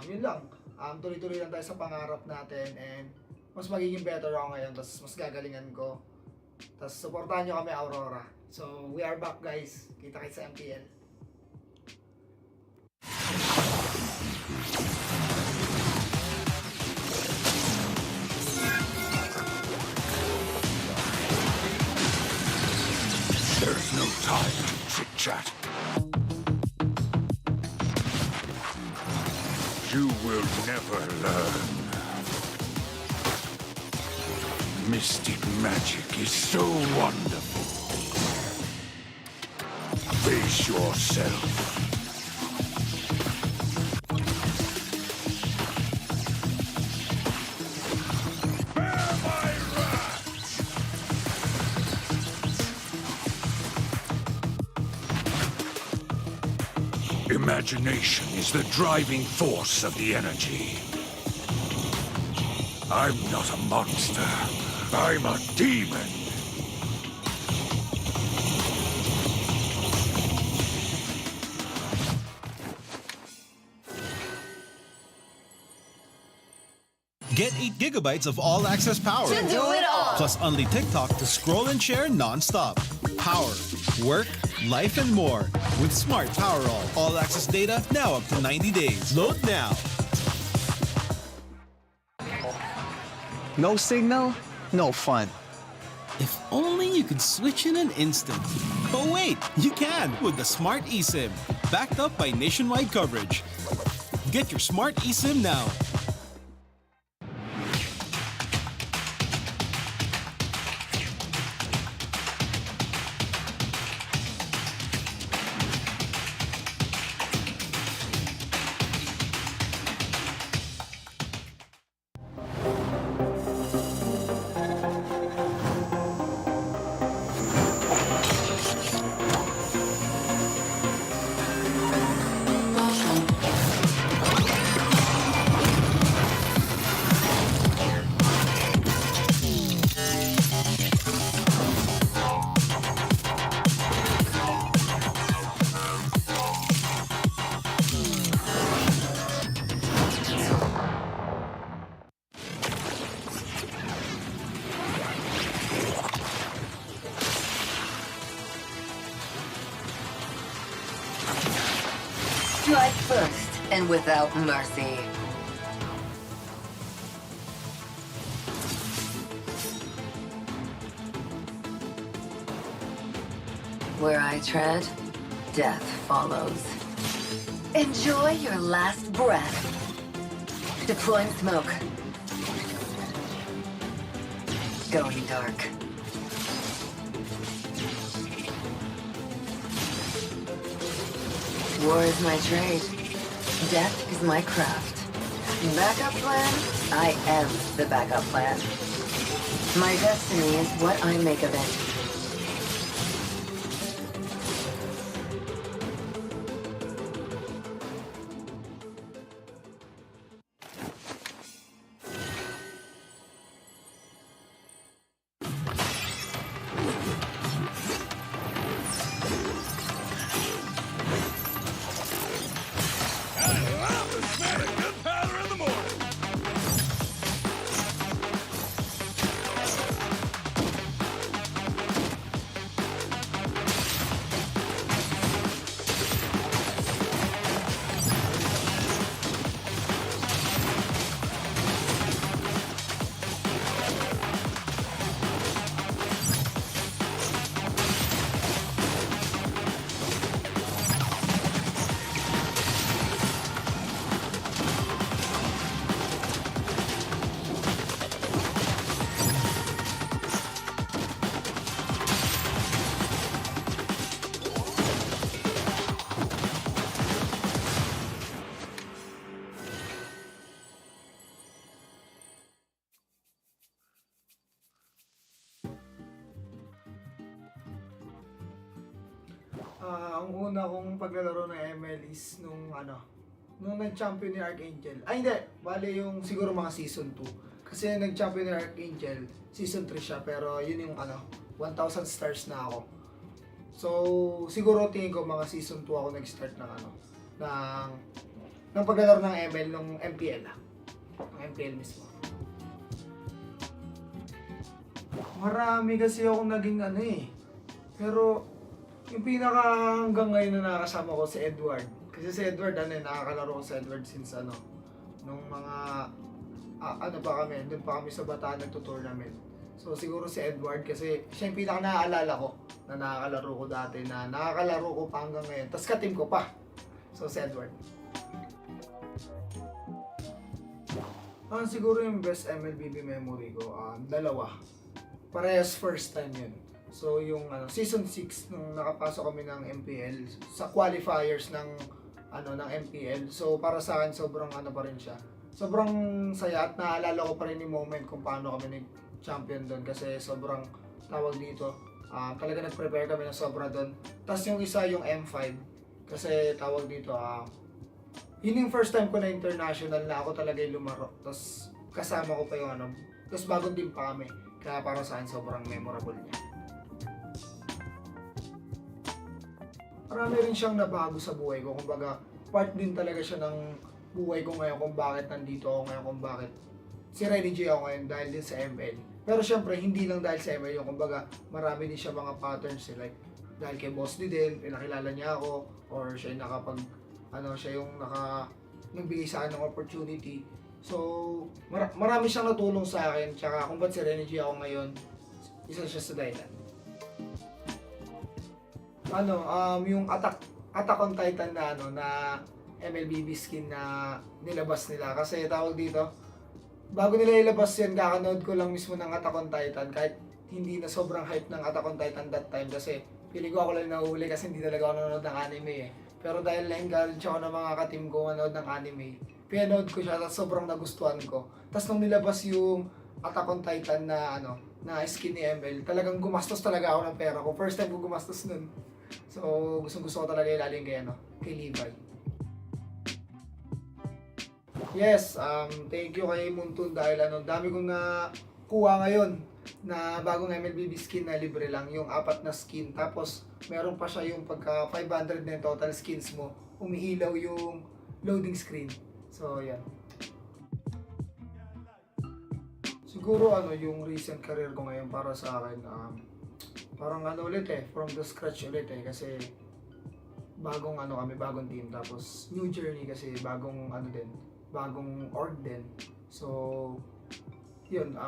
yun lang. Tuloy-tuloy lang tayo sa pangarap natin and mas magiging better ako ngayon, tapos mas gagalingan ko. Tapos supportahan nyo kami, Aurora. So, we are back guys. Kita-kits sa MPL. There's no time to chit-chat. You will never learn. Mystic magic is so wonderful. Face yourself. Imagination is the driving force of the energy. I'm not a monster. I'm a demon. Get 8 gigabytes of all-access power. To do it all. Plus only TikTok to scroll and share non-stop. Power, work, life, and more. With Smart Power all-access data now up to 90 days. Load now. No signal, no fun. If only you could switch in an instant. Oh wait, you can with the Smart eSIM. Backed up by nationwide coverage. Get your Smart eSIM now. Strike first and without mercy. Where I tread, death follows. Enjoy your last breath. Deploying smoke. Going dark. War is my trade. Death is my craft. Backup plan? I am the backup plan. My destiny is what I make of it. Ang una kong paglalaro ng ML is nung nag-champion ni Archangel. Ay hindi, bale yung siguro mga season 2. Kasi nag-champion ni Archangel, season 3 siya, pero yun yung 1,000 stars na ako. So, siguro tingin ko mga season 2 ako nag-start ng ng paglalaro ng ML ng MPL. Ng MPL mismo. Marami kasi akong naging ano eh. Pero yung pinaka hanggang ngayon na nakakasama ko si Edward. Kasi si Edward nakakalaro ko si Edward since nung mga ano pa kami, doon pa kami sa Bataan nagto-tournament. So siguro si Edward kasi siya yung pinaka naaalala ko na nakakalaro ko dati, na nakakalaro ko pa hanggang ngayon. Tapos ka-team ko pa. So si Edward. Siguro yung best MLBB memory ko, dalawa. Parehas first time yun. So yung season 6 nung nakapasok kami ng MPL sa qualifiers ng ng MPL. So para sa akin sobrang pa rin siya. Sobrang saya at naalala ko pa rin yung moment kung paano kami nag-champion doon kasi sobrang tawag dito. Talaga nag-prepare kami ng sobra doon. Tapos yung isa yung M5 kasi tawag dito yun yung first time ko na international na ako talaga yung lumaro. Tapos kasama ko pa yung tapos bagong team pa kami. Kaya para sa akin sobrang memorable niya. Marami rin siyang nabago sa buhay ko. Kumbaga, part din talaga siya ng buhay ko ngayon kung bakit nandito ako ngayon, kung bakit si Renny J ako ngayon dahil din sa ML. Pero syempre, hindi lang dahil sa ML yung kumbaga, marami din siya mga patterns like dahil kay Boss D din, pinakilala niya ako, or siya yung siya yung nagbigay sa akin ng opportunity. So, marami siyang natulong sa akin, tsaka kung ba't si Renny J ako ngayon, isa siya sa dahilan. Yung Attack on Titan na MLBB skin na nilabas nila. Kasi tawag dito, bago nila ilabas yan, kakanood ko lang mismo ng Attack on Titan. Kahit hindi na sobrang hype ng Attack on Titan that time kasi feeling ko ako lang nahuhuli kasi hindi talaga ako nanonood ng anime eh. Pero dahil na-encourage ako ng mga ka-team ko manood ng anime, pinanood ko siya at sobrang nagustuhan ko. Tapos nung nilabas yung Attack on Titan na na skin ni ML, talagang gumastos talaga ako ng pera ko. First time ko gumastos nun. So, gusto ko talaga ilalim kay Levi. Yes, thank you kay Muntun dahil dami kong nakuha ngayon na bagong MLBB skin na libre lang, yung 4 na skin. Tapos, meron pa siya yung pagka 500 na yung total skins mo, umiilaw yung loading screen. So, yan. Siguro yung recent career ko ngayon para sa akin, parang ulit from the scratch ulit kasi bagong kami, bagong team, tapos new journey kasi bagong bagong org din. So, yun,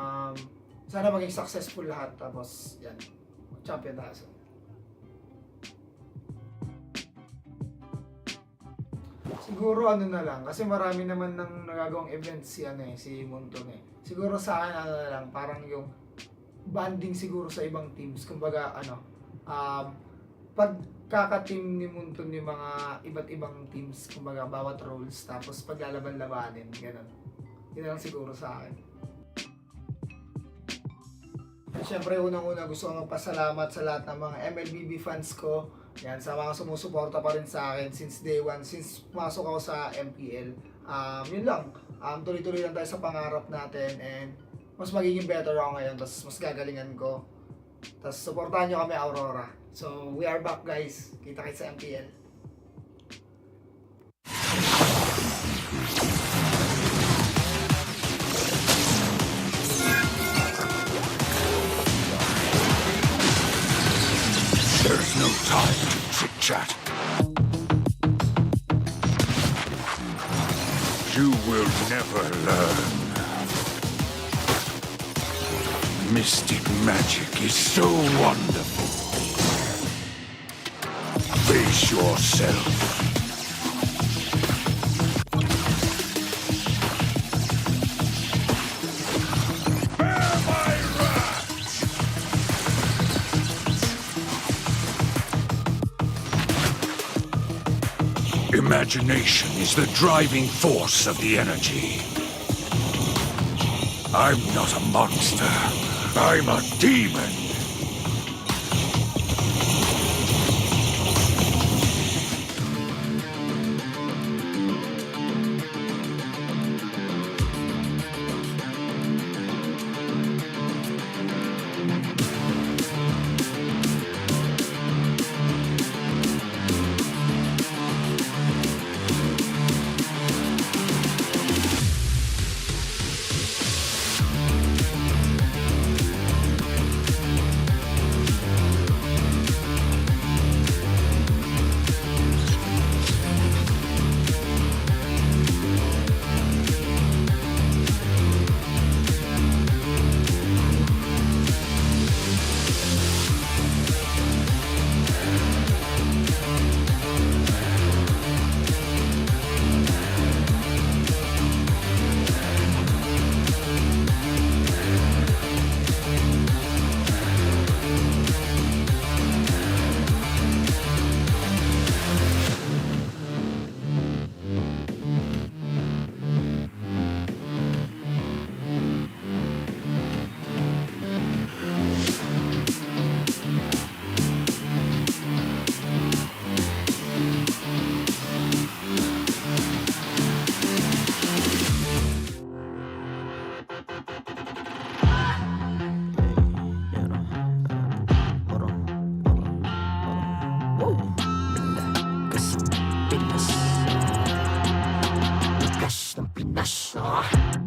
sana maging successful lahat, tapos yan, champion tayo. Siguro na lang, kasi marami naman nang nagagawang events si Monton Siguro sa akin na lang, parang yung banding siguro sa ibang teams. Kumbaga pagkaka-team ni Monton yung mga iba't ibang teams, kumbaga bawat roles, tapos paglalaban-labanin, gano'n. Yun lang siguro sa akin. Siyempre, unang-una gusto kong magpasalamat sa lahat ng mga MLBB fans ko. Yan, sa mga sumusuporta pa rin sa akin since day one, since pumasok ako sa MPL. Yun lang. Tuloy-tuloy lang tayo sa pangarap natin and mas magiging better ako ngayon, tapos mas gagalingan ko. Tapos supportahan nyo kami, Aurora. So, we are back guys. Kita kayo sa MPL. There's no time to chit-chat. You will never learn. Mystic magic is so wonderful. Face yourself. Bear my wrath. Imagination is the driving force of the energy. I'm not a monster. I'm a demon. Pinas.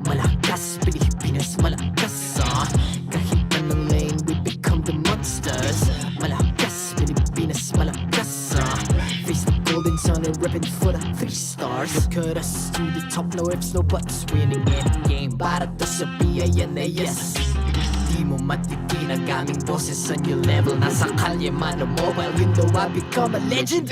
Malakas, Pilipinas, malakas. Kahit anong lane, we become the monsters. Malakas, Pilipinas, malakas. Face the golden sun and ripping for the 3 stars. Look at us to the top, no ifs, no buts. Winning any game, para to sa PINAS. Di mo matitinag aming boses sa new level. Nasa kalye man o mobile window, I become a legend.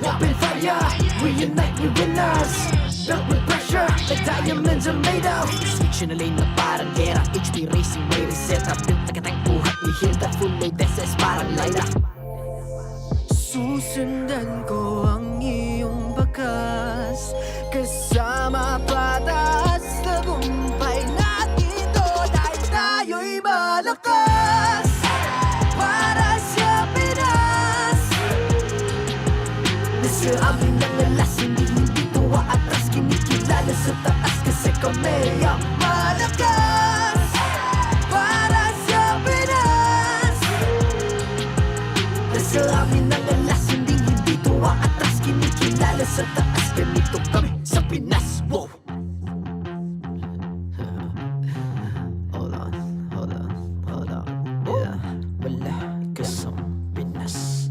Open fire, we unite, we winners. Built with pressure, the diamonds are made of. Switch in a lane na parang gera. HP racing, may reset. Built na kitang buhat ni Hilda. Full load SS parang Lyra. Susundan ko ang iyong bakas. Kasama patas, tagumpay natin to. Dahil tayo'y malakas. Para sa Pinas. Nasa amin ang alas, hindi tuwa atras. Kinikilala sa taas kasi kami ang malakas. Para sa Pinas. Nasa amin ang alas, hindi tuwa atras. Kinikilala sa taas, ganito kami sa Pinas. Wow! Hold on. Yeah, malakas ang Pinas.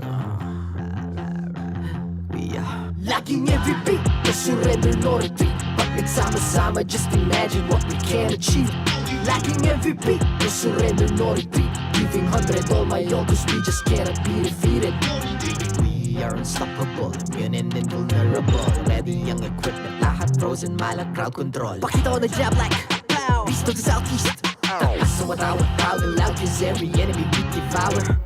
We are lacking every beat, no surrender, no retreat. Pag nagsama-sama, just imagine what we can achieve. Lacking every beat, no surrender, no retreat. Giving 100 all my all, cause we just cannot be defeated. We are unstoppable, immune and invulnerable. Ready ang equipment, lahat frozen, malang crowd control. Pakita ko na jab like pow, beast of the southeast. Taas sa watawat, proud and loud, cause every enemy we devour.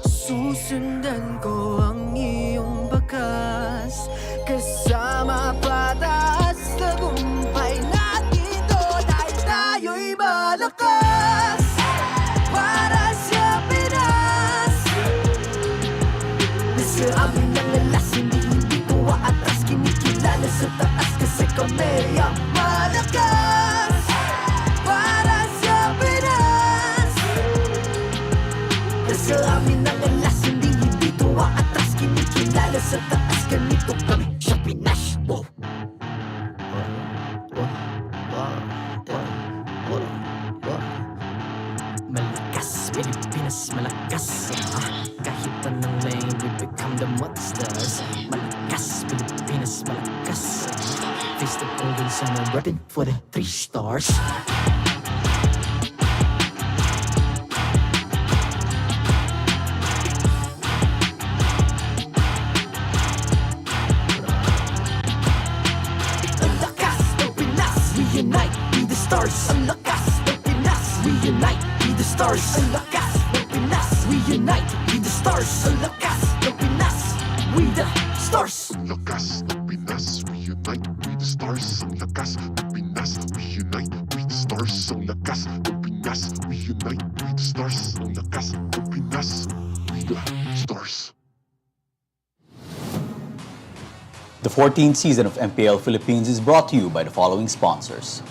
Susundan ko ang iyong bakas. Kasama patas, tagumpay natin to. Dahil tayo'y malakas. Para sa Pinas. Nasa amin ang alas, hindi tuwa atras. Kinikilala sa taas kasi kami ang malakas. Para sa Pinas. Nasa amin ang alas, hindi tuwa atras. Kinikilala sa taas, ganito kami sa Pinas. Wow! Malakas, Pilipinas, malakas. Kahit anong lane, we become the monsters. Malakas, Pilipinas, malakas. Face the golden sun and repping for the 3 stars. Ang lakas ng Pinas, we unite, be the stars. Ang lakas ng Pinas, we unite, be the stars. Ang lakas ng Pinas, we unite, be the stars. Ang lakas ng Pinas, we the stars. Ang lakas ng Pinas, we unite, we the stars. Ang lakas ng Pinas, we unite, we the stars. Ang lakas ng Pinas, we unite, we the stars. Ang lakas ng Pinas, we the stars. The 14th season of MPL Philippines is brought to you by the following sponsors.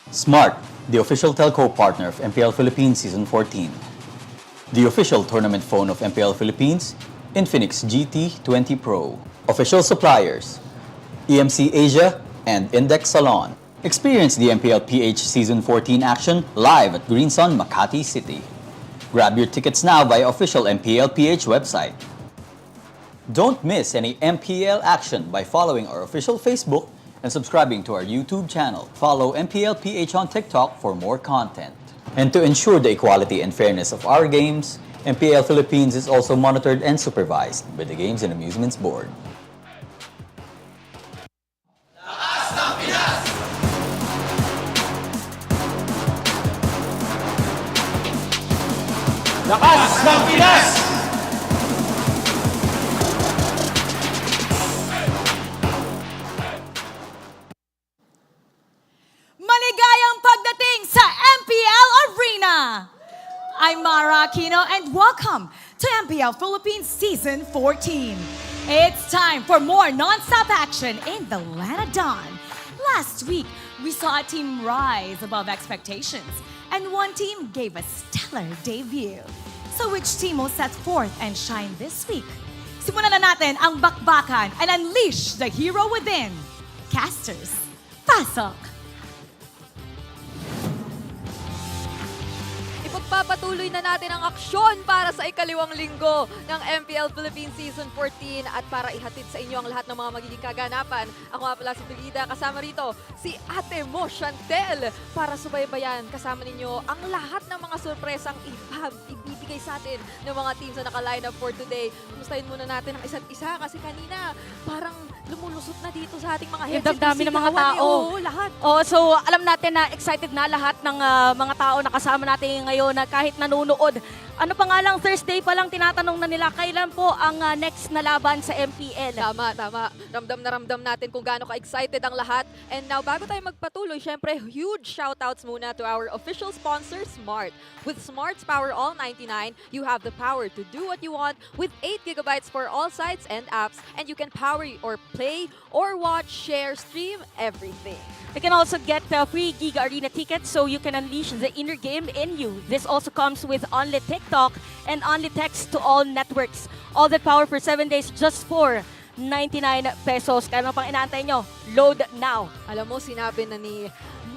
Smart, the official telco partner of MPL Philippines Season 14. The official tournament phone of MPL Philippines, Infinix GT20 Pro. Official suppliers, EMC Asia and Index Salon. Experience the MPL PH Season 14 action live at Green Sun, Makati City. Grab your tickets now via official MPL PH website. Don't miss any MPL action by following our official Facebook and subscribing to our YouTube channel. Follow MPL PH on TikTok for more content. And to ensure the equality and fairness of our games, MPL Philippines is also monitored and supervised by the Games and Amusements Board. Lakas ng Pinas! Maligayang pagdating sa MPL Arena! I'm Mara Aquino and welcome to MPL Philippines Season 14. It's time for more non-stop action in the Land of Dawn. Last week, we saw a team rise above expectations and one team gave a stellar debut. So which team will set forth and shine this week? Simulan na natin ang bakbakan and unleash the hero within. Casters, Pasok! Ipagpapatuloy na natin ang aksyon para sa ikaliwang linggo ng MPL Philippines Season 14 at para ihatid sa inyo ang lahat ng mga magiging kaganapan. Ako nga pala si Pilida, kasama rito si Ate Mo Chantel para subaybayan kasama ninyo ang lahat ng mga sorpresang ibibigay sa atin ng mga teams na naka-line up for today. Kumustahin muna natin ang isa't isa kasi kanina parang lumulusot na dito sa ating mga headset. Ang dami ng mga tao. Oo, lahat. Oh, so alam natin na excited na lahat ng mga tao na kasama natin ngayon na kahit nanonood. Ano pa nga lang, Thursday pa lang tinatanong na nila kailan po ang next na laban sa MPL. Tama, tama. Ramdam na ramdam natin kung gaano ka-excited ang lahat. And now, bago tayo magpatuloy, syempre, huge shoutouts muna to our official sponsor, Smart. With Smart's Power All 99, you have the power to do what you want with 8 gigabytes for all sites and apps. And you can power or play or watch, share, stream, everything. You can also get free Giga Arena tickets so you can unleash the inner game in you. This also comes with only TikTok and only text to all networks. All that power for 7 days just for 99 pesos. Kaya ano pang inaantay nyo? Load now. Alam mo, sinabi na ni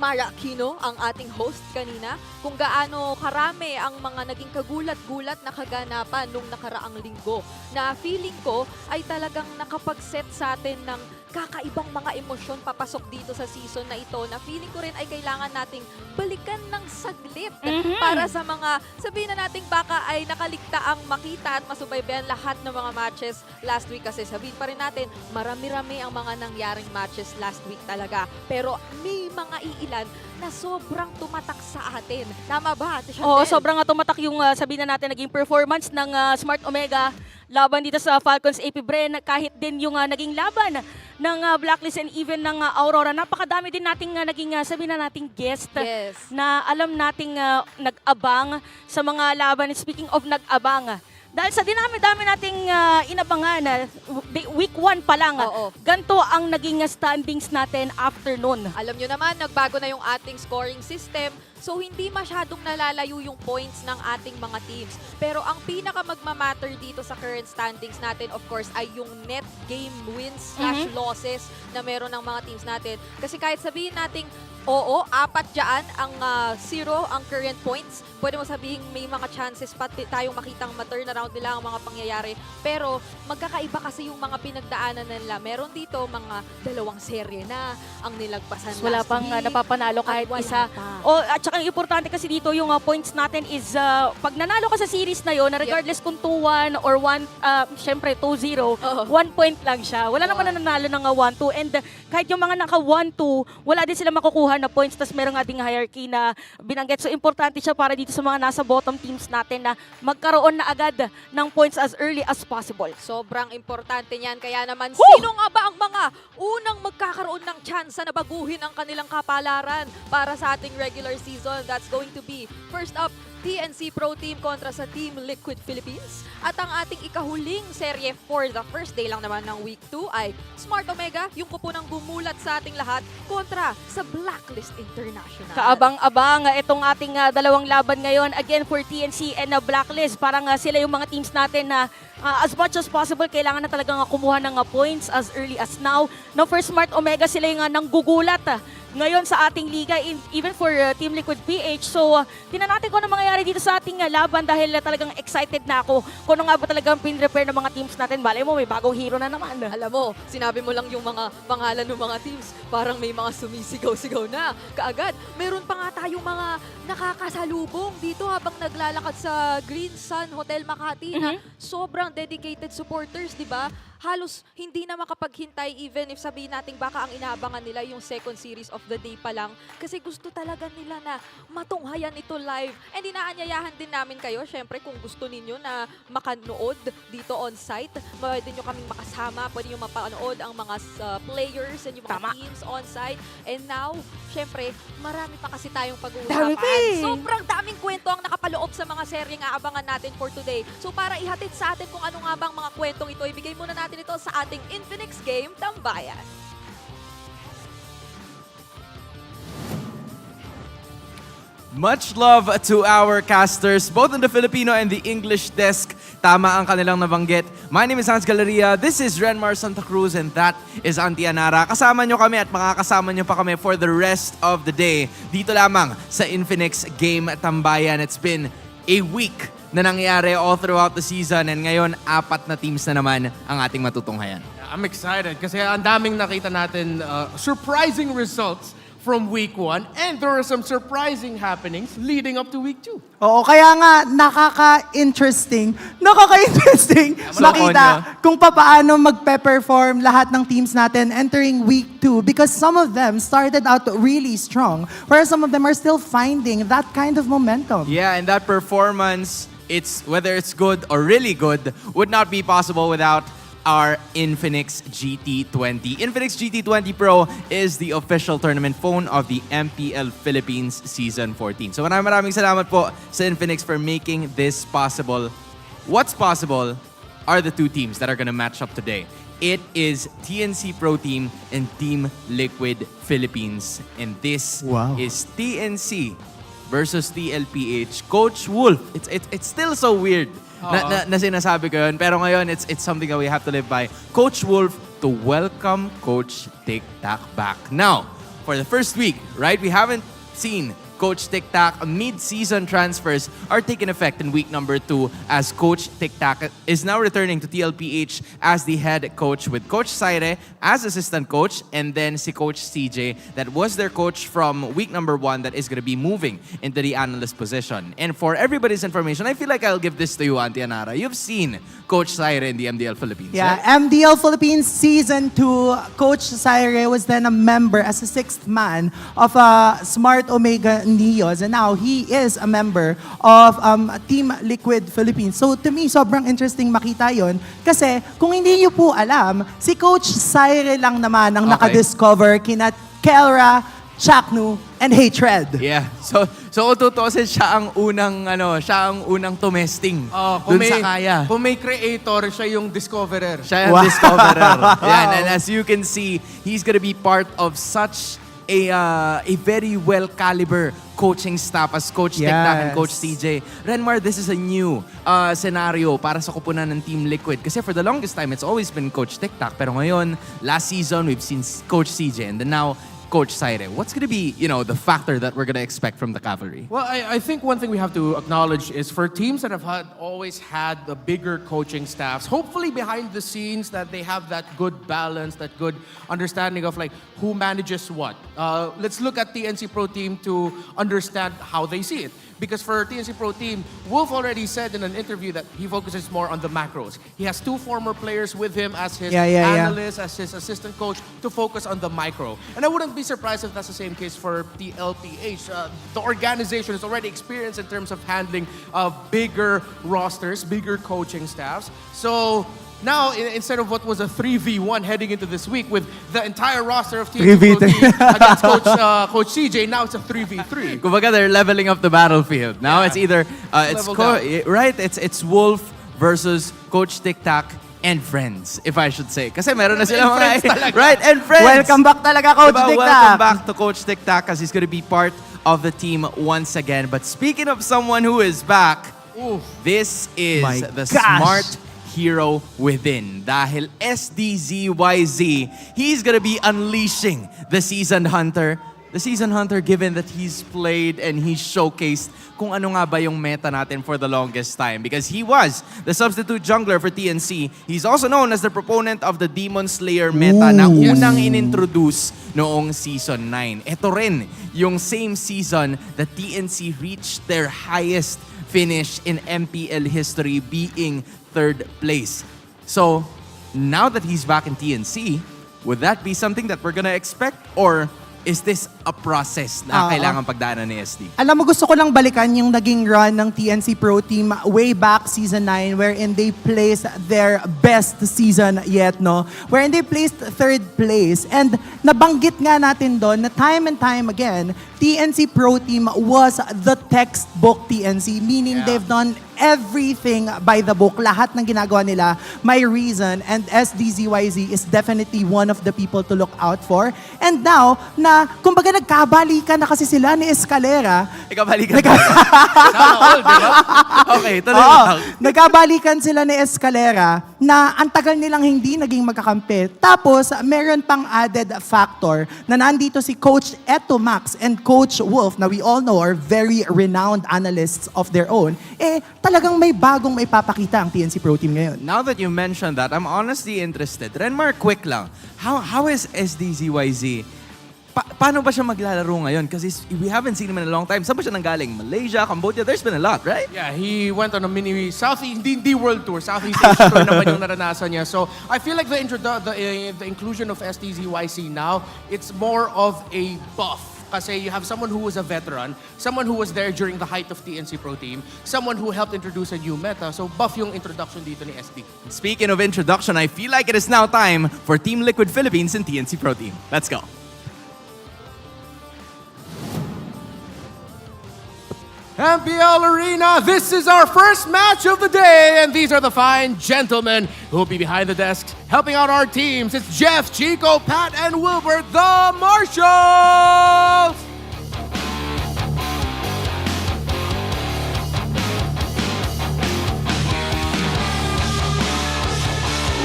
Mara Aquino, ang ating host kanina, kung gaano karami ang mga naging kagulat-gulat na kaganapan nung nakaraang linggo. Na feeling ko ay talagang nakapag-set sa atin ng kakaibang mga emosyon papasok dito sa season na ito na feeling ko rin ay kailangan nating balikan ng saglit para sa mga, sabihin na nating baka ay nakaligta ang makita at masubaybayan lahat ng mga matches last week kasi sabihin pa rin natin, marami-rami ang mga nangyaring matches last week talaga. Pero may mga iilan na sobrang tumatak sa atin. Tama ba, Ate Chantel? Oo, sobrang tumatak yung sabihin na natin naging performance ng Smart Omega laban dito sa Falcons AP Bren, kahit din yung naging laban ng Blacklist and even ng Aurora. Napakadami din nating naging sabihin na nating guest na alam nating nag-abang sa mga laban. Speaking of nag-abang, dahil sa dinami-dami nating inabangan, week 1 pa lang, ganito ang naging standings natin after noon. Alam nyo naman, nagbago na yung ating scoring system. So, hindi masyadong nalalayo yung points ng ating mga teams. Pero ang pinaka magmamatter dito sa current standings natin, of course, ay yung net game wins / losses na meron ng mga teams natin. Kasi kahit sabihin nating, oo, 4 dyan ang 0 ang current points. Pwede mo sabihin may mga chances pa tayong makitang ma-turnaround nila ang mga pangyayari. Pero magkakaiba kasi yung mga pinagdaanan nila. Meron dito mga 2 serye na ang nilagpasan Wala last pang week. napapanalo kahit Wala isa. pa. At saka ang importante kasi dito yung points natin is pag nanalo ka sa series na yon, na regardless kung 2-1 or 1, syempre 2-0, 1 point lang siya. Wala naman na nanalo ng 1-2. And kahit yung mga naka 1-2, wala din sila makukuha na points. Tapos merong ating hierarchy na binanggit. So importante siya para dito sa mga nasa bottom teams natin na magkaroon na agad ng points as early as possible. Sobrang importante niyan. Kaya naman, sino nga ba ang mga unang magkakaroon ng tsansa na baguhin ang kanilang kapalaran para sa ating regular season? That's going to be, first up, TNC Pro Team kontra sa Team Liquid Philippines. At ang ating ikahuling serye for the first day lang naman ng Week 2 ay Smart Omega, yung kupunang bumulat sa ating lahat, kontra sa Blacklist International. Kaabang-abang itong ating dalawang laban ngayon, again for TNC and Blacklist. Parang sila yung mga teams natin na as much as possible, kailangan na talagang kumuha ng points as early as now. No, for Smart Omega, sila yung nanggugulat ngayon sa ating liga, even for Team Liquid PH. So, tinan natin kung ano mangyayari dito sa ating laban dahil talagang excited na ako kung ano nga ba talagang pin-repair ng mga teams natin. Balay mo, may bagong hero na naman. Alam mo, sinabi mo lang yung mga pangalan ng mga teams, parang may mga sumisigaw-sigaw na kaagad. Meron pa nga tayong mga nakakasalubong dito habang naglalakad sa Green Sun Hotel Makati na sobrang dedicated supporters, di ba? Halos hindi na makapaghintay even if sabihin natin baka ang inaabangan nila yung second series of the day pa lang kasi gusto talaga nila na matunghayan ito live. And inaanyayahan din namin kayo, syempre kung gusto ninyo na makanood dito on site, pwede nyo kaming makasama, pwede nyo mapanood ang mga players and yung mga teams on site. And now, syempre, marami pa kasi tayong pag-uusapan. Sobrang daming kwento ang nakapaloob sa mga seryeng aabangan natin for today. So para ihatid sa atin kung ano nga bang mga kwentong ito, ibigay muna natin ito sa ating Infinix Game Tambayan. Much love to our casters, both on the Filipino and the English desk. Tama ang kanilang nabanggit. My name is Hans Galeria. This is Renmar Santa Cruz, and that is Auntie Anara. Kasama nyo kami at makakasama nyo pa kami for the rest of the day. Dito lamang sa Infinix Game Tambayan. It's been a week na nangyari all throughout the season, and ngayon, 4 na teams na naman ang ating matutunghayan. I'm excited kasi ang daming nakita natin surprising results from week 1, and there are some surprising happenings leading up to week 2. Oo, kaya nga nakaka-interesting makita kung paano magpe-perform lahat ng teams natin entering week 2 because some of them started out really strong whereas some of them are still finding that kind of momentum. Yeah, and that performance, whether it's good or really good, would not be possible without our Infinix GT20. Infinix GT20 Pro is the official tournament phone of the MPL Philippines Season 14. So maraming salamat po sa Infinix for making this possible. What's possible are the 2 teams that are gonna match up today. It is TNC Pro Team and Team Liquid Philippines. And this is TNC versus TLPH. Coach Wolf, it's still so weird na sinasabi ko yun. Pero ngayon, it's something that we have to live by. Coach Wolf to welcome Coach Tic-Tac back. Now, for the first week, right, we haven't seen Coach Tic-Tac. Mid-season transfers are taking effect in week number 2 as Coach Tic-Tac is now returning to TLPH as the head coach with Coach Saire as assistant coach, and then si Coach CJ that was their coach from week number 1 that is going to be moving into the analyst position. And for everybody's information, I feel like I'll give this to you, Auntie Anara. You've seen Coach Saire in the MDL Philippines. Yeah, right? MDL Philippines Season 2, Coach Saire was then a member as a 6th man of Smart Omega Neos, and now he is a member of Team Liquid Philippines. So to me, sobrang interesting makita yon kasi kung hindi niyo po alam, si Coach Saire lang naman ang nakadiscover kina Kelra, Chaknu, and Hatred. Yeah. So kung tutuusin, siya ang unang tumesting dun sa kaya. Kung may creator, siya yung discoverer. Siya yung discoverer. Yan, and as you can see, he's gonna be part of such a very well-caliber coaching staff as Coach Tic-Tac and Coach CJ. Renmar, this is a new scenario para sa kupunan ng Team Liquid. Kasi for the longest time, it's always been Coach Tic-Tac. Pero ngayon, last season, we've seen Coach CJ. And then now, Coach Saire. What's going to be, the factor that we're going to expect from the Cavalry? Well, I think one thing we have to acknowledge is for teams that have always had the bigger coaching staffs, hopefully behind the scenes that they have that good balance, that good understanding of like who manages what. Let's look at TNC Pro Team to understand how they see it. Because for TNC Pro Team, Wolf already said in an interview that he focuses more on the macros. He has 2 former players with him as his analyst, as his assistant coach, to focus on the micro. And I wouldn't be surprised if that's the same case for TLPH. The organization is already experienced in terms of handling bigger rosters, bigger coaching staffs. So now, instead of what was a 3v1 heading into this week with the entire roster of TNC Pro Team against Coach CJ, now it's a 3v3. Kumbaga, they're leveling up the battlefield. Now it's either it's Wolf versus Coach Tic-Tac and friends, if I should say. Kasi meron na sila mga right, and friends. Welcome back talaga, Coach Tic-Tac. Welcome back to Coach Tic-Tac as he's going to be part of the team once again. But speaking of someone who is back, this is smart hero within. Dahil SDZYZ, he's gonna be unleashing the Seasoned Hunter. The Seasoned Hunter, given that he's played and he's showcased kung ano nga ba yung meta natin for the longest time. Because he was the substitute jungler for TNC. He's also known as the proponent of the Demon Slayer meta na unang inintroduce noong Season 9. Ito rin yung same season that TNC reached their highest finish in MPL history, being 3rd place. So, now that he's back in TNC, would that be something that we're gonna expect? Or is this a process na kailangan pagdaanan ni SD? Alam mo, gusto ko lang balikan yung naging run ng TNC Pro Team way back Season 9 wherein they placed their best season yet, no? Wherein they placed 3rd place. And nabanggit nga natin doon na time and time again, TNC Pro Team was the textbook TNC, meaning they've done everything by the book. Lahat ng ginagawa nila, may reason, and SDZYZ is definitely one of the people to look out for. And now, na kumbaga then nagkabalikan na kasi sila ni Escalera. Ikabalikan. Sana all, di ba? Okay, tuloy lang. Nagkabalikan sila ni Escalera na ang tagal nilang hindi naging magkakampi. Tapos, meron pang added factor na nandito si Coach Eto Max and Coach Wolf, na we all know are very renowned analysts of their own, talagang may bagong may papakita ang TNC Pro Team ngayon. Now that you mentioned that, I'm honestly interested. Renmar, quick lang. How is SDZYZ? Paano ba siya maglalaro ngayon? Kasi we haven't seen him in a long time. Saan ba siya nanggaling? Malaysia, Cambodia? There's been a lot, right? Yeah, he went on a mini Southeast, hindi world tour, Southeast Asia tour naman yung naranasan niya. So I feel like the inclusion of STZYC now, it's more of a buff. Kasi you have someone who was a veteran, someone who was there during the height of TNC Pro Team, someone who helped introduce a new meta. So buff yung introduction dito ni SD. Speaking of introduction, I feel like it is now time for Team Liquid Philippines and TNC Pro Team. Let's go. MPL Arena, this is our first match of the day, and these are the fine gentlemen who will be behind the desks helping out our teams. It's Jeff, Chico, Pat, and Wilbert, the Marshals!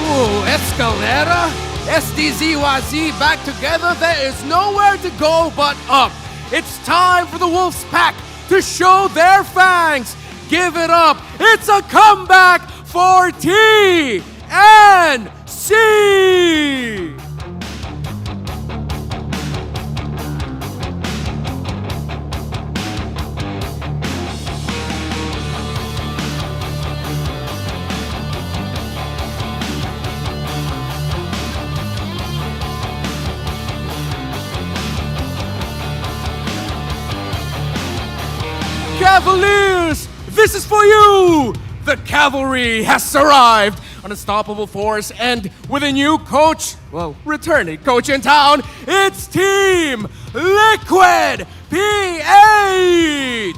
Ooh, Escalera, SDZYZ back together. There is nowhere to go but up. It's time for the Wolves pack to show their fangs. Give it up. It's a comeback for TNC. Cavaliers, this is for you! The cavalry has arrived, an unstoppable force, and with a new coach, well, returning coach in town, it's Team Liquid PH!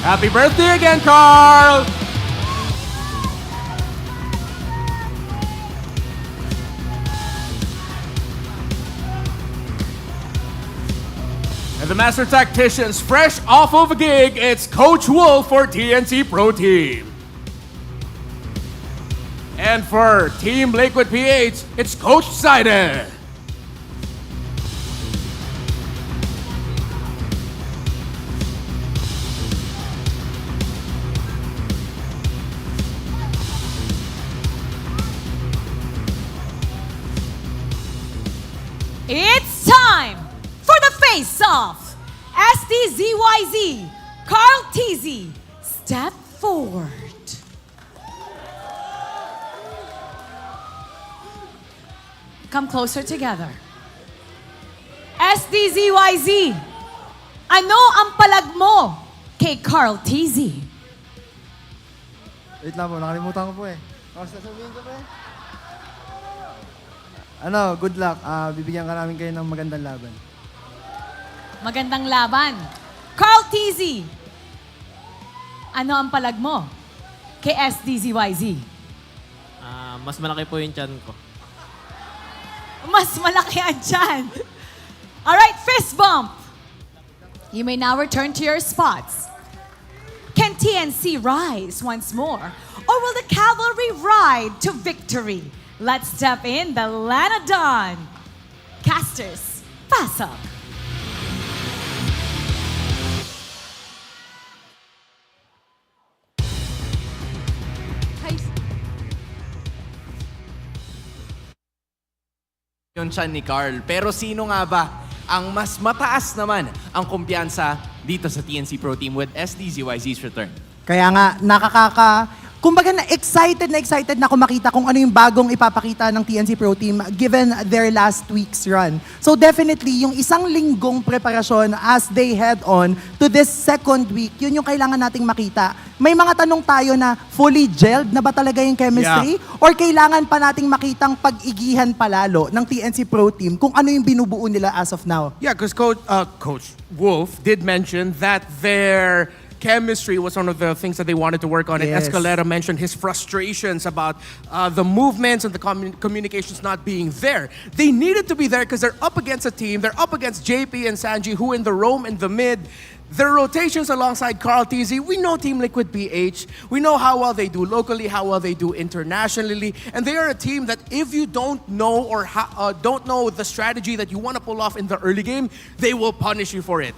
Happy birthday again, Carl! And the Master Tacticians, fresh off of a gig, it's Coach Wolf for TNC Pro Team. And for Team Liquid PH, it's Coach Sidon. It's time for the face-off. STZYZ, Carl TZ, step forward. Come closer together. STZYZ, ano ang palag mo kay Carl TZ? Wait lang po, nakalimutan ko po eh. Kamusta sabihin ko po eh? Ano, good luck. Bibigyan ka namin kayo ng magandang laban. Magandang laban. Carl TZ, ano ang palag mo kay STZYZ? Mas malaki po yung tiyan ko. Mas malaki ang tiyan. Alright, fist bump. You may now return to your spots. Can TNC rise once more? Or will the cavalry ride to victory? Let's step in the Lanadon. Casters, pass up. Yung tiyan ni Carl. Pero sino nga ba ang mas mataas naman ang kumpiyansa dito sa TNC Pro Team with SDZYZ's return? Kaya nga, kumbaga na excited na ako makita kung ano yung bagong ipapakita ng TNC Pro Team given their last week's run. So definitely, yung isang linggong preparasyon as they head on to this second week, yun yung kailangan nating makita. May mga tanong tayo na fully gelled na ba talaga yung chemistry? Or kailangan pa nating makitang pag-igihan palalo ng TNC Pro Team kung ano yung binubuo nila as of now? Yeah, because Coach Wolf did mention that their chemistry was one of the things that they wanted to work on. And Yes. Escalera mentioned his frustrations about the movements and the communications not being there. They needed to be there because they're up against a team. They're up against JP and Sanji, who in the roam in the mid. Their rotations alongside Carl TZ, we know Team Liquid PH. We know how well they do locally, how well they do internationally. And they are a team that if you don't know or don't know the strategy that you want to pull off in the early game, they will punish you for it.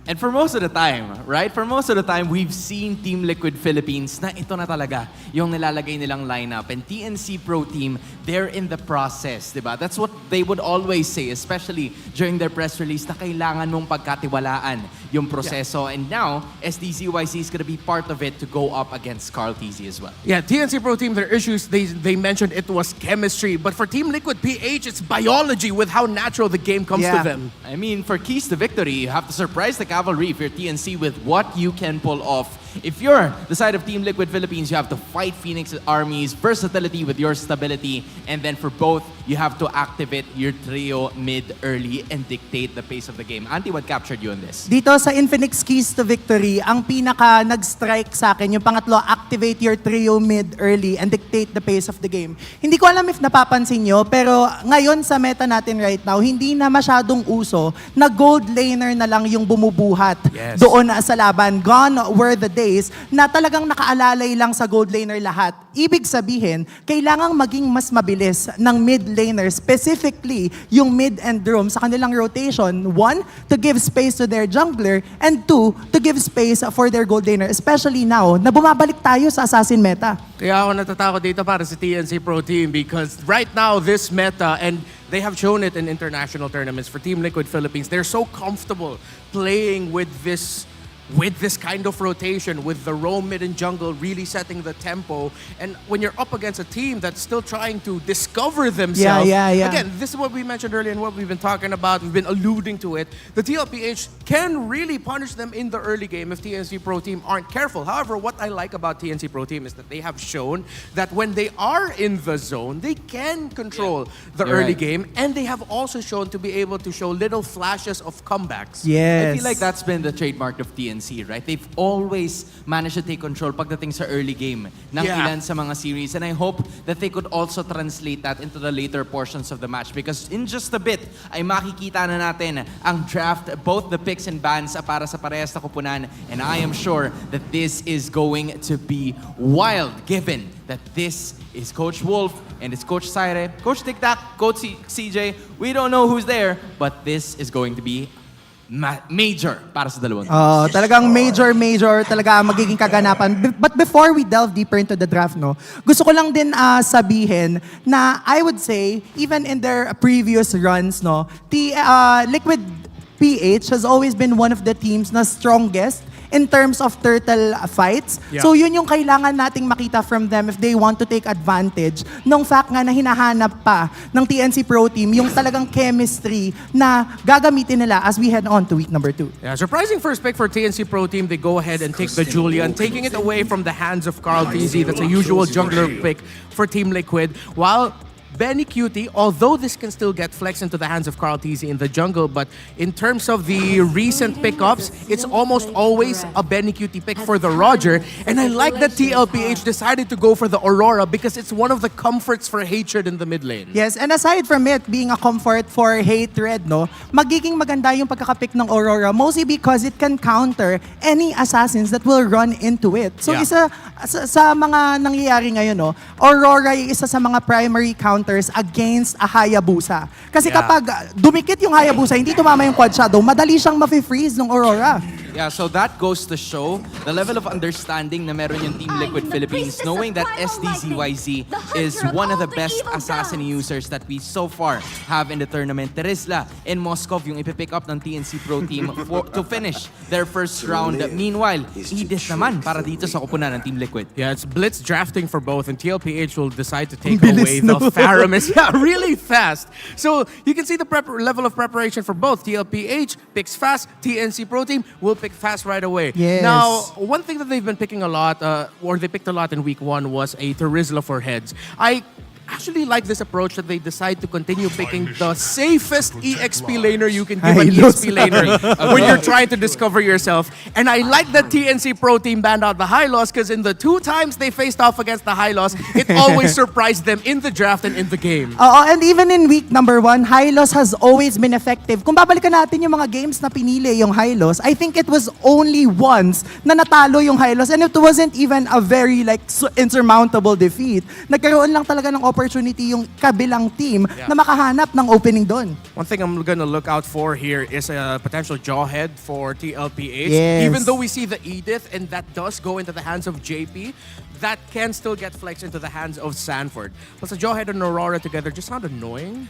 And for most of the time, right? For most of the time, we've seen Team Liquid Philippines na ito na talaga yung nilalagay nilang lineup. And TNC Pro Team, they're in the process, di ba? That's what they would always say, especially during their press release, na kailangan mong pagkatiwalaan yung proseso. And now, SDZYC is gonna be part of it to go up against Carl TZ as well. Yeah, TNC Pro Team, their issues, they mentioned it was chemistry. But for Team Liquid PH, it's biology with how natural the game comes to them. I mean, for keys to victory, you have to surprise the cavalry if you're TNC with what you can pull off. If you're the side of Team Liquid Philippines, you have to fight Phoenix armies, versatility with your stability, and then for both, you have to activate your trio mid-early and dictate the pace of the game. Anti, what captured you on this? Dito sa Infinix Keys to Victory, ang pinaka nag-strike sa akin, yung pangatlo, activate your trio mid-early and dictate the pace of the game. Hindi ko alam if napapansin nyo, pero ngayon sa meta natin right now, hindi na masyadong uso na gold laner na lang yung bumubuhat doon sa laban. Gone were the days na talagang nakaalalay lang sa gold laner lahat. Ibig sabihin, kailangang maging mas mabilis ng mid laner, specifically yung mid and roam sa kanilang rotation. One, to give space to their jungler, and two, to give space for their gold laner, especially now na bumabalik tayo sa assassin meta. Kaya ako natatakot dito para sa TNC Pro Team because right now, this meta, and they have shown it in international tournaments for Team Liquid Philippines, they're so comfortable playing with this kind of rotation, with the roam mid and jungle really setting the tempo. And when you're up against a team that's still trying to discover themselves, again, this is what we mentioned earlier and what we've been talking about, we've been alluding to it, the TLPH can really punish them in the early game if TNC Pro Team aren't careful. However, what I like about TNC Pro Team is that they have shown that when they are in the zone, they can control the early game, and they have also shown to be able to show little flashes of comebacks. I feel like that's been the trademark of TNC, right? They've always managed to take control pagdating sa early game ng ilan sa mga series, and I hope that they could also translate that into the later portions of the match because in just a bit ay makikita na natin ang draft, both the picks and bans para sa parehas na kupunan, and I am sure that this is going to be wild given that this is Coach Wolf and it's Coach Saire, Coach Tic-Tac, Coach CJ. We don't know who's there, but this is going to be major para sa dalawang. Talagang major talaga ang magiging kaganapan. But before we delve deeper into the draft, no, gusto ko lang din sabihin na I would say, even in their previous runs, no, the Liquid PH has always been one of the teams na strongest in terms of turtle fights. So yun yung kailangan nating makita from them if they want to take advantage ng fact nga na hinahanap pa ng TNC Pro Team yung talagang chemistry na gagamitin nila as we head on to week number 2. Yeah, surprising first pick for TNC Pro Team. They go ahead and take the Julian, taking it away from the hands of Carl TZ. That's a usual jungler pick for Team Liquid. While Benny Cutie, although this can still get flexed into the hands of Carl TZ in the jungle, but in terms of the recent pickups, it's almost always a Benny Cutie pick for the Roger. And I like that TLPH decided to go for the Aurora because it's one of the comforts for Hatred in the mid lane. Yes, and aside from it being a comfort for Hatred, no, magiging maganda yung pagkakapick ng Aurora mostly because it can counter any assassins that will run into it. So isa sa mga nangyayari ngayon, no, Aurora yung isa sa mga primary counters against a Hayabusa. Kasi kapag dumikit yung Hayabusa, hindi tumama yung quad shadow, madali siyang mafi-freeze ng Aurora. Yeah, so that goes to show the level of understanding na meron yung Team Liquid Philippines, knowing that SDZYZ is one of the best assassin users that we so far have in the tournament. Terizla and Moskov yung ipipick up ng TNC Pro Team to finish their first round. Meanwhile, Edith naman para dito sa kupunan ng Team Liquid. Yeah, it's blitz drafting for both, and TLPH will decide to take away the Faramis. Yeah, really fast. So you can see the level of preparation for both. TLPH picks fast, TNC Pro Team will pick fast right away. Yes. Now, one thing that they've been picking a lot, or they picked a lot in week 1, was a Terizla for heads. I actually like this approach that they decide to continue picking the safest EXP laner you can give an EXP laner when you're trying to discover yourself. And I like that TNC Pro Team banned out the Hylos because in the 2 times they faced off against the Hylos, it always surprised them in the draft and in the game. And even in week number 1, Hylos has always been effective. Kung babalikan natin yung mga games na pinili yung Hylos, I think it was only once na natalo yung Hylos, and it wasn't even a very insurmountable defeat. Nagkaroon lang talaga ng opportunity yung kabilang team na makahanap ng opening doon. One thing I'm gonna look out for here is a potential jawhead for TLPH. Yes. Even though we see the Edith and that does go into the hands of JP, that can still get flexed into the hands of Sanford. Plus a jawhead and Aurora together just sound annoying.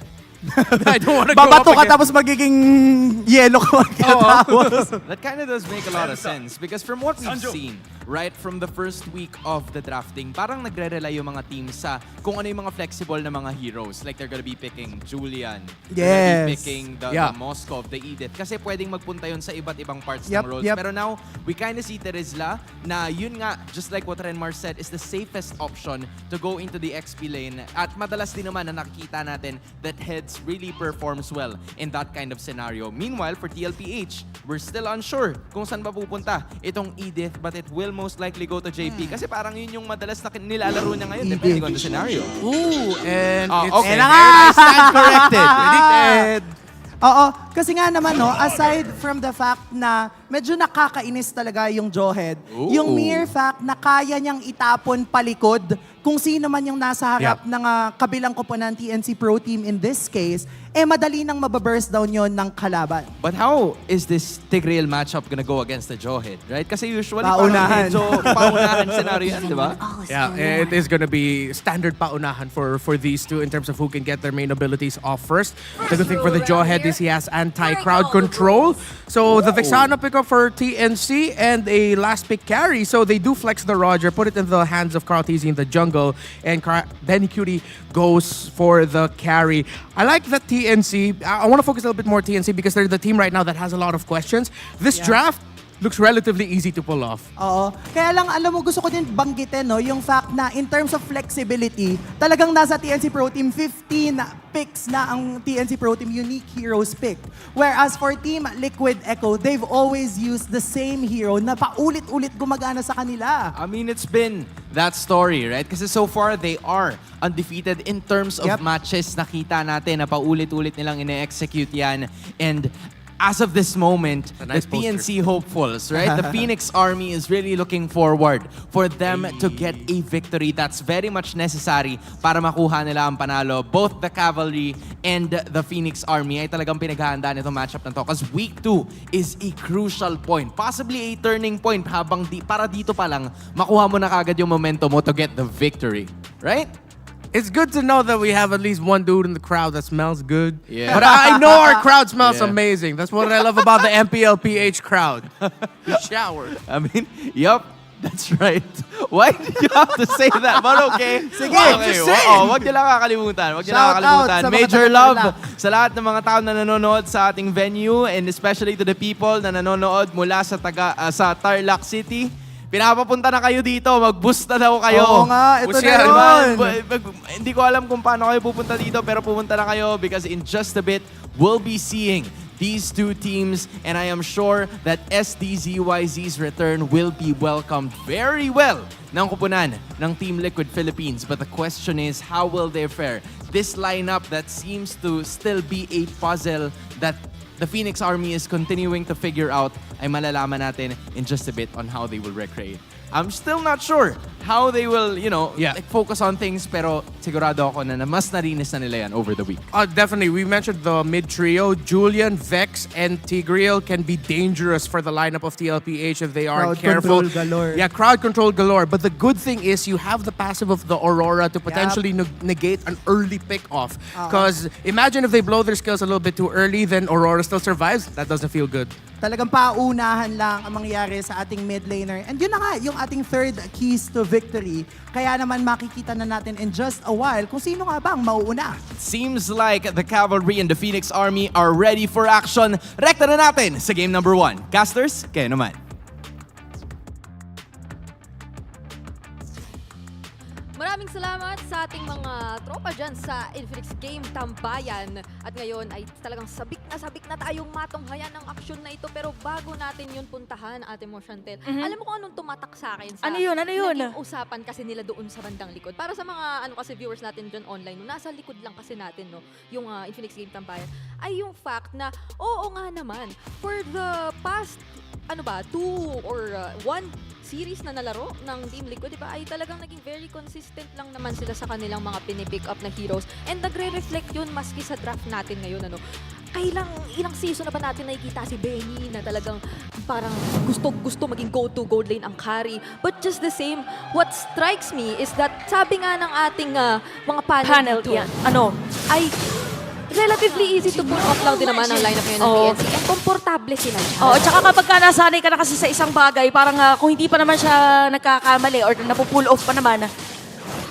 I don't want to go up Babato ka against... tapos magiging yellow ka tapos. That kind of does make a lot of sense because from what we've seen, right, from the first week of the drafting, parang nagre-rely yung mga teams sa kung ano yung mga flexible na mga heroes. Like they're gonna be picking Julian, they're gonna be picking the Moskov, the Edith. Kasi pwedeng magpunta yun sa iba't ibang parts ng roles. Pero now, we kind of see Terizla na yun nga, just like what Renmar said, is the safest option to go into the XP lane. At madalas din naman na nakikita natin that heads really performs well in that kind of scenario. Meanwhile, for TLPH, we're still unsure kung saan ba pupunta itong Edith, but it will most likely go to JP kasi parang yun yung madalas na nilalaro niya ngayon depending on the scenario. Ooh, and it's... Okay, I stand corrected. Predicted. Oo, kasi nga naman aside from the fact na medyo nakakainis talaga yung jawhead, yung mere fact na kaya niyang itapon palikod kung sino man yung nasa harap ng kabilang koponan TNC Pro Team in this case, madali nang mababurst down yon ng kalaban. But how is this Tigreal matchup gonna go against the jawhead, right? Kasi usually paunahan. Medyo paunahan scenario yan, di ba? Yeah, it is gonna be standard paunahan for these two in terms of who can get their main abilities off first. The good thing for the jawhead is he has anti-crowd control. So the Vexana pick up for TNC and a last pick carry. So they do flex the Roger, put it in the hands of Karl-TZ in the jungle, and Benny Cutie goes for the carry. I like that TNC. I want to focus a little bit more TNC because they're the team right now that has a lot of questions. This draft looks relatively easy to pull off. Oo. Kaya lang, alam mo, gusto ko din banggitin, yung fact na in terms of flexibility, talagang nasa TNC Pro Team, 15 picks na ang TNC Pro Team unique heroes pick. Whereas for Team Liquid Echo, they've always used the same hero na paulit-ulit gumagana sa kanila. I mean, it's been that story, right? Kasi so far, they are undefeated in terms of matches. Nakita natin na paulit-ulit nilang ine-execute yan. And as of this moment, nice the PNC hopefuls, right? The Phoenix Army is really looking forward for them to get a victory that's very much necessary para makuha nila ang panalo. Both the Cavalry and the Phoenix Army ay talagang pinaghahandaan itong matchup na to because week 2 is a crucial point. Possibly a turning point habang para dito pa lang makuha mo na kagad yung momentum mo to get the victory, right? It's good to know that we have at least one dude in the crowd that smells good. Yeah. But I know our crowd smells amazing. That's what I love about the MPL PH crowd. You shower. I mean, yup. That's right. Why did you have to say that? But okay. Sige, okay. Wag niyo lang kakalimutan. Wag niyo lang kakalimutan. Major love sa lahat ng mga tao na nanonood sa ating venue and especially to the people na nanonood mula sa Tarlac City. Pinapapunta na kayo dito, mag-boost na daw kayo. Oo nga, ito na yun. Hindi ko alam kung paano kayo pupunta dito, pero pupunta na kayo because in just a bit, we'll be seeing these two teams and I am sure that SDZYZ's return will be welcomed very well ng kupunan ng Team Liquid Philippines. But the question is, how will they fare? This lineup that seems to still be a puzzle that the Phoenix Army is continuing to figure out ay malalaman natin in just a bit on how they will recreate. I'm still not sure how they will, like focus on things, pero sigurado ako na mas narinis na nila yan over the week. Definitely. We mentioned the mid-trio. Julian, Vex, and Tigreal can be dangerous for the lineup of TLPH if they aren't careful. Crowd control galore. Yeah, crowd control galore. But the good thing is you have the passive of the Aurora to potentially negate an early pick-off. Because imagine if they blow their skills a little bit too early, then Aurora still survives. That doesn't feel good. Talagang paunahan lang ang mangyayari sa ating mid laner. And yun na nga, yung ating third keys to victory. Kaya naman makikita na natin in just a while kung sino nga ba ang mauuna. Seems like the Cavalry and the Phoenix Army are ready for action. Rekta na natin sa game number 1. Casters, kayo naman. Maraming salamat sa ating mga tropa dyan sa Infinix Game Tambayan. At ngayon ay talagang sabik na tayong matunghayan ng aksyon na ito. Pero bago natin yun puntahan, Ate Mo Chantel, alam mo kung anong tumatak sa akin sa Ano yun? naging usapan kasi nila doon sa bandang likod. Para sa mga kasi viewers natin dyan online, nasa likod lang kasi natin yung Infinix Game Tambayan, ay yung fact na oo nga naman, for the past 2 or 1 series na nalaro ng Team Liquid, di ba, ay talagang naging very consistent lang naman sila sa kanilang mga pinipick up na heroes. And nagre-reflect yun maski sa draft natin ngayon. Ilang season na ba natin nakikita si Benny na talagang parang gusto maging go-to gold lane ang carry. But just the same, what strikes me is that sabi nga ng ating mga panel dito, ay relatively easy to pull off lang din naman ang lineup ngayon ng TNC. And komportable sila dyan. Oo, tsaka kapag nasanay ka na kasi sa isang bagay, parang kung hindi pa naman siya nagkakamali or napupull off pa naman,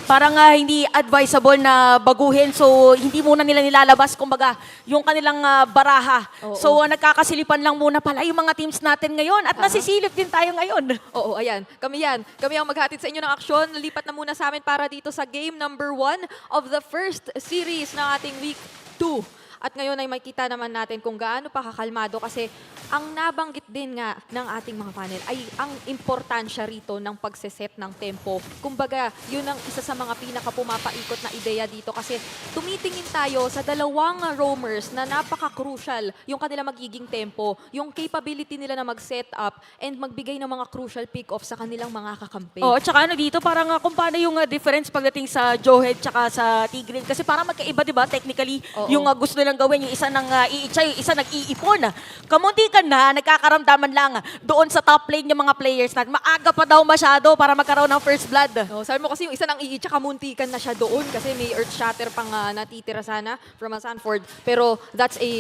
parang hindi advisable na baguhin. So, hindi muna nila nilalabas, kumbaga, yung kanilang baraha. So, nagkakasilipan lang muna pala yung mga teams natin ngayon. At nasisilip din tayo ngayon. Oo, ayan. Kami ang maghatid sa inyo ng aksyon. Lipat na muna sa amin para dito sa game number 1 of the first series ng ating week 2. At ngayon ay makita naman natin kung gaano pa kakalmado kasi ang nabanggit din nga ng ating mga panel ay ang importansya rito ng pagseset ng tempo. Kumbaga, yun ang isa sa mga pinaka-pumapaikot na ideya dito kasi tumitingin tayo sa dalawang roamers na napaka-crucial yung kanila magiging tempo, yung capability nila na mag-set up and magbigay ng mga crucial pick-off sa kanilang mga kakampi. Oo, tsaka dito, parang kung paano yung difference pagdating sa Johead tsaka sa Tigreal. Kasi parang magkaiba, di ba, technically, yung gusto nilang gawin, yung isa nang iitsa, yung isa nag-iipon. Kamuntikan na, nagkakaramdaman lang doon sa top lane yung mga players natin. Maaga pa daw masyado para magkaroon ng first blood. Sabi mo kasi yung isa nang iitsa, kamuntikan na siya doon kasi may Earth Shatter pang natitira sana from a Sanford. Pero that's a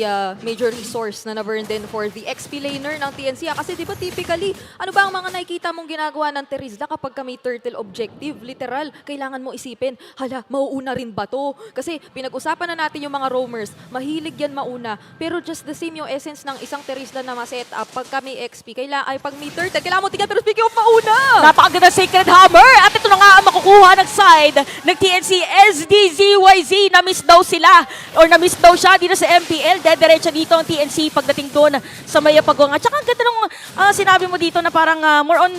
major resource na na-burn din for the XP laner ng TNC. Kasi di ba typically, ano ba ang mga nakikita mong ginagawa ng Terizla kapag may turtle objective? Literal, kailangan mo isipin, hala, mauuna rin ba to? Kasi pinag-usapan na natin yung mga roamers, mahilig yan mauna. Pero just the same yung essence ng isang Terizla na ma-set up. Pag may XP, pag may turtle, kailangan mo tingnan, pero speaking of mauna! Napakaganda Sacred Hammer! At ito na nga ang makukuha ng side ng TNC SDZYZ. Na-miss daw sila or na-miss daw siya dito sa MPL. Dediretso dito ang TNC pagdating doon sa Mayapagong. At saka ang ganda nung sinabi mo dito na parang more on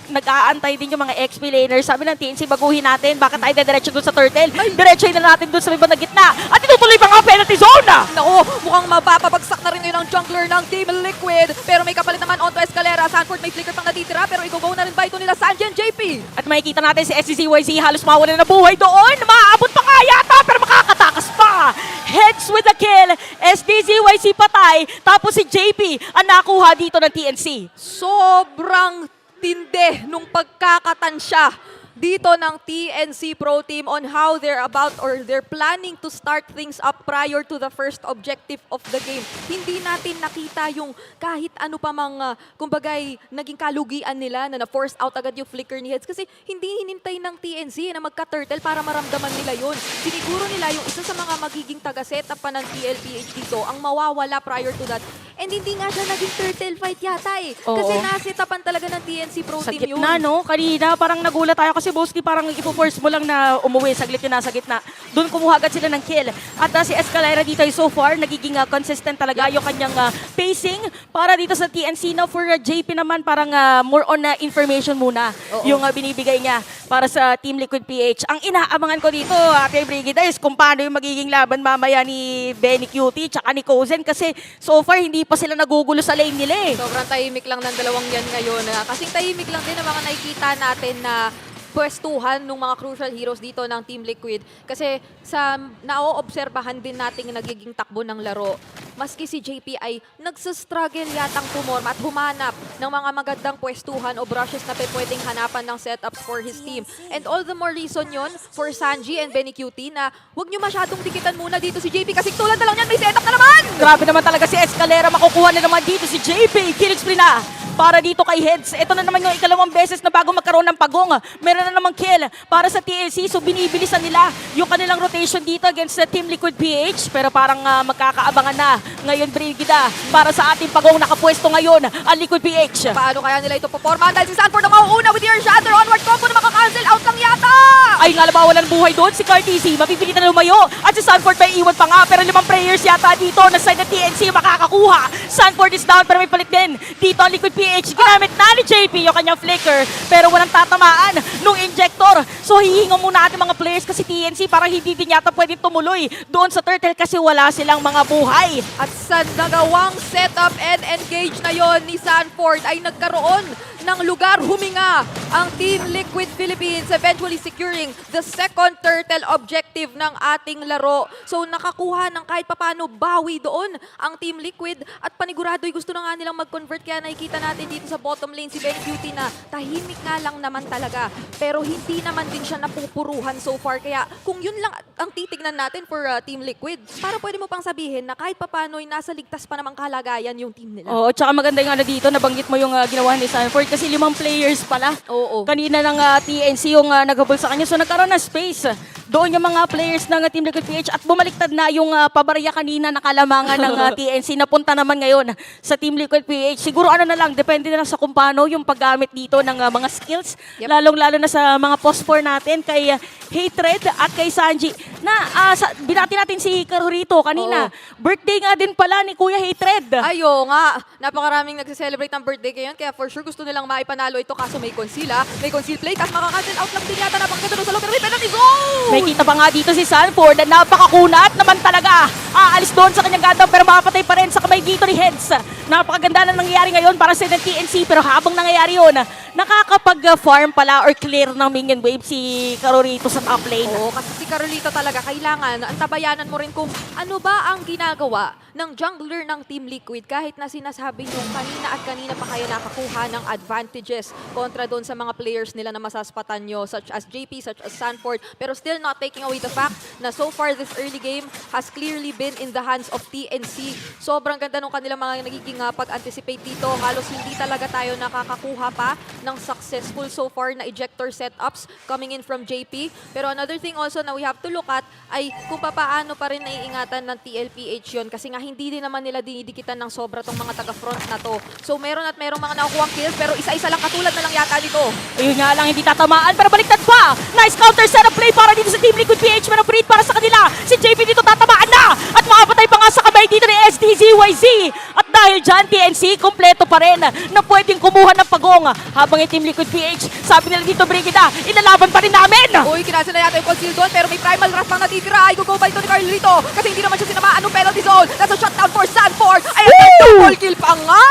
nag-aantay din yung mga XP laners. Sabi ng TNC, baguhin natin. Bakit tayo dediretso doon sa turtle? Diretso na natin doon sa may bandang gitna. At itutuloy pa nga penalty zone! Nako, mukhang mapapabagsak na rin ngayon ang jungler ng Team Liquid. Pero may kapalit naman onto Escalera. Sanford may flicker pang natitira pero i-go na rin ba ito nila Sanji and JP? At makikita natin si SCZYZ halos mawala na buhay doon. Maaabot pa nga yata pero makakatakas pa. Heads with the kill. SDZYZ patay. Tapos si JP ang nakuha dito ng TNC. Sobrang tindi nung pagkakatansya dito ng TNC Pro Team on how they're about or they're planning to start things up prior to the first objective of the game. Hindi natin nakita yung kahit ano pa mang kumbagay naging kalugian nila na na-force out agad yung flicker ni Heads kasi hindi hinintay ng TNC na magka-turtle para maramdaman nila yun. Siniguro nila yung isa sa mga magiging taga-setup pa ng TLPH dito ang mawawala prior to that. And hindi nga siya naging turtle fight yata eh. Kasi nasetapan talaga ng TNC Pro sa Team yun. Sa gitna, no? Kanina parang nagulat tayo kasi mostly parang ipo-force mo lang na umuwi, saglit yun nasa gitna. Doon kumuha agad sila ng kill. At si Escalera dito ay so far, nagiging consistent talaga yung kanyang pacing para dito sa TNC. Now for JP naman, parang more on information muna yung binibigay niya. para sa Team Liquid PH. Ang inaabangan ko dito, Ate Brigida, is kung paano yung magiging laban mamaya ni Benny Cutie tsaka ni Kozen kasi so far hindi pa sila nagugulo sa lane nila eh. Sobrang tahimik lang ng dalawang yan ngayon. Kasing tahimik lang din ang mga nakikita natin na pwestuhan ng mga crucial heroes dito ng Team Liquid. Kasi sa naoobserbahan din nating nagiging takbo ng laro, maski si JP ay nagsastruggle yatang pumorma at humanap ng mga magandang pwestuhan o brushes na pwedeng hanapan ng setups for his team. And all the more reason yon for Sanji and Benny Cutie na huwag nyo masyadong dikitan muna dito si JP kasi tulad na lang yan, may setup na naman! Grabe naman talaga si Escalera, makukuha na naman dito si JP. Killing spree na para dito kay Heads. Ito na naman yung ikalawang beses na bago magkaroon ng pagong. Meron na namang kill para sa TLC. So binibilisan nila yung kanilang rotation dito against the Team Liquid PH. Pero parang magkakaabangan na ngayon, Brigida, para sa ating pagong nakapwesto ngayon ang Liquid PH. Paano kaya nila ito performa? Dahil si Sanford ang mauuna with your shatter onward combo na makakancel out lang yata! Ay nga naman, walang buhay doon si Cartesi. Mapipilitan na lumayo. At si Sanford may iwan pa nga. Pero 5 players yata dito na side ng TNC makakakuha. Sanford is down pero may palit din. Dito ang Liquid PH. Ginamit na ni JP yung kanyang flicker. Pero walang tatamaan nung injector. So hihingo muna ating mga players kasi TNC parang hindi din yata pwedeng tumuloy doon sa turtle kasi wala silang mga buhay. At sa nagawang setup and engage na yon ni Sanford ay nagkaroon ng lugar huminga ang Team Liquid Philippines, eventually securing the second turtle objective ng ating laro. So nakakuha ng kahit papano bawi doon ang Team Liquid at panigurado'y gusto na nga nilang mag-convert kaya nakikita natin dito sa bottom lane si Benny Cutie na tahimik nga lang naman talaga pero hindi naman din siya napupuruhan so far. Kaya kung yun lang ang titignan natin for Team Liquid, para pwede mo pang sabihin na kahit papano'y nasa ligtas pa namang kalagayan yung team nila. Oo, tsaka maganda yung dito, nabanggit mo yung ginawa ni Sanford kasi 5 players pala. Oo. Kanina ng TNC yung naghabol sa kanya. So nagkaroon ng space doon yung mga players ng Team Liquid PH at bumaliktad na yung pabarya kanina na kalamangan ng TNC. Napunta naman ngayon sa Team Liquid PH. Siguro ano na lang, depende na lang sa kung paano yung paggamit dito ng mga skills. Yep. Lalong-lalo na sa mga post-4 natin kay Hatred at kay Sanji. Na binati natin si Karurito kanina. Birthday nga din pala ni Kuya Hatred. Ayo nga, napakaraming nagse-celebrate ng birthday ngayon kaya for sure gusto nilang maipanalo ito kaso may conceal may conceal play tapos makakancel out lang din yata napakaganda doon sa loob pero may penalty zone! May kita pa nga dito si Sanford na napakakunat naman talaga. Aalis doon sa kanyang ganda pero mapatay pa rin sa kamay dito ni Heads. Napakaganda na nangyayari ngayon para sa TNC pero habang nangyayari yun, nakakapag-farm pala or clear ng minion wave si Karurito sa top lane. Oo, kasi si Carolito talaga kailangan antabayanan mo rin kung ano ba ang ginagawa ng jungler ng Team Liquid kahit na sinasabi nyo kanina at kanina pa kayo nakakuha ng advantages kontra doon sa mga players nila na masaspatan nyo such as JP, such as Sanford pero still not taking away the fact na so far this early game has clearly been in the hands of TNC. Sobrang ganda nung kanilang mga nagiging pag-anticipate dito. Halos hindi talaga tayo nakakakuha pa ng successful so far na ejector setups coming in from JP. Pero another thing also na we have to look at ay kung paano pa rin naiingatan ng TLPH yun kasi nga hindi din naman nila dinidikitan ng sobra tong mga taga-front na to. So merong mga nakukuhang kills pero isa-isa lang katulad na lang yata dito. Ayun nga lang, hindi tatamaan pero baliktad pa. Nice counter setup play para dito sa Team Liquid PH. Meron free para sa kanila. Si JP dito tatamaan na at makapatay pa nga sa kamay dito ni SDZYZ. At dahil dyan, TNC, kompleto pa rin na pwedeng kumuha ng pagong habang yung Team Liquid PH. Sabi nila dito, Brigida, inalaban pa rin namin! Uy, kinasa na yata yung conceal doon pero may primal rush pang natitira. Ay, go ba ito ni Carlito? Kasi hindi naman siya sinamaan ng penalty zone. That's a shutdown for Sanford. Ay, double kill pa nga!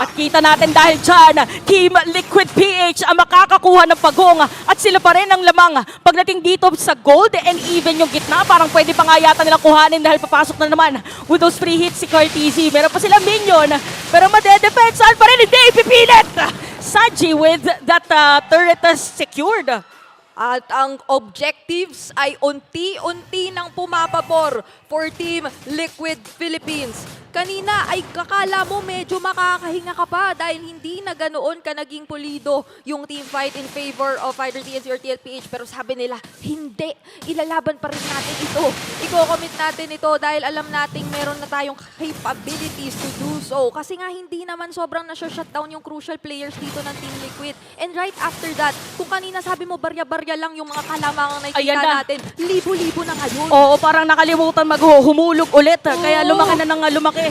At kita natin dahil dyan, Team Liquid PH ang makakakuha ng pagong at sila pa rin ang lamang. Pagdating dito sa gold and even yung gitna, parang pwede pa nga yata nilang kuhanin dahil papasok na naman with those free hits si Cartesi. Meron pa silang minion, pero madedefensan pa rin, hindi ipipilit! Sanji with that turret secured. At ang objectives ay unti-unti nang pumapabor for Team Liquid Philippines. Kanina ay kakala mo medyo makakahinga ka pa dahil hindi na ganoon ka naging pulido yung team fight in favor of either TNC or TLPH. Pero sabi nila, hindi. Ilalaban pa rin natin ito. Iko-commit natin ito dahil alam nating meron na tayong capabilities to do so. Kasi nga hindi naman sobrang na-shutdown yung crucial players dito ng Team Liquid. And right after that, kung kanina sabi mo barya-barya lang yung mga kalamangang nakikita natin, libo-libo na ngayon. Oo, parang nakalimutan humulog ulit. Kaya lumaki na ng lumaki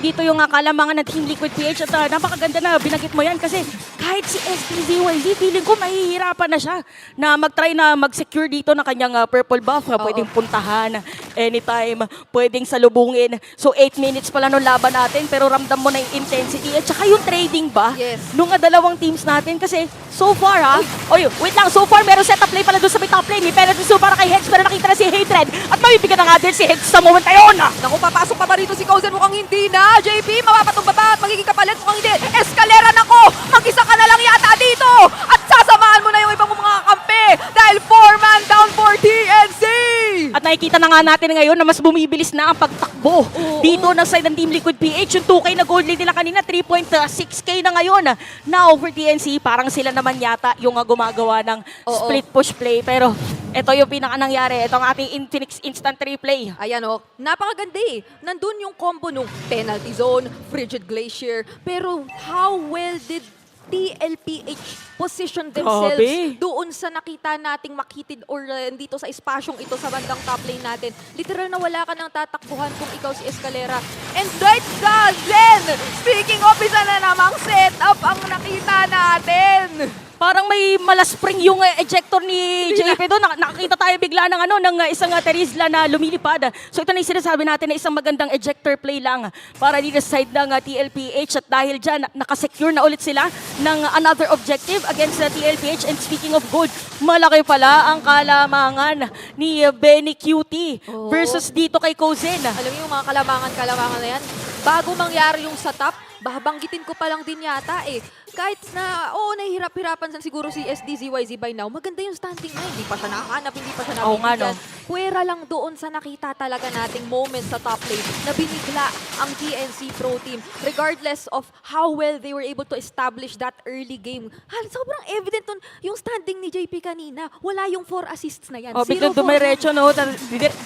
dito yung kalamangan ng Team Liquid PH at napakaganda na binagit mo yan kasi kahit si STZYZ, feeling ko mahihirapan na siya na mag-try na mag-secure dito ng kanyang purple buff. Pwedeng puntahan anytime, pwedeng salubungin. So 8 minutes pala nung laban natin pero ramdam mo na yung intensity at saka yung trading ba nung dalawang teams natin kasi so far wait lang, so far meron setup play pala doon sa may top lane. May penalty so para kay Heads pero nakita na si Hatred at mabibigyan na nga din si Heads sa moment na yun. Naku, papasok pa ba rito si Kozen? Mukhang hindi na. JP, mapapatumba ba at magiging kapalit? Mukhang hindi. Escalera na ko! Mag-isa ka na lang yata dito! At sasamahan mo na yung ibang mga kampi dahil 4-man down for TNC! At nakikita na nga natin ngayon na mas bumibilis na ang pagtakbo dito ng side ng Team Liquid PH. Yung 2K na gold lead nila kanina, 3.6K na ngayon. Now for TNC, parang sila naman yata yung gumagawa ng split push play. Pero ito yung pinaka nangyari. Ito ang ating Infinix instant replay. Ayan napakaganda Nandun yung combo nung penalty zone, frigid glacier. Pero how well did TLPH position themselves doon sa nakita nating makitid or dito sa espasyong ito sa bandang top lane natin. Literal na wala ka nang tatakbuhan kung ikaw si Escalera. And right then, speaking of isa na namang setup ang nakita natin. Parang may malaspring yung ejector ni JP doon. Nakakita tayo bigla ng isang Terizla na lumilipad. So ito na yung sinasabi natin na isang magandang ejector play lang para dito sa side ng TLPH. At dahil dyan, nakasecure na ulit sila ng another objective against the TLPH. And speaking of gold, malaki pala ang kalamangan ni Benny QT versus dito kay Kozen. Alam niyo yung mga kalamangan na yan, bago mangyari yung sa top, babanggitin ko pa lang din yata Kahit na, nahihirap-hirapan siguro si SDZYZ by now, maganda yung standing na. Hindi pa siya nakahanap, hindi pa siya nabibigyan. Puwera lang doon sa nakita talaga nating moment sa top lane na binigla ang TNC Pro Team. Regardless of how well they were able to establish that early game. Sobrang evident yung standing ni JP kanina. Wala yung 4 assists na yan. Biglang dumiretso,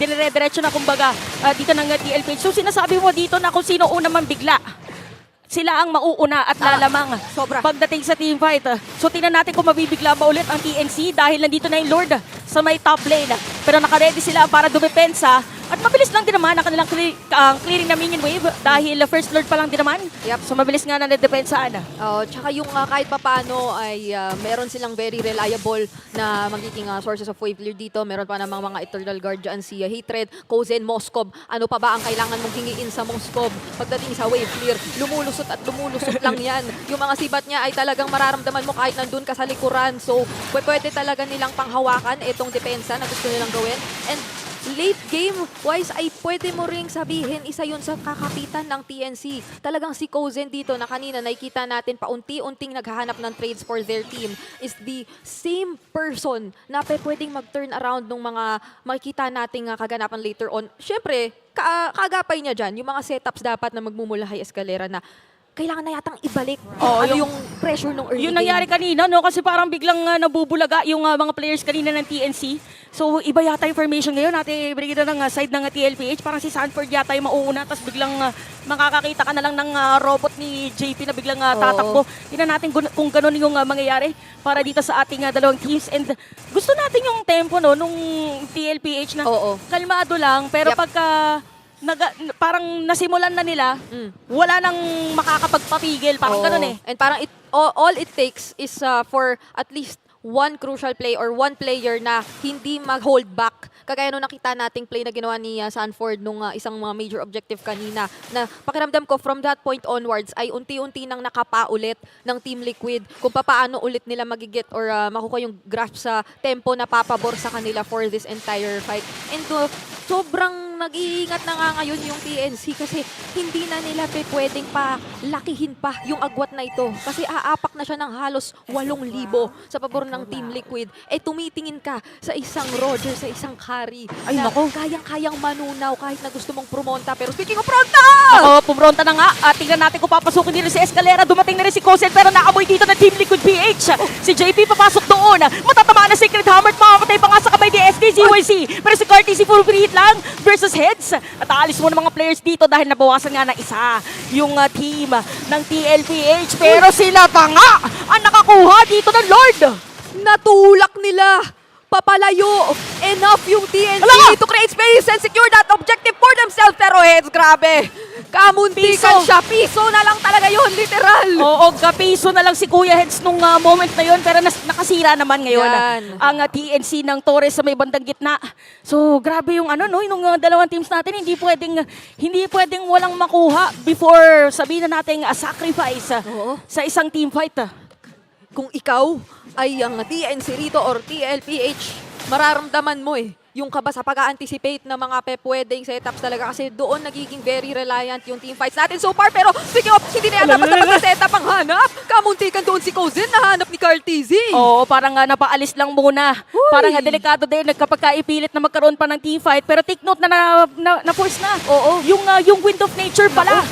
dire-diretso na kumbaga dito ng TLPH. So sinasabi mo dito na kung sino una man bigla. Sila ang mauuna at lalamang pagdating sa teamfight. So tingnan natin kung mabibigla ba ulit ang TNC dahil nandito na yung Lord sa may top lane. Pero naka-ready sila para dumepensa. At mabilis lang din naman ang kanilang clearing na minion wave dahil first Lord pa lang din naman. So mabilis nga na nadepensaan. Tsaka yung kahit papano ay meron silang very reliable na magiging sources of wave clear dito. Meron pa namang mga Eternal Guard dyan si Hatred, Kozen, Moskov. Ano pa ba ang kailangan mong hingiin sa Moskov pagdating sa wave clear? Lumulusot at lumulusot lang yan. Yung mga sibat niya ay talagang mararamdaman mo kahit nandun ka sa likuran. So pwede talaga nilang panghawakan itong depensa na gusto nilang gawin. And late game wise ay pwede mo ring sabihin isa yun sa kakapitan ng TNC. Talagang si Kozen dito na kanina nakikita natin paunti-unting naghahanap ng trades for their team is the same person na pwedeng mag-turn around ng mga makikita nating kaganapan later on. Siyempre, kaagapay niya dyan, yung mga setups dapat na magmumula kay Escalera na kailangan na yatang ibalik yung pressure ng early game. Yung nangyari kanina, kasi parang biglang nabubulaga yung mga players kanina ng TNC. So iba yata yung formation ngayon. Natin ibigay ng side ng TLPH. Parang si Sanford yata yung mauuna. Tapos biglang makakakita ka na lang ng robot ni JP na biglang tatakbo. Tingnan natin kung gano'n yung mangyayari para dito sa ating dalawang teams. And gusto natin yung tempo nung TLPH na kalmado lang. Pero pagka parang nasimulan na nila, wala nang makakapagpapigil. Parang ganun And parang all it takes is for at least one crucial play or one player na hindi mag-hold back. Kagaya nung nakita nating play na ginawa ni Sanford nung isang mga major objective kanina na pakiramdam ko from that point onwards ay unti-unti nang nakapa ulit ng Team Liquid kung paano ulit nila magigit or makukuha yung grasp sa tempo na papabor sa kanila for this entire fight. And sobrang nag-iingat na nga ngayon yung TNC kasi hindi na nila pwedeng lakihin pa yung agwat na ito kasi aapak na siya ng halos 8,000 sa pabor ng Team Liquid. Tumitingin ka sa isang Roger, sa isang Carry na kayang-kayang manunaw kahit na gusto mong promonta. Pero speaking of pronta! Pumonta na nga. Tingnan natin kung papasukin din si Escalera. Dumating na rin si Kozen pero naamoy dito ng Team Liquid PH. Si JP papasok doon. Matatamaan na Secret Hammer at makakatay pa nga sa kamay ni SDZYZ. Pero si Carty si full free hit lang versus Heads. At aalis mo ng mga players dito dahil nabawasan nga na isa yung team ng TLPH. Pero sila pa nga ang nakakuha dito ng Lord. Natulak nila papalayo enough yung TNC Ala! to create space and secure that objective for themselves. Pero heads, grabe. Kamuntikan siya. Piso na lang talaga yun, literal. Oo, kapiso na lang si Kuya Heads nung moment na yun, pero nakasira naman ngayon ang TNC ng Torres sa may bandang gitna. So, grabe yung yung dalawang teams natin, hindi pwedeng walang makuha before sabihin na natin sacrifice sa isang team fight. Kung ikaw ay ang TNC rito or TLPH, mararamdaman mo yung kaba sa pag-anticipate ng mga pwedeng setups talaga kasi doon nagiging very reliant yung team fights natin so far. Pero speaking of, hindi na yata basta mag-setup ang hanap. Kamuntikan doon si Cozen na hanap ni Carl TZ. Oo, parang napaalis lang muna. Uy. Parang delikado din kapag kaipilit na magkaroon pa ng team fight. Pero take note na force na. Oo. Yung wind of nature pala.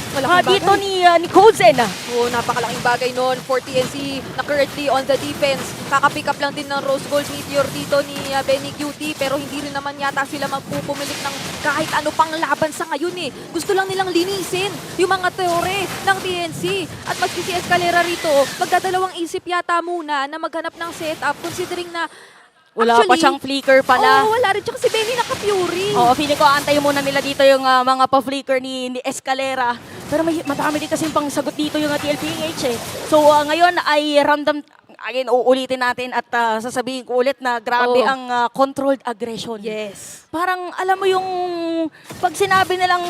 Dito ni Cozen. Oo, napakalaking bagay noon for TNC na currently on the defense. Kaka-pick up lang din ng Rose Gold Meteor dito ni Benny QT pero hindi rin naman yata sila magpupumilit ng kahit ano pang laban sa ngayon Gusto lang nilang linisin yung mga teore ng TNC. At maski si Escalera rito, magdadalawang isip yata muna na maghanap ng setup considering na wala pa siyang flicker pala. Oo, wala rin. Tsaka si Benny naka-fury. Oo, feeling ko antayin muna nila dito yung mga pa-flicker ni Escalera. Pero madami din kasi pang sagot dito yung TLPH So ngayon ay again, uulitin natin at sasabihin ko ulit na grabe ang controlled aggression. Yes. Parang alam mo yung pag sinabi nilang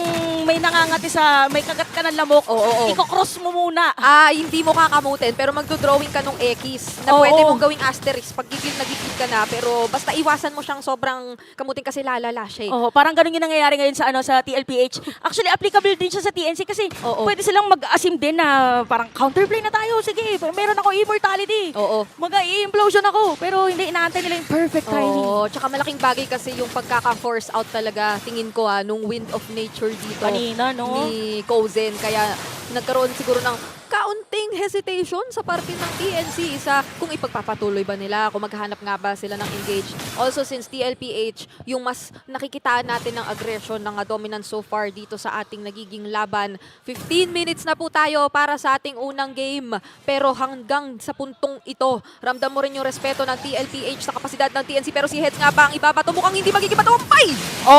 may nangangati may kagat ka ng lamok, iko-cross mo muna. Hindi mo kakamutin pero magdo-drawing ka nung X na pwede mong gawing asterisk pag nag-gigil ka na pero basta iwasan mo siyang sobrang kamutin kasi lalala siya. Parang ganun yung nangyayari ngayon sa TLPH. Actually, applicable din siya sa TNC kasi pwede silang mag-asim din na parang counterplay na tayo. Sige, meron ako immortality. Mag-i-implosion ako. Pero hindi inaantay nila yung perfect timing. Tsaka malaking bagay kasi yung pagkaka-force out talaga, tingin ko nung wind of nature dito. Kanina, no? Ni Cozen. Kaya nagkaroon siguro ng kaunting hesitation sa parte ng TNC sa kung ipagpapatuloy ba nila, kung maghahanap nga ba sila ng engage. Also, since TLPH, yung mas nakikitaan natin ng aggression, ng dominance so far dito sa ating nagiging laban. 15 minutes na po tayo para sa ating unang game. Pero hanggang sa puntong ito, ramdam mo rin yung respeto ng TLPH sa kapasidad ng TNC. Pero si Heads nga ba ang ibabato? Mukhang hindi magiging matawampay!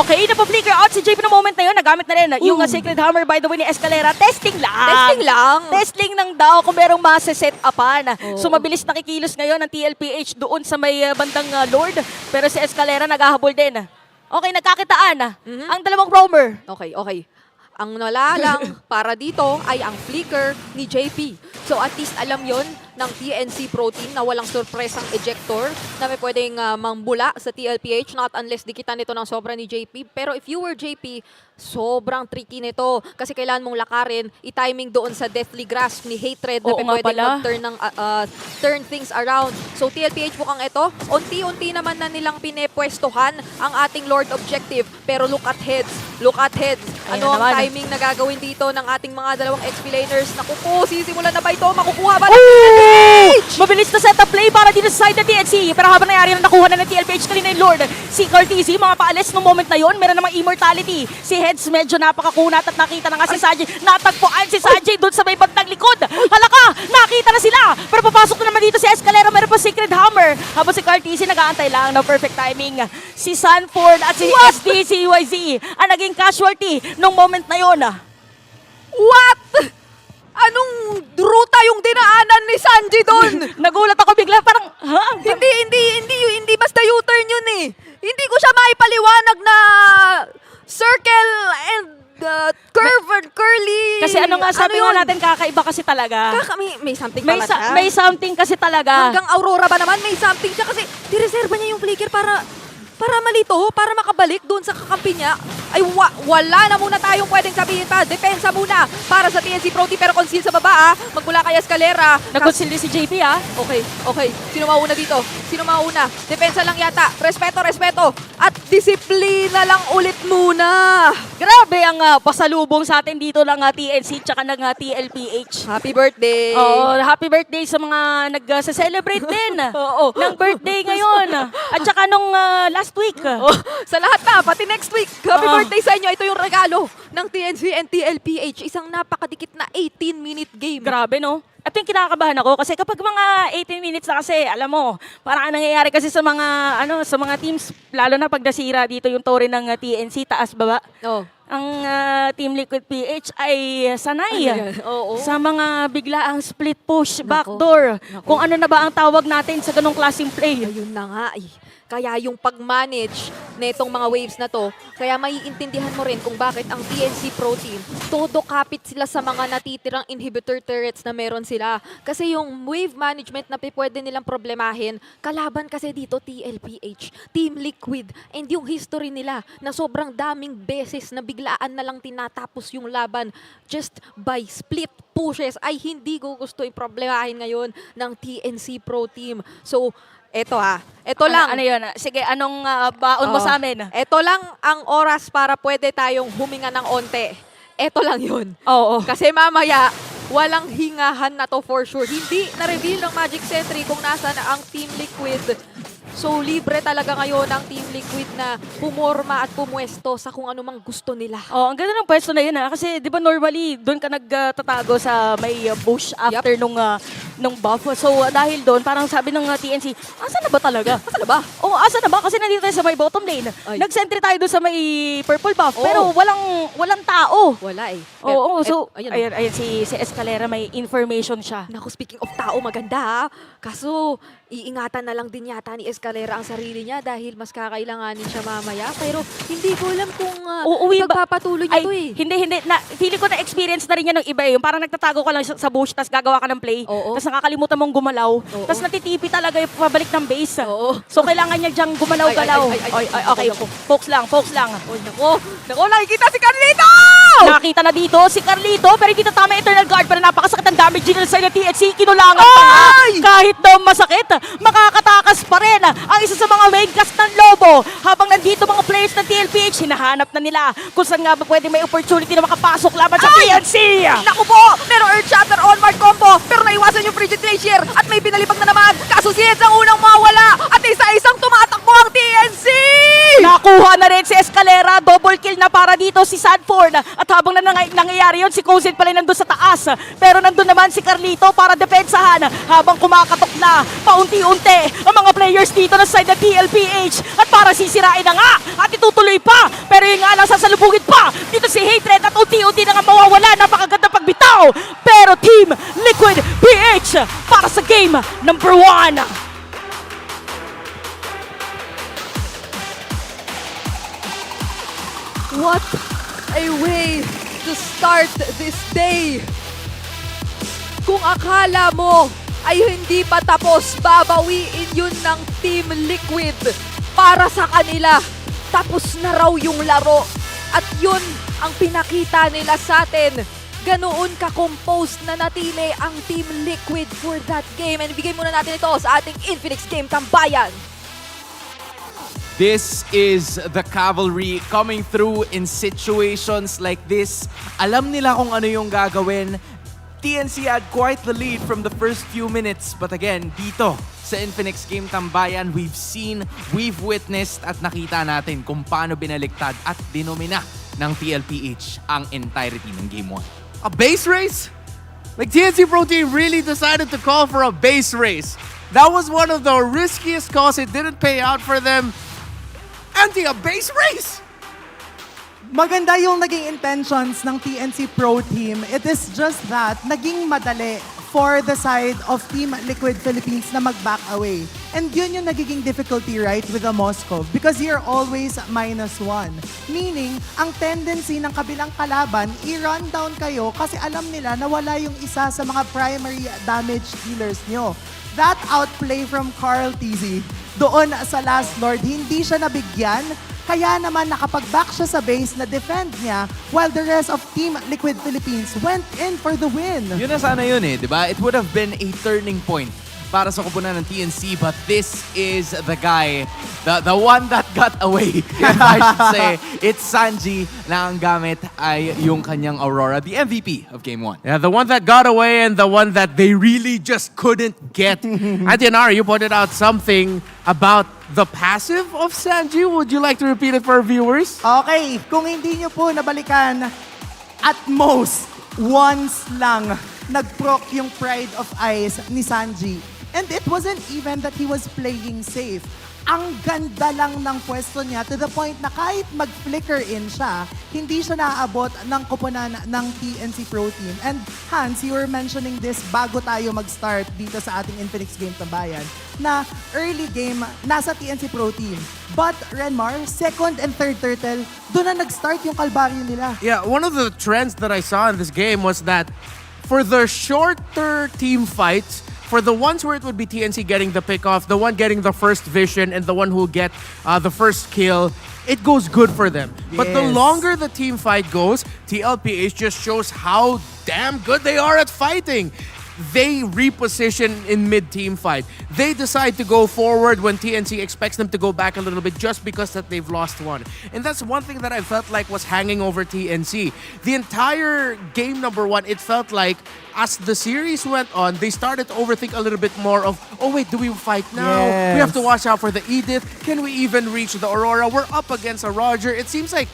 Okay, napaflicker out si JP na moment na yun. Nagamit na rin yung Sacred Hammer by the way ni Escalera. Testing lang! Testing ng daw kung merong masa-set upan. So mabilis nakikilos ngayon ng TLPH doon sa may bandang Lord. Pero si Escalera naghahabol din. Okay, nagkakitaan ang dalawang roamer. Okay. Ang nalalang para dito ay ang flicker ni JP. So at least alam yon ng TNC Pro Team na walang surpresang ejector na may pwedeng mambula sa TLPH, not unless dikitan nito ng sobra ni JP. Pero if you were JP, sobrang tricky nito kasi kailangan mong lakarin, i-timing doon sa deathly grasp ni Hatred na pwedeng turn things around. So TLPH mukhang ito, unti-unti naman na nilang pinepwestohan ang ating Lord Objective. Pero look at Heads. Ano ang timing na gagawin dito ng ating mga dalawang XP laners? Naku po, sisimulan na ba ito? Makukuha ba ng TLPH? Mabilis na setup play para dito sa side ng TNC. Pero habang nangyari na nakuha na ng TLPH kanina yung Lord, si Cartesi, mga paalis nung moment na yon, meron namang immortality. Si Heads medyo napakakunat at nakita na nga si Sanjay. Natagpuan si Sanjay doon sa may bandang likod. Halaka! Nakita na sila! Pero papasok na naman dito si Escalera, meron pa Sacred Hammer. Habang si Cartesi nag-aantay lang ng perfect timing. Si Sanford at si SDCYZ ang naging casualty nung moment na yon. What? Anong ruta yung dinaanan ni Sanji doon? Nagulat ako bigla, parang, Hindi basta U-turn yun Hindi ko siya maipaliwanag na circle and curve and curly. Kasi sabi nga natin, kakaiba kasi talaga. May something pala siya. May something kasi talaga. Hanggang Aurora ba naman, may something siya kasi direserba niya yung flicker para malito, para makabalik doon sa kakampi niya. Ay, wala na muna tayong pwedeng sabihin pa. Depensa muna para sa TNC Pro Team pero conceal sa baba Magmula kay Escalera. Nag-conceal din si JP Okay. Sino mauna dito? Sino mauna? Depensa lang yata. Respeto. At disiplina lang ulit muna. Grabe ang pasalubong sa atin dito ng TNC tsaka ng TLPH. Happy birthday. Happy birthday sa mga nag-celebrate din ng birthday ngayon. At tsaka nung last week. Sa lahat na, pati next week. Happy birthday sa inyo. Ito yung regalo ng TNC and TLPH. Isang napakadikit na 18-minute game. Grabe, no? Ito yung kinakabahan ako kasi kapag mga 18 minutes na kasi, alam mo, parang ang nangyayari kasi sa mga sa mga teams, lalo na pag nasira dito yung tore ng TNC, taas baba. Oh. Ang Team Liquid PH ay sanay Oo. sa mga biglaang split push, backdoor. Kung ano na ba ang tawag natin sa ganong klaseng play. Ayun na nga eh. Kaya yung pag-manage netong mga waves na to, kaya maiintindihan mo rin kung bakit ang TNC Pro Team, todo kapit sila sa mga natitirang inhibitor turrets na meron sila. Kasi yung wave management na pwede nilang problemahin, kalaban kasi dito TLPH, Team Liquid, and yung history nila na sobrang daming beses na biglaan na lang tinatapos yung laban just by split pushes ay hindi gusto iproblemahin ngayon ng TNC Pro Team. So, ito lang. Ano yun? Sige, anong baon mo sa amin? Ito lang ang oras para pwede tayong huminga ng onte. Ito lang yun. Oo. Kasi mamaya, walang hingahan na to for sure. Hindi na-reveal ng Magic Sentry kung nasa na ang Team Liquid. So, libre talaga ngayon ang Team Liquid na pumorma at pumwesto sa kung anumang gusto nila. Oh, ang ganda ng pwesto na yun kasi 'di ba normally doon ka nagtatago sa may bush after nung buff. So dahil doon parang sabi ng TNC, asa na ba talaga? Asa na ba? Oh, asa na ba kasi nandito tayo sa may bottom lane. Nag-sentry tayo doon sa may purple buff pero walang tao. Wala eh. Oo, so ayun si Escalera may information siya. Naku, speaking of tao, maganda ha. Kaso iingatan na lang din yata ni Escalera ang sarili niya dahil mas kakailanganin siya mamaya. Pero hindi ko alam kung magpapatuloy niya to eh. Hindi. Feeling ko na experience na rin yan ng iba eh. Yung parang nagtatago ka lang sa bush, tapos gagawa ka ng play. Tapos nakakalimutan mong gumalaw. Tapos natitipi talaga yung pabalik ng base. So kailangan niya diyang gumalaw-galaw. Okay, focus lang. Naku, nakikita si Carlito! Nakita na dito si Carlito, pero hindi na tama Eternal Guard. Pero napakasakit ang damage din sa TNC. Kinulangan pa nga. Kahit daw masakit, makakatakas pa rin ang isa sa mga main cast ng Lobo. Habang nandito mga players ng TLPH, hinahanap na nila kung saan nga ba pwede may opportunity na makapasok laban sa TNC. Naku po, merong Earth Shatter on-mark combo, pero naiwasan yung Frigid Glacier at may binalibag na naman. Kaso si Eds ang unang mawala at isa-isang tumatakbo ang TNC! Nakuha na rin si Escalera, double kill na para dito si Sanford. At habang nangyayari yun, si Cousin pala nandun sa taas. Pero nandun naman si Carlito para depensahan habang kumakatok na paunti-unti ang mga players dito na side ng TLPH. At para sisirain na nga at itutuloy pa. Pero yung nga lang sasalubugin pa dito si Hatred at unti-unti na nga mawawala. Napakaganda pagbitaw. Pero Team Liquid PH para sa game number 1. What a way to start this day! Kung akala mo ay hindi pa tapos, babawiin yun ng Team Liquid para sa kanila. Tapos na raw yung laro. At yun ang pinakita nila sa atin. Ganoon ka-composed na natili ang Team Liquid for that game. And bigay muna natin ito sa ating Infinix Game Tambayan. This is the cavalry coming through in situations like this. Alam nila kung ano yung gagawin. TNC had quite the lead from the first few minutes. But again, dito sa Infinix Game Tambayan, we've witnessed at nakita natin kung paano binaliktad at dinomina ng TLPH ang entirety ng Game 1. A base race? Like TNC Pro Team really decided to call for a base race. That was one of the riskiest calls. It didn't pay out for them. A base race! Maganda yung naging intentions ng TNC Pro Team. It is just that, naging madali for the side of Team Liquid Philippines na mag-back away. And yun yung nagiging difficulty, right, with the Moscow. Because you're always -1. Meaning, ang tendency ng kabilang kalaban, i-run down kayo kasi alam nila na wala yung isa sa mga primary damage dealers nyo. That outplay from Carl TZ doon sa Last Lord, hindi siya nabigyan. Kaya naman nakapag-back siya sa base na defend niya while the rest of Team Liquid Philippines went in for the win. Yun na sana yun eh, di ba? It would have been a turning point para sa kupunan ng TNC, but this is the guy, the one that got away. I should say, it's Sanji na ang gamit ay yung kanyang Aurora, the MVP of Game 1. Yeah, the one that got away and the one that they really just couldn't get. Antianara, you pointed out something about the passive of Sanji. Would you like to repeat it for our viewers? Okay, kung hindi nyo po nabalikan, at most, once lang nag-proc yung Pride of Ice ni Sanji. And it wasn't even that he was playing safe. Ang ganda lang ng pwesto niya to the point na kahit mag-flicker in siya, hindi siya naaabot ng kupunan ng TNC Pro Team. And Hans, you were mentioning this bago tayo mag-start dito sa ating Infinix Game Tambayan, na early game, nasa TNC Pro Team. But Renmar, second and third turtle, doon na nag-start yung kalbaryo nila. Yeah, one of the trends that I saw in this game was that for the shorter team fights, for the ones where it would be TNC getting the pick off, the one getting the first vision, and the one who will get the first kill, it goes good for them. But the Yes. longer the team fight goes, TLPH just shows how damn good they are at fighting. They reposition in mid-team fight. They decide to go forward when TNC expects them to go back a little bit just because that they've lost one. And that's one thing that I felt like was hanging over TNC. The entire game number one, it felt like as the series went on, they started to overthink a little bit more of, oh wait, do we fight now? We have to watch out for the Edith. Can we even reach the Aurora? We're up against a Roger. It seems like,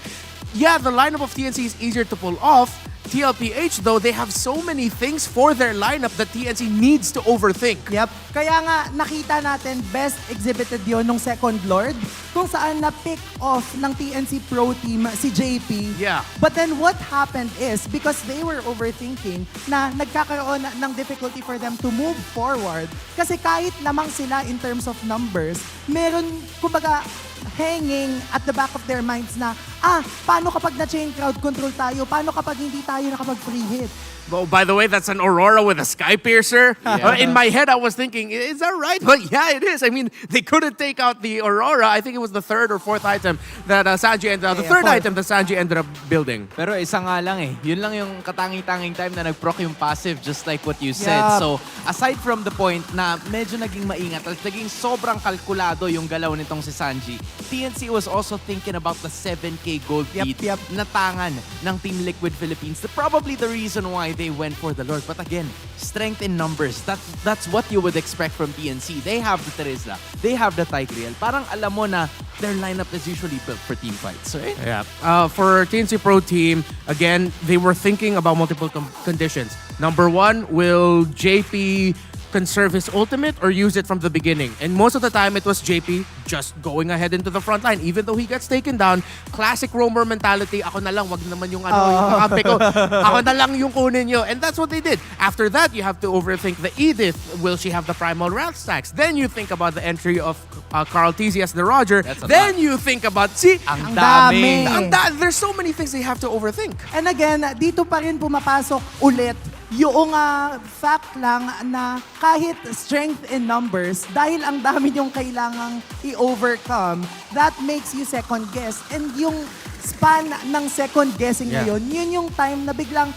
yeah, the lineup of TNC is easier to pull off. TLPH, though, they have so many things for their lineup that TNC needs to overthink. Yep. Kaya nga, nakita natin, best exhibited yon nung second Lord, kung saan na-pick off ng TNC Pro Team si JP. Yeah. But then what happened is, because they were overthinking, na nagkakaroon ng difficulty for them to move forward. Kasi kahit lamang sila in terms of numbers, meron, kumbaga, hanging at the back of their minds na, paano kapag na-chain crowd control tayo? Paano kapag hindi tayo nakapag-free hit? Oh, by the way, that's an Aurora with a Sky Piercer. In my head, I was thinking, is that right? But yeah, it is. I mean, they couldn't take out the Aurora. I think it was the third or fourth item that Sanji ended up, the third item that Sanji ended up building. Pero isa nga lang eh. Yun lang yung katanging-tanging time na nag-proc yung passive, just like what you said. So, aside from the point na medyo naging maingat at naging sobrang kalkulado yung galaw nitong si Sanji, TNC was also thinking about the 7K gold beat na tangan ng Team Liquid Philippines. Probably the reason why they went for the Lord. But again, strength in numbers. That's what you would expect from TNC. They have the Terizla. They have the Tigreal. Parang alam mo na their lineup is usually built for team fights, right? Yeah. For TNC Pro Team, again, they were thinking about multiple conditions. Number one, will JP conserve his ultimate or use it from the beginning? And most of the time, it was JP just going ahead into the front line. Even though he gets taken down, classic roamer mentality, ako na lang, wag naman yung yung kakampi ko. Ako na lang yung kunin nyo. And that's what they did. After that, you have to overthink the Edith. Will she have the primal wrath stacks? Then you think about the entry of Carl Tizzy as the Roger. Then you think about, ang dami. There's so many things they have to overthink. And again, dito pa rin pumapasok ulit yung fact lang na kahit strength in numbers, dahil ang dami yung kailangang i-overcome, that makes you second guess. And yung span ng second guessing ngayon, yun yung time na biglang,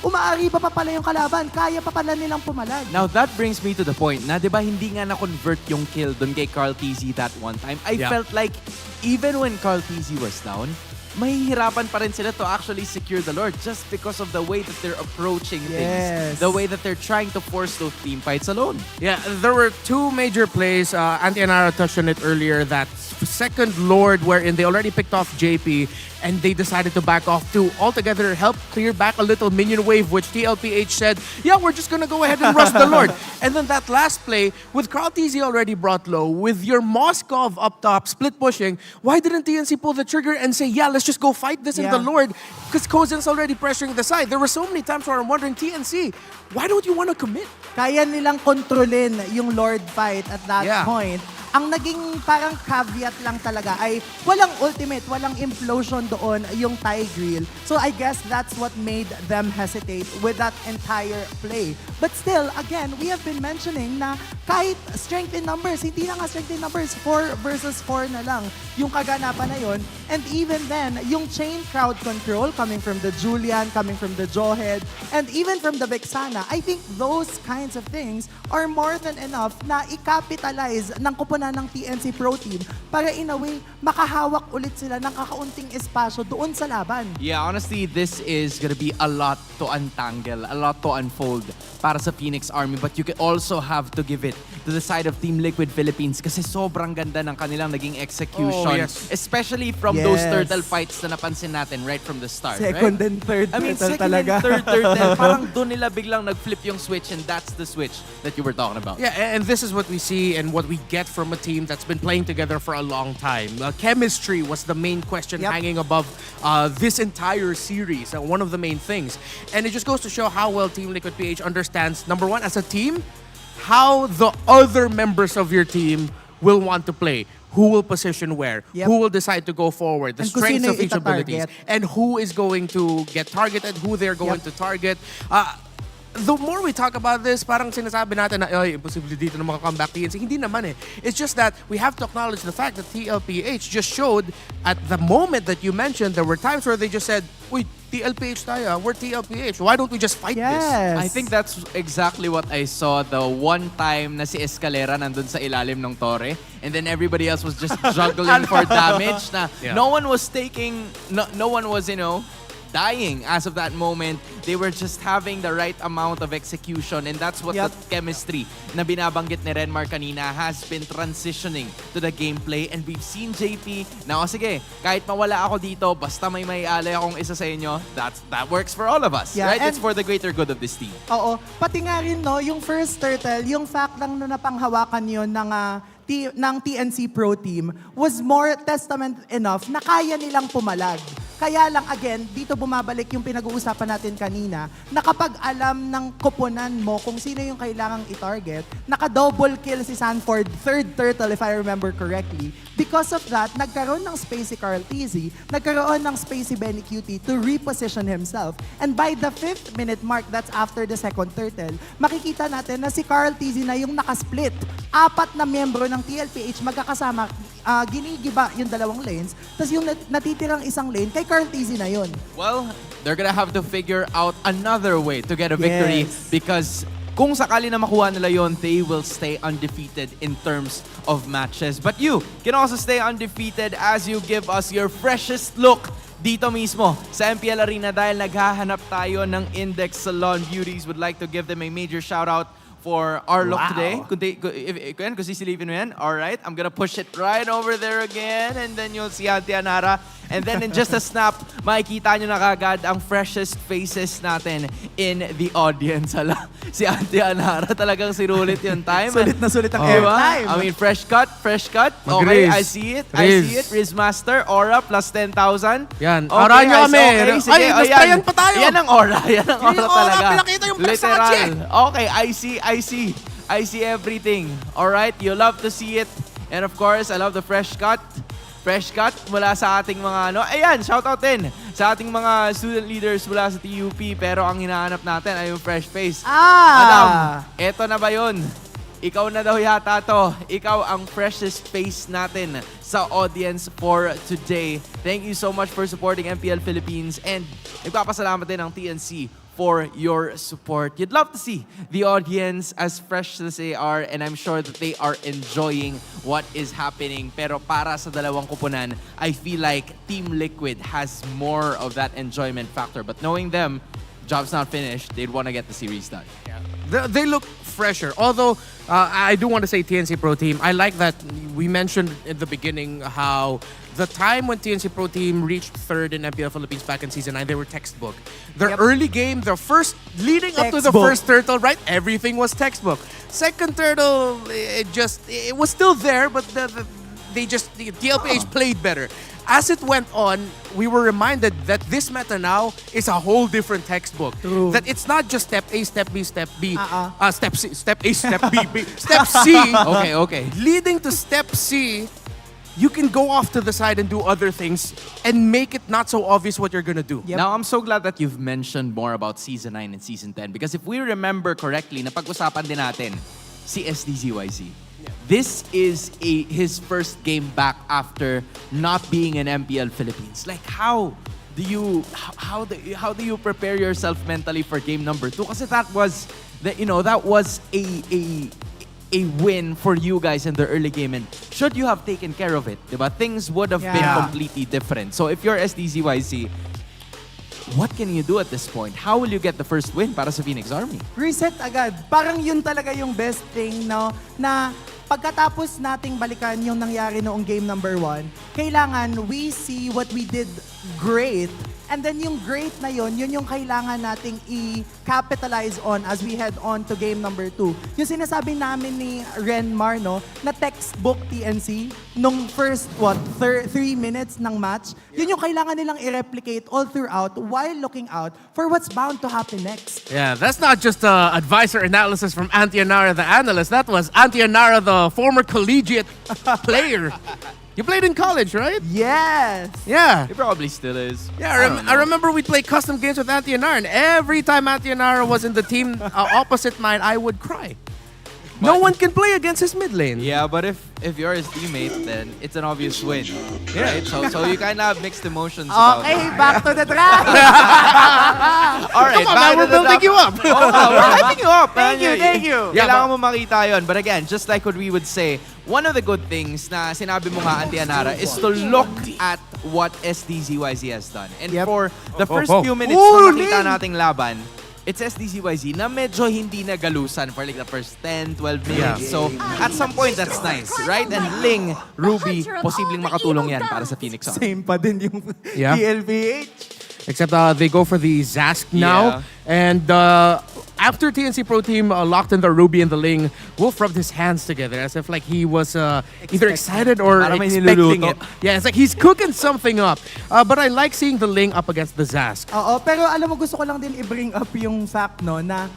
umaari pa pala yung kalaban, kaya pa pala nilang pumalag. Now that brings me to the point na, di ba, hindi nga na-convert yung kill dun kay Carl Tizzy that one time. I felt like even when Carl Tizzy was down, mahihirapan pa rin sila to actually secure the Lord just because of the way that they're approaching things. The way that they're trying to force those team fights alone. Yeah, there were two major plays. Auntie Anara touched on it earlier. That second Lord wherein they already picked off JP and they decided to back off to altogether help clear back a little minion wave, which TLPH said, yeah, we're just gonna go ahead and rush the Lord. And then that last play, with Carl Tizzy already brought low, with your Moskov up top, split pushing, why didn't TNC pull the trigger and say, yeah, let's just go fight this in the Lord? Because Kozen's already pressuring the side. There were so many times where I'm wondering, TNC, why don't you want to commit? Kaya nilang kontrolin yung Lord fight at that point. Ang naging parang caveat lang talaga ay walang ultimate, walang implosion doon yung Tigreal. So I guess that's what made them hesitate with that entire play. But still, again, we have been mentioning na kahit strength in numbers, hindi na nga strength in numbers, 4 versus 4 na lang yung kaganapan na yun. And even then, yung chain crowd control coming from the Julian, coming from the Jawhead, and even from the Vexana, I think those kinds of things are more than enough na i-capitalize ng kupunan na ng TNC Pro Team para in a way, makahawak ulit sila ng kakaunting espasyo doon sa laban. Yeah, honestly, this is gonna be a lot to untangle, a lot to unfold para sa Phoenix Army. But you can also have to give it to the side of Team Liquid Philippines kasi sobrang ganda ng kanilang naging execution. Oh, yes. Especially from those turtle fights na napansin natin right from the start. Second right? and third I mean, turtle second talaga. and third turtle. Parang doon nila biglang nag-flip yung switch and that's the switch that you were talking about. Yeah, and this is what we see and what we get from a team that's been playing together for a long time. Chemistry was the main question hanging above this entire series, one of the main things. And it just goes to show how well Team Liquid PH understands, number one, as a team, how the other members of your team will want to play. Who will position where, who will decide to go forward, the And kung strengths sino of each abilities, ita-target. and who is going to get targeted, who they're going to target. The more we talk about this, parang sinasabi natin na, ay, imposible dito na maka-comeback TNC. Hindi naman eh. It's just that we have to acknowledge the fact that TLPH just showed at the moment that you mentioned, there were times where they just said, uy, TLPH tayo, we're TLPH. Why don't we just fight this? I think that's exactly what I saw the one time na si Escalera nandun sa ilalim ng Torre and then everybody else was just juggling for damage na no one was taking, no one was, you know, dying as of that moment. They were just having the right amount of execution and that's what the chemistry na binabanggit ni Renmar kanina has been transitioning to the gameplay and we've seen JP na sige, kahit mawala ako dito, basta may alay akong isa sa inyo, that works for all of us, right? It's for the greater good of this team. Oo. Pati nga rin, no, yung first turtle, yung fact lang na napanghawakan yun ng ng TNC Pro Team was more testament enough na kaya nilang pumalag. Kaya lang, again, dito bumabalik yung pinag-uusapan natin kanina, na kapag alam ng koponan mo kung sino yung kailangang i-target, naka-double kill si Sanford, third turtle if I remember correctly. Because of that, nagkaroon ng space si Carl Tizzy, nagkaroon ng space si Benny Cutie to reposition himself. And by the 5th minute mark, that's after the second turtle, makikita natin na si Carl Tizzy na yung nakasplit. 4 na miyembro ng TLPH magkakasama, ginigiba yung dalawang lanes, tapos yung natitirang isang lane, kay Carl Tizzy na yun. Well, they're gonna have to figure out another way to get a victory because kung sakali na makuha nila yon, they will stay undefeated in terms of matches. But you can also stay undefeated as you give us your freshest look dito mismo sa MPL Arena dahil naghahanap tayo ng Index Salon Beauties. Would like to give them a major shout out for our look today. Kung sisilipin mo yan, alright, I'm gonna push it right over there again and then you'll see Auntie Anara. And then in just a snap, makikita nyo na kagad ang freshest faces natin in the audience. Hala, si Auntie Anara talagang sinulit yung time. Sulit na sulit ang airtime. I mean, fresh cut, fresh cut. Okay, I see it. I see it. Riz Master, Aura plus 10,000. Yan. Okay, Aura nyo kami. Okay, sige. Ay, nasprayan pa tayo. Yan ang Aura. Yan ang Aura talaga. Pinakita yung Versace. Literal. Okay, I see everything. Alright, you love to see it. And of course, I love the fresh cut. Fresh cut mula sa ating mga ayan, shoutout din sa ating mga student leaders mula sa TUP. Pero ang hinahanap natin ay yung fresh face. Madam, eto na ba yun? Ikaw na daw yata to. Ikaw ang freshest face natin sa audience for today. Thank you so much for supporting MPL Philippines and nagpapasalamat din ang TNC for your support. You'd love to see the audience as fresh as they are and I'm sure that they are enjoying what is happening. Pero para sa dalawang kupunan, I feel like Team Liquid has more of that enjoyment factor. But knowing them, job's not finished. They'd want to get the series done. Yeah. They look fresher. Although, I do want to say TNC Pro Team, I like that we mentioned in the beginning how the time when TNC Pro Team reached 3rd in MPL Philippines back in Season 9, they were textbook. Their early game, the first, leading up to the first turtle, right? Everything was textbook. Second turtle, it was still there, but the TLPH played better. As it went on, we were reminded that this meta now is a whole different textbook. True. That it's not just step A, step B, step B, step C, step A, step B, step C. Okay. Leading to step C, you can go off to the side and do other things and make it not so obvious what you're gonna do. Now, I'm so glad that you've mentioned more about Season 9 and Season 10 because if we remember correctly, napag-usapan din natin si SDZYZ. This is his first game back after not being in MPL Philippines. Like, how do you prepare yourself mentally for game number 2? Kasi that was a a win for you guys in the early game, and should you have taken care of it, diba? Things would have been completely different. So if you're SDZYZ, what can you do at this point? How will you get the first win para sa Phoenix Army? Reset agad. Parang yun talaga yung best thing, no? Na pagkatapos nating balikan yung nangyari noong game number 1, kailangan we see what we did great. And then yung great na yun yung kailangan nating i-capitalize on as we head on to game number 2. Yung sinasabi namin ni Renmar, no, na textbook TNC nung first, 3 minutes ng match, yun yung kailangan nilang i-replicate all throughout while looking out for what's bound to happen next. Yeah, that's not just advice or analysis from Antianara the analyst. That was Antianara the former collegiate player. You played in college, right? Yes. Yeah. He probably still is. Yeah, I remember we'd play custom games with Antianara, and every time Antianara was in the team opposite mine, I would cry. No one can play against his mid lane. Yeah, but if you're his teammate, then it's an obvious win, right? So you kind of have mixed emotions. Okay, back to the draft. All right, come on, man, we're building you up. We're hyping you up. Thank you. Kailangan mo makita yun. But again, just like what we would say, one of the good things na sinabi mo nga, Antianara, is to look at what SDZYZ has done. And for the first few minutes na nakita nating laban, it's SDZYZ na medyo hindi nagalusan for like the first 10, 12 minutes. So, at some point, that's nice, right? And Ling, Ruby, posibleng makatulong yan para sa Phoenix Army. Same pa din yung TLPH. Except they go for the Zask now. And after TNC Pro Team locked in the Ruby and the Ling, Wolf rubbed his hands together as if like he was either excited or expecting it. Yeah, it's like he's cooking something up. But I like seeing the Ling up against the Zask. Oo, pero alam mo, gusto ko lang din i-bring up yung fact, no, na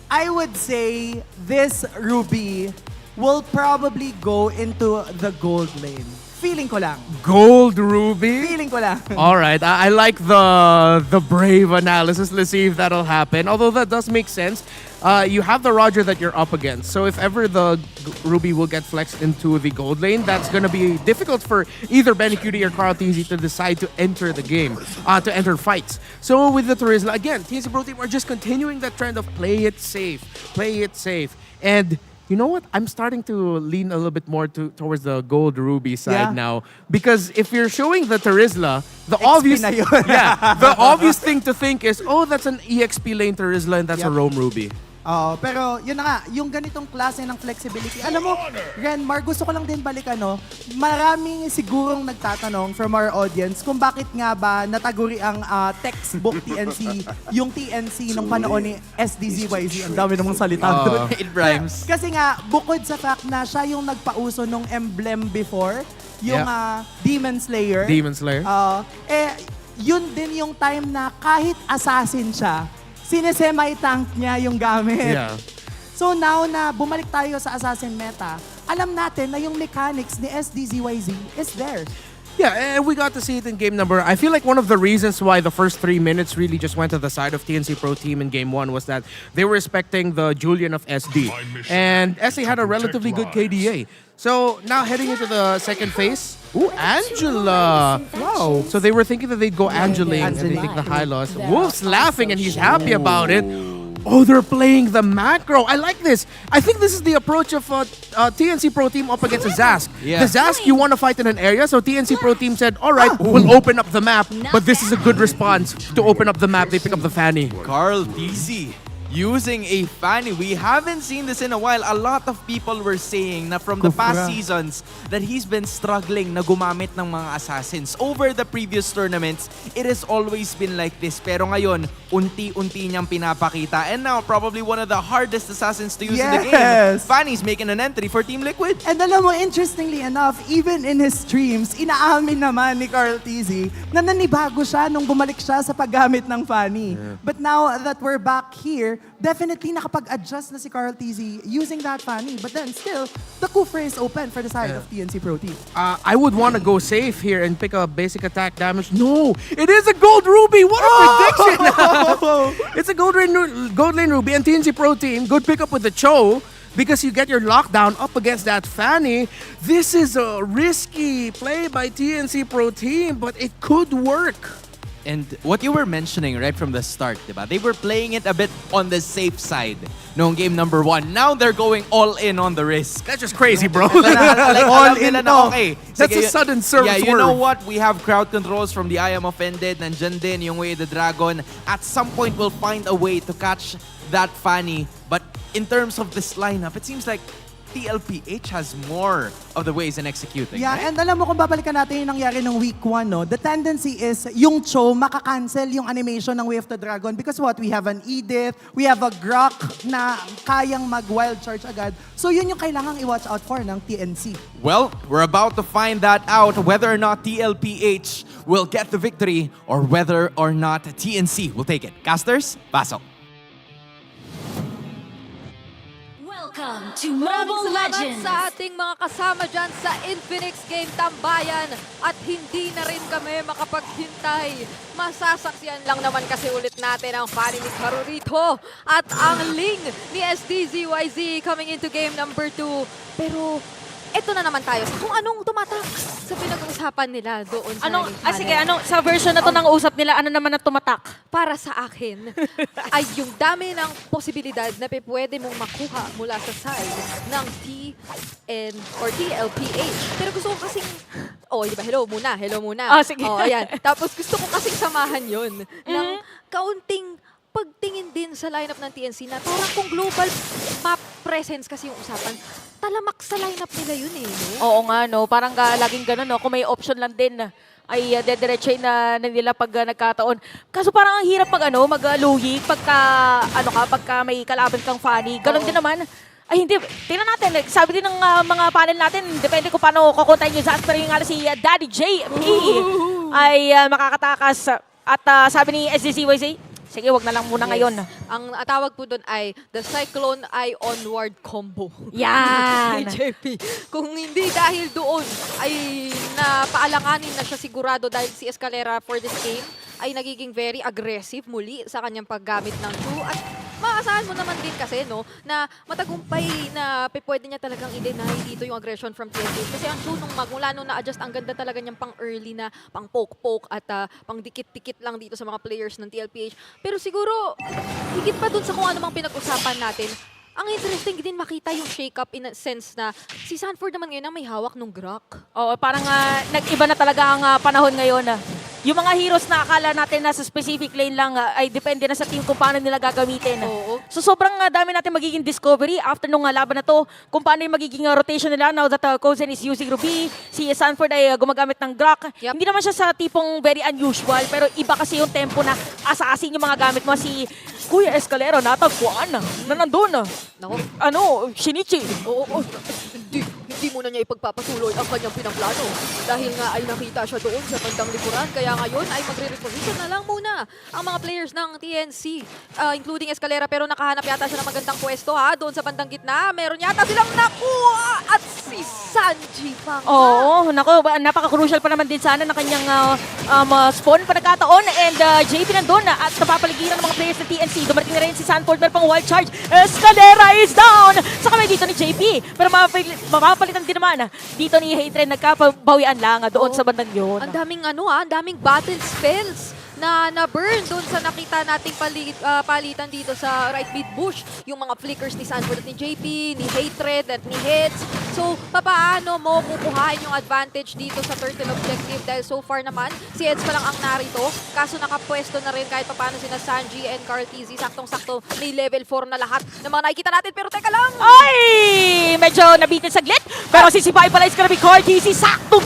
I would say this Ruby will probably go into the gold lane. Feeling ko lang. Gold Ruby? Feeling ko lang. All right, I like the brave analysis. Let's see if that'll happen. Although that does make sense. You have the Roger that you're up against. So if ever the Ruby will get flexed into the gold lane, that's going to be difficult for either Benny Cutie or Carl TZ to decide to enter the game, to enter fights. So with the Turisla, again, TNC Pro Team are just continuing that trend of play it safe. And you know what? I'm starting to lean a little bit more towards the gold Ruby side now. Because if you're showing the Terizla, the obvious thing to think is, oh, that's an EXP lane Terizla and that's a roam Ruby. Pero yun na nga, yung ganitong klase ng flexibility. Alam mo, Renmar, gusto ko lang din balikan, no? Maraming sigurong nagtatanong from our audience kung bakit nga ba nataguri ang textbook TNC, yung TNC nung panahon ni SDZYZ. Ang dami namang salita doon. It rhymes. Kasi nga, bukod sa fact na siya yung nagpauso nung emblem before, yung Demon Slayer. Yun din yung time na kahit assassin siya, sinesemai-tank niya yung gamit. So now na bumalik tayo sa Assassin meta, alam natin na yung mechanics ni SDZYZ is there. Yeah, and we got to see it in game number. I feel like one of the reasons why the first 3 minutes really just went to the side of TNC Pro Team in game 1 was that they were expecting the Julian of SD. And SD had a relatively good KDA. So now heading into the second phase, ooh, Angela! Wow. So they were thinking that they'd go Angeling and they take the high loss. Wolf's laughing and he's happy about it. Oh, they're playing the macro. I like this. I think this is the approach of TNC Pro Team up against a Zask. The Zask, you want to fight in an area, so TNC Pro Team said, all right, we'll open up the map, but this is a good response to open up the map. They pick up the Fanny. Carl TZ using a Fanny. We haven't seen this in a while. A lot of people were saying na from the past seasons that he's been struggling na gumamit ng mga assassins. Over the previous tournaments, it has always been like this. Pero ngayon, unti-unti niyang pinapakita. And now, probably one of the hardest assassins to use in the game. Fanny's making an entry for Team Liquid. And alam mo, interestingly enough, even in his streams, inaamin naman ni Carl TZ na nanibago siya nung bumalik siya sa paggamit ng Fanny. But now that we're back here, definitely nakapag-adjust na si Carl TZ using that Fanny. But then still, the Kufra is open for the side of TNC Pro Team. I would want to go safe here and pick up basic attack damage. No! It is a Gold Ruby! What a prediction! It's a Gold Lane Ruby and TNC Pro Team. Good pick up with the Cho because you get your lockdown up against that Fanny. This is a risky play by TNC Pro Team, but it could work. And what you were mentioning right from the start, diba? They were playing it a bit on the safe side noong game number 1. Now they're going all in on the risk. That's just crazy, bro. Like, All alam in nila to. na, okay. That's sige, a sudden swerve. Yeah, you know what? We have crowd controls from the I Am Offended. Nandyan din yung Way of the Dragon. At some point, we'll find a way to catch that Fanny. But in terms of this lineup, it seems like TLPH has more of the ways in executing. Yeah, right? and alam mo kung babalikan natin yung nangyari ng week 1, no? The tendency is yung Cho makakancel yung animation ng Way of the Dragon because what? We have an Edith, we have a Grok na kayang mag-wild charge agad. So yun yung kailangang i-watch out for ng TNC. Well, we're about to find that out whether or not TLPH will get the victory or whether or not TNC will take it. Casters, pasok. Welcome to Mobile Legends! Sa ating mga kasama dyan sa Infinix Game Tambayan at hindi na rin kami makapaghintay. Masasaksiyan lang naman kasi ulit natin ang Fanny ni Carurito at ang Ling ni SDZYZ coming into game number 2. Pero eto na naman tayo sa kung anong tumatak sa pinag-uusapan nila doon sa Sige, sa version na to ng usap nila, ano naman na tumatak? Para sa akin, ay yung dami ng posibilidad na pwede mong makuha mula sa side ng TLPH. Pero gusto ko kasing, di ba, hello muna. Sige. Ayan. Tapos gusto ko kasing samahan yun ng kaunting pagtingin din sa lineup ng TNC na parang kung global map presence kasi yung usapan, talamak sa lineup nila yun eh. No? Oo nga, no? Parang laging ganun, no? Kung may option lang din, ay dediretso na nila pag nagkataon. Kaso parang ang hirap mag-luhig pagka may kalaban kang Fanny. Ganon din naman. Ay hindi, tingnan natin. Sabi din ng mga panel natin, depende kung paano kukuntahin yung Zaz. Pero yung si Daddy JP ay makakatakas. At sabi ni SDCYZ, sige, wag na lang muna ngayon. Ang tawag po doon ay the Cyclone Eye Onward Combo. Yan! JP. Kung hindi dahil doon ay napaalanganin na siya sigurado dahil si Escalera for this game ay nagiging very aggressive muli sa kanyang paggamit ng 2 at maasahan mo naman din kasi na matagumpay na pwede niya talagang i-deny dito yung aggression from TNC. Kasi ang Chu nung magmula nung na-adjust, ang ganda talaga niyang pang early na pang poke-poke at pang dikit-dikit lang dito sa mga players ng TLPH. Pero siguro, higit pa dun sa kung ano mang pinag-usapan natin, ang interesting din makita yung shake-up in a sense na si Sanford naman ngayon ang may hawak nung Grok. Oo, parang nag-iba na talaga ang panahon ngayon. Yung mga heroes na akala natin nasa specific lane lang ay depende na sa team kung paano nila gagamitin. Oo. So sobrang dami natin magiging discovery after nung laban na to, kung paano yung magiging rotation nila now that Kozen is using Ruby, si Sanford ay gumagamit ng Grok. Yep. Hindi naman siya sa tipong very unusual, pero iba kasi yung tempo na assassin yung mga gamit mo. Si Kuya Escalera natagpuan na nandun. Shinichi. Oo. Hindi muna niya ipagpapatuloy ang kanyang pinangplano. Dahil nga ay nakita siya doon sa bandang likuran. Kaya ngayon ay magre-reposition na lang muna ang mga players ng TNC. Including Escalera. Pero nakahanap yata siya ng magandang pwesto doon sa bandang gitna. Meron yata silang nakuha. At si Sanji pa nga. Oo, napaka-crucial pa naman din sana ng kanyang spawn pa nagkataon. And JP nandun at napapaligiran ng mga players ng TNC. Dumating na rin si Sanford, meron pang wild charge. Escalera is down! Sa kamay dito ni JP. Pero mapapalitan din naman dito ni Hatred. Nagkapabawian lang doon sa bandang yun. Ang daming ang daming battle spells na na-burn doon sa nakita nating palitan dito sa right mid bush. Yung mga flickers ni Sanford at ni JP, ni Hatred at ni Heads. So, paano mo kukuhain yung advantage dito sa turtle objective? Dahil so far naman, si Heads pa lang ang narito. Kaso nakapwesto na rin kahit paano sina Sanji and Carl TZ. Saktong-sakto, may level 4 na lahat ng mga nakikita natin. Pero teka lang! Ay! Medyo nabitin saglit. Pero sisipay pala is gonna be Carl TZ. Sakto!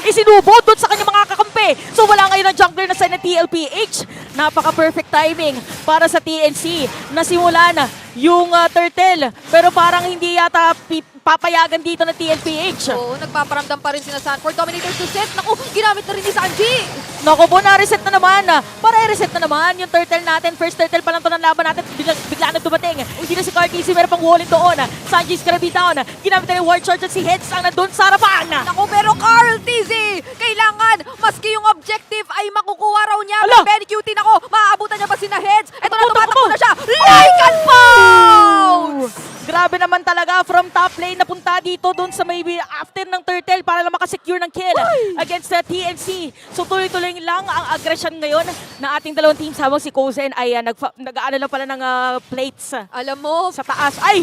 Isinubod doon sa kanyang mga kakampi. So, wala ngayon ang jungler na side ng TLPH. Napaka-perfect timing para sa TNC. Nasimula na yung turtle. Pero parang hindi yata papayagan dito ng TLPH. Oo, nagpaparamdam pa rin sina Sanford. Dominators to set. Naku, ginamit na rin ni Sanji. Naku po, na-reset na naman. Para i-reset na naman yung turtle natin. First turtle pa lang to ng laban natin. Bigla na dumating. Hindi na si Cartesi, meron pang walling doon. Sanji's gonna be down. Ginamit na rin ward charge at si Heads ang nandun sa harapan. Naku, pero Carl TZ, kailangan, maski yung objective ay makukuha raw niya. Pero very cute ako. Maaabutan niya pa sina Heads. Ito na, tumatakbo na siya. Like and bounce! Grabe naman naman talaga from top lane napunta dito doon sa maybe after ng turtle para lang makasecure ng kill against the TNC. So tuloy-tuloy lang ang aggression ngayon na ating dalawang teams habang si Kozen ay nag-aano lang pala ng plates. Alam mo, sa taas. Ay!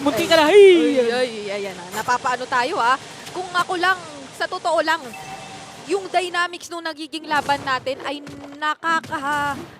Munti ka na. Ayan na. Napapaano tayo Kung ako lang, sa totoo lang, yung dynamics nung nagiging laban natin ay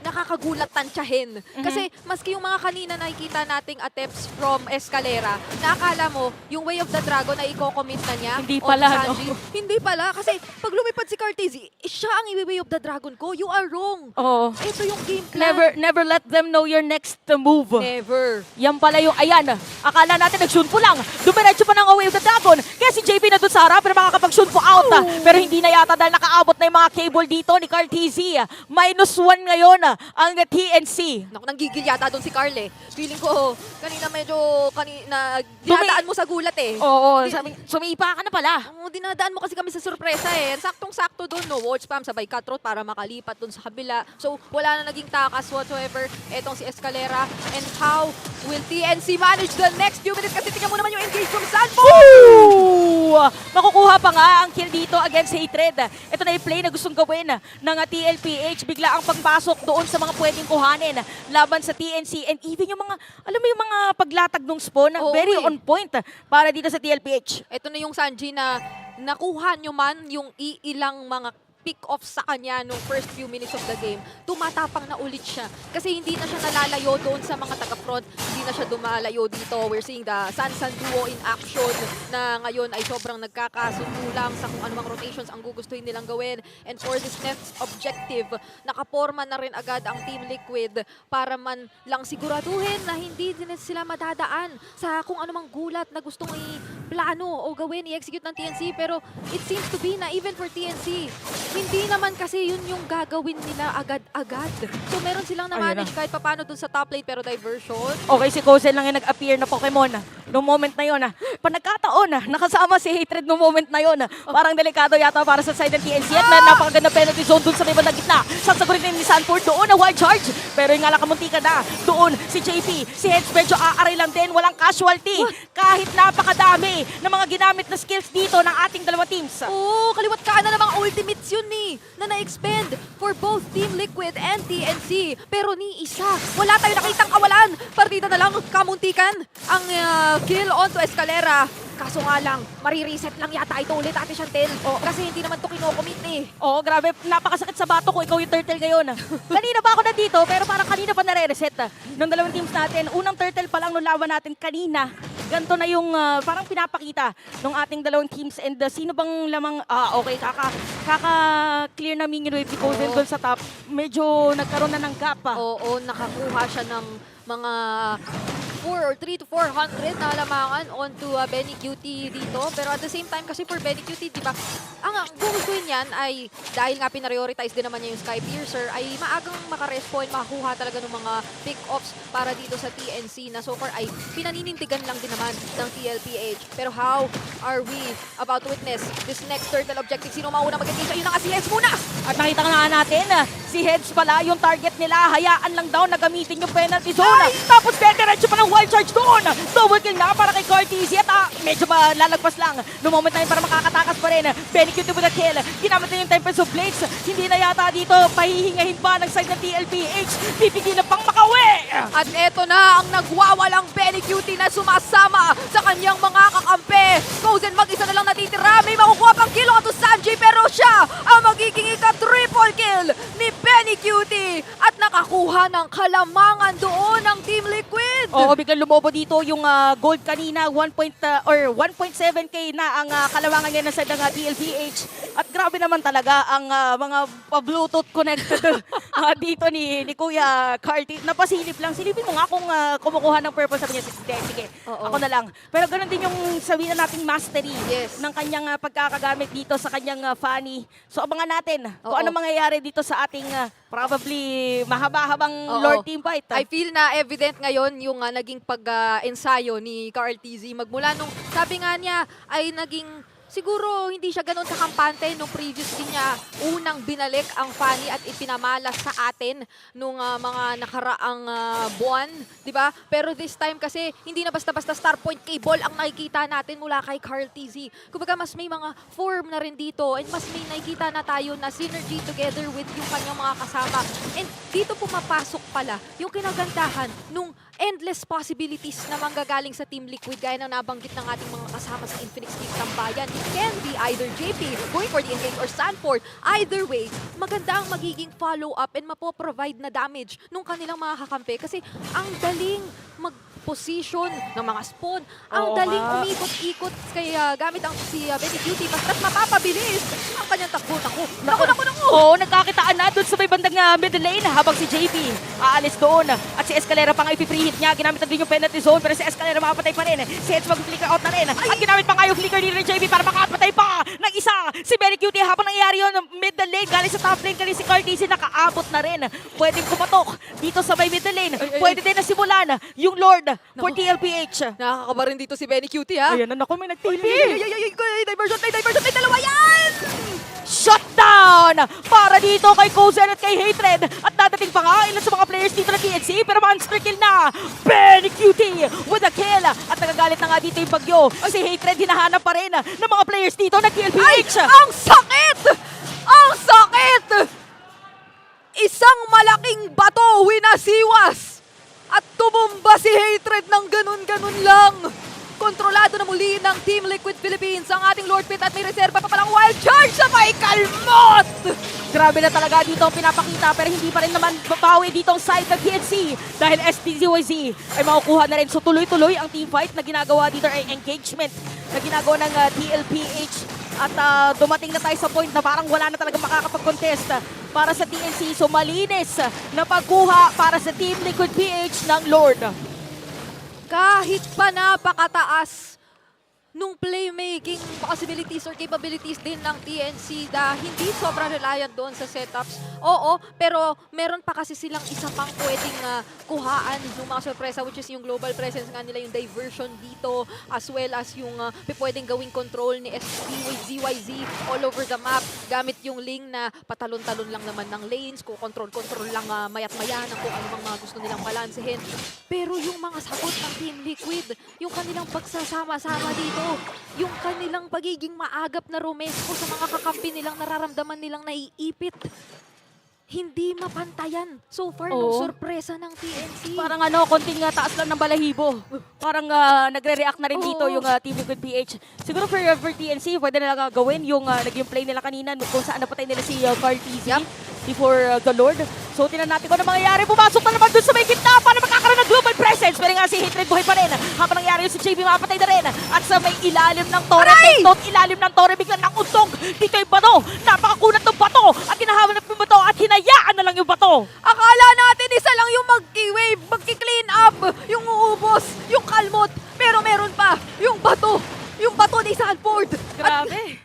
nakakagulat tansyahin. Kasi maski yung mga kanina nakikita nating attempts from Escalera, nakakala mo yung Way of the Dragon ay i-commit na niya. Hindi pala, no? Hindi pala. Kasi pag lumipad si Cartesi, siya ang i-Way of the Dragon ko. You are wrong. Oo. Ito yung game plan. Never let them know your next move. Never. Yan pala yung, ayan, akala natin nag-shunpo lang. Dumiretso pa ng Way of the Dragon. Kaya si JP na doon sa harap, pero makakapag-shunpo out. Pero hindi na yata dahil nakaabot na yung mga cable dito ni Cartesi. -1 ngayon ang TNC. Naku, nanggigil yata doon si Carl Feeling ko, kanina dinadaan mo sa gulat Oo, sumipa ka na pala. Dinadaan mo kasi kami sa sorpresa Saktong-sakto doon, no? Wall spam, sabay cutthroat para makalipat doon sa kabila. So, wala na naging takas whatsoever. Etong si Escalera. And how will TNC manage the next few minutes? Kasi tingnan mo naman yung engage from Sanford! Makukuha pa nga ang kill dito against Hatred. Ito na yung play na gustong gawin ng TLPH. Bigla ang pagpasok doon sa mga pwedeng kuhanin laban sa TNC. And even yung mga, alam mo yung mga paglatag ng spawn, very on point para dito sa TLPH. Ito na yung Sanji na nakuha nyo man yung iilang mga pick-off sa kanya nung first few minutes of the game, tumatapang na ulit siya. Kasi hindi na siya nalalayo doon sa mga taga-front, hindi na siya dumalayo dito. We're seeing the Sansan duo in action na ngayon ay sobrang nagkakasundo lang sa kung anumang rotations ang gugustuhin nilang gawin. And for this next objective, nakaporma na rin agad ang Team Liquid para man lang siguraduhin na hindi din sila madadaan sa kung anumang gulat na gustong i-plano o gawin, i-execute ng TNC. Pero it seems to be na even for TNC, hindi naman kasi yun yung gagawin nila agad-agad. So meron silang na-manage kahit papano dun sa top lane pero diversion. Okay, si Kozen lang yung nag-appear na Pokemon. Noong moment na yun, panagkataon, nakasama si Hatred noong moment na yun. Parang delikado yata para sa side ng TNC at may napakaganda penalty zone dun sa may bandang gitna. Sasagurin din ni Sanford doon na wild charge. Pero yung nga nakamunti ka na. Doon si JP, si Heads medyo aaray lang din, walang casualty. Kahit napakadami ng mga ginamit na skills dito ng ating dalawang teams. Oo, kaliwat ka na ng mga ultimates yun na na-expend for both Team Liquid and TNC. Pero ni isa, wala tayo nakitang kawalan. Partida na lang, kamuntikan ang kill onto Escalera. Kaso nga lang, marireset lang yata ito ulit, Ate Chantel. Kasi hindi naman ito kinocommit Oo, grabe. Napakasakit sa bato ko. Ikaw yung turtle ngayon. Kanina ba ako nandito, pero parang kanina pa nare-reset. Nung dalawang teams natin, unang turtle pa lang nung laban natin kanina. Ganto na yung parang pinapakita ng ating dalawang teams. And sino bang lamang, okay, kaka-clear na minion wave ni Kozen doon sa top. Medyo nagkaroon na ng gap. Oo, nakakuha siya ng mga 3 to 400 na lamangan onto Benny Cutie dito. Pero at the same time kasi for Benny Cutie, di ba, ang gugustuhin yan ay dahil nga pinarioritize din naman niya yung Sky Piercer, ay maagang makarespawn, makakuha talaga ng mga pick-offs para dito sa TNC na so far ay pinaninintigan lang din naman ng TLPH. Pero how are we about to witness this next turtle objective? Sino mauna mag-engage? Ayun na nga si Heads muna! At nakita nga natin, si Heads pala yung target nila. Hayaan lang daw na gamitin yung penalty zone. Tapos diretso pa ng wild charge doon. Double kill na para kay Cartesi at medyo malalagpas lang. No moment na yun para makakatakas pa rin. Benny Cutie with a kill. Ginamit na yung Tempest of Blades. Hindi na yata dito pahihingahin pa ng side ng TLPH. Pipigilan pang makawi. At eto na ang nagwawalang Benny Cutie na sumasama sa kanyang mga kakampi. Kozen mag-isa na lang natitira. May makukuha pang kill onto Sanji pero siya ang magiging ika-triple kill ni Benny Cutie. At nakakuha ng kalamangan doon ng Team Liquid. Oo, biglang lumobo dito yung gold kanina, 1.7k na ang kalamangan niya na sa TLPH. At grabe naman talaga ang mga Bluetooth connected dito ni Kuya Carty. Napasilip lang. Silipin mo nga kung kumukuha ng purple, sabi niya, sige, ako na lang. Pero ganun din yung sabihin na nating mastery ng kanyang pagkakagamit dito sa kanyang Fanny. So abangan natin kung ano mangyayari dito sa ating probably mahaba-habang Lord Team Fight. I feel na evident ngayon yung naging pag-ensayo ni Carl TZ. Magmula nung sabi nga niya ay naging siguro hindi siya ganun kakampante nung previously niya unang binalik ang Fanny at ipinamalas sa atin nung mga nakaraang buwan, di ba? Pero this time kasi hindi na basta-basta star point cable ang nakikita natin mula kay Carl TZ. Kumbaga mas may mga form na rin dito and mas may nakikita na tayo na synergy together with yung kanyang mga kasama. And dito pumapasok pala yung kinagandahan nung endless possibilities na manggagaling sa Team Liquid gaya na nabanggit ng ating mga kasama sa Infinix Team Tambayan. It can be either JP going for the engage or Sanford. Either way, maganda ang magiging follow-up and mapoprovide na damage nung kanilang mga kakampi kasi ang daling mag-position ng mga spawn. Ang daling umikot-ikot kaya gamit ang si Benny Cutie mas mapapabilis ang kanyang takbo. Naku! Oo, nagkakitaan na doon sa may bandang middle lane habang si JP aalis doon. At si Escalera pa nga i-free hit niya. Ginamit na din yung penalty zone pero si Escalera makapatay pa rin. Si Edge mag-flicker out na rin. At ginamit pa nga yung flicker ni JP para makapatay pa ng isa. Si Benny Cutie habang nangyayari yun middle lane. Galing sa top lane kanina si Carl TZ nakaabot na rin. Pwedeng kumatok dito sa may middle lane. Pwede din na simulan yung Lord for TLPH. Nakakaba rin dito si Benny Cutie ha. Ayan na naku, may nag-TP. Diversion, may dalawa yan! Shutdown! Para dito kay Kozen at kay Hatred. At dadating pa nga ilan sa mga players dito ng TNC. Pero monster kill na! Benny Cutie with a kill! At nagagalit na nga dito yung bagyo. Si Hatred hinahanap pa rin ng mga players dito ng TLPH. Ay! Ang sakit! Ang sakit! Isang malaking bato winasiwas! At tumumba si Hatred ng ganun-ganun lang! Kontrolado na muli ng Team Liquid Philippines ang ating Lord Pit at may reserva pa palang wild charge sa may kalmot! Grabe na talaga dito ang pinapakita pero hindi pa rin naman babawi dito ang side ng TNC dahil STZYZ ay makukuha na rin. So tuloy-tuloy ang team fight na ginagawa dito ay engagement na ginagawa ng TLPH at dumating na tayo sa point na parang wala na talaga makakapag-contest para sa TNC. So malinis na pagkuha para sa Team Liquid PH ng Lord. Kahit pa napakataas nung playmaking possibilities or capabilities din ng TNC na hindi sobrang reliant doon sa setups. Oo, pero meron pa kasi silang isa pang pwedeng kuhaan ng mga sorpresa which is yung global presence nga nila, yung diversion dito as well as yung pwedeng gawing control ni STZYZ all over the map gamit yung Ling na patalon-talon lang naman ng lanes, control lang mayat-maya ng kung ano mga gusto nilang balansehin. Pero yung mga sagot ng Team Liquid, yung kanilang pagsasama-sama dito, yung kanilang pagiging maagap na romesco sa mga kakampi nilang nararamdaman nilang naiipit, hindi mapantayan so far nung sorpresa ng TNC. Parang konting taas lang ng balahibo. Parang nagre-react na rin dito yung Team Liquid PH. Siguro for TNC, pwede na gawin yung naging play nila kanina kung saan napatay nila si Carl TZ before the Lord. So tinan natin kung ano mangyayari. Pumasok na naman dun sa may gitna para magkakaroon ng global presence. Pero nga si Hatred buhay pa rin. Habang nangyayari yung si JB mapatay na rin. At sa may ilalim ng tore, ilalim ng tore, biglang nakuntog. Dito yung bato. Napakakunat ng bato. At kinahawan ng bato at hinayaan na lang yung bato. Akala natin isa lang yung mag-wave, mag-clean up, yung uubos, yung kalmot. Pero meron pa, yung bato ni Sanford. Grabe.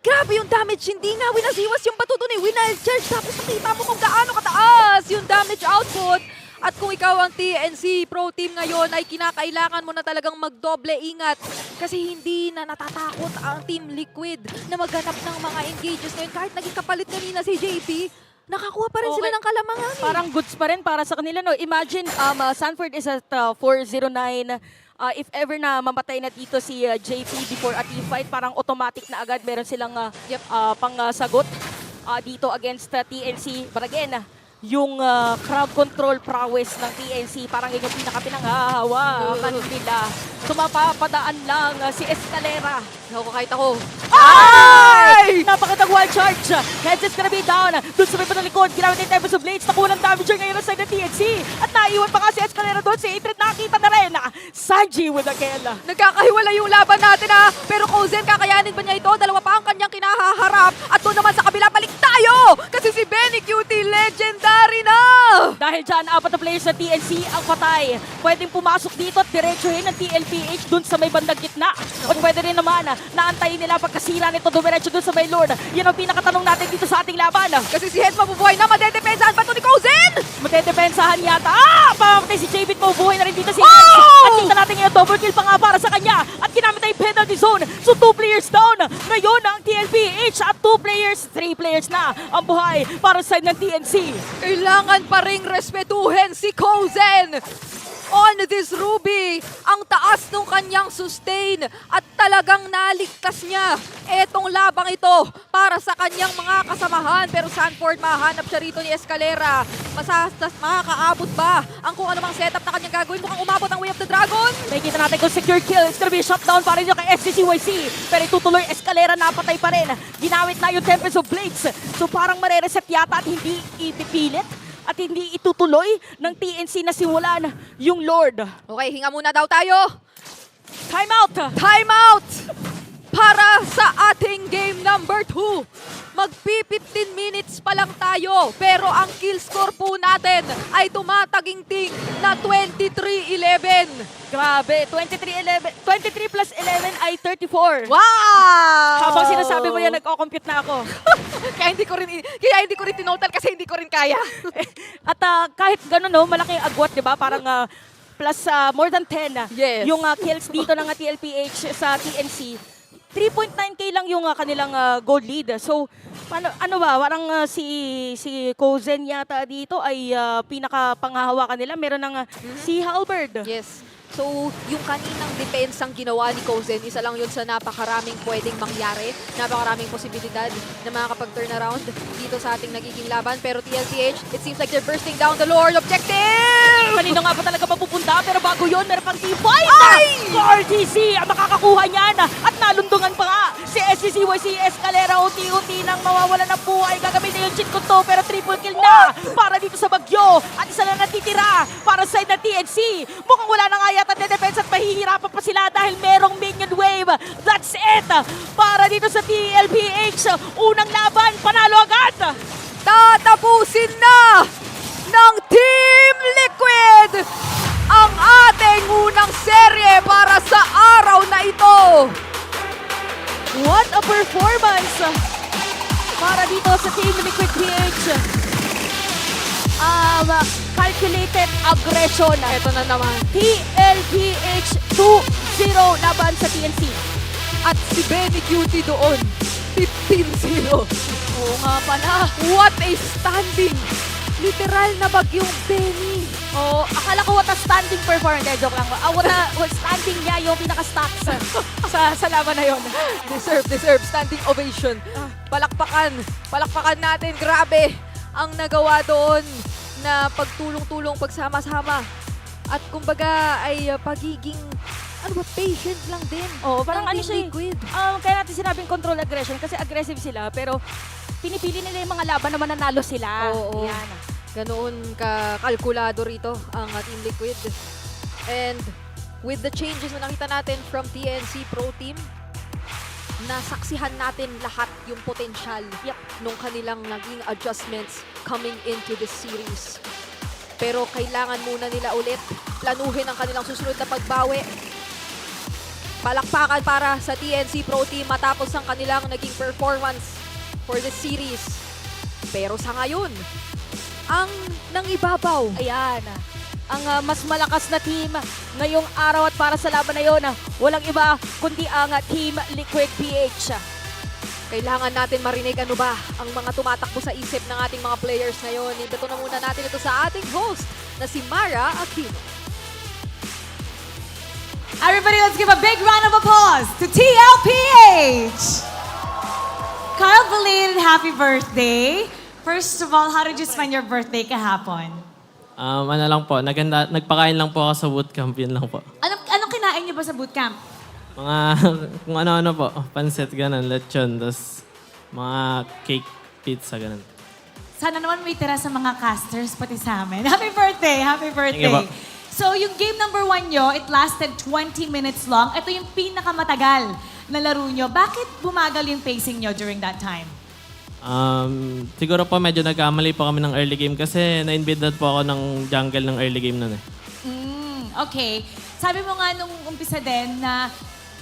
Grabe yung damage, hindi nga winasiwas yung bato doon wild charge. Tapos nakita mo kung gaano kataas yung damage output. At kung ikaw ang TNC Pro Team ngayon ay kinakailangan mo na talagang magdoble ingat kasi hindi na natatakot ang Team Liquid na maghanap ng mga engages ngayon. Kahit naging kapalit kanina si JP, nakakuha pa rin sila ng kalamangan. Parang goods pa rin para sa kanila. No? Imagine, Sanford is at 409. If ever na mamatay na dito si JP before a team fight, parang automatic na agad meron silang pang-sagot dito against TNC. But again, yung crowd control prowess ng TNC, parang yun yung pinaka-pinanghahawakan nila. Sumapapadaan lang si Escalera. Kahit ako. Ay! Napakatang wild charge. Heads is gonna be down. Doon sa may panalikod, ginamit yung Tempest of Blades. Nakuha ng damager ngayon sa side ng TNC. At naiwan pa nga si Escalera doon. Si Hatred nakita na rin. Sanji with a kill. Nagkakahiwala yung laban natin Pero Kozen, kakayanin ba niya ito? Dalawa pa ang kanyang kinahaharap. At doon naman sa kabila, balik tayo! Kasi si Benny Cutie, legendary na! Dahil dyan, 4 na players sa TNC ang patay. Pwedeng pumasok dito at diretsuhin ng TLPH doon sa may bandang gitna. At pwede rin naman naantayin nila pagkasira nito dumiretso doon sa may Lord. Yan ang pinakatanong natin dito sa ating laban. Kasi si Head mabubuhay na, madedepensahan pa ito ni Kozen! Madedepensahan yata. Pamamatay si Jbit, mabubuhay na rin dito si Head. At kita natin yung double kill pa nga para sa kanya. At kinamit na yung penalty zone. So 2 players down. Ngayon ang TLPH at 2 players, 3 players na ang buhay para sa side ng TNC. Kailangan pa ring respetuhin si Kozen on this Ruby. Ang taas ng kanyang sustain at talagang naligtas niya etong labang ito para sa kanyang mga kasamahan. Pero Sanford, mahanap siya rito ni Escalera. Makakaabot ba ang kung anumang setup na kanyang gagawin? Mukhang umabot ang Way of the Dragon. May kita natin kung secure kill. It's gonna be a shutdown para rin kay SCCYC. Pero itutuloy Escalera, napatay pa rin. Ginawit na yung Tempest of Blades. So parang marereset yata at hindi ipipilit at hindi itutuloy ng TNC na simulan yung Lord. Okay, hinga muna daw tayo. Time out! Time out! Para sa ating game number 2. Magpi-15 minutes pa lang tayo. Pero ang kill score po natin ay tumataginting na 23-11. Grabe, 23 plus 11 ay 34. Wow! Habang sinasabi mo yan, nag-o-compute na ako. kaya hindi ko rin tinotal kasi hindi ko rin kaya. At kahit gano'n, no, malaking agwat, di ba? Parang plus more than 10 yung kills dito ng TLPH sa TNC. 3.9k lang yung kanilang gold lead. So, ano ba? Parang si Kozen yata dito ay pinaka-panghahawakan nila. Meron ng si Halberd. Yes. So, yung kaninang depensang ginawa ni Kozen, isa lang yun sa napakaraming pwedeng mangyari, napakaraming posibilidad na makakapag-turn around dito sa ating nagiging laban. Pero TLPH, it seems like they're bursting down the Lord objective! Kanino nga ba talaga mapupunta? Pero bago yun, meron pang team fight! RTC ang makakakuha niyan at nalundungan pa nga si SCCYC Escalera. Unti-unti nang mawawala ng buhay. Gagamitin yung cheat ko to pero triple kill na para dito sa Bagyo. At isa lang natitira para sa side ng TNC. Mukhang wala na nga yata defense at mahihirapan pa sila dahil merong minion wave. That's it! Para dito sa TLPH, unang laban, panalo agad! Tatapusin na ng Team Liquid ang ating unang serye para sa araw na ito. What a performance para dito sa Team Liquid PH. Calculated aggression. Ito na naman. TLPH 2-0 laban sa TNC. At si Benny Cutie doon, 15-0. Oo nga pala. What a standing! Literal na bagyong Benny. Oh, akala ko what a standing performance. Joke lang. What standing niya yung pinaka-stacks sa laban na yon. Deserve. Standing ovation. Palakpakan natin. Grabe ang nagawa doon na pagtulong-tulong, pagsama-sama. At kumbaga ay pagiging, patient lang din. Oh, parang ano siya, Liquid. Kaya natin sinabing control aggression kasi aggressive sila pero pinipili nila yung mga laban na mananalo sila. Oo. Yan. Ganoon ka-kalkulado rito ang Team Liquid. And with the changes na nakita natin from TNC Pro Team, nasaksihan natin lahat yung potential nung kanilang naging adjustments coming into this series. Pero kailangan muna nila ulit planuhin ang kanilang susunod na pagbawi. Palakpakan para sa TNC Pro Team matapos ang kanilang naging performance for this series. Pero sa ngayon, ang nangibabaw. Ayan. Ang mas malakas na team ngayong araw at para sa laban na yun, walang iba kundi ang Team Liquid PH. Kailangan natin marinig ano ba ang mga tumatakbo sa isip ng ating mga players ngayon. Ibito na muna natin ito sa ating host na si Mara Aquino. Everybody, let's give a big round of applause to TLPH! Kyle, belated happy birthday. First of all, how did you spend your birthday kahapon? Ano lang po, nagpakain lang po ako sa bootcamp, yun lang po. Anong kinain niyo ba sa bootcamp? Mga, kung ano-ano po, pansit, ganun, lechon, tapos mga cake, pizza, ganun. Sana naman may tira sa mga casters, pati sa amin. Happy birthday! Happy birthday! Thank you po. So, yung game number 1 nyo, it lasted 20 minutes long. Ito yung pinakamatagal na laro nyo. Bakit bumagal yung pacing nyo during that time? Siguro po medyo nagkamali po kami ng early game kasi na-invited po ako ng jungle ng early game nun eh. Okay. Sabi mo nga nung umpisa din na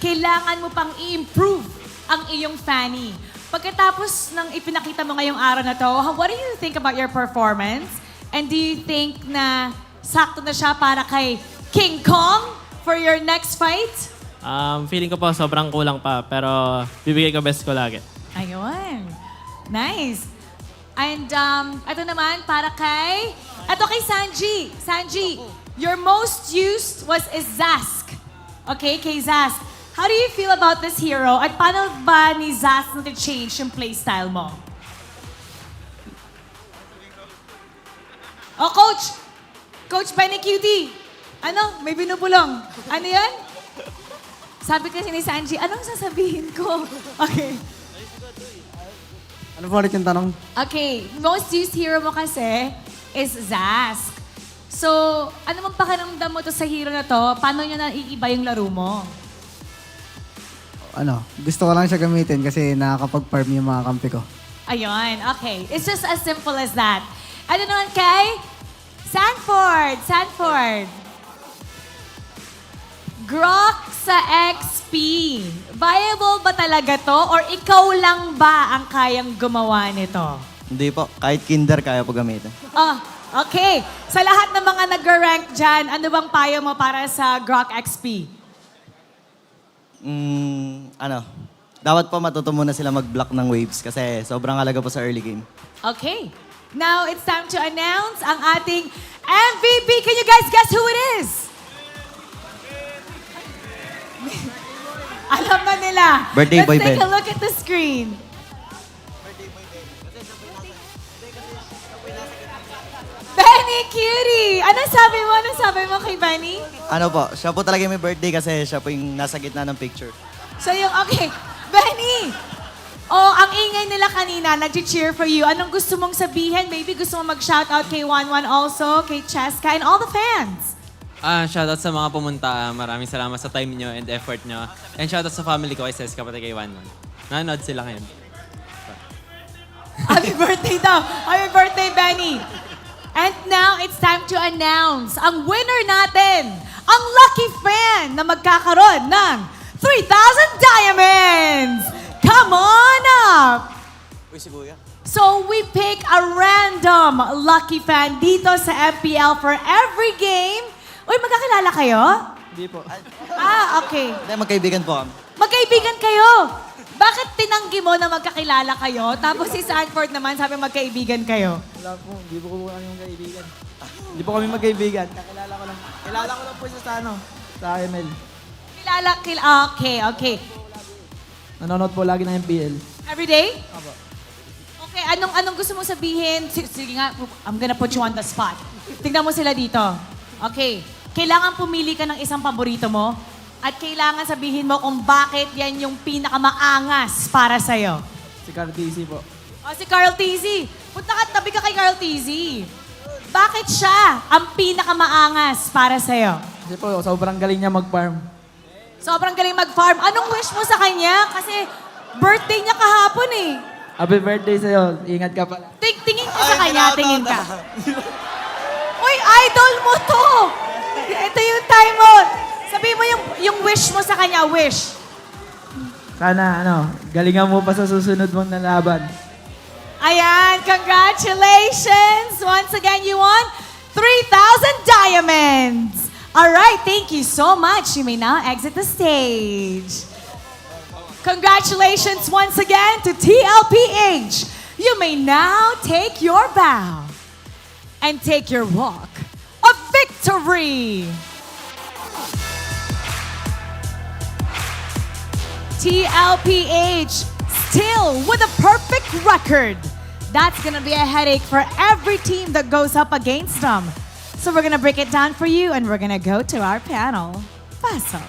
kailangan mo pang i-improve ang iyong Fanny. Pagkatapos ng ipinakita mo ngayong araw na to, what do you think about your performance? And do you think na sakto na siya para kay King Kong for your next fight? Feeling ko po sobrang kulang pa, pero bibigay ko best ko lagi. Ayun. Nice. And ito naman para kay Sanji. Sanji, your most used was Zask. Okay, kay Zask. How do you feel about this hero? At paano ba ni Zask na-change yung playstyle mo? Oh, Coach! Coach Benny Cutie. Ano? May binubulong. Ano yan? Sabi kasi ni Sanji, anong sasabihin ko? Okay. Ano po ulit yung tanong? Okay, most used hero mo kasi is Zask. So, ano mong pakiramdam mo to sa hero na to? Paano niya naiiba yung laro mo? Gusto ko lang siya gamitin kasi nakakapag-farm yung mga kampi ko. Ayun, okay. It's just as simple as that. Ano naman kay Sanford? Sanford. Grok sa XP. Viable ba talaga to? Or ikaw lang ba ang kayang gumawa nito? Hindi po. Kahit kinder, kaya po gamitin. Oh, okay. Sa lahat ng mga nag-rank dyan, ano bang payo mo para sa Grok XP? Dapat po matuto muna sila mag-block ng waves kasi sobrang halaga po sa early game. Okay. Now it's time to announce ang ating MVP. Can you guys guess who it is? Alam na nila. Birthday boy Let's take Ben. a look at the screen. Benny Cutie! Anong sabi mo? Anong sabi mo kay Benny? Ano po, siya po talaga may birthday kasi siya po yung nasa gitna ng picture. So yung, okay. Benny! Oh, ang ingay nila kanina, nag-cheer for you. Anong gusto mong sabihin? Maybe gusto mong mag-shoutout kay 11 also, kay Cheska, and all the fans. Shoutout sa mga pumunta. Maraming salamat sa time nyo and effort nyo. And shoutout sa family ko kay Ses, kapatid kay Wanwan. Nanonood sila ngayon. Happy birthday daw! Happy birthday, Benny! And now, it's time to announce ang winner natin, ang lucky fan na magkakaroon ng 3,000 diamonds! Come on up! Uy, si Kuya. So, we pick a random lucky fan dito sa MPL for every game. Uy, magkakilala kayo? Hindi po. Okay. Hindi, magkaibigan po kami. Magkaibigan kayo! Bakit tinanggi mo na magkakilala kayo? Tapos si Sanford naman sabi magkaibigan kayo. Wala po, hindi po kami magkaibigan. Hindi po kami magkaibigan. Kilala ko lang po siya sa ML. Okay. Nanonood po lagi ng MPL. Every day? Okay, anong gusto mong sabihin? Sige nga, I'm gonna put you on the spot. Tingnan mo sila dito. Okay, kailangan pumili ka ng isang paborito mo at kailangan sabihin mo kung bakit yan yung pinakamaangas para sa'yo. Si Carl TC po. Si Carl TZ. Punta ka, tabi ka kay Carl TZ. Bakit siya ang pinakamaangas para sa'yo? Kasi po, sobrang galing niya mag-farm. Sobrang galing mag-farm. Anong wish mo sa kanya? Kasi birthday niya kahapon eh. Happy birthday sa'yo. Ingat ka pala. Tingin ka sa kanya, tingin ka. Uy, idol mo to! Ito yung time mo. Sabihin mo yung wish mo sa kanya, wish. Sana, galingan mo pa sa susunod mong nalaban. Ayan, congratulations! Once again, you won 3,000 diamonds! All right, thank you so much. You may now exit the stage. Congratulations once again to TLPH. You may now take your bow and take your walk of victory. TLPH still with a perfect record. That's gonna be a headache for every team that goes up against them. So we're gonna break it down for you and we're gonna go to our panel. Pasok.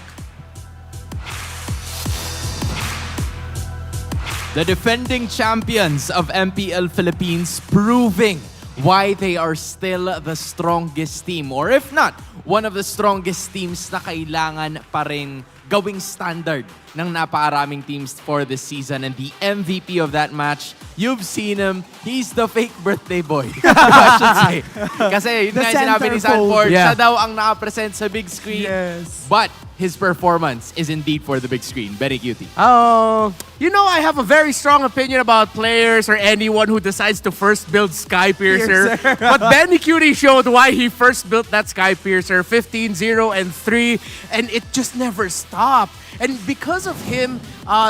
The defending champions of MPL Philippines proving why they are still the strongest team. Or if not, one of the strongest teams na kailangan pa rin gawing standard ng napakaraming teams for this season. And the MVP of that match, you've seen him. He's the fake birthday boy. I should say. Kasi yun nga yung sinabi ni Sanford, siya daw ang nakapresent sa big screen. Yes. But his performance is indeed for the big screen. Very cutie. You know, I have a very strong opinion about players or anyone who decides to first build Sky Piercer. But Benny Cutie showed why he first built that Sky Piercer, 15-0 and 3, and it just never stopped. stop. And because of him,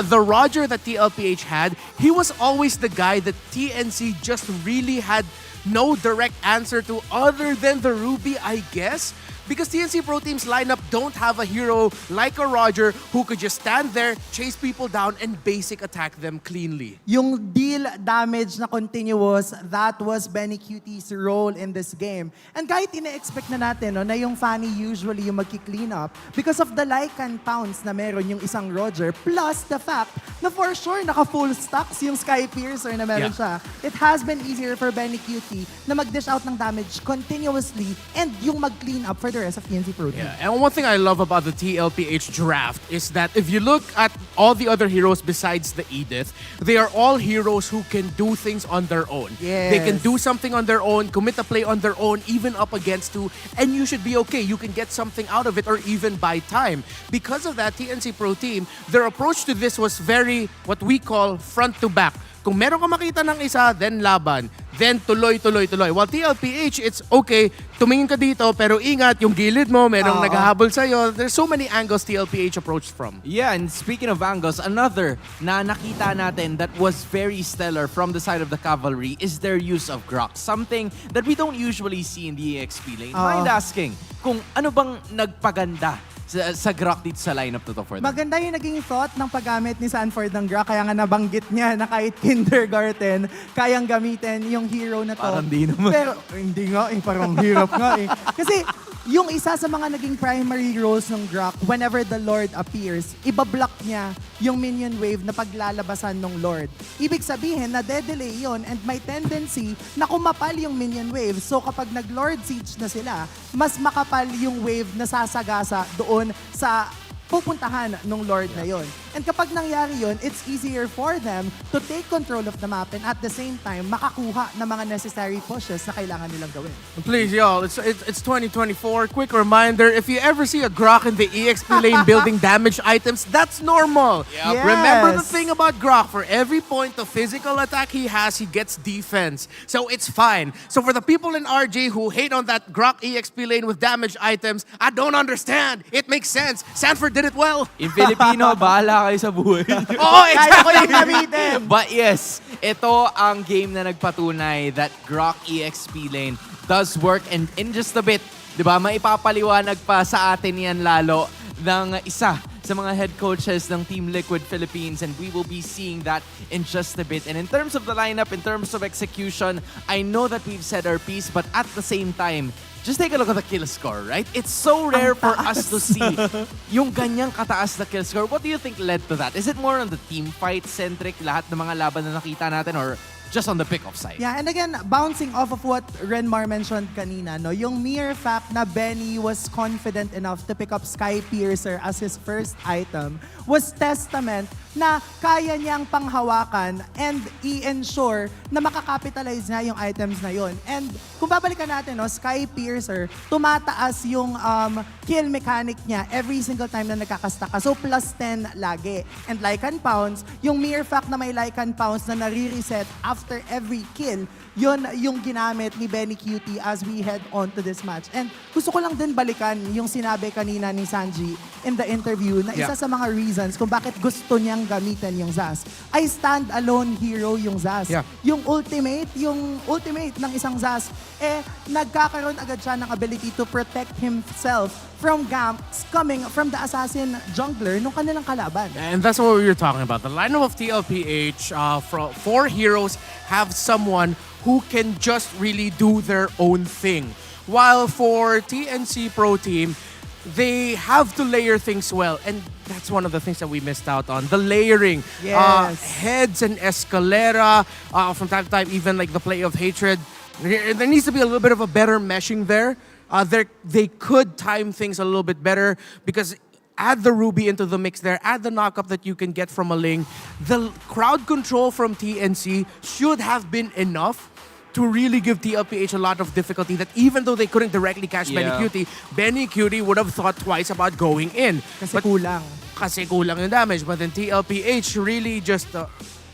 the Roger that TLPH had, he was always the guy that TNC just really had no direct answer to other than the Ruby, I guess. Because TNC Pro Team's lineup don't have a hero like a Roger who could just stand there, chase people down, and basic attack them cleanly. Yung deal damage na continuous, that was Benny QT's role in this game. And kahit ina-expect na natin no, na yung Fanny usually yung magki-clean up because of the Lycan pounds na meron yung isang Roger, plus the fact na for sure naka-full stacks yung Sky Piercer na meron siya. It has been easier for Benny QT na mag-dish out ng damage continuously and yung mag-clean up for the rest of TNC Pro Team. Yeah, and one thing I love about the TLPH draft is that if you look at all the other heroes besides the Edith, they are all heroes who can do things on their own. Yes. They can do something on their own, commit a play on their own, even up against two, and you should be okay. You can get something out of it or even buy time. Because of that, TNC Pro Team, their approach to this was very, what we call front to back. Kung meron ka makita ng isa, then laban. Then tuloy. While TLPH, it's okay, tumingin ka dito, pero ingat, yung gilid mo, merong naghahabol sa'yo. There's so many angles TLPH approached from. Yeah, and speaking of angles, another na nakita natin that was very stellar from the side of the cavalry is their use of Grok. Something that we don't usually see in the EXP lane. Mind asking, kung ano bang nagpaganda sa Grok dito sa lineup to for them? Maganda yung naging thought ng paggamit ni Sanford ng Grok, kaya nga nabanggit niya na kahit kindergarten, kayang gamitin yung hero na to. Parang di naman. Pero hindi nga, parang hirap nga eh. Kasi yung isa sa mga naging primary roles ng Grok, whenever the Lord appears, ibablock niya yung minion wave na paglalabasan ng Lord. Ibig sabihin na de-delay yun and may tendency na kumapal yung minion wave. So kapag nag-Lord Siege na sila, mas makapal yung wave na sasagasa doon sa pupuntahan ng Lord na yon. And kapag nangyari yon, it's easier for them to take control of the map and at the same time, makakuha ng mga necessary pushes na kailangan nilang gawin. Please, y'all, it's 2024. Quick reminder, if you ever see a Grok in the EXP lane building damage items, that's normal. Yep. Yes. Remember the thing about Grok, for every point of physical attack he has, he gets defense. So it's fine. So for the people in RG who hate on that Grok EXP lane with damage items, I don't understand. It makes sense. Sanford did it well. In Filipino, bahala kayo sa buhay. Oh, exactly. But yes, ito ang game na nagpatunay that Grok EXP lane does work, and in just a bit, di ba, maipapaliwanag pa sa atin yan lalo ng isa sa mga head coaches ng Team Liquid Philippines, and we will be seeing that in just a bit. And in terms of the lineup, in terms of execution, I know that we've said our piece, but at the same time, just take a look at the kill score, right? It's so rare for us to see yung ganyang kataas na kill score. What do you think led to that? Is it more on the team fight-centric, lahat ng mga laban na nakita natin, or just on the pick-off side? Yeah, and again, bouncing off of what Renmar mentioned kanina, no, yung mere fact na Benny was confident enough to pick up Sky Piercer as his first item was testament na kaya niyang panghawakan and i-ensure na makakapitalize niya yung items na yon. And kung babalikan natin, no, Sky Piercer, tumataas yung kill mechanic niya every single time na nagkakasta ka. So plus 10 lagi. And Lycan Pounds, yung mere fact na may Lycan Pounds na nare-reset after every kill, yun yung ginamit ni Benny QT as we head on to this match. And gusto ko lang din balikan yung sinabi kanina ni Sanji in the interview na isa sa mga reasons kung bakit gusto niyang gamitin yung Zaz ay stand-alone hero yung Zaz. Yeah. Yung ultimate ng isang Zaz, nagkakaroon agad siya ng ability to protect himself from ganks coming from the assassin jungler nung kanilang kalaban. And that's what we were talking about. The lineup of TLPH, four heroes have someone who can just really do their own thing. While for TNC Pro Team, they have to layer things well. And that's one of the things that we missed out on. The layering. Yes. Heads and Escalera. From time to time, even like the play of Hatred. There needs to be a little bit of a better meshing there. They could time things a little bit better because add the Ruby into the mix there, add the knockup that you can get from a Ling. The crowd control from TNC should have been enough to really give TLPH a lot of difficulty, that even though they couldn't directly catch Benny Cutie would have thought twice about going in. Kasi kulang. Kasi kulang yung damage. But then TLPH really just,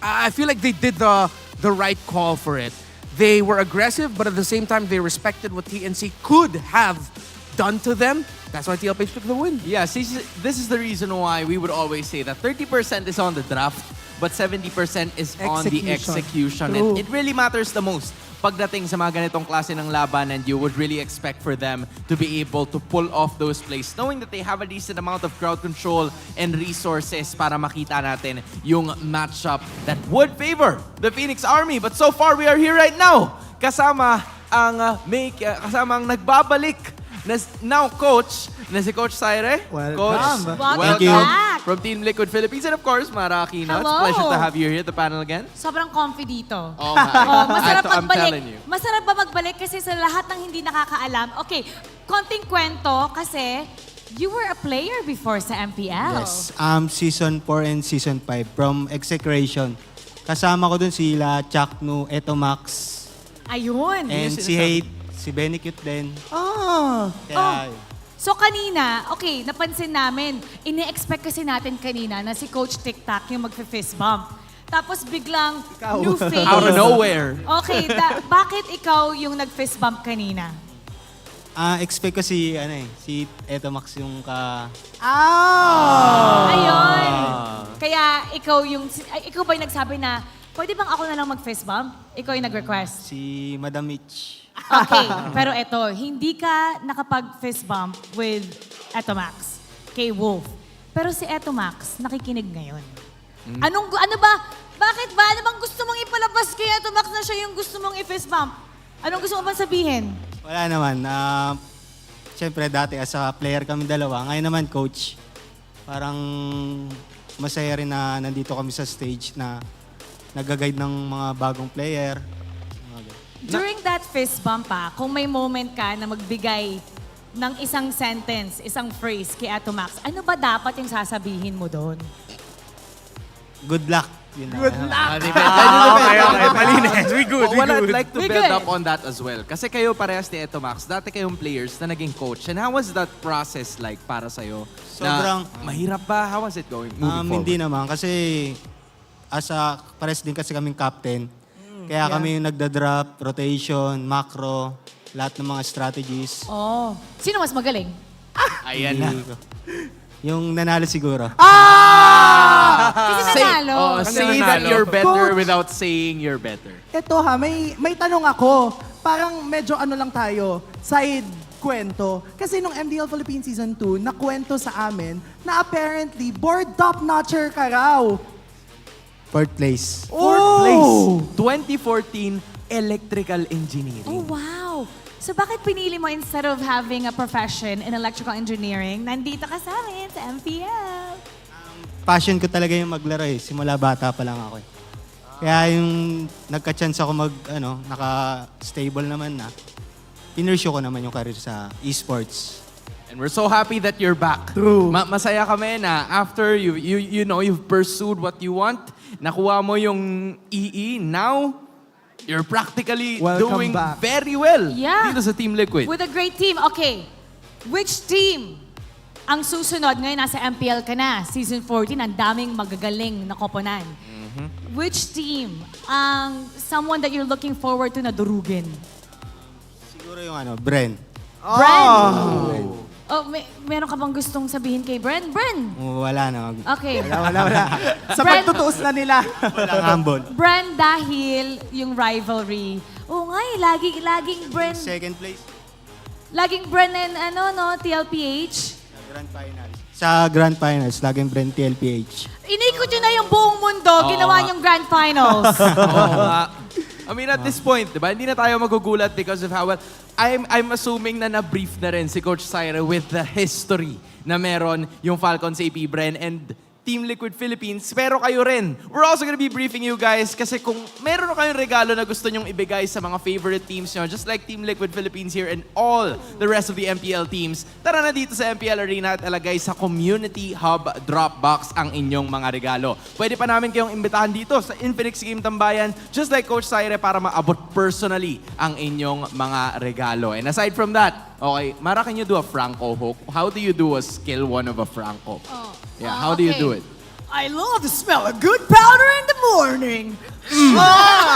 I feel like they did the right call for it. They were aggressive, but at the same time, they respected what TNC could have done to them. That's why TLPH took the win. Yeah, see, this is the reason why we would always say that 30% is on the draft, but 70% is on the execution. And it really matters the most pagdating sa mga ganitong klase ng laban, and you would really expect for them to be able to pull off those plays, knowing that they have a decent amount of crowd control and resources para makita natin yung matchup that would favor the Phoenix Army. But so far, we are here right now. Kasama ang nagbabalik na now coach na si Coach Saire. Coach, welcome from Team Liquid Philippines. And of course, Mara Aquino. It's a pleasure to have you here at the panel again. Sobrang comfy dito. Oh, my. Masarap I'm telling magbalik. you. Masarap ba magbalik kasi sa lahat ng hindi nakakaalam. Okay, konting kwento kasi you were a player before sa MPL. Yes, Season 4 and Season 5 from Execration. Kasama ko dun sila Chaknu, Eto Max, Ayun. and si Hate, si Benicute din. Kaya, So kanina, okay, napansin namin, ini-expect kasi natin kanina na si Coach Tic-Tac yung mag-fist bump. Tapos biglang new face. Out of nowhere. Okay, bakit ikaw yung nag-fist bump kanina? expect ko si Eto Max yung Ayun. Kaya ikaw ba yung nagsabi na, pwede bang ako na lang mag-fist bump? Ikaw yung nag-request? si Madam Mitch. Okay, pero eto, hindi ka nakapag-fist bump with Eto Max, kay Wolf. Pero si Eto Max, nakikinig ngayon. Ano bang gusto mong ipalabas kay Eto Max na siya yung gusto mong i-fist bump? Anong gusto mo bang sabihin? Wala naman. Siyempre, dati as a player kami dalawa. Ngayon naman, coach, parang masaya rin na nandito kami sa stage na nag-guide ng mga bagong player. During that fist bump kung may moment ka na magbigay ng isang sentence, isang phrase kay Eto Max, ano ba dapat yung sasabihin mo doon? Good luck. Good luck! Malinis. We good. I'd like to We build good. up on that as well. Kasi kayo parehas ni Eto Max, dati kayong players na naging coach. And how was that process like para sa'yo? Sobrang... mahirap ba? How was it going moving forward? Hindi naman. Kasi pares din kasi kaming captain. Kaya kami yung nagda-drop, rotation, macro, lahat ng mga strategies. Oh. Sino mas magaling? Ayan na. Yung nanalo siguro. Kasi nanalo. Say that you're better without saying you're better. Ito may tanong ako. Parang medyo lang tayo, side kwento. Kasi nung MDL Philippines Season 2, nakwento sa amin na apparently board top-notcher ka raw. Fourth place. Fourth place. 2014 Electrical Engineering. Oh, wow. So bakit pinili mo instead of having a profession in electrical engineering, nandito ka sa amin sa MPL? Passion ko talaga yung maglaro Simula bata pa lang ako Kaya yung nagka-chance ako naka-stable naman na, pinursue ko naman yung career sa esports. And we're so happy that you're back. True. Masaya kami na after you've pursued what you want, nakuha mo yung EE, now you're practically doing very well dito sa Team Liquid. With a great team. Okay, which team ang susunod? Ngayon nasa MPL ka na, Season 14, ang daming magagaling na koponan. Which team ang someone that you're looking forward to na durugin? Siguro yung Bren. Bren! Oh, meron ka bang gustong sabihin kay Bren? Bren! Wala na. Okay. Wala. Sa pagtutuos na nila. Walang ambon. Bren, dahil yung rivalry. Oo nga laging Bren. Second place. Laging Bren and TLPH. Grand Finals. Sa Grand Finals, laging Bren TLPH. Inikot nyo na yung buong mundo, ginawa yung Grand Finals. I mean, at this point, diba, hindi na tayo magugulat because of how well... I'm assuming na na-brief na rin si Coach Saira with the history na meron yung Falcons AP Bren and Team Liquid Philippines. Pero kayo rin. We're also gonna be briefing you guys kasi kung meron kayong regalo na gusto nyong ibigay sa mga favorite teams nyo, just like Team Liquid Philippines here and all the rest of the MPL teams, tara na dito sa MPL Arena at ilagay sa Community Hub Dropbox ang inyong mga regalo. Pwede pa namin kayong imbitahan dito sa Infinix Game Tambayan, just like Coach Saire, para maabot personally ang inyong mga regalo. And aside from that, okay, Mara, can you do a Franco hook? How do you do a skill 1 of a Franco? Yeah, how do you do it? I love the smell of good powder in the morning.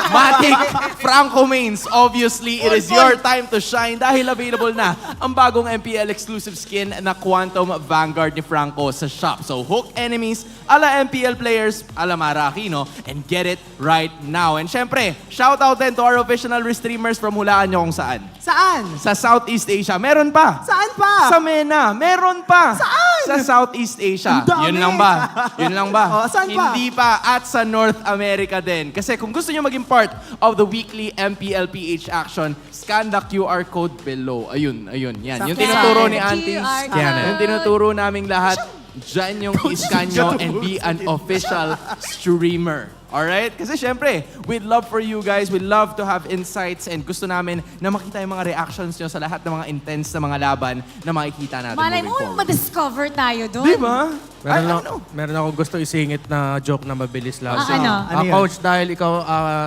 Matic, Franco Mains, obviously, it is your time to shine dahil available na ang bagong MPL exclusive skin na Quantum Vanguard ni Franco sa shop. So hook enemies ala MPL players, ala Maraki, no? And get it right now. And syempre, shout out din to our official streamers from hulaan nyo kung saan. Saan? Sa Southeast Asia. Meron pa. Saan pa? Sa MENA. Meron pa. Saan? Sa Southeast Asia. Ang dami. Yun lang ba? Yun lang ba? Oh, saan pa? Hindi pa. At sa North America din. Kasi kung gusto nyo maging part of the weekly MPLPH action, scan the QR code below. Ayun, ayun. Yan. Yung tinuturo ni Auntie. Yung tinuturo naming lahat. Diyan yung iscan nyo and be an official streamer. Alright? Kasi syempre, we'd love for you guys, we'd love to have insights and gusto namin na makita yung mga reactions nyo sa lahat ng mga intense na mga laban na makikita natin Malay moving mo, forward. ma-discover tayo doon. Diba? Meron akong gusto isingit na joke na mabilis lang. ano? Ano yun? Coach, dahil ikaw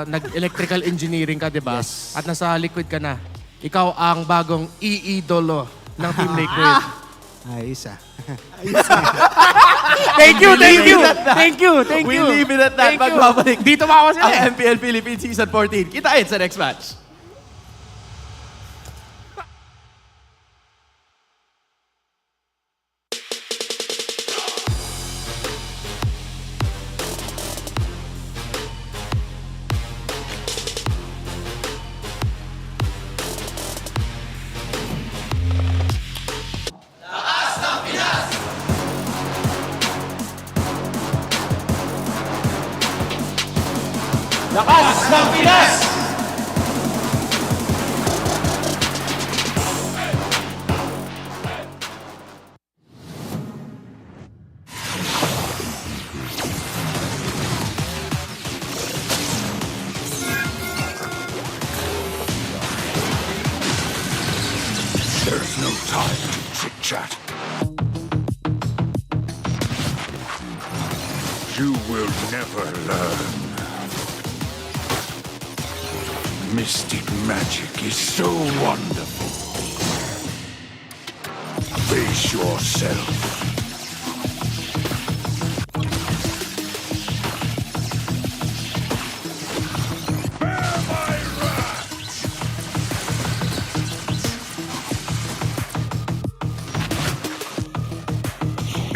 nag-electrical engineering ka, di ba? At nasa liquid ka na. Ikaw ang bagong iidolo ng Team Liquid. Ayos ah. Thank you, thank you, thank you, thank We you. leave it at that. Thank you. Magbabalik. Dito ba ako sila? Ang MPL Philippines Season 14. Kita-kits sa next match. Lakas ng Pinas! There's no time to chit-chat. You will never learn. Mystic magic is so wonderful. Face yourself.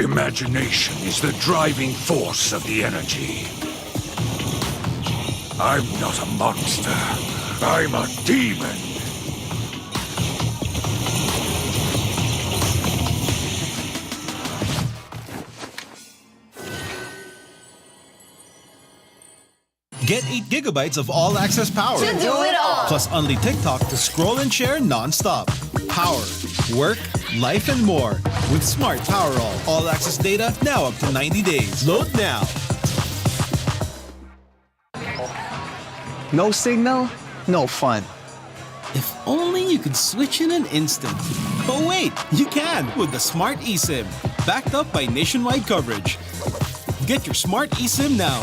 Imagination is the driving force of the energy. I'm not a monster. I'm a demon. Get 8 gigabytes of all-access power. To do it all. Plus only TikTok to scroll and share non-stop. Power, work, life, and more. With Smart Power all-access data now up to 90 days. Load now. No signal, no fun. If only you could switch in an instant. But wait, you can with the Smart eSIM. Backed up by nationwide coverage. Get your Smart eSIM now.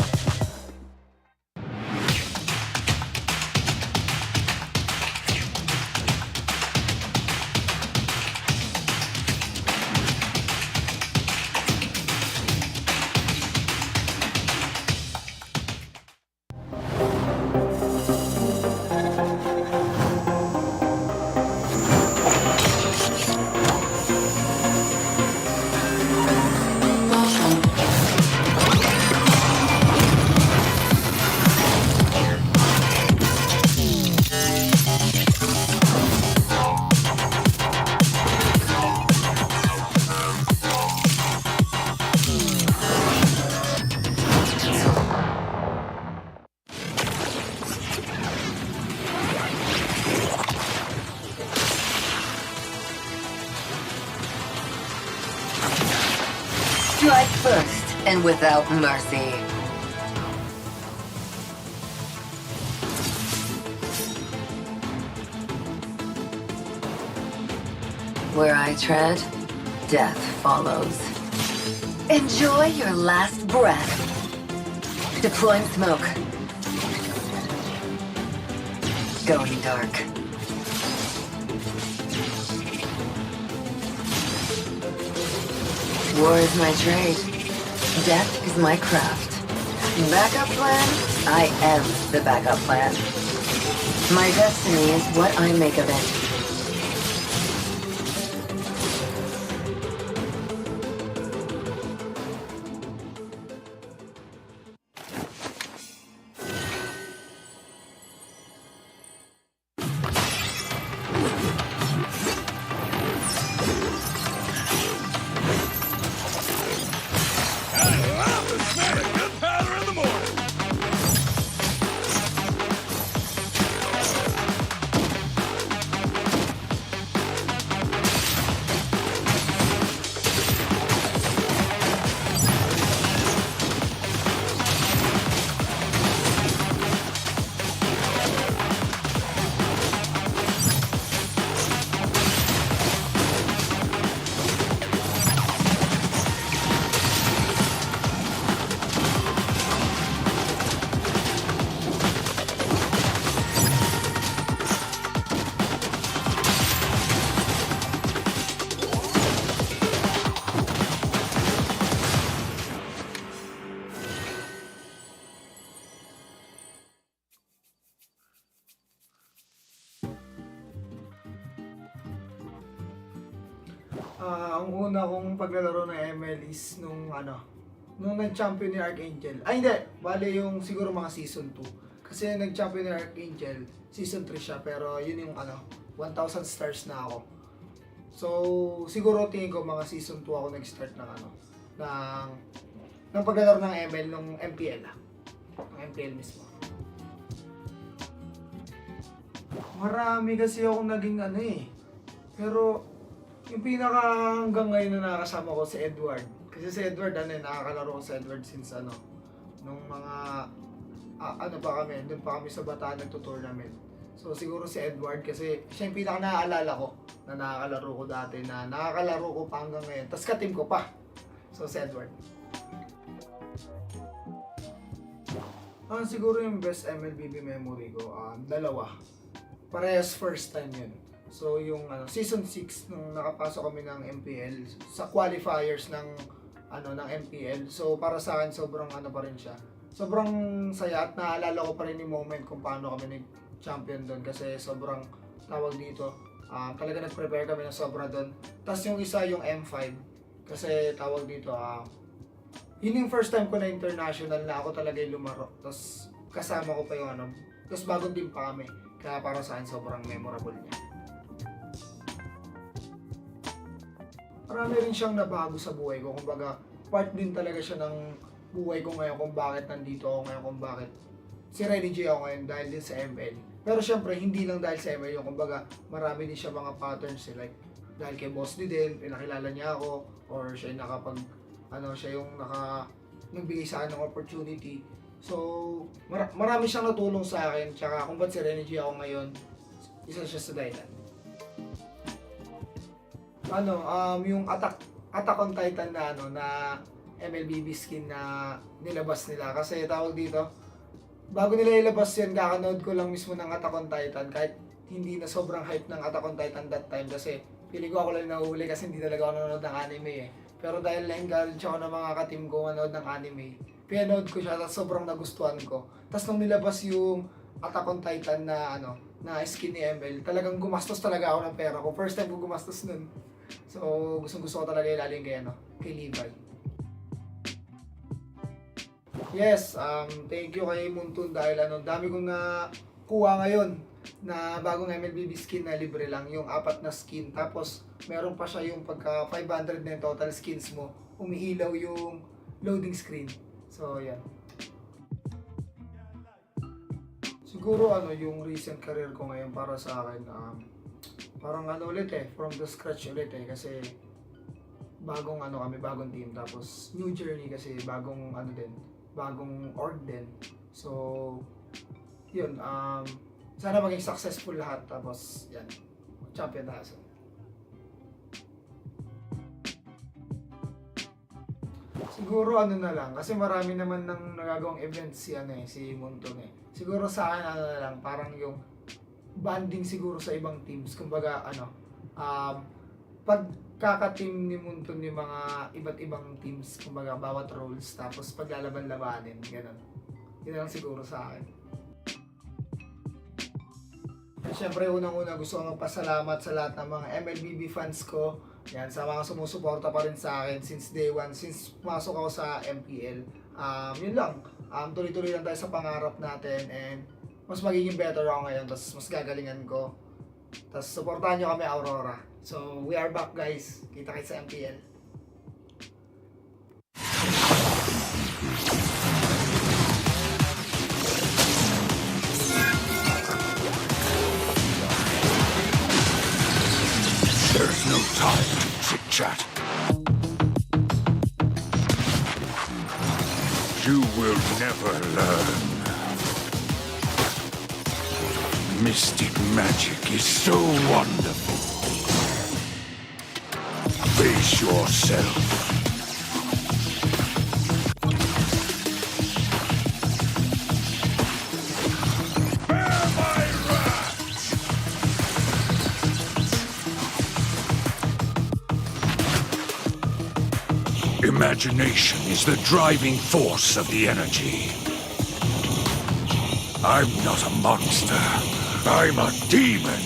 Strike first and without mercy. Where I tread, death follows. Enjoy your last breath. Deploying smoke. Going dark. War is my trade. Death is my craft. Backup plan? I am the backup plan. My destiny is what I make of it. Ang una kong paglalaro ng ML is nung nag-champion ni Archangel. Ay hindi, bale yung siguro mga season 2. Kasi nag-champion ni Archangel, season 3 siya, pero yun yung 1,000 stars na ako. So, siguro tingin ko mga season 2 ako nag-start ng paglalaro ng ML nung MPL. Ng MPL mismo. Marami kasi akong naging pero yung pinaka hanggang ngayon na nakakasama ko si Edward. Kasi si Edward, nakakalaro ko si Edward since nung mga, doon pa kami sa Bataan nagto-tournament. So siguro si Edward kasi siya yung pinaka naaalala ko na nakakalaro ko dati, na nakakalaro ko pa hanggang ngayon. Tapos ka-team ko pa. So si Edward. Siguro yung best MLBB memory ko, dalawa. Parehas first time yun. So yung season 6 nung nakapasok kami ng MPL sa qualifiers ng MPL. So para sa akin sobrang pa rin siya. Sobrang saya at naalala ko pa rin yung moment kung paano kami nag-champion doon kasi sobrang tawag dito. Talaga nag-prepare kami ng sobra doon. Tapos yung isa yung M5 kasi tawag dito yun yung first time ko na international na ako talaga yung lumaro. Tapos kasama ko pa yung tapos bagong team pa kami. Kaya para sa akin sobrang memorable niya. Marami rin siyang nabago sa buhay ko. Kumbaga, part din talaga siya ng buhay ko ngayon kung bakit nandito ako ngayon, kung bakit si Renny J ako ngayon dahil din sa ML. Pero syempre, hindi lang dahil sa ML yung kumbaga, marami din siya mga patterns like dahil kay Boss D din, pinakilala niya ako, or siya yung siya yung nagbigay sa akin ng opportunity. So, marami siyang natulong sa akin, tsaka kung ba't si Renny J ako ngayon, isa siya sa dahilan. Yung Attack on Titan na MLBB skin na nilabas nila. Kasi tawag dito, bago nila ilabas yun, kakanood ko lang mismo ng Attack on Titan. Kahit hindi na sobrang hype ng Attack on Titan that time. Kasi feeling ko ako lang nahuli kasi hindi talaga ako nanonood ng anime Pero dahil na-encourage ako ng mga ka-team ko manood ng anime, pinanood ko siya at sobrang nagustuhan ko. Tapos nung nilabas yung Attack on Titan na skin ni ML, talagang gumastos talaga ako ng pera ko. First time ko gumastos nun. So, gusto ko talaga ilalim kay Levi. Yes, thank you kay Muntun dahil dami kong nakuha ngayon na bagong MLBB skin na libre lang, yung 4 na skin. Tapos, meron pa siya yung pagka 500 na yung total skins mo, umiilaw yung loading screen. So, yan. Siguro yung recent career ko ngayon para sa akin, parang ulit from the scratch ulit kasi bagong bagong team, tapos new journey kasi bagong bagong org din. So, yun, sana maging successful lahat, tapos yan, champion na so. Siguro na lang, kasi marami naman nang nagagawang events si Montong Siguro sa akin na lang, parang yung banding siguro sa ibang teams. Kumbaga pag kaka-team ni Munton yung mga iba't ibang teams, kumbaga bawat roles, tapos paglalaban-labanin, ganun. Yun lang siguro sa akin. Siyempre, unang-una gusto ko magpasalamat sa lahat ng mga MLBB fans ko. Yan, sa mga sumusuporta pa rin sa akin since day one, since pumasok ako sa MPL. Yun lang. Tuloy-tuloy lang tayo sa pangarap natin and mas magiging better ako ngayon, tapos mas gagalingan ko. Tapos supportahan nyo kami, Aurora. So, we are back guys. Kita-kits sa MPL. There's no time to chit-chat. You will never learn. Mystic magic is so wonderful. Face yourself. Imagination is the driving force of the energy. I'm not a monster. I'm a demon.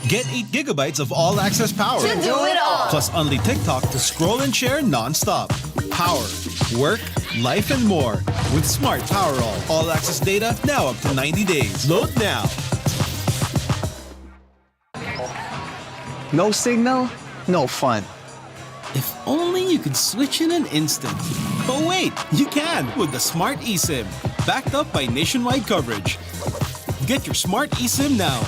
Get 8 gigabytes of all-access power. To do it all. Plus only TikTok to scroll and share non-stop. Power, work, life, and more. With Smart Power all-access data now up to 90 days. Load now. No signal, no fun. If only you could switch in an instant. But wait, you can with the Smart eSIM. Backed up by nationwide coverage. Get your Smart eSIM now.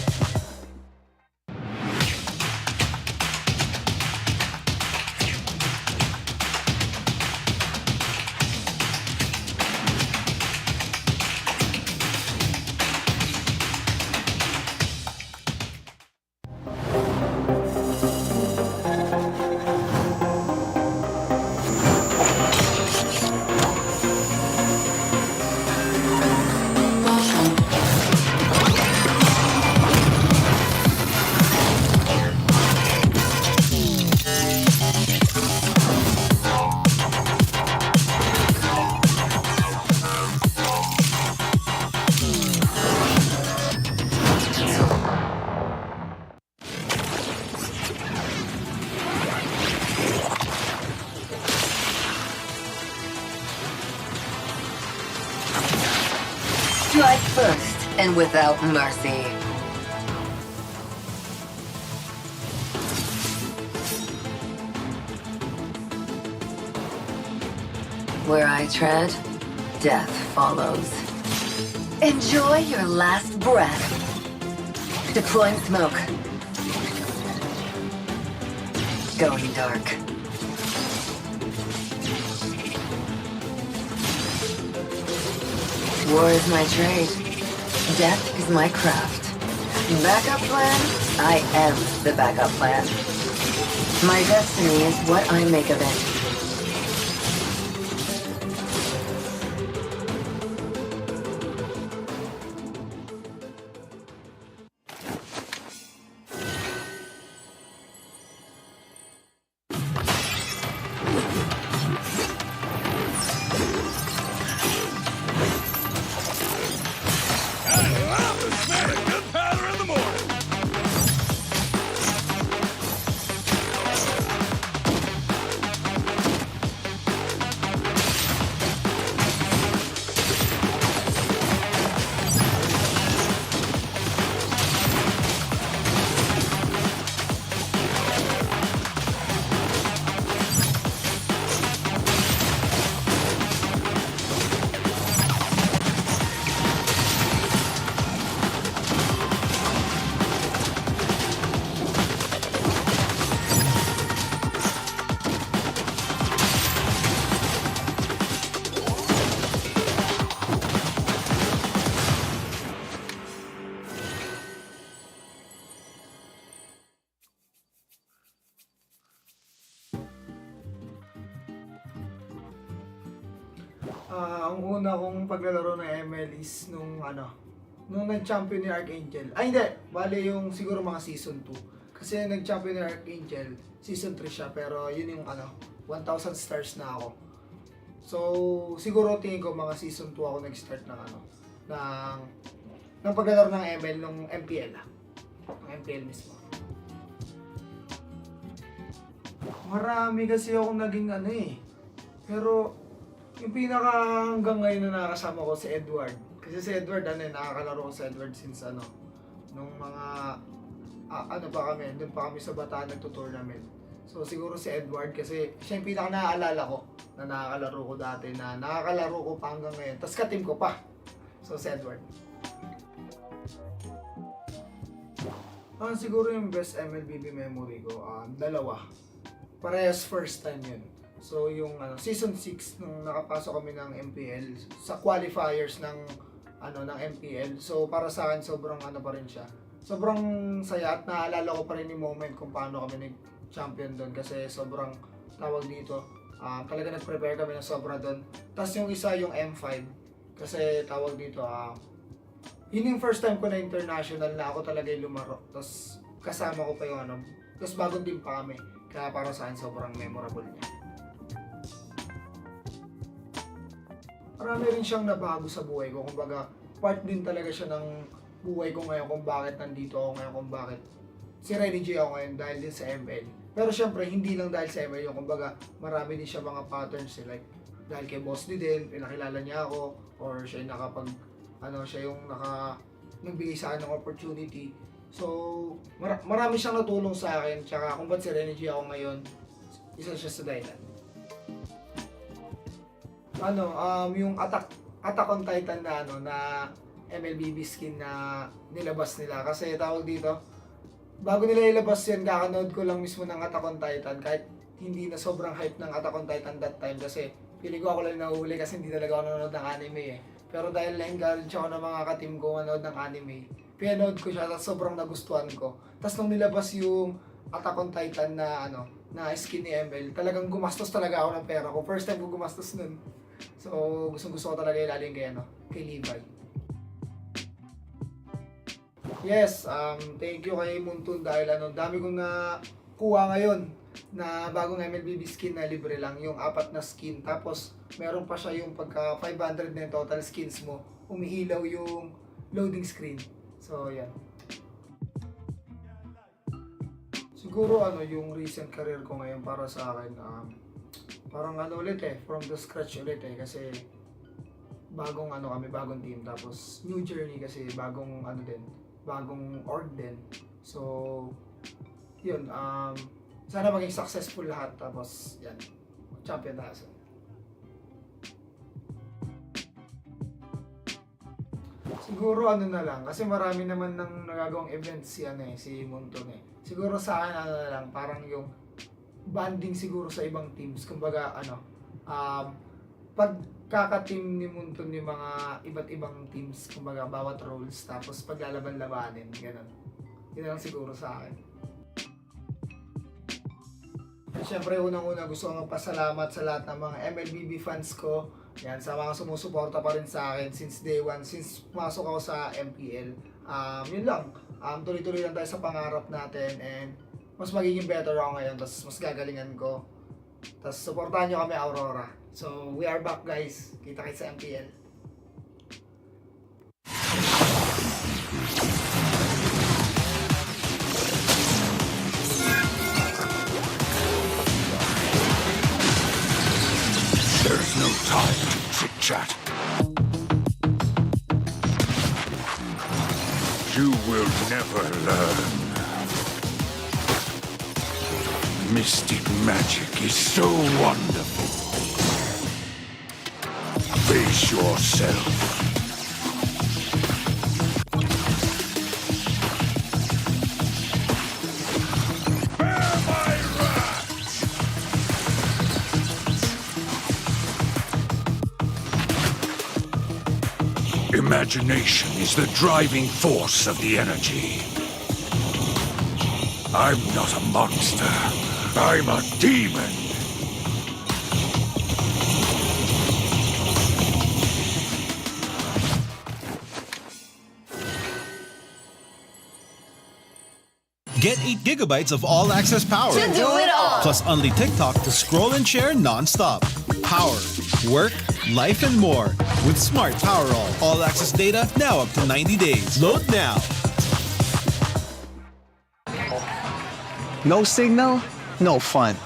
Strike first and without mercy. Where I tread, death follows. Enjoy your last breath. Deploying smoke. Going dark. War is my trade. Death is my craft. Backup plan? I am the backup plan. My destiny is what I make of it. Ang una kong paglalaro ng ML is nung nag-champion ni Archangel. Ay hindi, bale yung siguro mga season 2. Kasi nag-champion ni Archangel, season 3 siya, pero yun yung 1,000 stars na ako. So, siguro tingin ko mga season 2 ako nag-start ng paglalaro ng ML nung MPL. Ng MPL mismo. Marami kasi ako naging pero yung pinaka hanggang ngayon na nakasama ko si Edward. Kasi si Edward, nakakalaro ko si Edward since nung mga, pa kami, doon pa kami sa Bataan nagto-tournament. So siguro si Edward kasi siya yung pinaka naaalala ko na nakakalaro ko dati, na nakakalaro ko pa hanggang ngayon. Tapos ka-team ko pa. So si Edward. Siguro yung best MLBB memory ko, dalawa. Parehas first time yun. So yung season 6 nung nakapasok kami ng MPL sa qualifiers ng MPL. So para sa akin sobrang pa rin siya. Sobrang saya at naalala ko pa rin yung moment kung paano kami nag-champion doon kasi sobrang tawag dito. Talaga nag-prepare kami ng sobra doon. Tapos yung isa yung M5 kasi tawag dito yun yung first time ko na international na ako talaga yung lumaro. Tapos kasama ko pa yung tapos bagong team pa kami. Kaya para sa akin sobrang memorable niya. Marami rin siyang nabago sa buhay ko. Kumbaga, part din talaga siya ng buhay ko ngayon kung bakit nandito ako ngayon, kung bakit si Renny J ako ngayon dahil din sa ML. Pero syempre, hindi lang dahil sa ML yung kumbaga, marami din siya mga patterns like dahil kay Boss D din, pinakilala niya ako, or siya yung siya yung nagbigay sa akin ng opportunity. So, marami siyang natulong sa akin, tsaka kung ba't si Renny J ako ngayon, isa siya sa dahilan. Yung Attack on Titan na MLBB skin na nilabas nila. Kasi tawag dito, bago nila ilabas yan, kakanood ko lang mismo ng Attack on Titan. Kahit hindi na sobrang hype ng Attack on Titan that time. Kasi feeling ko ako lang nahuhuli kasi hindi talaga ako nanonood ng anime Pero dahil na-encourage ako ng mga ka-team ko manood ng anime, pinanood ko siya at sobrang nagustuhan ko. Tapos nung nilabas yung Attack on Titan na skin ni ML, talagang gumastos talaga ako ng pera ko. First time ko gumastos nun. So, gusto ko talaga ilalim kay Levi. Yes, thank you kay Muntun dahil dami kong nakuha ngayon na bagong MLBB skin na libre lang, yung 4 na skin. Tapos, meron pa siya yung pagka 500 na yung total skins mo, umiilaw yung loading screen. So, yan. Siguro yung recent career ko ngayon para sa akin, parang ulit from the scratch ulit kasi bagong bagong team, tapos new journey kasi bagong bagong org din. So yun, sana maging successful lahat, tapos yan, champion na kasi. Siguro na lang kasi marami naman ng nagagawang events si Monton Siguro sa akin na lang, parang yung banding siguro sa ibang teams. Kumbaga pagkaka-team ni Munton yung mga iba't ibang teams, kumbaga bawat roles, tapos paglalaban-labanin, gano'n. Yun lang siguro sa akin. Siyempre, unang-una gusto kong magpasalamat sa lahat ng mga MLBB fans ko. Yan, sa mga sumusuporta pa rin sa akin since day one, since pumasok ako sa MPL. Yun lang. Tuloy-tuloy lang tayo sa pangarap natin, and mas magiging better ako ngayon, tapos mas gagalingan ko. Tapos supportahan nyo kami, Aurora. So, we are back guys. Kita-kits sa MPL. There's no time to chit-chat. You will never learn. Mystic magic is so wonderful. Face yourself. Bear my wrath. Imagination is the driving force of the energy. I'm not a monster. I'm a demon. Get 8 gigabytes of all-access power. To do it all. Plus only TikTok to scroll and share non-stop. Power, work, life, and more with Smart Power All-access data now up to 90 days. Load now. No signal, no fun.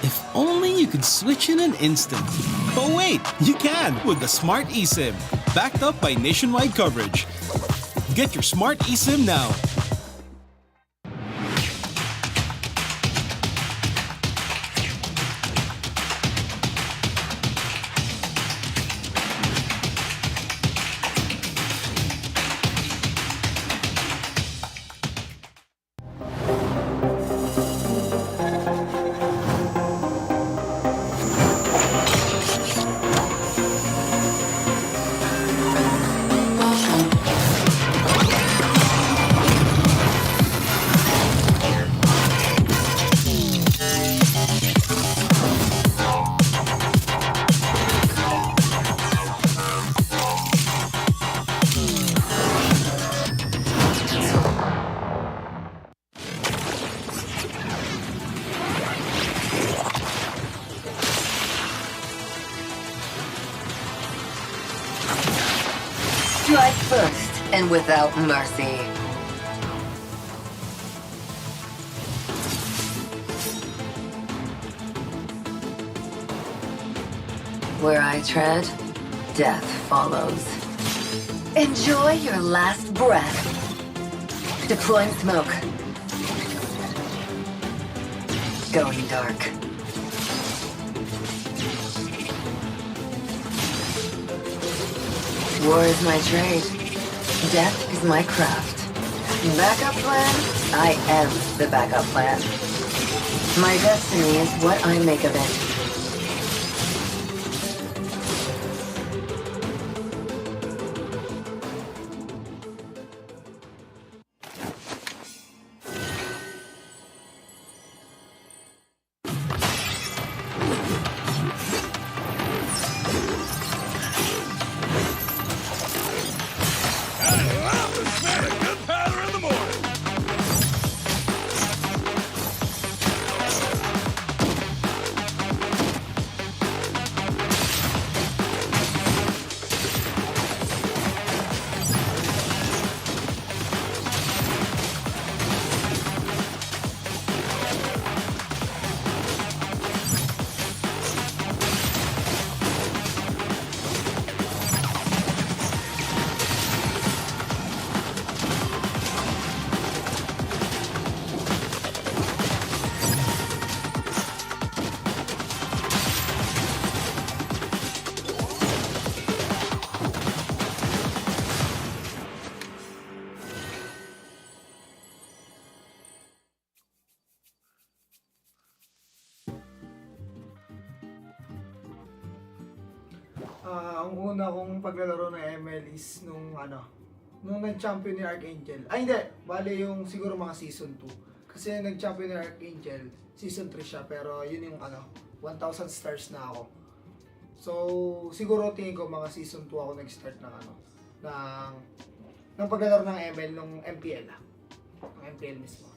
If only you could switch in an instant. But wait, you can with the Smart eSIM. Backed up by nationwide coverage. Get your Smart eSIM now. Strike first and without mercy. Where I tread, death follows. Enjoy your last breath. Deploying smoke. Going dark. War is my trade. Death is my craft. Backup plan? I am the backup plan. My destiny is what I make of it. Ang una kong paglalaro ng ML is nung nag-champion ni Archangel. Ay hindi, bale yung siguro mga season 2. Kasi nag-champion ni Archangel, season 3 siya, pero yun yung 1,000 stars na ako. So, siguro tingin ko mga season 2 ako nag-start ng ng paglalaro ng ML nung MPL. Ng MPL mismo.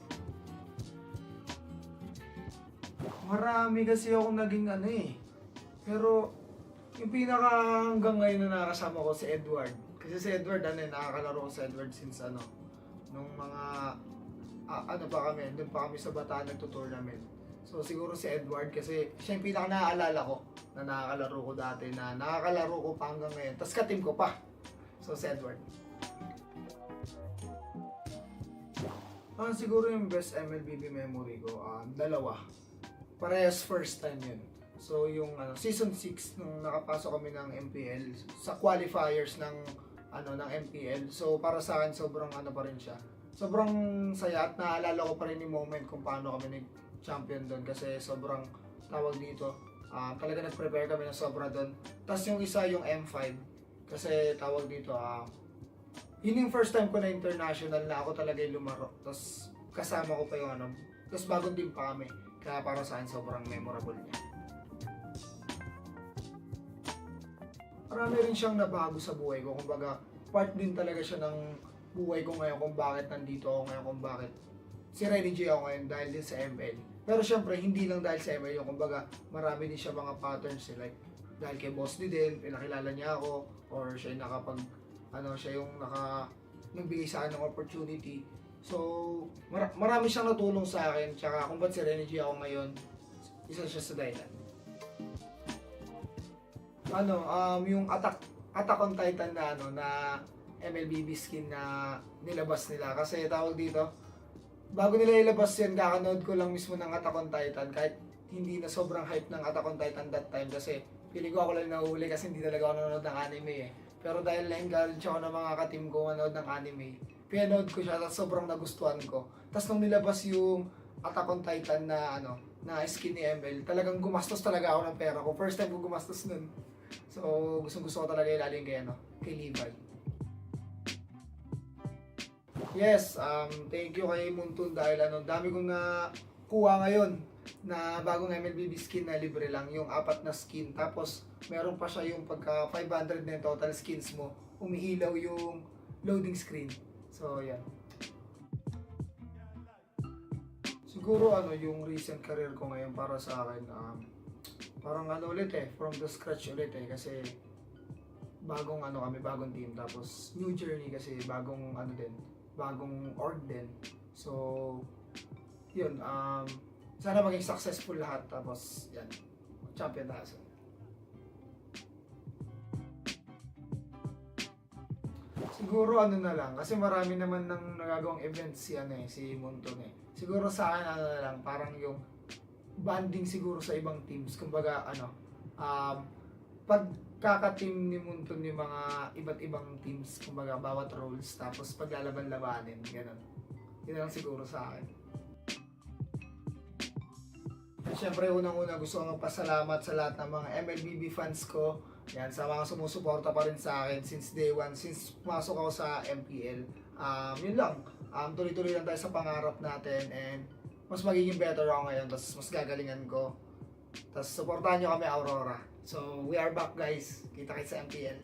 Marami kasi ako naging pero yung pinaka hanggang ngayon na nakasama ko si Edward. Kasi si Edward, nakakalaro ko si Edward since nung mga, pa kami, doon pa kami sa Bataan nagtutournament. So siguro si Edward kasi siya yung pinaka naaalala ko na nakakalaro ko dati, na nakakalaro ko pa hanggang ngayon. Tapos ka-team ko pa. So si Edward. Siguro yung best MLBB memory ko, dalawa. Parehas first time yun. So yung season 6 nung nakapasok kami ng MPL sa qualifiers ng MPL. So para sa akin sobrang pa rin siya. Sobrang saya at naalala ko pa rin yung moment kung paano kami nag-champion doon kasi sobrang tawag dito. Talaga nag-prepare kami ng sobra doon. Tapos yung isa yung M5 kasi tawag dito yun yung first time ko na international na ako talaga yung lumaro. Tapos kasama ko pa yung tapos bagong team pa kami. Kaya para sa akin sobrang memorable niya. Marami rin siyang nabago sa buhay ko. Kumbaga, part din talaga siya ng buhay ko ngayon kung bakit nandito ako ngayon, kung bakit si Renny J ako ngayon dahil din sa ML. Pero syempre, hindi lang dahil sa ML yung kumbaga, marami din siya mga patterns like dahil kay Boss D din, pinakilala niya ako, or siya yung siya yung nagbigay sa akin ng opportunity. So, marami siyang natulong sa akin, tsaka kung ba't si Renny J ako ngayon, isa siya sa dahilan. Yung Attack on Titan na MLBB skin na nilabas nila. Kasi tawag dito, bago nila ilabas yan, kakanood ko lang mismo ng Attack on Titan. Kahit hindi na sobrang hype ng Attack on Titan that time kasi feeling ko ako lang nahuhuli kasi hindi talaga ako nanonood ng anime eh. Pero dahil na-encourage ako ng mga ka-team ko manood ng anime, pinanood ko siya at sobrang nagustuhan ko. Tapos nung nilabas yung Attack on Titan na na skin ni ML, talagang gumastos talaga ako ng pera ko. First time ko gumastos nun. So, gusto ko talaga ilalim kay Levi. Yes, thank you kay Muntun dahil dami kong nakuha ngayon na bagong MLBB skin na libre lang, yung 4 na skin. Tapos, meron pa siya yung pagka 500 na yung total skins mo, umiilaw yung loading screen. So, yan. Siguro yung recent career ko ngayon para sa akin, parang ulit from the scratch ulit kasi bagong bagong team, tapos new journey kasi bagong bagong org din. So, yun, sana maging successful lahat, tapos yan, champion tayo. Siguro na lang, kasi marami naman ng nagagawang events si Munton Siguro sa akin na lang, parang yung banding siguro sa ibang teams. Kumbaga pagkaka-team ni Munton yung mga iba't ibang teams, kumbaga bawat roles, tapos paglalaban-labanin, gano'n. Yun lang siguro sa akin. At syempre, unang-una gusto ko magpasalamat sa lahat ng mga MLBB fans ko. Yan, sa mga sumusuporta pa rin sa akin since day one, since pumasok ako sa MPL. Yun lang, tuloy-tuloy lang tayo sa pangarap natin and mas magiging better ako ngayon, tapos mas gagalingan ko. Tapos supportahan nyo kami, Aurora. So, we are back guys. Kita-kits sa MPL.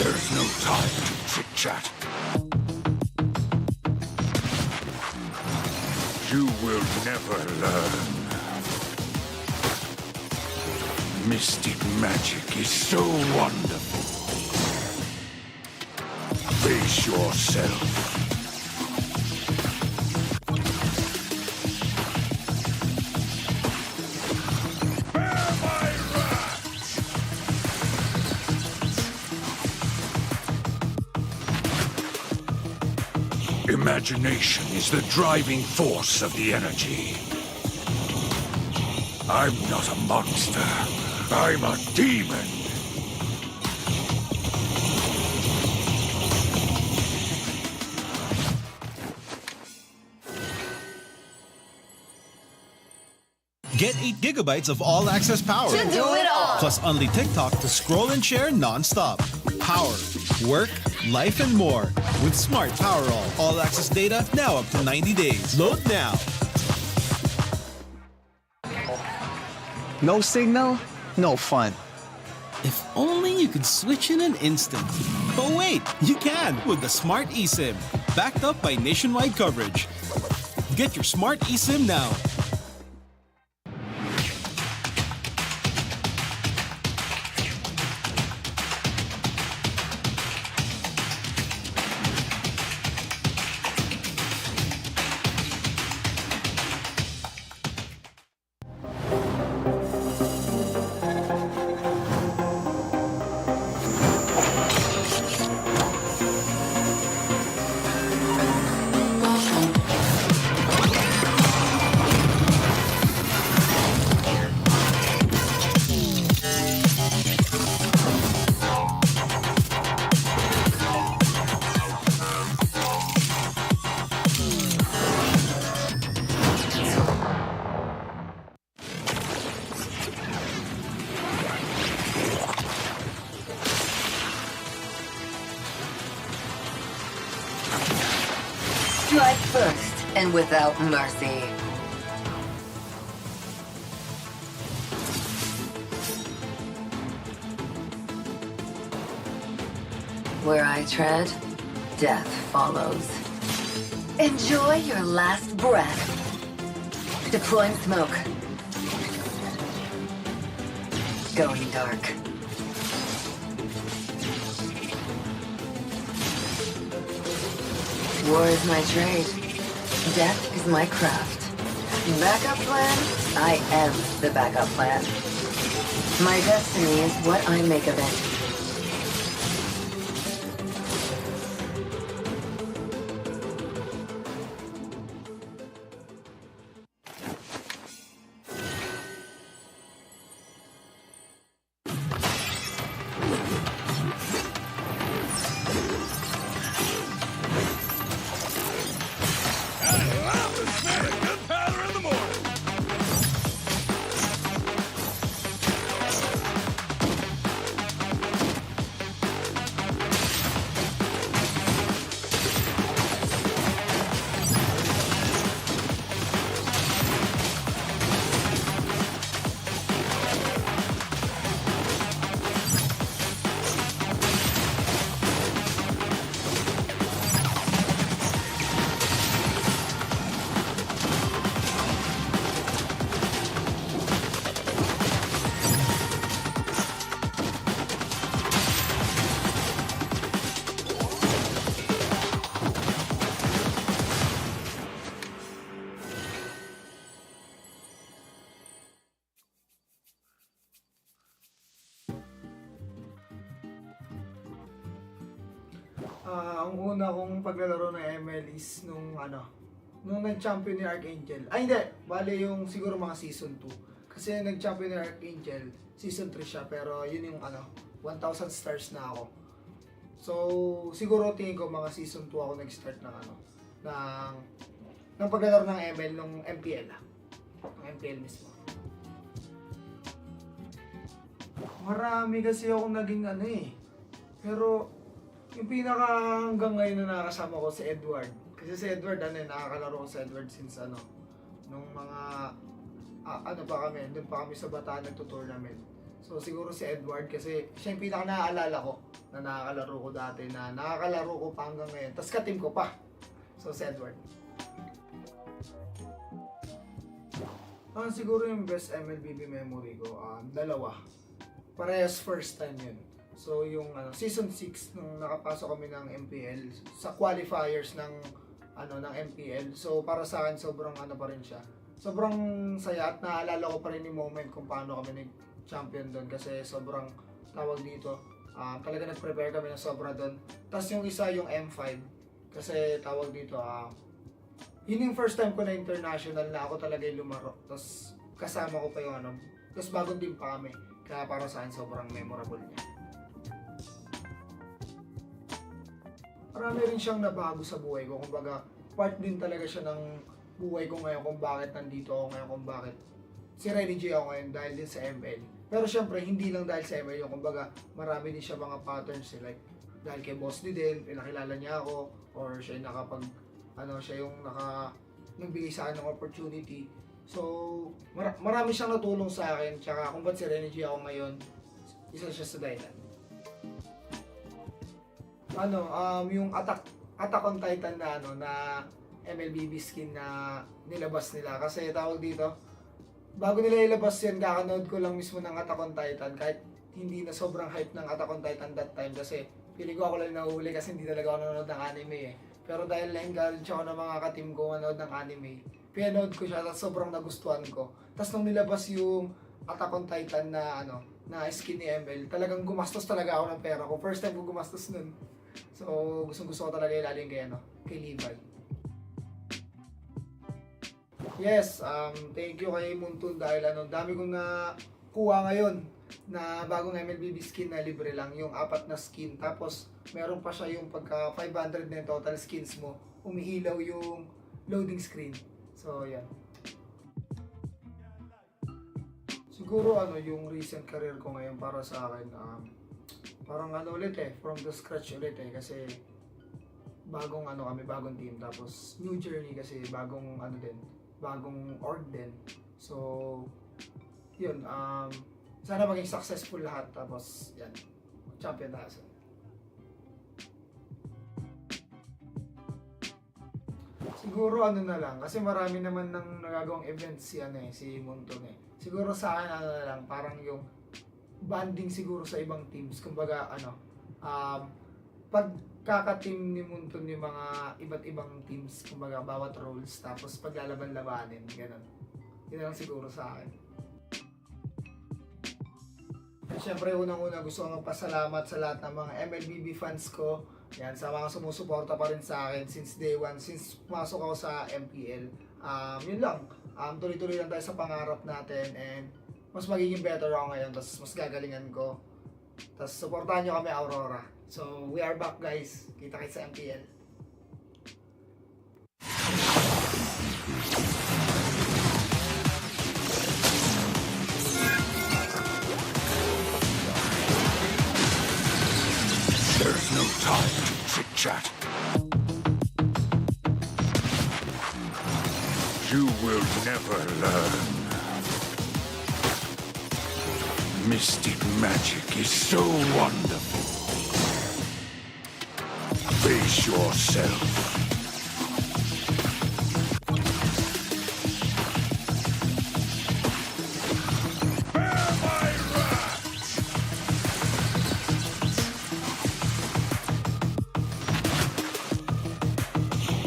There's no time to chit-chat. You will never learn. Mystic magic is so wonderful. Face yourself. Imagination is the driving force of the energy. I'm not a monster. I'm a demon. Get 8 gigabytes of all-access power. To do it all. Plus only TikTok to scroll and share non-stop. Power, work, life, and more. With Smart Power all-access data now up to 90 days. Load now. No signal, no fun. If only you could switch in an instant. But wait, you can with the Smart eSIM. Backed up by nationwide coverage. Get your Smart eSIM now. Strike first and without mercy. Where I tread, death follows. Enjoy your last breath. Deploying smoke. Going dark. War is my trade. Death is my craft. Backup plan? I am the backup plan. My destiny is what I make of it. Ang una kong paglalaro ng ML is nung nag-champion ni Archangel. Ay hindi, bale yung siguro mga season 2. Kasi nag-champion ni Archangel, season 3 siya, pero yun yung 1,000 stars na ako. So, siguro tingin ko mga season 2 ako nag-start ng paglalaro ng ML nung MPL. Ng MPL mismo. Marami kasi ako naging pero yung pinaka hanggang ngayon na nakakasama ko si Edward. Kasi si Edward, nakakalaro ko si Edward since nung mga, pa kami, doon pa kami sa Bataan nagto-tournament. So siguro si Edward kasi siya yung pinaka naaalala ko na nakakalaro ko dati, na nakakalaro ko pa hanggang ngayon. Tapos ka-team ko pa. So si Edward. Siguro yung best MLBB memory ko, dalawa. Parehas first time yun. So yung season 6 nung nakapasok kami ng MPL sa qualifiers ng MPL. So para sa akin sobrang pa rin siya. Sobrang saya at naalala ko pa rin yung moment kung paano kami nag-champion doon kasi sobrang tawag dito. Talaga nag-prepare kami ng sobra doon. Tapos yung isa yung M5 kasi tawag dito yun yung first time ko na international na ako talaga yung lumaro. Tapos kasama ko pa yung tapos bagong team pa kami. Kaya para sa akin sobrang memorable niya. Marami rin siyang nabago sa buhay ko. Kumbaga, part din talaga siya ng buhay ko ngayon kung bakit nandito ako ngayon, kung bakit si Renny J ako ngayon dahil din sa ML. Pero syempre, hindi lang dahil sa ML yung kumbaga, marami din siya mga patterns like dahil kay Boss D din, pinakilala niya ako, or siya yung siya yung nagbigay sa akin ng opportunity. So, marami siyang natulong sa akin, tsaka kung ba't si Renny J ako ngayon, isa siya sa dahilan. Yung Attack on Titan na MLBB skin na nilabas nila. Kasi tawag dito, bago nila ilabas yan, kakanood ko lang mismo ng Attack on Titan. Kahit hindi na sobrang hype ng Attack on Titan that time. Kasi feeling ko ako lang nahuhuli kasi hindi talaga ako nanonood ng anime Pero dahil na-encourage ako ng mga ka-team ko manood ng anime, pinanood ko siya at sobrang nagustuhan ko. Tapos nung nilabas yung Attack on Titan na skin ni ML, talagang gumastos talaga ako ng pera ko. First time ko gumastos nun. So, gusto ko talaga ilalim kay Levi. Yes, thank you kay Muntun dahil dami kong nakuha ngayon na bagong MLBB skin na libre lang, yung 4 na skin. Tapos, meron pa siya yung pagka 500 na yung total skins mo, umiilaw yung loading screen. So, yan. Siguro yung recent career ko ngayon para sa akin, parang ulit from the scratch ulit kasi bagong bagong team, tapos new journey kasi bagong bagong org din. So yun, sana maging successful lahat, tapos yan, champion tayo. Siguro ano na lang, kasi marami naman ng nagagawang events si Munton eh. Siguro sa akin ano na lang, parang yung banding siguro sa ibang teams. Kumbaga pagkaka-team ni Munton yung mga iba't ibang teams, kumbaga bawat roles, tapos paglalaban-labanin, ganun. Yun lang siguro sa akin. Siyempre, unang-una gusto ko magpasalamat sa lahat ng mga MLBB fans ko. Yan, sa mga sumusuporta pa rin sa akin since day one, since pumasok ako sa MPL. Yun lang, tuloy-tuloy lang tayo sa pangarap natin and mas magiging better ako ngayon, tapos mas gagalingan ko. Tapos supportahan nyo kami Aurora. So, we are back guys. Kita-kits sa MPL. There's no time to chit-chat. You will never learn. Mystic magic is so wonderful. Face yourself.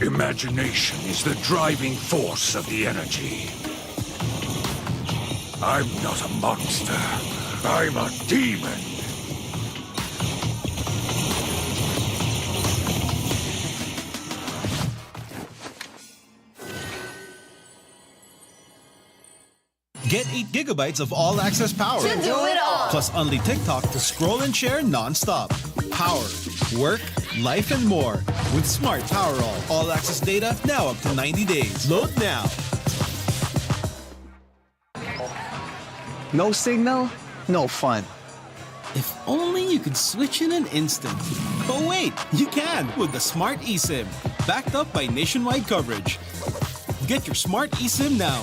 Imagination is the driving force of the energy. I'm not a monster. I'm a demon. Get 8 gigabytes of all-access power. To do it all. Plus only TikTok to scroll and share non-stop. Power, work, life, and more. With Smart Power all-access data now up to 90 days. Load now. No signal, no fun. If only you could switch in an instant. But wait, you can with the Smart eSIM. Backed up by nationwide coverage. Get your Smart eSIM now.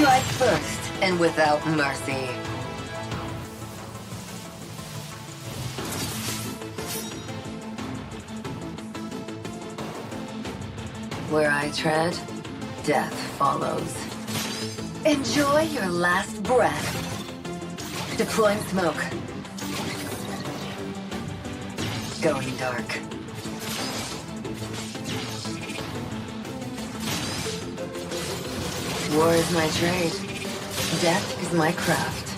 Strike first and without mercy. Where I tread, death follows. Enjoy your last breath. Deploying smoke. Going dark. War is my trade. Death is my craft.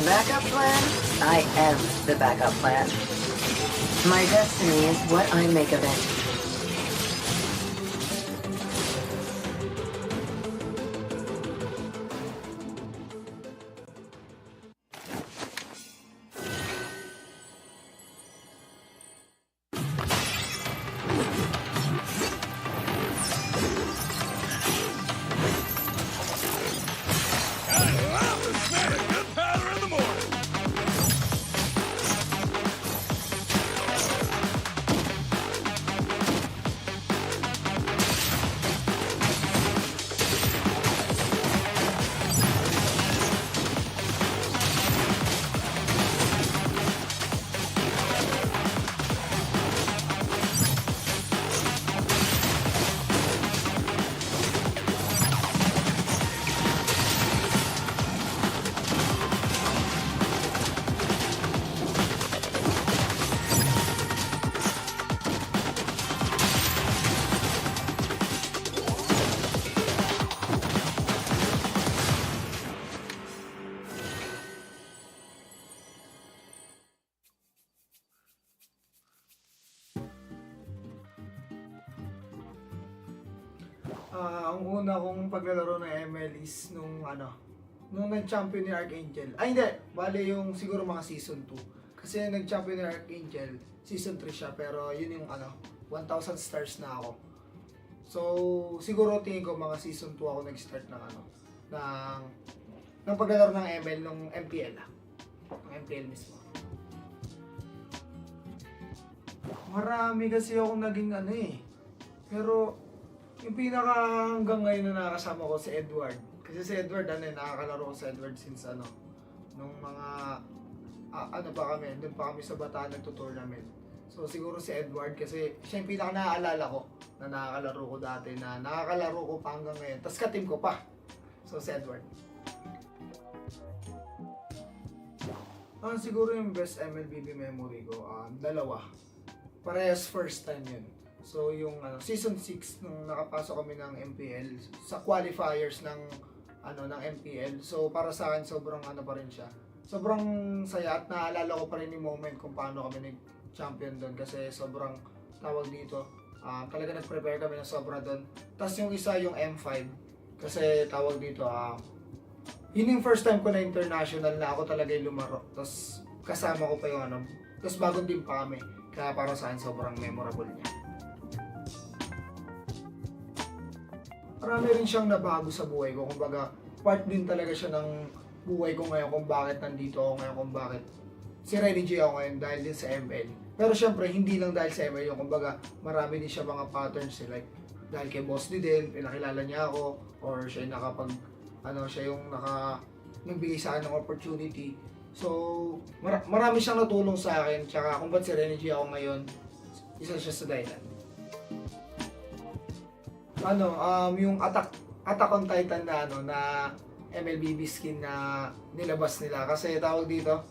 Backup plan? I am the backup plan. My destiny is what I make of it. Ang una kong paglalaro ng ML is nung nag-champion ni Archangel. Ay hindi, bale yung siguro mga season 2. Kasi nag-champion ni Archangel, season 3 siya, pero yun yung 1,000 stars na ako. So, siguro tingin ko mga season 2 ako nag-start ng paglalaro ng ML nung MPL. Ng MPL mismo. Marami kasi akong naging pero yung pinaka hanggang ngayon na nakakasama ko si Edward. Kasi si Edward, nakakalaro ko si Edward since nung mga, pa kami, doon pa kami sa Bataan nagto-tournament. So siguro si Edward kasi siya yung pinaka naaalala ko na nakakalaro ko dati, na nakakalaro ko pa hanggang ngayon. Tapos ka-team ko pa. So si Edward. Siguro yung best MLBB memory ko, dalawa. Parehas first time yun. So yung season 6 nung nakapasok kami ng MPL sa qualifiers ng MPL. So para sa akin sobrang pa rin siya. Sobrang saya at naalala ko pa rin yung moment kung paano kami nag-champion doon kasi sobrang tawag dito. Talaga nag-prepare kami ng sobra doon. Tapos yung isa yung M5 kasi tawag dito yun yung first time ko na international na ako talaga yung lumaro. Tapos kasama ko pa yung tapos bagong team pa kami. Kaya para sa akin sobrang memorable niya. Marami rin siyang nabago sa buhay ko. Kumbaga, part din talaga siya ng buhay ko ngayon kung bakit nandito ako ngayon, kung bakit si Renny J ako ngayon dahil din sa ML. Pero syempre, hindi lang dahil sa ML yung kumbaga, marami din siya mga patterns like dahil kay Boss D din, pinakilala niya ako, or siya yung siya yung nagbigay sa akin ng opportunity. So, marami siyang natulong sa akin, tsaka kung ba't si Renny J ako ngayon, isa siya sa dahilan. Yung Attack on Titan na MLBB skin na nilabas nila. Kasi tawag dito,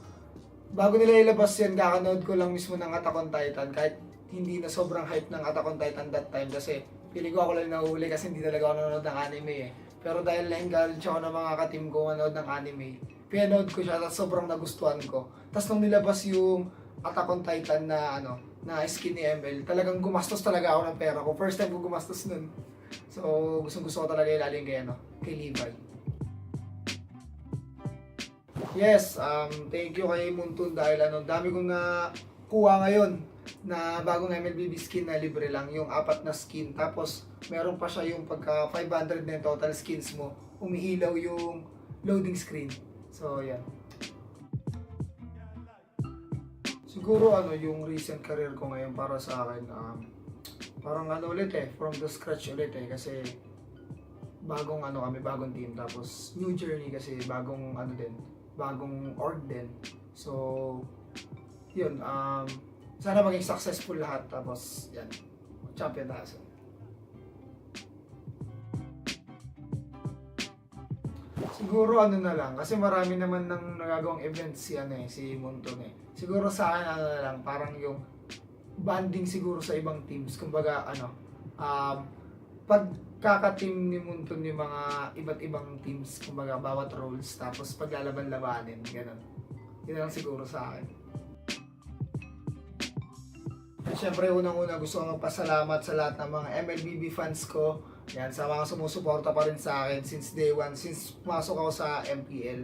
bago nila ilabas yan, kakanood ko lang mismo ng Attack on Titan. Kahit hindi na sobrang hype ng Attack on Titan that time. Kasi feeling ko ako lang nahuhuli kasi hindi talaga ako nanonood ng anime Pero dahil na-encourage ako ng mga ka-team ko manood ng anime, pinanood ko siya at sobrang nagustuhan ko. Tapos nung nilabas yung Attack on Titan na skin ni ML, talagang gumastos talaga ako ng pera ko. First time ko gumastos nun. So, gusto ko talaga ilalim kay Levi. Yes, thank you kay Muntun dahil dami kong nakuha ngayon na bagong MLBB skin na libre lang, yung 4 na skin. Tapos, meron pa siya yung pagka 500 na yung total skins mo, umiilaw yung loading screen. So, yan. Siguro yung recent career ko ngayon para sa akin, parang ulit from the scratch ulit kasi bagong kami, bagong team, tapos new journey kasi bagong bagong org din. So, yun, sana maging successful lahat, tapos yan, champion na kasi. Siguro na lang, kasi marami naman ng nagagawang events si Munton Siguro sa akin na lang, parang yung banding siguro sa ibang teams. Kumbaga pagkaka-team ni Munton yung mga iba't ibang teams, kumbaga bawat roles, tapos paglalaban-labanin, gano'n. Yun lang siguro sa akin. Siyempre, unang-una gusto kong magpasalamat sa lahat ng mga MLBB fans ko. Yan, sa mga sumusuporta pa rin sa akin since day one, since pumasok ako sa MPL.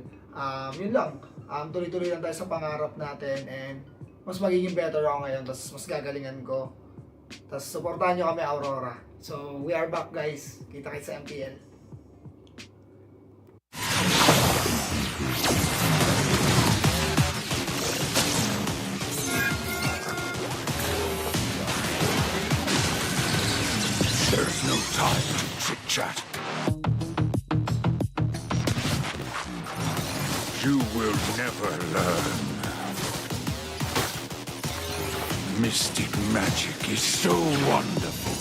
Yun lang, tuloy-tuloy lang tayo sa pangarap natin and mas magiging better ako ngayon, tapos mas gagalingan ko. Tapos supportahan nyo kami, Aurora. So, we are back guys. Kita-kits sa MPL. There's no time to chit-chat. You will never learn. Mystic magic is so wonderful.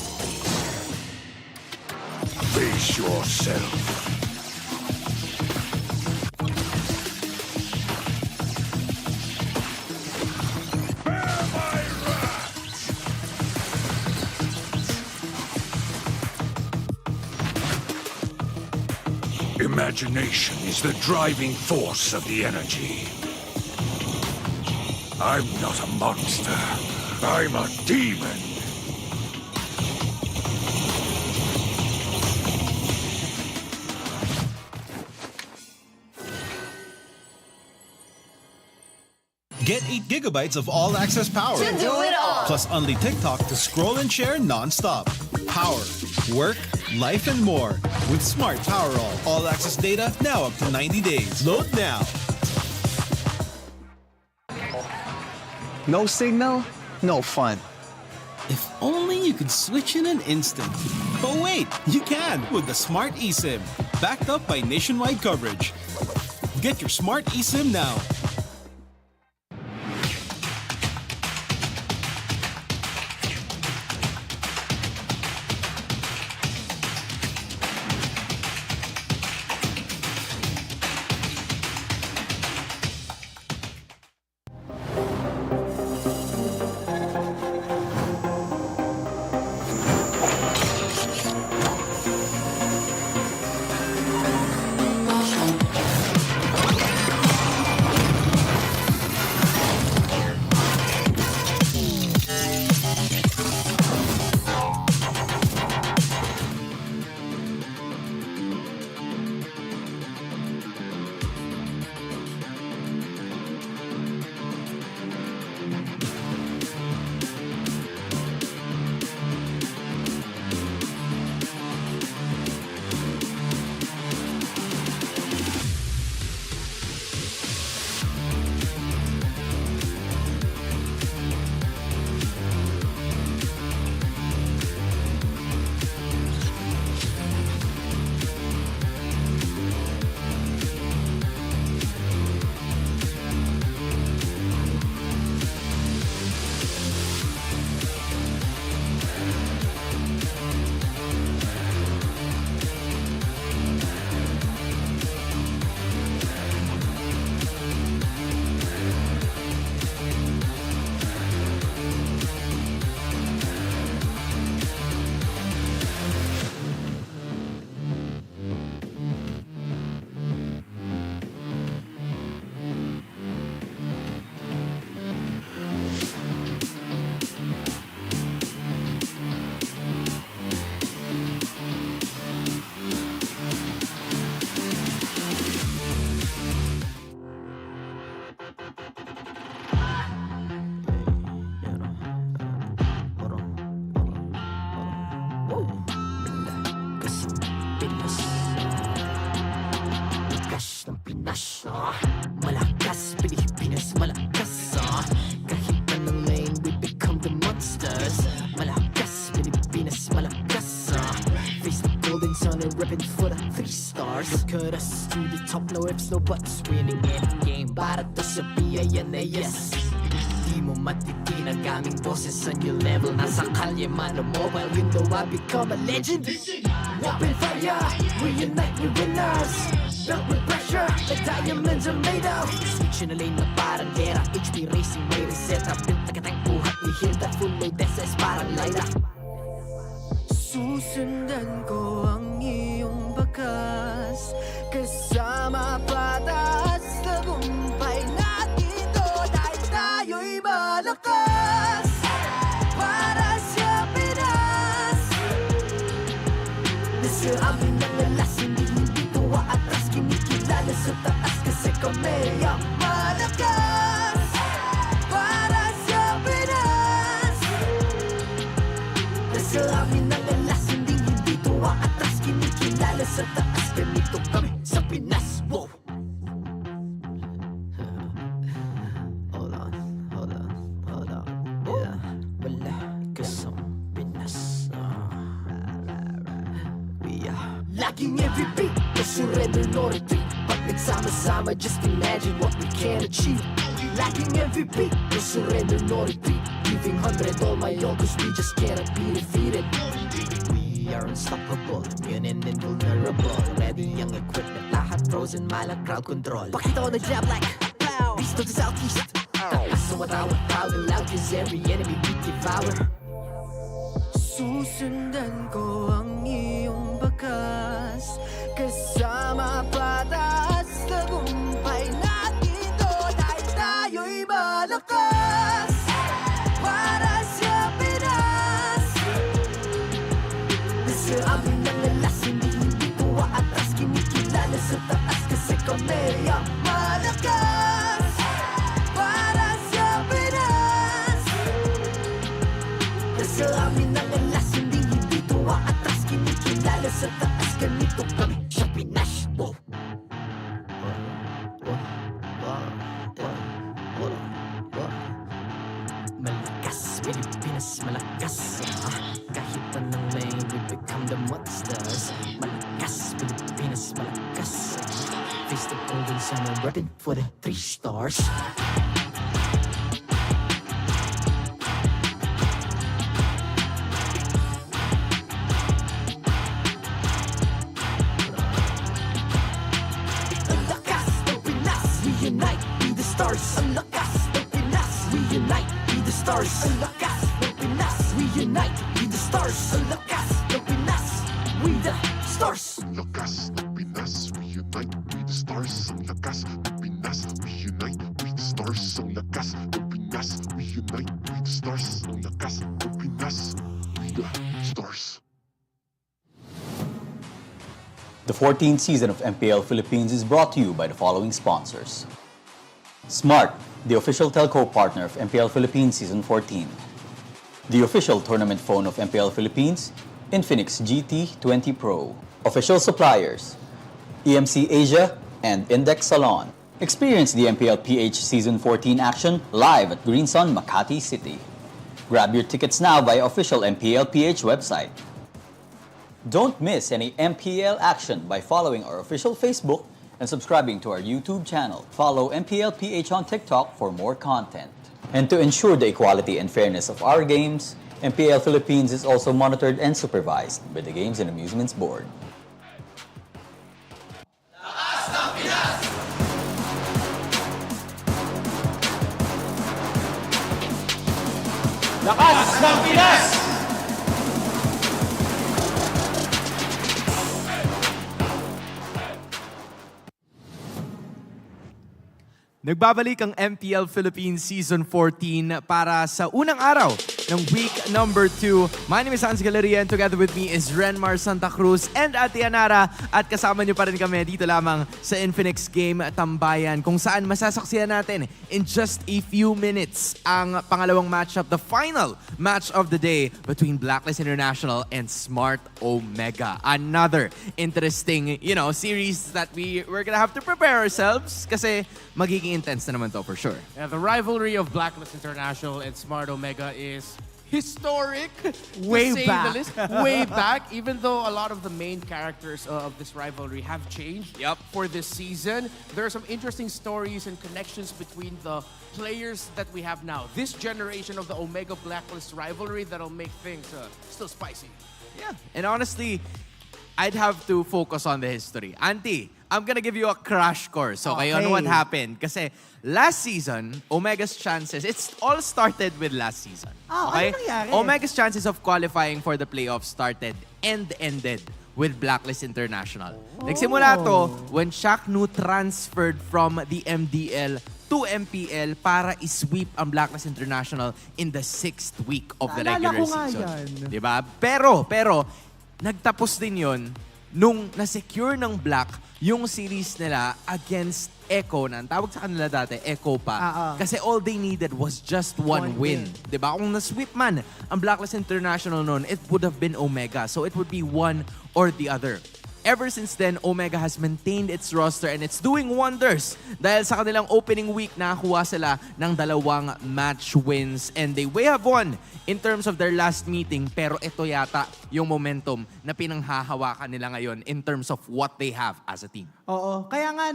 Face yourself. Imagination is the driving force of the energy. I'm not a monster. I'm a demon. Get 8 gigabytes of all-access power. To do it all. Plus only TikTok to scroll and share non-stop. Power, work, life, and more. With Smart Power all-access data now up to 90 days. Load now. No signal, no fun. If only you could switch in an instant. But wait, you can with the Smart eSIM. Backed up by nationwide coverage. Get your Smart eSIM now. Malakas, Pilipinas, malakas Kahit anong lane, we become the monsters. Malakas, Pilipinas, malakas Face the golden sun and reppin' for the 3 stars. Look at us, to the top, no ifs, no buts. Winning any game, para to sa yan na yes. Di mo matitin ang aming boses sa new level. Nasa kalye man o mobile window, I become a legend. Open fire, reunite with winners. Built with pressure, the diamonds are made of. Switching a lane na parang gera. HP racing, may reset up. Built agad ang buhat ni Hilda. Full load SS parang Lyra. Susundan ko ang iyong bakas. Kasama patas, tagumpay natin to. Dahil tayo'y malakas. Para sa Pinas. Nasa amin ang alas, hindi tuwa atras. Kinikilala sa taas kasi kami ang malakas. Para sa Pinas. Nasa amin ang alas, hindi tuwa atras. Kinikilala sa taas, ganito kami sa Pinas. Wow! Hold on, yeah. Malakas ang Pinas. We are Laging MVP, no surrender, no retreat. Pag nagsama-sama, just imagine what we can achieve. Laging MVP, no surrender, no retreat. Giving 100 all my all, cause we just cannot be defeated. We are unstoppable, immune and invulnerable. Ready ang equipment, lahat frozen, malang crowd control. Pakita ko na jab like pow. East to the southeast. Taas sa watawat, proud and loud, cause every enemy we devour. Susundan ko ang iyong bakas. Kasama patas, tagumpay natin to. Dahil tayo'y malakas. Para sa Pinas. Nasa amin ang alas, hindi tuwa atras. Kinikilala sa taas kasi kami ang malakas. Para Sa taas ganito kami siya pinash. Wow. Malakas, Pilipinas, malakas. Kahit anong lane, we become the monsters. Malakas, Pilipinas, malakas. Face the golden sun, I'm repping for the 3 stars. Ang lakas ng Pinas, we unite, be the stars. Ang lakas ng Pinas, we unite, be the stars. Ang lakas ng Pinas, we unite, be the stars. Ang lakas ng Pinas, we the stars. Ang lakas ng Pinas, we unite, we the stars. Ang lakas ng Pinas, we unite, we the stars. Ang lakas ng Pinas, we unite, we the stars. Ang lakas ng Pinas, we the stars. The 14th season of MPL Philippines is brought to you by the following sponsors. Smart, the official telco partner of MPL Philippines Season 14. The official tournament phone of MPL Philippines, Infinix GT20 Pro. Official suppliers, EMC Asia and Index Salon. Experience the MPL PH Season 14 action live at Green Sun, Makati City. Grab your tickets now via official MPL PH website. Don't miss any MPL action by following our official Facebook and subscribing to our YouTube channel. Follow MPL PH on TikTok for more content. And to ensure the equality and fairness of our games, MPL Philippines is also monitored and supervised by the Games and Amusements Board. Lakas ng Pinas! Nagbabalik ang MPL Philippines Season 14 para sa unang araw ng week number 2. My name is Hans Galeria and together with me is Renmar Santa Cruz and Ate Anara. At kasama niyo pa rin kami dito lamang sa Infinix Game Tambayan kung saan masasaksihan natin in just a few minutes ang pangalawang matchup, the final match of the day between Blacklist International and Smart Omega. Another interesting, series that we're gonna have to prepare ourselves kasi magiging intense na naman to for sure. Yeah, the rivalry of Blacklist International and Smart Omega is historic, Way to say back. the least. Way back, even though a lot of the main characters of this rivalry have changed for this season. There are some interesting stories and connections between the players that we have now. This generation of the Omega Blacklist rivalry that'll make things still spicy. Yeah, and honestly, I'd have to focus on the history. Auntie, I'm gonna give you a crash course, okay, on what happened. Kasi last season, Omega's chances, it's all started with last season. Okay? Ano nangyari? Omega's chances of qualifying for the playoffs started and ended with Blacklist International. Nagsimula to when Shaq Nu transferred from the MDL to MPL para isweep ang Blacklist International in the 6th week of the Naalala regular ko nga season. yan. Diba? Pero, nagtapos din yon nung na-secure ng Black yung series nila against Echo, na ang tawag sa kanila dati, Echo pa. Kasi all they needed was just one win. Diba? Kung na-sweep man ang Blacklist International noon, it would have been Omega. So it would be one or the other. Ever since then, Omega has maintained its roster and it's doing wonders. Dahil sa kanilang opening week, nakakuha sila ng 2 match wins. And they way have won in terms of their last meeting. Pero ito yata yung momentum na pinanghahawakan nila ngayon in terms of what they have as a team. Oo. Kaya nga,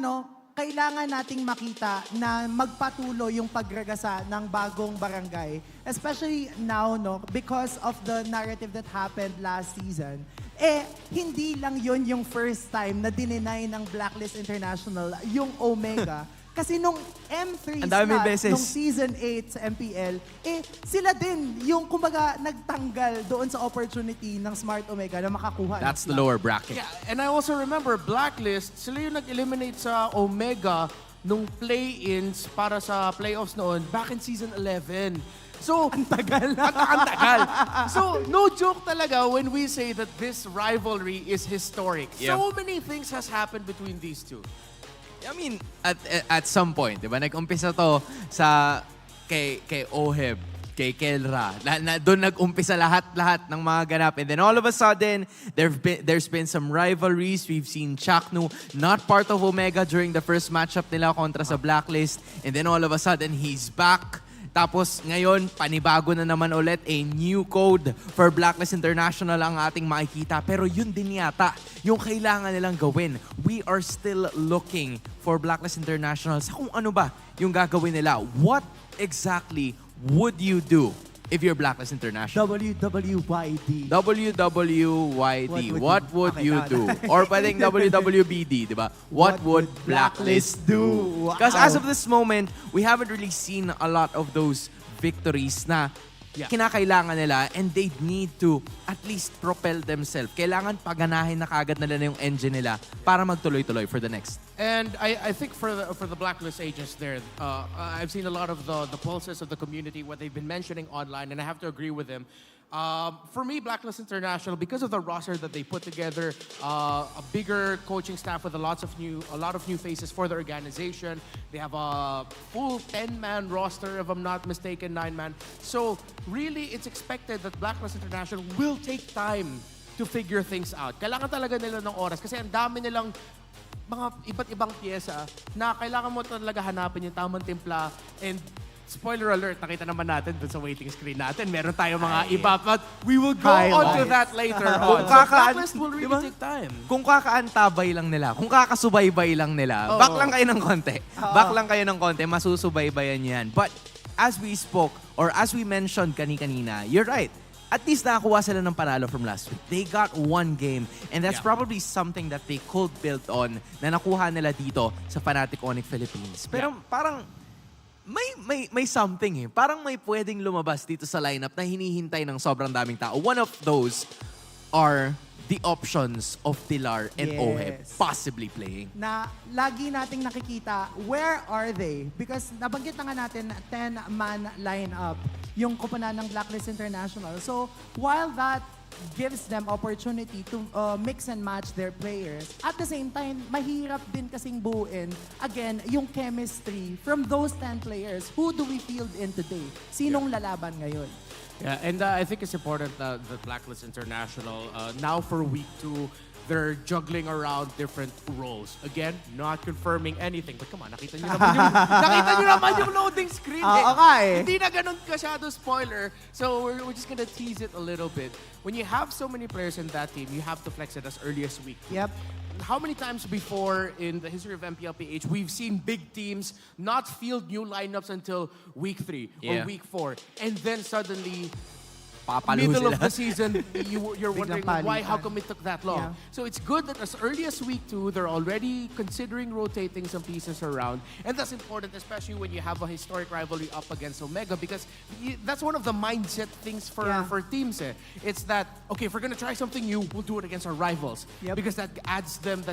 kailangan nating makita na magpatuloy yung pagragasa ng bagong barangay. Especially now, because of the narrative that happened last season. Hindi lang yun yung first time na dininay ng Blacklist International yung Omega. Kasi nung M3 nung Season 8 sa MPL, sila din yung kumbaga nagtanggal doon sa opportunity ng Smart Omega na makakuha. That's the lower bracket. Yeah, and I also remember Blacklist, sila yung nag-eliminate sa Omega nung play-ins para sa playoffs noon back in Season 11. So, ang tagal. So, no joke talaga when we say that this rivalry is historic. Yeah. So many things has happened between these two. I mean, at some point, diba? Nag-umpisa to sa kay Oheb, kay Kelra. Doon nag-umpisa lahat ng mga ganap. And then all of a sudden, there's been some rivalries. We've seen Chaknu not part of Omega during the first matchup nila kontra sa Blacklist. And then all of a sudden, he's back. Tapos ngayon, panibago na naman ulit, a new code for Blacklist International ang ating makikita. Pero yun din yata yung kailangan nilang gawin. We are still looking for Blacklist International sa kung ano ba yung gagawin nila. What exactly would you do if you're Blacklist International? WWYD. WWYD. What would you do? Or pwedeng WWBD, di ba? What would Blacklist do? Because as of this moment, we haven't really seen a lot of those victories na kinakailangan nila, and they need to at least propel themselves. Kailangan paganahin na kagad nila yung engine nila para magtuloy-tuloy for the next. And I think for the Blacklist agents there, I've seen a lot of the pulses of the community, what they've been mentioning online, and I have to agree with them. For me, Blacklist International, because of the roster that they put together, a bigger coaching staff with a lot of new faces for the organization. They have a full 10-man roster, if I'm not mistaken, 9-man. So really, it's expected that Blacklist International will take time to figure things out. Kailangan talaga nila ng oras kasi ang dami nilang mga iba't ibang pyesa na kailangan mo talaga hanapin yung tamang timpla. And spoiler alert, nakita naman natin dun sa waiting screen natin. Meron tayong mga iba, but we will go on to that later on. So Blacklist will really take time. Kung kakaantabay lang nila, kung kakasubaybay lang nila, back lang kayo ng konti. Back lang kayo ng konti, masusubaybayan yan. But as we spoke, or as we mentioned kanina, you're right. At least nakakuha sila ng panalo from last week. They got one game, and that's probably something that they could build on na nakuha nila dito sa Fnatic Onyx Philippines. Pero parang may something eh. Parang may pwedeng lumabas dito sa lineup na hinihintay ng sobrang daming tao. One of those are the options of Pilar and Oheb possibly playing. Na lagi nating nakikita, where are they? Because nabanggit na nga natin 10-man lineup yung koponan ng Blacklist International. So while that gives them opportunity to mix and match their players, at the same time, mahirap din kasing buuin, again, yung chemistry from those 10 players. Who do we field in today? Sinong lalaban ngayon? Yeah, and I think it's important that Blacklist International, now for week 2, they're juggling around different roles. Again, not confirming anything. But come on, nakita nyo naman yung loading screen. Hindi na ganun kasyado spoiler. So we're just gonna tease it a little bit. When you have so many players in that team, you have to flex it as early as week 2. Yep. How many times before in the history of MPLPH we've seen big teams not field new lineups until week 3 or week 4, and then suddenly middle of the season, you're wondering how come it took that long. So it's good that as early as week 2, they're already considering rotating some pieces around. And that's important, especially when you have a historic rivalry up against Omega, because that's one of the mindset things for teams. It's that, okay, if we're going to try something new, we'll do it against our rivals. Because that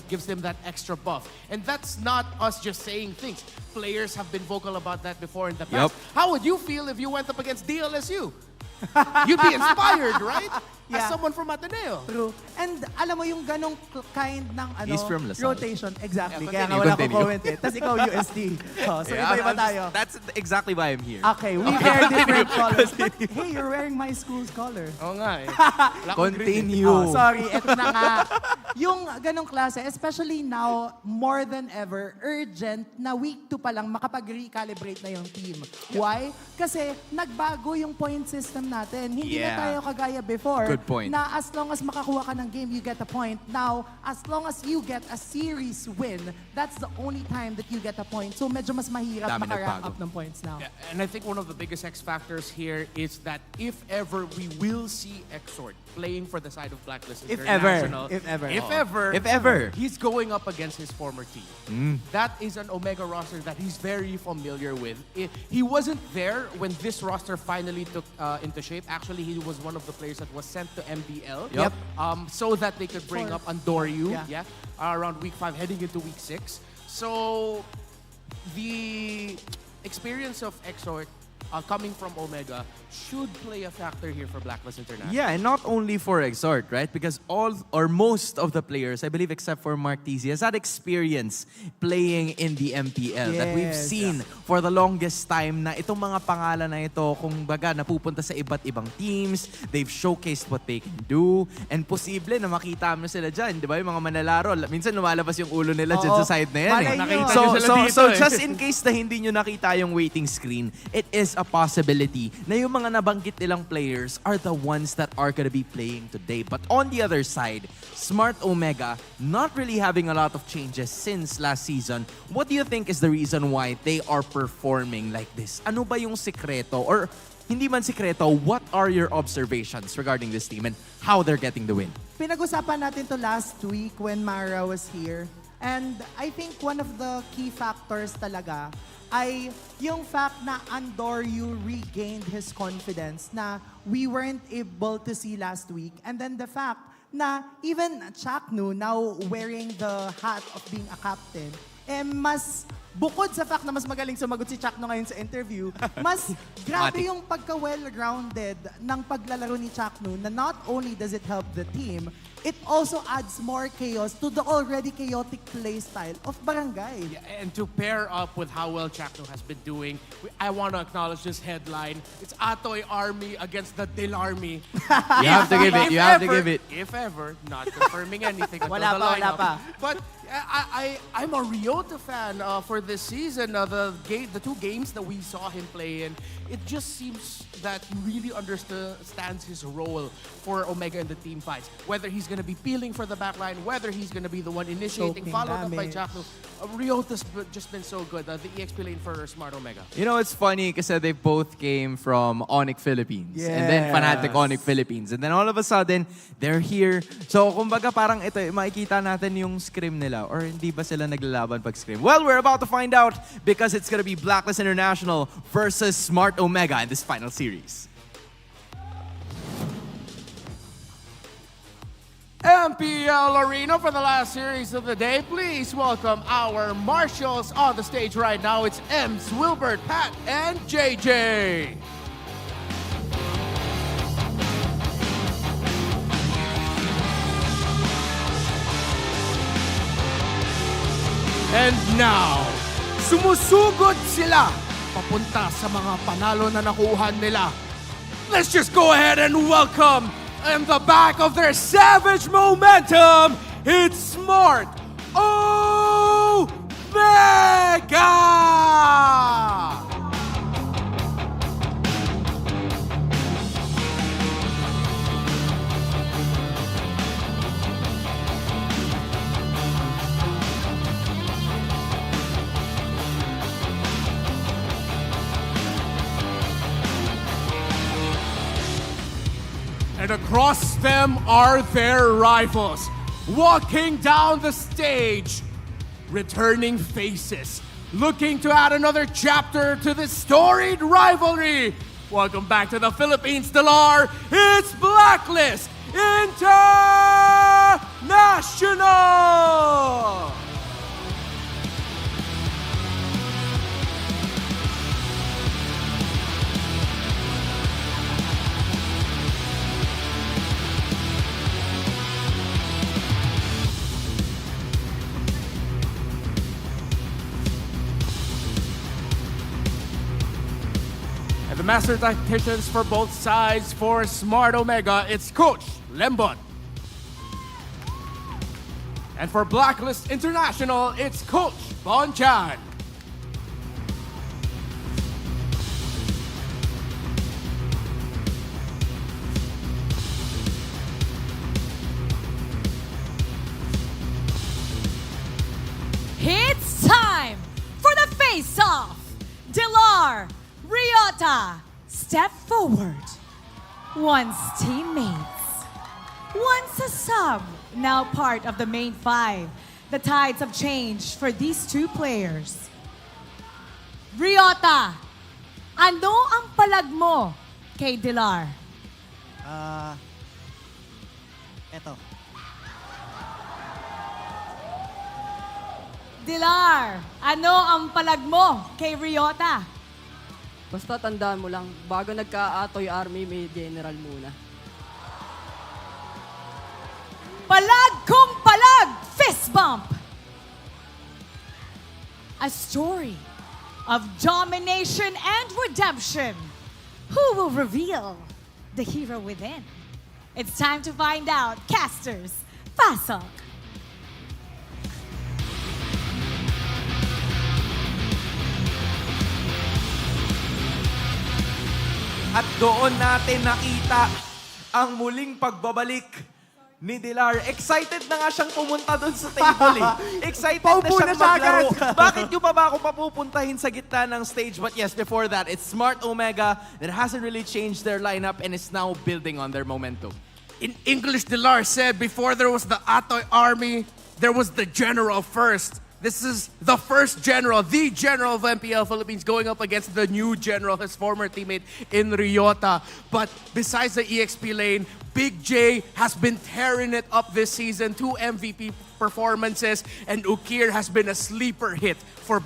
gives them that extra buff. And that's not us just saying things. Players have been vocal about that before in the past. How would you feel if you went up against DLSU? You'd be inspired, right? As someone from Ateneo. True. And alam mo yung ganong kind ng He's from Lasal. rotation. Exactly. Yeah, Kaya nga wala ko comment eh. Tapos ikaw USD. So iba-iba tayo. That's exactly why I'm here. Okay, we wear different colors. But hey, you're wearing my school's color. Oo nga eh. Continue. Oh, sorry, eto na nga. Yung ganong klase, especially now, more than ever, urgent na week 2 pa lang makapag-recalibrate na yung team. Why? Kasi nagbago yung point system natin. Hindi na tayo kagaya before. Good point. Na as long as makakuha ka ng game, you get a point. Now, as long as you get a series win, that's the only time that you get a point. So medyo mas mahirap makarank up ng points now. Yeah, and I think one of the biggest X factors here is that if ever we will see Exort playing for the side of Blacklist International. If ever. He's going up against his former team. That is an Omega roster that he's very familiar with. He wasn't there when this roster finally took into shape. Actually, he was one of the players that was sent to MPL. So that they could bring up Andoryu around week 5 heading into week 6. So the experience of Exort coming from Omega should play a factor here for Blacklist International. Yeah, and not only for Exhort, right? Because all or most of the players, I believe except for Mark TZ, has had experience playing in the MPL that we've Yes. seen for the longest time na itong mga pangalan na ito, kung baga, napupunta sa iba't ibang teams, they've showcased what they can do, and posible na makita mo sila dyan, di ba? Yung mga manlalaro, minsan lumalabas yung ulo nila dyan Oo. sa side na yan. Malay nyo. So, Nakita nyo sila so, dito so eh. just in case na hindi nyo nakita yung waiting screen, it is a possibility na yung mga nabanggit nilang players are the ones that are gonna be playing today. But on the other side, Smart Omega not really having a lot of changes since last season. What do you think is the reason why they are performing like this? Ano ba yung sikreto? Or hindi man sikreto, what are your observations regarding this team and how they're getting the win? Pinag-usapan natin to last week when Mara was here. And I think one of the key factors talaga ay yung fact na Andoryu regained his confidence na we weren't able to see last week. And then the fact na even Chaknu, now wearing the hat of being a captain, mas bukod sa fact na mas magaling sumagot si Chakno ngayon sa interview, mas grabe yung pagka-well-grounded ng paglalaro ni Chakno na not only does it help the team, it also adds more chaos to the already chaotic playstyle of Barangay. Yeah, and to pair up with how well Chakno has been doing, I want to acknowledge this headline. It's Atoy Army against the Dil Army. You have to give it. You have to give it. If ever, not confirming anything until Wala the pa, wala lineup. pa. But I'm a Ryota fan for this season. The two games that we saw him play in, it just seems that he really understands his role for Omega in the team fights. Whether he's going to be peeling for the backline, whether he's going to be the one initiating, Soaking followed up by damage. Chakno. Ryota's just been so good. The EXP lane for Smart Omega. You know, it's funny kasi they both came from Onyx Philippines. And then Fnatic Onyx Philippines. And then all of a sudden, they're here. So, kumbaga parang ito, makikita natin yung scrim nila. Or hindi ba sila naglalaban pag scrim? Well, we're about to find out because it's gonna be Blacklist International versus Smart Omega in this final series. MPL Arena for the last series of the day. Please welcome our marshals on the stage right now. It's Ems, Wilbert, Pat, and JJ. And now, sumusugod sila papunta sa mga panalo na nakuha nila. Let's just go ahead and welcome in the back of their savage momentum, it's Smart Omega! And across them are their rivals, walking down the stage, returning faces, looking to add another chapter to this storied rivalry. Welcome back to the Philippines, Delar. It's Blacklist International! And the master tacticians for both sides for Smart Omega, it's Coach Lembot. And for Blacklist International, it's Coach Bonchan. It's time for the face-off. Dilar, Ryota, step forward. Once teammates, once a sub, now part of the main five. The tides have changed for these two players. Ryota, ano ang palag mo kay Dilar? Eto. Dilar, ano ang palag mo kay Ryota? Basta tandaan mo lang, bago nagka-Atoy Army, may general muna. Palag kung palag! Fist bump! A story of domination and redemption. Who will reveal the hero within? It's time to find out. Casters, pasok! At doon natin nakita ang muling pagbabalik ni Dilar. Excited na nga siyang pumunta doon sa table eh. Excited na Paupo siyang na siya maglaro. agad. Bakit nyo pa ba ako papupuntahin sa gitna ng stage? But yes, before that, it's Smart Omega that hasn't really changed their lineup and is now building on their momentum. In English, Dilar said before there was the Atoy Army, there was the general first. This is the first general, the general of MPL Philippines going up against the new general, his former teammate in Ryota. But besides the EXP lane, Big J has been tearing it up this season. 2 MVP performances, and Ukir has been a sleeper hit for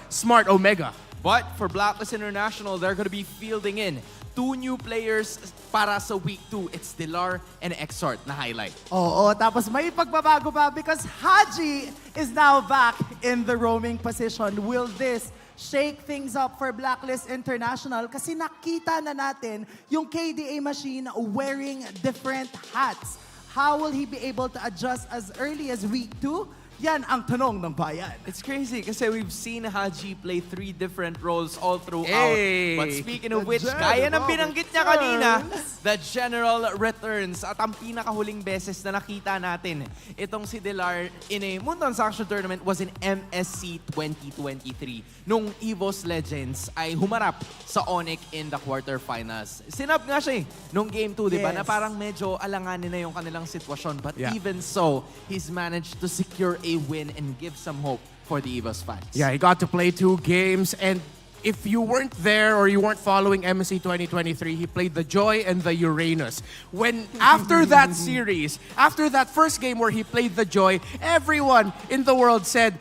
Smart Omega. But for Blacklist International, they're going to be fielding in 2 new players para sa Week 2. It's Dilar and Exort na highlight. Oo, tapos may pagbabago pa because Haji is now back in the roaming position. Will this shake things up for Blacklist International? Kasi nakita na natin yung KDA machine wearing different hats. How will he be able to adjust as early as Week 2? Yan ang tanong ng bayan. It's crazy kasi we've seen Haji play 3 different roles all throughout. Hey! But speaking of The which, general gaya ng binanggit niya kanina, returns. the general returns. At ang pinakahuling beses na nakita natin itong si Dilar in a Moon Transaction Tournament was in MSC 2023. Nung EVOS Legends ay humarap sa Onyx in the quarterfinals. Sinab nga siya nung game 2, di ba? Yes. Na parang medyo alanganin na yung kanilang sitwasyon. But Yeah. even so, he's managed to secure a win and give some hope for the EVOS fans. Yeah, he got to play 2 games, and if you weren't there or you weren't following MSC 2023, he played the Joy and the Uranus. When after that series, after that first game where he played the Joy, everyone in the world said,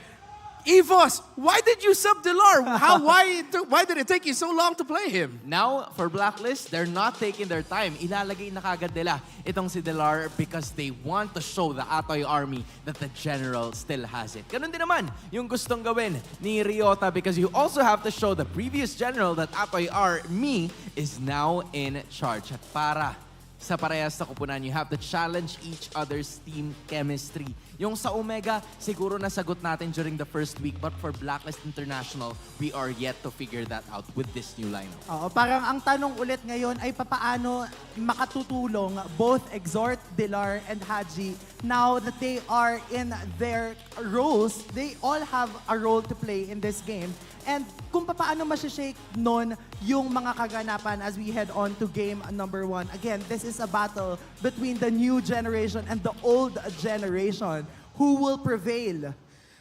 EVOS, why did you sub Dilar? Why did it take you so long to play him? Now, for Blacklist, they're not taking their time. Ilalagay na kagad nila itong si Dilar because they want to show the Atoy Army that the General still has it. Ganun din naman yung gustong gawin ni Ryota because you also have to show the previous General that Atoy Army is now in charge. At para sa parehas na kupunan, you have to challenge each other's team chemistry. Yung sa Omega, siguro nasagot natin during the first week, but for Blacklist International, we are yet to figure that out with this new lineup. Oo, parang ang tanong ulit ngayon ay papaano makatutulong both Exort, Dilar, and Haji now that they are in their roles. They all have a role to play in this game. And kung paano masishake nun yung mga kaganapan as we head on to game number 1. Again, this is a battle between the new generation and the old generation. Who will prevail?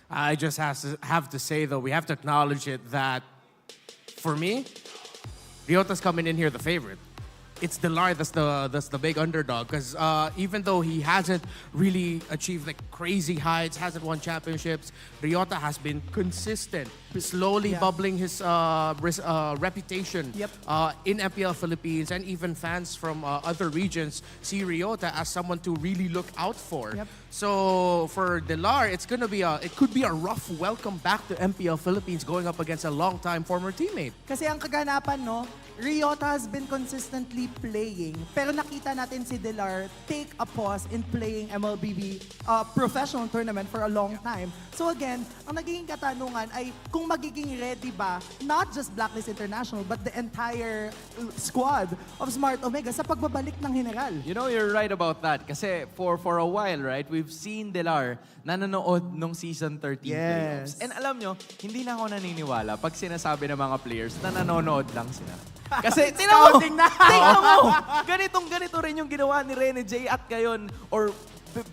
I just have to say, though, we have to acknowledge it that, for me, Ryota's coming in here the favorite. It's Dilar that's the big underdog because even though he hasn't really achieved like crazy heights, hasn't won championships, Ryota has been consistent, slowly bubbling his reputation in MPL Philippines, and even fans from other regions see Ryota as someone to really look out for. So for Dilar, it could be a rough welcome back to MPL Philippines going up against a long-time former teammate. Kasi ang kaganapan, no, Ryota has been consistently playing, pero nakita natin si Dilar take a pause in playing MLBB professional tournament for a long time. So again, ang nagiging katanungan ay kung magiging ready ba, not just Blacklist International, but the entire squad of Smart Omega sa pagbabalik ng General. You know, you're right about that. Kasi for a while, right, we've seen Dilar nanonood nung Season 13 playoffs. And alam nyo, hindi na ako naniniwala pag sinasabi ng mga players na nanonood lang sila. Kasi, tingnan mo! Ganito rin yung ginawa ni Rene J at ngayon, or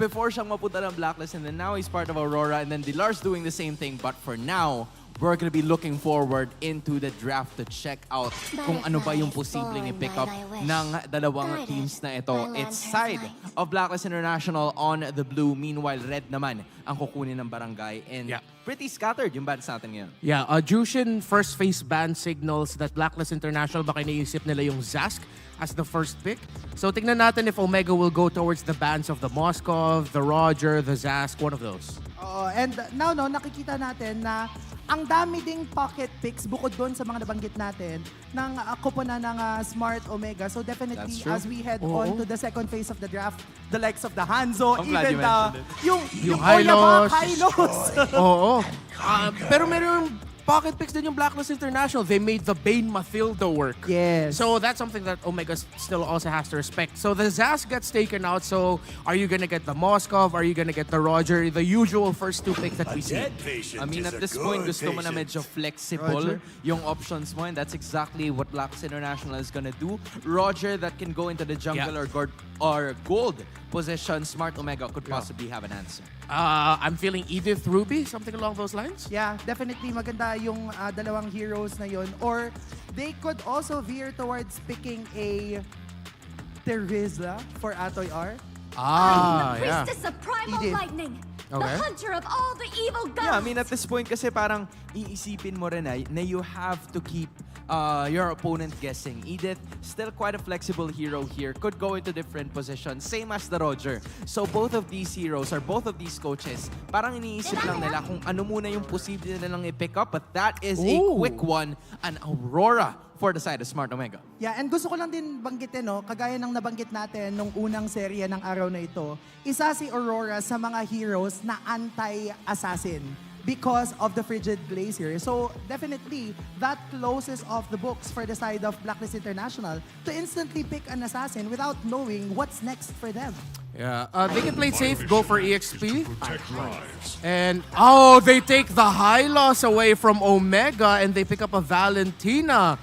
before siyang mapunta ng Blacklist, and then now he's part of Aurora, and then Dilar's doing the same thing. But for now, we're gonna be looking forward into the draft to check out kung ano ba yung posibleng i-pick up ng dalawang teams na ito. It's side of Blacklist International on the blue. Meanwhile, red naman ang kukunin ng barangay. And pretty scattered yung bans natin ngayon. Yeah, Jushin first phase ban signals that Blacklist International baka iniisip nila yung Zask as the first pick. So tingnan natin if Omega will go towards the bans of the Moskov, the Roger, the Zask, one of those. And now, nakikita natin na ang dami ding pocket picks bukod doon sa mga nabanggit natin ng koponan ng Smart Omega. So definitely, as we head on to the second phase of the draft, the likes of the Hanzo, even yung Hylos. Oo. Pero meron pocket picks din yung Blacklist International. They made the Bane Mathilda work. Yes. So that's something that Omega still also has to respect. So the Zask gets taken out. So are you gonna get the Moskov? Are you gonna get the Roger? The usual first two picks that we see. I mean, at this point, gusto mo na medyo flexible yung options mo, and that's exactly what Blacklist International is gonna do. Roger that can go into the jungle or gold position. Smart Omega could possibly have an answer. I'm feeling Edith Ruby, something along those lines. Yeah, definitely maganda yung dalawang heroes na yun. Or they could also veer towards picking a Teresa for Atoy R. Ah, the priestess of primal lightning. The hunter of all the evil gods. Yeah, I mean, at this point kasi parang iisipin mo rin na you have to keep your opponent guessing. Edith, still quite a flexible hero here. Could go into different positions. Same as the Roger. So both of these heroes or both of these coaches, parang iniisip lang nila kung ano muna yung posible nilang i-pick up. But that is a quick one. An Aurora for the side of Smart Omega. Yeah, and gusto ko lang din banggitin, kagaya ng nabanggit natin nung unang serye ng araw na ito, isa si Aurora sa mga heroes na anti-assassin because of the Frigid Glacier. So definitely, that closes off the books for the side of Blacklist International to instantly pick an assassin without knowing what's next for them. Yeah, they can play it safe, go for EXP. And, they take the high loss away from Omega and they pick up a Valentina.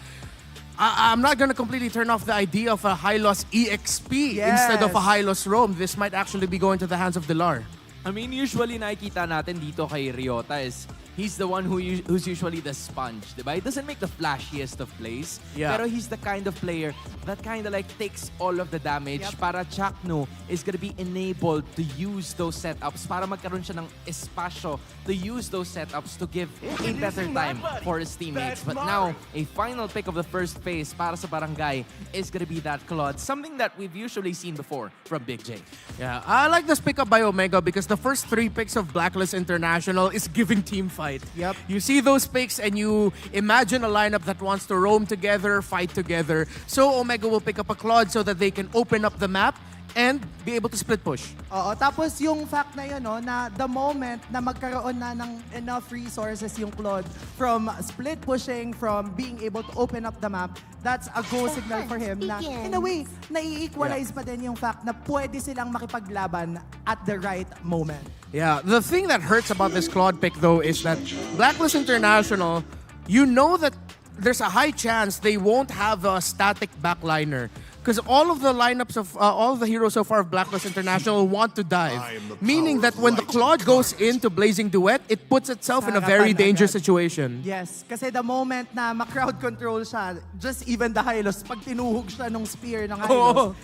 I'm not gonna completely turn off the idea of a high loss EXP instead of a high loss roam. This might actually be going to the hands of Dilar. I mean, usually nakikita natin dito kay Ryota is he's the one who's usually the sponge, diba? He doesn't make the flashiest of plays, pero he's the kind of player that kind of like takes all of the damage para Chakno is gonna be enabled to use those setups para magkaroon siya ng espasyo to use those setups to give a better time for his teammates. But now, a final pick of the first phase para sa Barangay is gonna be that Claude, something that we've usually seen before from Big J. Yeah, I like this pickup by Omega because the first three picks of Blacklist International is giving team fight. Yep. You see those picks and you imagine a lineup that wants to roam together, fight together. So Omega will pick up a Claude so that they can open up the map and be able to split push. Oo, tapos yung fact na yun, na the moment na magkaroon na ng enough resources yung Claude from split pushing, from being able to open up the map, that's a go signal for him na in a way, nai-equalize pa din yung fact na pwede silang makipaglaban at the right moment. Yeah, the thing that hurts about this Claude pick though is that Blacklist International, you know that there's a high chance they won't have a static backliner. Because all of the lineups of all of the heroes so far of Blacklist International want to dive. Meaning that when the Claude goes into Blazing Duet, it puts itself in a very dangerous situation. Yes, kasi the moment na ma-crowd control siya, just even the Hylos, pag tinuhog siya nung spear ng Hylos,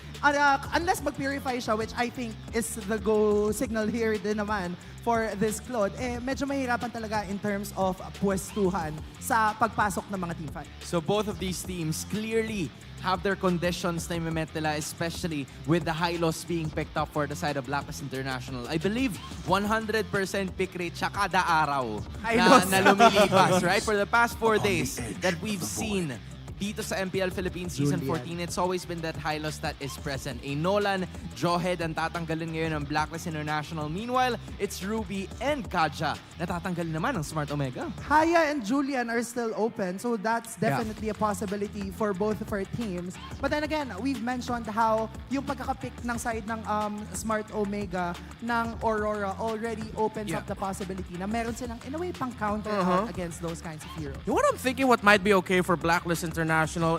unless mag-purify siya, which I think is the go signal here din naman for this Claude, medyo mahirapan talaga in terms of pwestuhan sa pagpasok ng mga team fight. So both of these teams clearly have their conditions na i-met nila, especially with the high loss being picked up for the side of Lakas International. I believe 100% pick rate siya kada araw na lumilipas, right? For the past 4 days that we've seen dito sa MPL Philippines Season 14, it's always been that high loss that is present. A Nolan, Jawhead ang tatanggalin ngayon ng Blacklist International. Meanwhile, it's Ruby and Kaja na tatanggalin naman ng Smart Omega. Haya and Julian are still open, so that's definitely a possibility for both of our teams. But then again, we've mentioned how yung pagkakapick ng side ng Smart Omega ng Aurora already opens up the possibility na meron silang in a way pang counter out against those kinds of heroes. You know what I'm thinking? What might be okay for Blacklist International,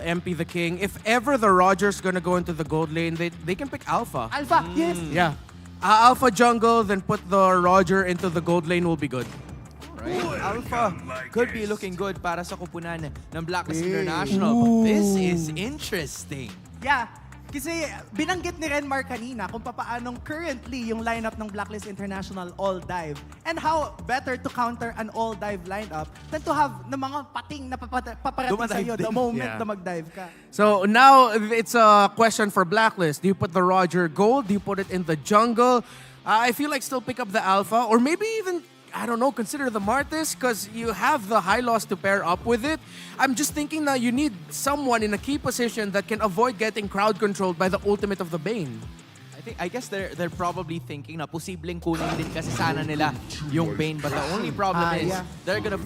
MP the King, if ever the Roger's gonna go into the gold lane, they can pick Alpha. Alpha, yes. Yeah. Alpha jungle, then put the Roger into the gold lane will be good. Alright, Alpha could be looking good para sa kupunan ng Blacklist International. But this is interesting. Yeah. Kasi binanggit ni Renmar kanina kung papaanong currently yung lineup ng Blacklist International all-dive. And how better to counter an all-dive lineup than to have ng mga pating na paparating sa'yo the moment na mag-dive ka. So now it's a question for Blacklist. Do you put the Roger Gold? Do you put it in the jungle? I feel like still pick up the Alpha or maybe even, I don't know, consider the Martis because you have the high loss to pair up with it. I'm just thinking that you need someone in a key position that can avoid getting crowd controlled by the ultimate of the Bane. I guess they're probably thinking na posibleng kunin din kasi sana nila yung Bane. But the only problem is they're gonna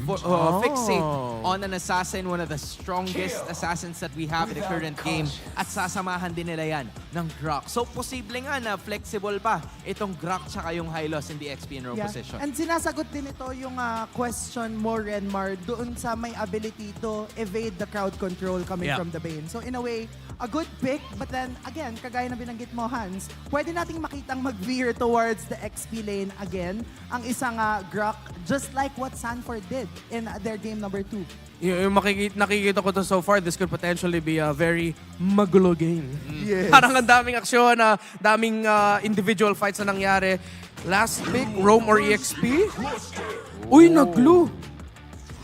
fixate on an assassin, one of the strongest assassins that we have in the current game. At sasamahan din nila yan ng Grok. So posible nga na flexible pa itong Grok tsaka yung high loss in the XP and row position. And sinasagot din ito yung question mo, Renmar, doon sa may ability to evade the crowd control coming from the Bane. So in a way, a good pick, but then again, kagaya na binanggit mo, Hans, pwede nating makitang mag-veer towards the XP lane again, ang isang Grok, just like what Sanford did in their game number 2. Yung nakikita ko to so far, this could potentially be a very magulo game. Yes. Parang ang daming aksyon, daming individual fights na nangyari. Last pick, Roam or EXP? Uy, nag-glue.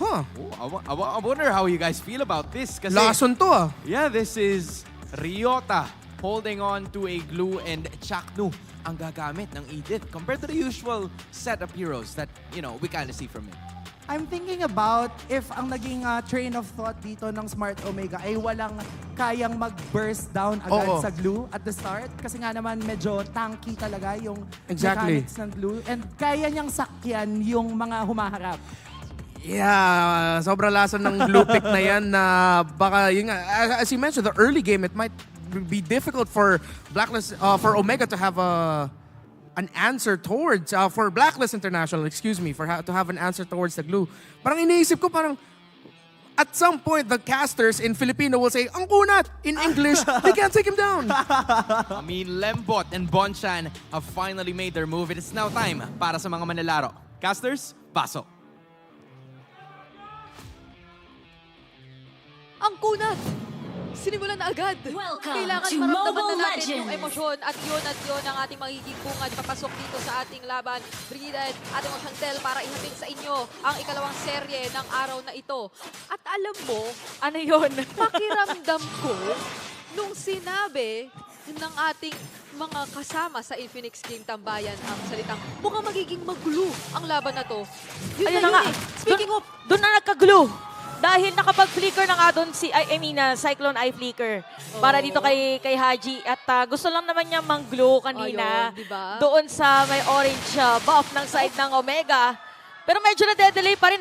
Huh. I wonder how you guys feel about this. Kasi, Lason to Yeah, this is Ryota holding on to a glue and Chaknu ang gagamit ng Edith compared to the usual set of heroes that, you know, we kind of see from him. I'm thinking about if ang naging train of thought dito ng Smart Omega ay walang kayang mag-burst down agad sa glue at the start. Kasi nga naman medyo tanky talaga yung mechanics ng glue. And kaya niyang sakyan yung mga humaharap. Yeah, sobrang lason ng glue pick na yan na baka, yun nga, as you mentioned, the early game, it might be difficult for Blacklist, for Omega to have an answer towards, for Blacklist International, excuse me, to have an answer towards the glue. Parang iniisip ko, parang, at some point, the casters in Filipino will say, ang kunat! In English, they can't take him down! I mean, Lembot and Bonchan have finally made their move. It is now time para sa mga manlalaro. Casters, pasok. Ang kunat! Sinimulan na agad. Kailangan to maramdaman Mobile na natin Legends. yung emosyon at yun ang ating magiging bungad papasok dito sa ating laban. Brigida at ating mga Chantel para ihatid sa inyo ang ikalawang serye ng araw na ito. At alam mo, Ano yun? pakiramdam ko nung sinabi ng ating mga kasama sa Infinix Game Tambayan ang salitang mukhang magiging magulo ang laban na to. Yun Ayun na na nga. yun Speaking of, Doon na nagka-glue. Dahil nakapag-flicker na nga doon si, Cyclone Eye Flicker para dito kay Haji. At gusto lang naman niya mang-glue kanina Ayun, diba? doon sa may orange buff ng side ng Omega. Pero medyo na-delay pa rin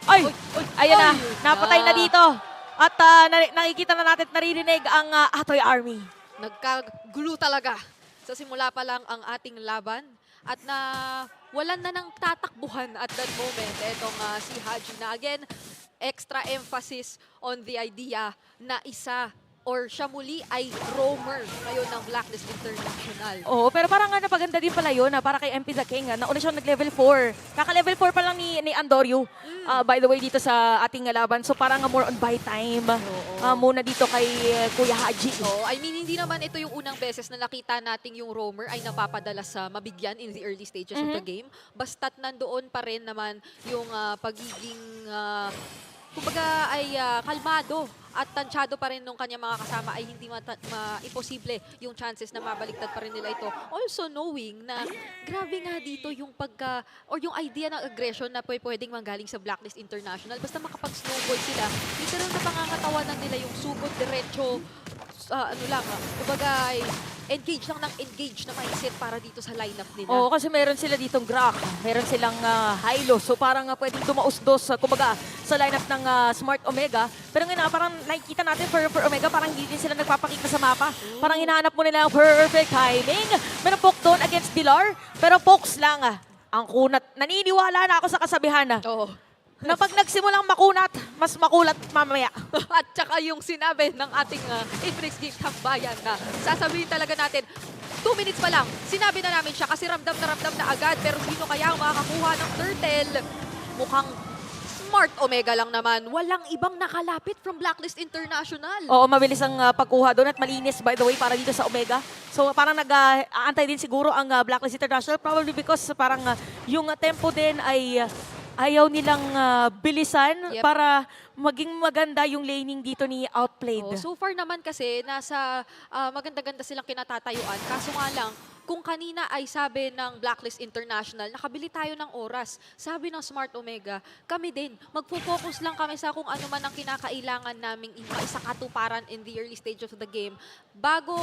Ay, ayan na, napatay na dito. At nakikita na natin at naririnig ang Atoy Army. Nagka-glue talaga. Sa simula pa lang ang ating laban. At na walan na ng tatakbuhan at that moment. Etong si Haji na again, extra emphasis on the idea na isa or siya muli ay roamer ngayon ng Blacklist International. Oo, pero parang napaganda din pala yun, para kay MP the King. Nauna siyang nag-level 4. Kaka-level 4 pa lang ni Andoryu, by the way, dito sa ating laban. So parang more on buy time muna dito kay Kuya Haji. So, I mean, hindi naman ito yung unang beses na nakita nating yung roamer ay napapadala sa mabigyan in the early stages of the game. Basta't nandoon pa rin naman yung pagiging kumbaga ay kalmado at tansyado pa rin nung kanyang mga kasama ay hindi imposible yung chances na mabaliktad pa rin nila ito. Also knowing na grabe nga dito yung or yung idea ng aggression na pwedeng manggaling sa Blacklist International. Basta makapag-snowball sila, literal na pangangatawanan nila yung sugod, diretso, kumbaga ay engage lang ng engage na mindset para dito sa lineup nila. Oo, kasi meron sila ditong Grok, meron silang high-low. So parang pwedeng dumausdos, kumbaga, sa lineup ng Smart Omega. Pero ngayon parang nakikita natin for Omega, parang hindi din sila nagpapakita sa mapa. Parang hinahanap mo nila ang perfect timing. Meron poke doon against Pilar, pero pokes lang. Ang kunat. Naniniwala na ako sa kasabihan. Oo. Na pag nagsimulang makunat, mas makulat mamaya. At saka yung sinabi ng ating Infinix Game Tambayan na sasabihin talaga natin, 2 minutes pa lang, sinabi na namin siya kasi ramdam na agad. Pero sino kaya ang makakakuha ng turtle? mukhang Smart Omega lang naman. Walang ibang nakalapit from Blacklist International. Oo, mabilis ang pagkuha doon at malinis by the way para dito sa Omega. So parang nag-aantay din siguro ang Blacklist International probably because parang yung tempo din ay ayaw nilang bilisan para maging maganda yung laning dito ni Outplayed. So far naman kasi nasa maganda-ganda silang kinatatayuan. Kaso nga lang, kung kanina ay sabi ng Blacklist International, nakabili tayo ng oras. Sabi ng Smart Omega, kami din, magpo-focus lang kami sa kung ano man ang kinakailangan naming maisakatuparan in the early stage of the game. Bago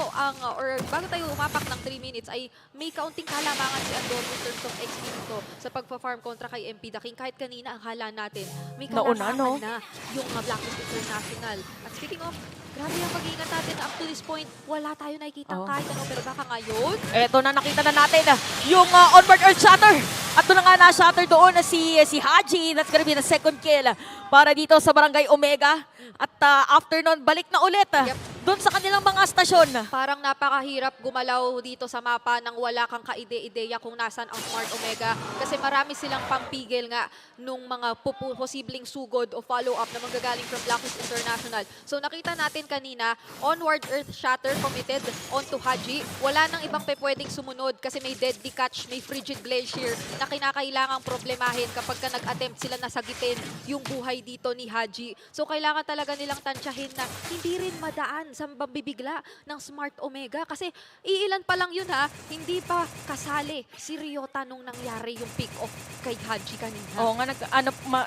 tayo umapak ng 3 minutes ay may kaunting kalamangan si Andor in terms of XP dito sa pagpa-farm kontra kay MP The King. Kahit kanina ang hala natin, may kalamangan na yung Blacklist International. At speaking of, grabe ang pag-iingat natin up to this point. Wala tayo nakikita kahit ano, pero baka ngayon. Eto na, nakita na natin yung onward Earth Shatter. At doon na nga na-shatter doon na si Haji. That's gonna be the second kill para dito sa Barangay Omega. At after nun, balik na ulit doon sa kanilang mga stasyon. Parang napakahirap gumalaw dito sa mapa nang wala kang kaide-ideya kung nasan ang Smart Omega. Kasi marami silang pampigil nga nung mga posibleng sugod o follow-up na manggagaling from Blacklist International. So nakita natin kanina, onward Earth Shatter committed onto Haji. Wala nang ibang pwedeng sumunod kasi may Deadly Catch, may Frigid Glacier na kinakailangang problemahin kapag ka nag-attempt sila na sagitin yung buhay dito ni Haji. So kailangan talaga nilang tansyahin na hindi rin madaan sa bibigla ng Smart Omega kasi iilan pa lang yun hindi pa kasali si Ryota nung nangyari yung pick-off kay Haji kanina. Oo nga,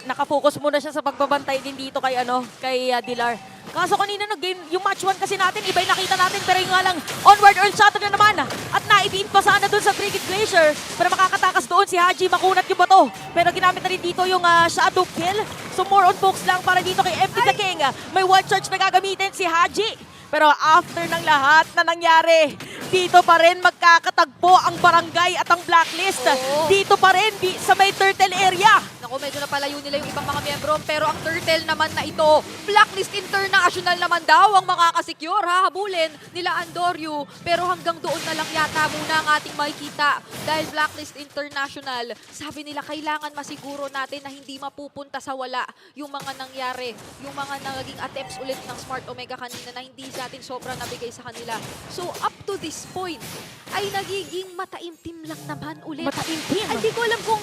nakafocus muna siya sa pagbabantay din dito kay Dilar. Kaso kanina nag-game, yung match 1 kasi natin, iba yung nakita natin, pero yung nga lang, onward Earth Shatter na naman. At naibiin pa sana dun sa Frigid Glacier, pero makakatakas doon si Haji, makunat yung bato. Pero ginamit na rin dito yung Shadow Kill. So more on focus lang para dito kay MP The King. May wild charge na gagamitin si Haji. Pero after ng lahat na nangyari, dito pa rin magkakatagpo ang barangay at ang Blacklist. Dito pa rin sa may turtle area. Naku, medyo napalayo nila yung ibang mga miyembro. Pero ang turtle naman na ito, Blacklist International naman daw ang makakasecure. Hahabulin nila Andoryu. Pero hanggang doon na lang yata muna ang ating makikita. Dahil Blacklist International, sabi nila kailangan masiguro natin na hindi mapupunta sa wala yung mga nangyari. Yung mga naging attempts ulit ng Smart Omega kanina na hindi natin sobrang nabigay sa kanila. So up to this point, ay nagiging mataimtim lang naman ulit. Mataimtim? Ay, di ko alam kung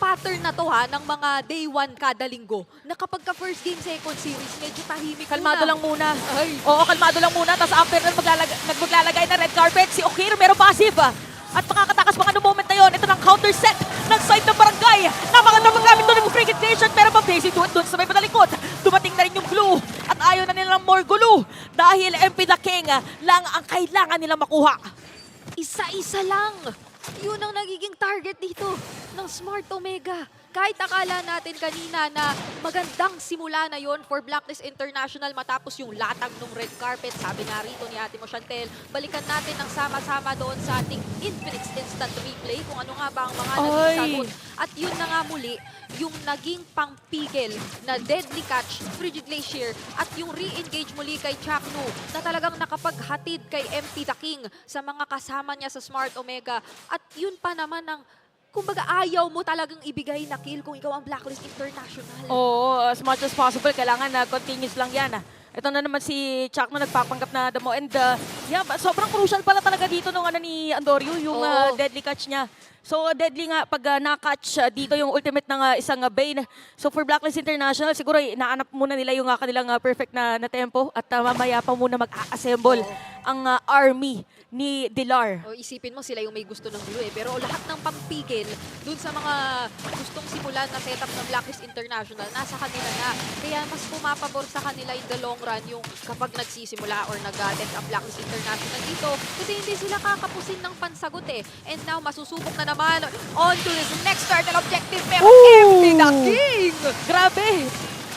pattern na to ng mga day 1 kada linggo. Na kapag ka first game, second series, medyo tahimik kalmado muna. lang muna. Ay. Oo, kalmado lang muna. Tapos after nun, maglalagay na red carpet. Si Okir, meron passive. At makakatakas mga moment na yun. Ito ng counter set ng side ng barangay. Napakaganda magamit doon ng Frigid Nation. Pero mabasic doon sa may patalikod. Dumating na rin yung glue. At ayaw na nilang more glue. Dahil MP The King lang ang kailangan nilang makuha. Isa-isa lang. Yun ang nagiging target dito ng Smart Omega. Kahit akala natin kanina na magandang simula na yon for Blacklist International matapos yung latag ng red carpet, sabi nga rito ni Ate Mo Chantel, balikan natin ng sama-sama doon sa ating Infinix Instant Replay kung ano nga ba ang mga naging sagot. At yun na nga muli, yung naging pangpigil na Deadly Catch, Frigid Glacier, at yung re-engage muli kay Chaknu na talagang nakapaghatid kay MP The King sa mga kasama niya sa Smart Omega. At yun pa naman ang kumbaga ayaw mo talagang ibigay na kill kung ikaw ang Blacklist International. Oo, as much as possible, kailangan na continuous lang yan. Ito na naman si Chuck na nagpapanggap na damo. And sobrang crucial pala talaga dito nung ni Andoryu, yung deadly catch niya. So deadly nga pag na-catch dito yung ultimate ng isang Bane. So for Blacklist International, siguro inaanap muna nila yung kanilang perfect na tempo at mamaya pa muna mag-assemble ang army ni Dilar. Isipin mo sila yung may gusto ng blue pero lahat ng pampigil dun sa mga gustong simulan na setup ng Blacklist International, nasa kanila na. Kaya mas pumapabor sa kanila in the long run yung kapag nagsisimula or nag-attempt ang Blacklist International dito kasi hindi sila kakapusin ng pansagot And now, masusubok na naman on to this next turtle objective pero MP The King! Grabe!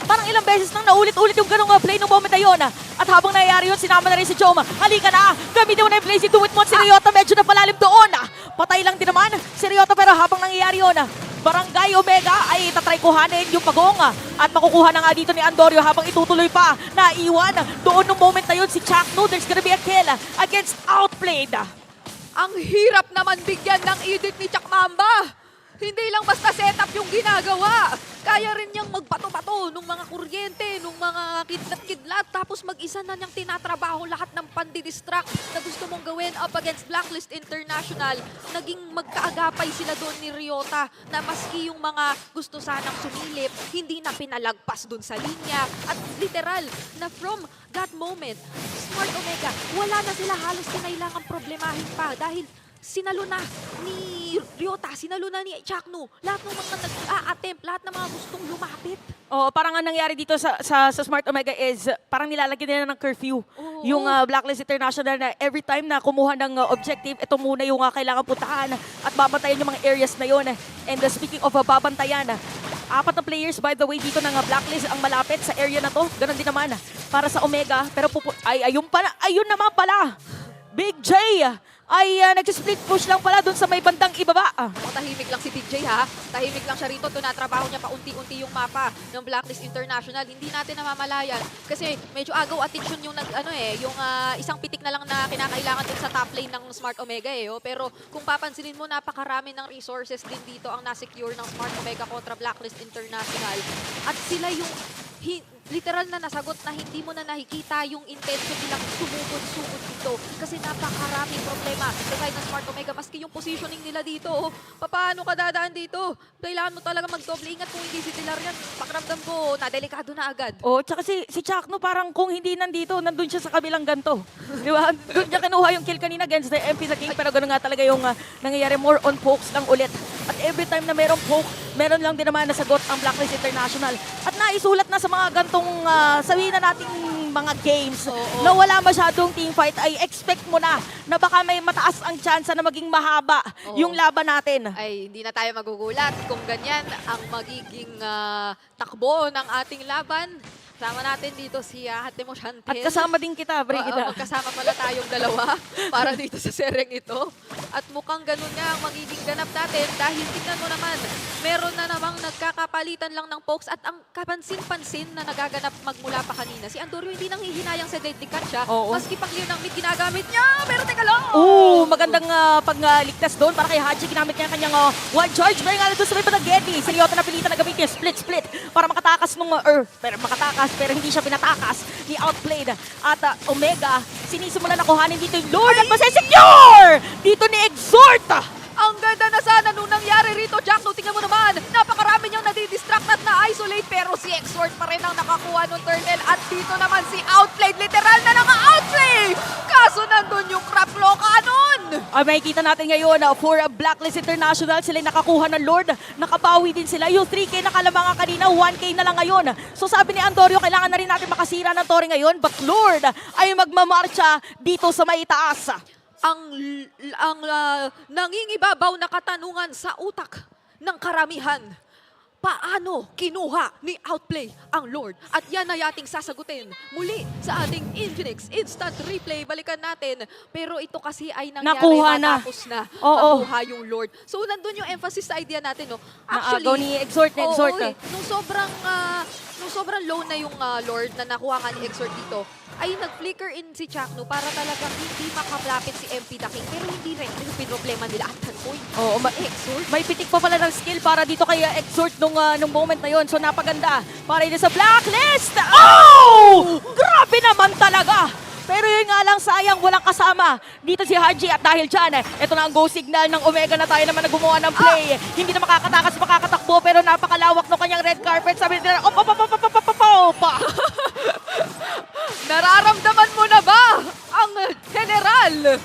Parang ilang beses nang naulit-ulit yung ganong play ng moment na yun. At habang nangyayari yun, sinama na rin si Joma. Halika na! Gamitin mo na yung play si Do It Mo. Si Ryota medyo na palalim doon. Patay lang din naman si Ryota pero habang nangyayari yun, Barangay Omega ay tatry kuhanin yung pagong. At makukuha na nga dito ni Andoryu habang itutuloy pa. Naiwan doon ng moment na yun si Chaknu. There's gonna be a kill against Outplayed. Ang hirap naman bigyan ng edit ni Chakmamba. Hindi lang basta setup yung ginagawa. Kaya rin niyang magbato-bato nung mga kuryente, nung mga kidlat-kidlat, tapos mag-isa na niyang tinatrabaho lahat ng pandidistract na gusto mong gawin up against Blacklist International. Naging magkaagapay sila doon ni Ryota na maski yung mga gusto sanang sumilip, hindi na pinalagpas doon sa linya. At literal na from that moment, Smart Omega, wala na sila halos kinailangang problemahin pa dahil sinalo na ni Ryota, sinalo na ni Chakno. Lahat ng mga nag-a-attempt, lahat ng mga gustong lumapit. Oh, parang ang nangyari dito sa Smart Omega is parang nilalagyan nila ng curfew. Yung Blacklist International na every time na kumuha ng objective, ito muna yung kailangan puntahan at babantayan yung mga areas na yun. And speaking of babantayan, 4 na players by the way dito ng Blacklist ang malapit sa area na to. Ganon din naman para sa Omega. Pero ayun naman pala. Big J ay nag-split push lang pala dun sa may bandang ibaba. Tahimik lang si Big J ha. Tahimik lang siya rito. Tunatrabaho niya pa unti-unti yung mapa ng Blacklist International. Hindi natin namamalayan. Kasi medyo agaw attention yung yung isang pitik na lang na kinakailangan din sa top lane ng Smart Omega Pero kung papansinin mo, napakarami ng resources din dito ang nasecure ng Smart Omega kontra Blacklist International. At sila yung literal na nasagot na hindi mo na nakikita yung intention nilang sumugod-sugod dito. Kasi napakaraming problema sa side ng Smart Omega. Maski yung positioning nila dito, paano ka dadaan dito? Kailangan mo talaga mag-double ingat kung hindi si Tilarian. Pakiramdam ko, nadelikado na agad. Tsaka si Chakno parang kung hindi nandito, nandun siya sa kabilang ganto. Di ba? Doon niya kinuha yung kill kanina against the MP sa game. Pero gano'n nga talaga yung nangyayari, more on pokes lang ulit. At every time na merong poke, meron lang din naman nasagot ang Blacklist International. At naisulat na sa mga gantong sabihin na nating mga games na wala masyadong teamfight, ay expect mo na baka may mataas ang chance na maging mahaba yung laban natin. Ay, hindi na tayo magugulat kung ganyan ang magiging takbo ng ating laban. Kasama natin dito si Hatemo Chantel. At kasama din kita, Brigida. Magkasama pala tayong dalawa para dito sa sereng ito. At mukhang ganun nga ang magiging ganap natin dahil tignan mo naman, meron na namang nagkakapalitan lang ng pokes at ang kapansin-pansin na nagaganap magmula pa kanina. Si Andorio hindi nang hihinayang sa deadly cut siya. Maski pag-clear ng mid ginamit niya, pero teka lang! Magandang pagligtas doon para kay Haji. Ginamit niya kanyang one charge. Pero nga doon sa may Panageti. Si Ryota napilitan na gamitin split para makatakas nung pero hindi siya pinatakas ni Outplayed. At Omega, sinisimulan na kuhanin dito yung Lord at masesecure! Dito ni Exhort! Ang ganda na sana nung nangyari rito, Jackno. Tingnan mo naman, napakarami niyang nadidistract at na-isolate. Pero si Exhort pa rin ang nakakuha ng turtle. At dito naman si Outplayed, literal na naka-outplay! Kaso nandun yung crap loka nun! Makikita natin ngayon for Blacklist International, sila nakakuha ng Lord. Nakabawi din sila. Yung 3K na kalamangan kanina, 1K na lang ngayon. So sabi ni Andorio, kailangan na rin natin makasira ng Tori ngayon. But Lord ay magmamarcha dito sa may taas. Ang nangingibabaw na katanungan sa utak ng karamihan. Paano kinuha ni Outplay ang Lord? At yan ay ating sasagutin muli sa ating Infinix Instant Replay. Balikan natin. Pero ito kasi ay nangyari matapos na makuha yung Lord. So nandun yung emphasis sa idea natin. No? Actually, ni Exhort. Nung sobrang low na yung Lord na nakuha nga ni Exhort dito, ay nag-flicker in si Chakno para talagang hindi makaplapit si MP the King. Pero hindi rin yung pinroblema nila at that point. Exhort. May pitik pa pala ng skill para dito kay Exhort nung moment na yon. So napaganda para dito sa Blacklist. Grabe naman talaga! Pero yun nga lang, sayang, walang kasama. Dito si Haji at dahil dyan, ito na ang go signal ng Omega na tayo naman na gumawa ng play. Hindi na makakatakbo, pero napakalawak ng kanyang red carpet. Sabi nila, Nararamdaman mo na ba ang general?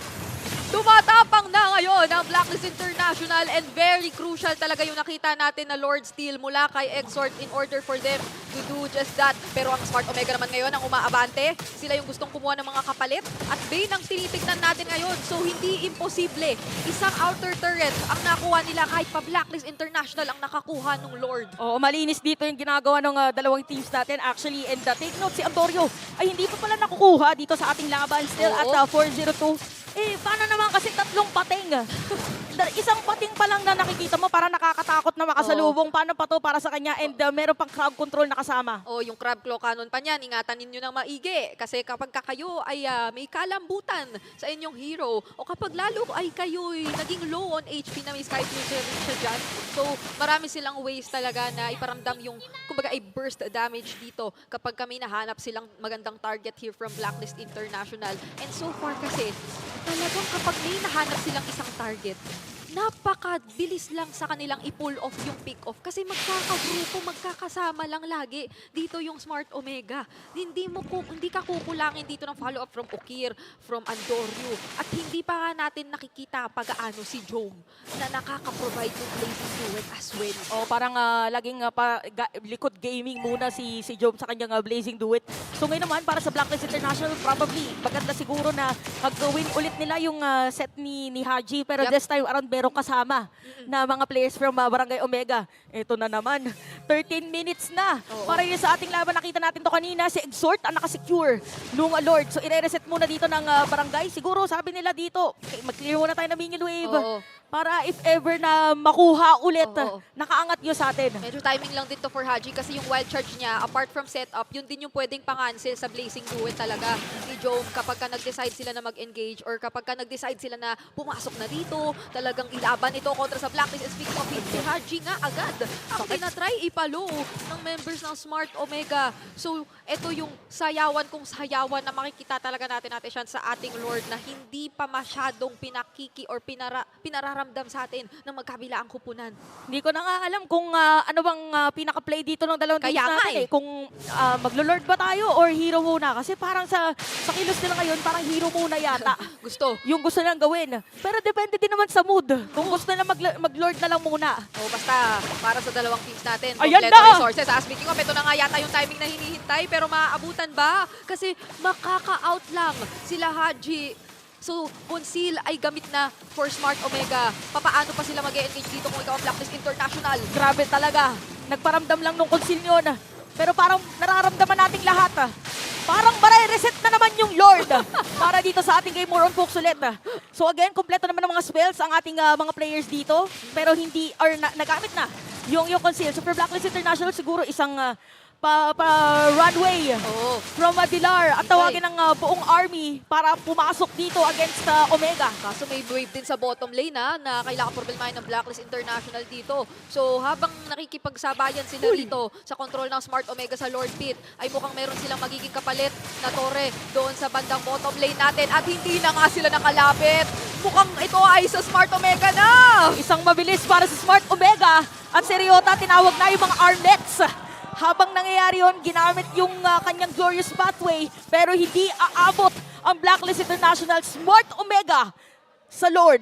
Tumatapang na ngayon ang Blacklist International and very crucial talaga yung nakita natin na Lord Steal mula kay Exhort in order for them to do just that. Pero ang Smart Omega naman ngayon ang umaabante. Sila yung gustong kumuha ng mga kapalit at Bane ang tinitignan natin ngayon. So hindi imposible. Isang outer turret ang nakuha nila kahit pa Blacklist International ang nakakuha ng Lord. Malinis dito yung ginagawa ng dalawang teams natin. Actually, and take note, si Andorio ay hindi pa pala nakukuha dito sa ating laban. Still at 4-0-2. Eh, paano naman kasi tatlong pating? Isang pating pa lang na nakikita mo para nakakatakot na makasalubong. Paano pa to para sa kanya? And meron pang crowd control na kasama. Yung crab claw cannon pa niyan, ingatan ninyo ng maigi. Kasi kapag kayo ay may kalambutan sa inyong hero, o kapag lalo ay kayo'y naging low on HP na may sky future siya dyan. So, marami silang ways talaga na iparamdam yung, kumbaga, ay burst damage dito kapag kami nahanap silang magandang target here from Blacklist International. And so far kasi, talagang kapag may nahanap silang isang target, napakabilis lang sa kanilang i-pull off yung pick-off kasi magkakagrupo, magkakasama lang lagi. Dito yung Smart Omega. Hindi ka kukulangin dito ng follow-up from Okir, from Andoryu. At hindi pa nga natin nakikita pag-aano si Jome na nakaka-provide yung Blazing Duet as well. Parang laging likod gaming muna si Jome sa kanyang Blazing Duet. So ngayon naman, para sa Blacklist International, probably maganda siguro na mag-win ulit nila yung set ni Haji. Pero this time around, merong kasama na mga players from Barangay Omega. Ito na naman, 13 minutes na. Para yun sa ating laban, nakita natin to kanina, si Exhort ang nakasecure nung Lord. So i-reset muna dito ng Barangay. Siguro sabi nila dito, mag-clear muna tayo ng minion wave. Para if ever na makuha ulit, nakaangat yun sa atin. Medyo timing lang dito for Haji kasi yung wild charge niya, apart from setup, yun din yung pwedeng pang-cancel sa Blazing Duet talaga ni Jome kapag ka nag-decide sila na mag-engage or kapag ka nag-decide sila na pumasok na dito, talagang ilaban ito kontra sa Blacklist. And speaking of it, si Haji nga agad ang tinatry ipalo ng members ng Smart Omega. So, ito yung sayawan kung sayawan na makikita talaga natin siya sa ating Lord na hindi pa masyadong pinakiki or pinararamdam sa atin ng magkabila ang kupunan. Hindi ko na nga alam kung ano bang pinaka-play dito ng dalawang teams natin. Kung maglo-Lord ba tayo or hero muna. Kasi parang sa kilos nila ngayon, parang hero muna yata. Yung gusto nilang gawin. Pero depende din naman sa mood. Kung gusto nila mag-Lord na lang muna. Basta para sa dalawang teams natin, Ayan kompleto na! resources. Speaking of, ito na nga yata yung timing na hinihintay. Pero maaabutan ba? Kasi makaka-out lang sila Haji. So, Conceal ay gamit na for Smart Omega. Papaano pa sila mag-e-engage dito kung ikaw ang Blacklist International? Grabe talaga. Nagparamdam lang nung Conceal yun. Pero parang nararamdaman nating lahat. Parang reset na naman yung Lord para dito sa ating game more on focus ulit. So again, kompleto naman ng mga spells ang ating mga players dito. Pero hindi, or nagamit na yung Conceal. So for Blacklist International, siguro isang runway from Dilar at tawagin ng buong army para pumasok dito against Omega. Kaso may wave din sa bottom lane na kailangan problemahin ng Blacklist International dito. So habang nakikipagsabayan sila dito sa control ng Smart Omega sa Lord Pit, ay mukhang meron silang magiging kapalit na torre doon sa bandang bottom lane natin at hindi na nga sila nakalapit. Mukhang ito ay sa Smart Omega na! Isang mabilis para sa Smart Omega at si Ryota tinawag na yung mga armlets. Habang nangyayari yun, ginamit yung kanyang glorious pathway pero hindi aabot ang Blacklist International Smart Omega sa Lord.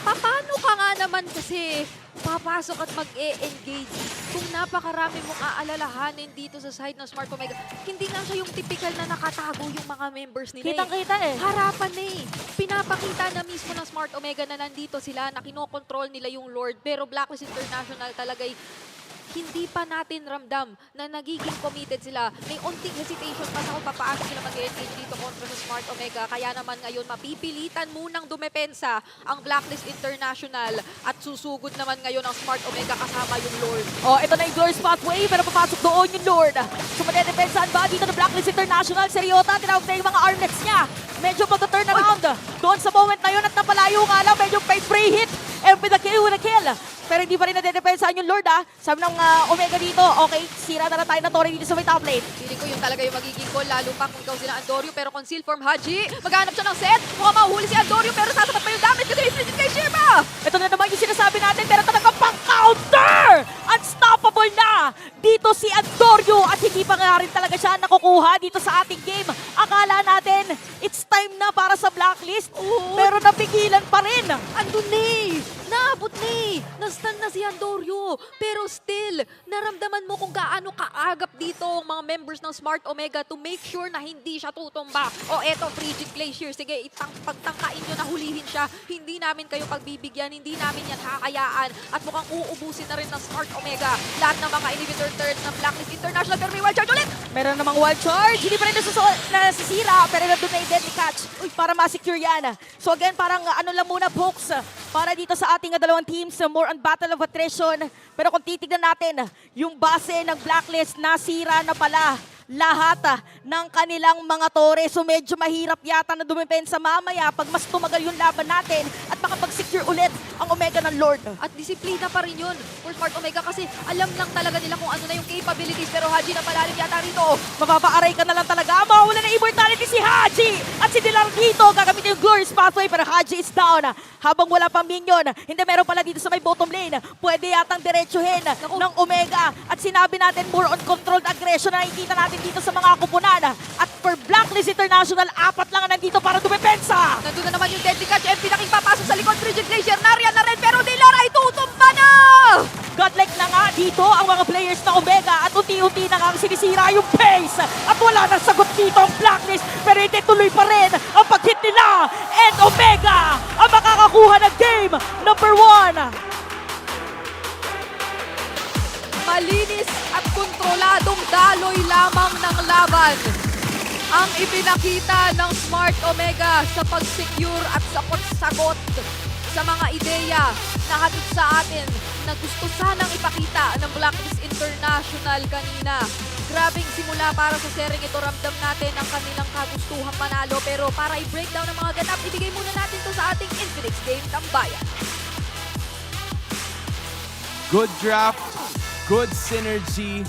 Paano ka nga naman kasi papasok at mag-e-engage kung napakarami mong aalalahanin dito sa side ng Smart Omega? Hindi nga siya yung typical na nakatago yung mga members nila. Kitang-kita eh. Harapan na eh. Pinapakita na mismo ng Smart Omega na nandito sila, na kinokontrol nila yung Lord. Pero Blacklist International talaga'y hindi pa natin ramdam na nagiging committed sila. May unting hesitation pa sa kung paano sila mag-engage dito kontra sa Smart Omega. Kaya naman ngayon mapipilitan munang dumepensa ang Blacklist International at susugod naman ngayon ang Smart Omega kasama yung Lord. Ito na yung glorious pathway pero papasok doon yung Lord. So madedepensahan ba dito ng Blacklist International? Si Ryota, tinawag na yung mga armlets niya. Medyo mag-turn around doon sa moment na yun at napalayo nga lang. Medyo free hit. And with a kill, Pero hindi pa rin nadedepensahan yung Lord Sabi ng Omega dito, okay, sira na tayo na Torre dito sa may top lane. Feeling ko yun talaga yung magiging goal, lalo pa kung ikaw sila Andoryu, pero conceal from Haji. Maghanap siya ng set, mukhang mahuhuli si Andoryu, pero sasapat pa yung damage kasi may free kay Shirba! Ito na naman yung sinasabi natin, pero talagang pang-counter! Unstoppable na! Dito si Andoryu at hindi pa nga rin talaga siya nakukuha dito sa ating game. Akala natin, it's time na para sa Blacklist, pero napigilan pa rin. Andun umabot na eh. Nastan na si Andorio. Pero still, naramdaman mo kung gaano kaagap dito ang mga members ng Smart Omega to make sure na hindi siya tutumba. O eto, Frigid Glacier. Sige, pagtangkain nyo na hulihin siya. Hindi namin kayo pagbibigyan. Hindi namin yan kakayaan. At mukhang uubusin na rin ng Smart Omega lahat ng mga inhibitor turrets ng Blacklist International. Pero may wild charge ulit! Meron namang wild charge. Hindi pa rin nasisira. Pero nandun na yung deadly catch para ma-secure yan. So again, parang ano lang muna, pokes para dito sa ating dalawang teams. More on battle of attrition. Pero kung titignan natin, yung base ng Blacklist, nasira na pala lahat ng kanilang mga tore. So medyo mahirap yata na dumipensa mamaya pag mas tumagal yung laban natin at makapag-secure ulit ang Omega ng Lord. At disiplina pa rin yun for Smart Omega kasi alam lang talaga nila kung ano na yung capabilities. Pero Haji na palalim yata rito. Mapapaaray ka na lang talaga. Mawala na immortality si Haji at si Dilargito. Gagamitin yung Glorious Pathway pero Haji is down. Habang wala pang minion, hindi meron pala dito sa may bottom lane. Pwede yatang diretsuhin ng Omega. At sinabi natin more on controlled aggression na nakikita natin dito sa mga kupunan. At for Blacklist International, 4 lang nandito para dumepensa. Nandun na naman yung deadly catch. MP na papasok sa likod. Frigid Glacier, nariyan na rin. Pero Dilar ay tutumba na! Godlike na nga dito ang mga players ng Omega at unti-unti na nga sinisira yung pace. At wala nang sagot dito ang Blacklist. Pero hindi tuloy pa rin ang pag-hit nila. And Omega ang makakakuha ng game number 1. Malinis at kontroladong daloy lamang ng laban ang ipinakita ng Smart Omega sa pag-secure at sa pagsagot sa mga ideya na hatid sa atin na gusto sanang ipakita ng Blacklist International kanina. Grabing simula para sa sering ito, ramdam natin ang kanilang kagustuhang manalo. Pero para i-breakdown ang mga ganap, ibigay muna natin to sa ating Infinix Game Tambayan. Good draft, good synergy,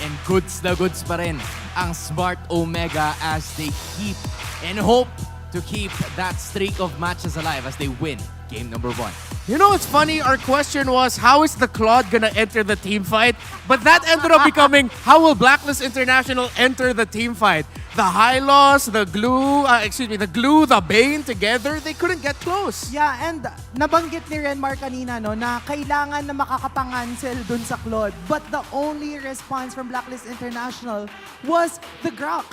and goods na goods pa rin ang Smart Omega as they keep and hope to keep that streak of matches alive as they win game number 1. You know what's funny? Our question was, how is the Claude gonna enter the team fight? But that ended up becoming, how will Blacklist International enter the team fight? The Hylos, the Glue, the Bane together, they couldn't get close. Yeah, and nabanggit ni Renmar kanina no, na kailangan na makakapangansel dun sa Claude. But the only response from Blacklist International was the Grok.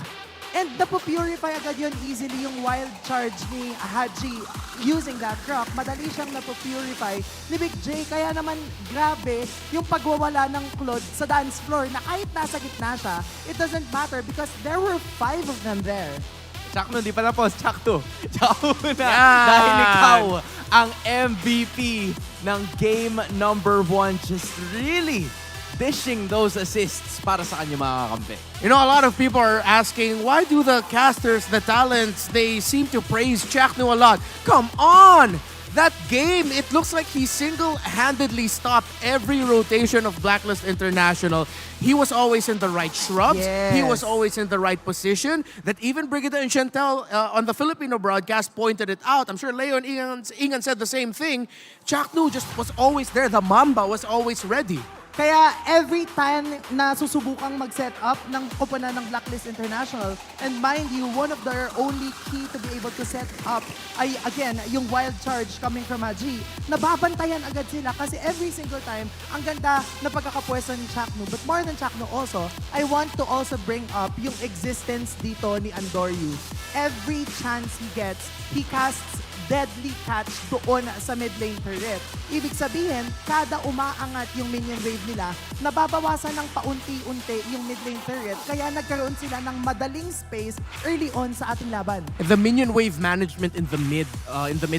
And napupurify agad yun easily yung wild charge ni Haji using that Grok. Madali siyang napupurify ni Big J. Kaya naman grabe yung pagwawala ng Claude sa dance floor na kahit nasa gitna siya, it doesn't matter because there were 5 of them there. Chak no, di pa tapos. Chak 2. Chak na. Dahil ikaw ang MVP ng game number 1. Just really dishing those assists para sa kanya mga kakampi. You know, a lot of people are asking, why do the casters, the talents, they seem to praise Chaknu a lot? Come on! That game, it looks like he single-handedly stopped every rotation of Blacklist International. He was always in the right shrubs. Yes. He was always in the right position. That even Brigida and Chantel on the Filipino broadcast pointed it out. I'm sure Leo and Ingan said the same thing. Chaknu just was always there. The Mamba was always ready. Kaya every time na susubukang mag-set up ng koponan ng Blacklist International, and mind you, one of their only key to be able to set up ay, again, yung wild charge coming from Haji, nababantayan agad sila kasi every single time, ang ganda na pagkakapwesto ni Chaknu. But more than Chaknu also, I want to also bring up yung existence dito ni Andoryu. Every chance he gets, he casts deadly catch doon sa mid lane turret. Ibig sabihin, kada umaangat yung minion wave nila, nababawasan ng paunti-unti yung mid lane turret, kaya nagkaroon sila ng madaling space early on sa ating laban. The minion wave management in the mid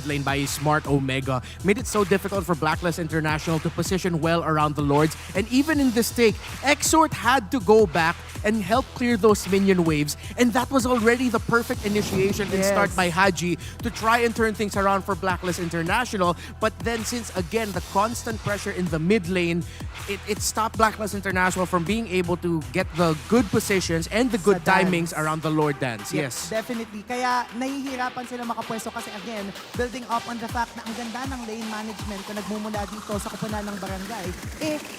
lane by Smart Omega made it so difficult for Blacklist International to position well around the Lords. And even in this take, Exort had to go back and help clear those minion waves. And that was already the perfect initiation and start by Haji to try and turn things around for Blacklist International. But then since, again, the constant pressure in the mid lane, it stopped Blacklist International from being able to get the good positions and the good timings around the Lord dance. Yes. Definitely. Kaya nahihirapan sila makapwesto kasi again, building up on the fact na ang ganda ng lane management na nagmumula dito sa koponan ng barangay,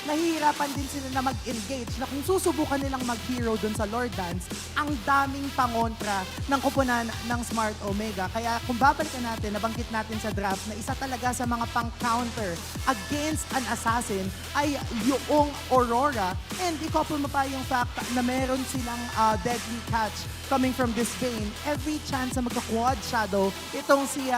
nahihirapan din sila na mag-engage na kung susubukan nilang mag-hero dun sa Lord Dance, ang daming pangontra ng koponan ng Smart Omega. Kaya kung babalikan natin natin, nabanggit natin sa draft na isa talaga sa mga pang-counter against an assassin ay yung Aurora. And i-couple mo pa yung fact na meron silang deadly catch coming from this vein. Every chance na magka-quad shadow, itong si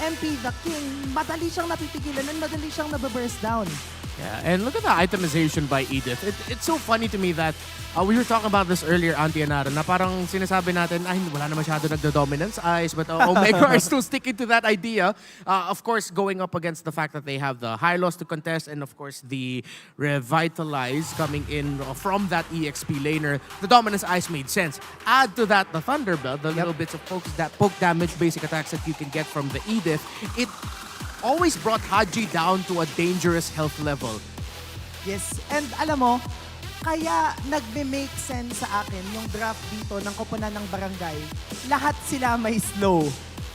MP the King, madali siyang napipigilan and madali siyang nababurst down. Yeah, and look at the itemization by Edith. It's so funny to me that we were talking about this earlier, Auntie Anara, na parang sinasabi natin, ay, wala na masyado nagdo-dominance eyes, but Omega are still sticking to that idea. Of course, going up against the fact that they have the high loss to contest and of course the Revitalize coming in from that EXP laner, the dominance eyes made sense. Add to that the Thunderbelt, the little bits of poke damage, basic attacks that you can get from the Edith. It always brought Haji down to a dangerous health level. Yes, and alam mo, kaya nagme-make sense sa akin yung draft dito ng koponan ng barangay. Lahat sila may slow.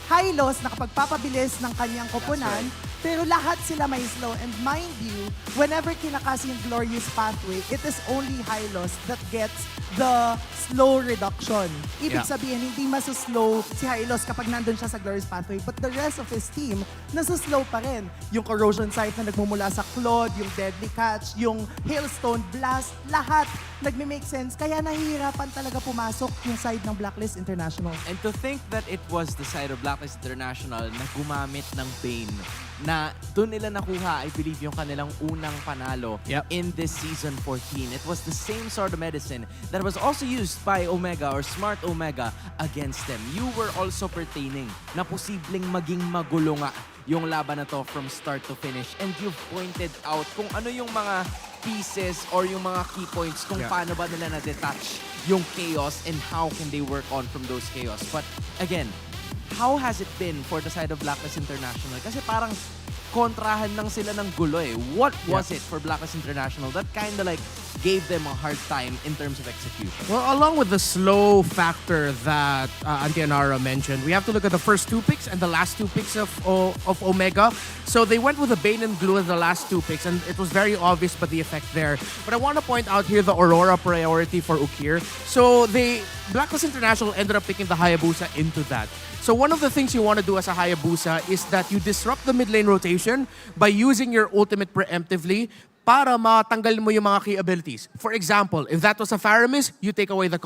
Hylos nakapagpapabilis ng kanyang koponan, pero lahat sila may slow. And mind you, whenever kinakas yung Glorious Pathway, it is only Hylos that gets the slow reduction. Ibig sabihin, hindi masuslow si Hylos kapag nandun siya sa Glorious Pathway, but the rest of his team, nasuslow pa rin. Yung Corrosion Sight na nagmumula sa Claude, yung Deadly Catch, yung Hailstone Blast, lahat nagme-make sense. Kaya nahihirapan talaga pumasok yung side ng Blacklist International. And to think that it was the side of Blacklist International na gumamit ng Bane, na doon nila nakuha, I believe, yung kanilang unang panalo in this Season 14. It was the same sort of medicine that was also used by Omega or Smart Omega against them. You were also pertaining na posibleng maging magulo nga yung laban na to from start to finish. And you've pointed out kung ano yung mga pieces or yung mga key points kung paano ba nila na-detach yung chaos and how can they work on from those chaos. But again, how has it been for the side of Blacklist International? Kasi parang kontrahan lang sila ng gulo eh. What was it for Blacklist International that kind of like gave them a hard time in terms of execution? Well, along with the slow factor that Auntie Anara mentioned, we have to look at the first two picks and the last two picks of Omega. So they went with the Bane and Glue as the last two picks, and it was very obvious but the effect there. But I want to point out here the Aurora priority for Ukir. So Blacklist International ended up picking the Hayabusa into that. So one of the things you want to do as a Hayabusa is that you disrupt the mid lane rotation by using your ultimate preemptively para matanggal mo yung mga key abilities. For example, if that was a Faramis, you take away the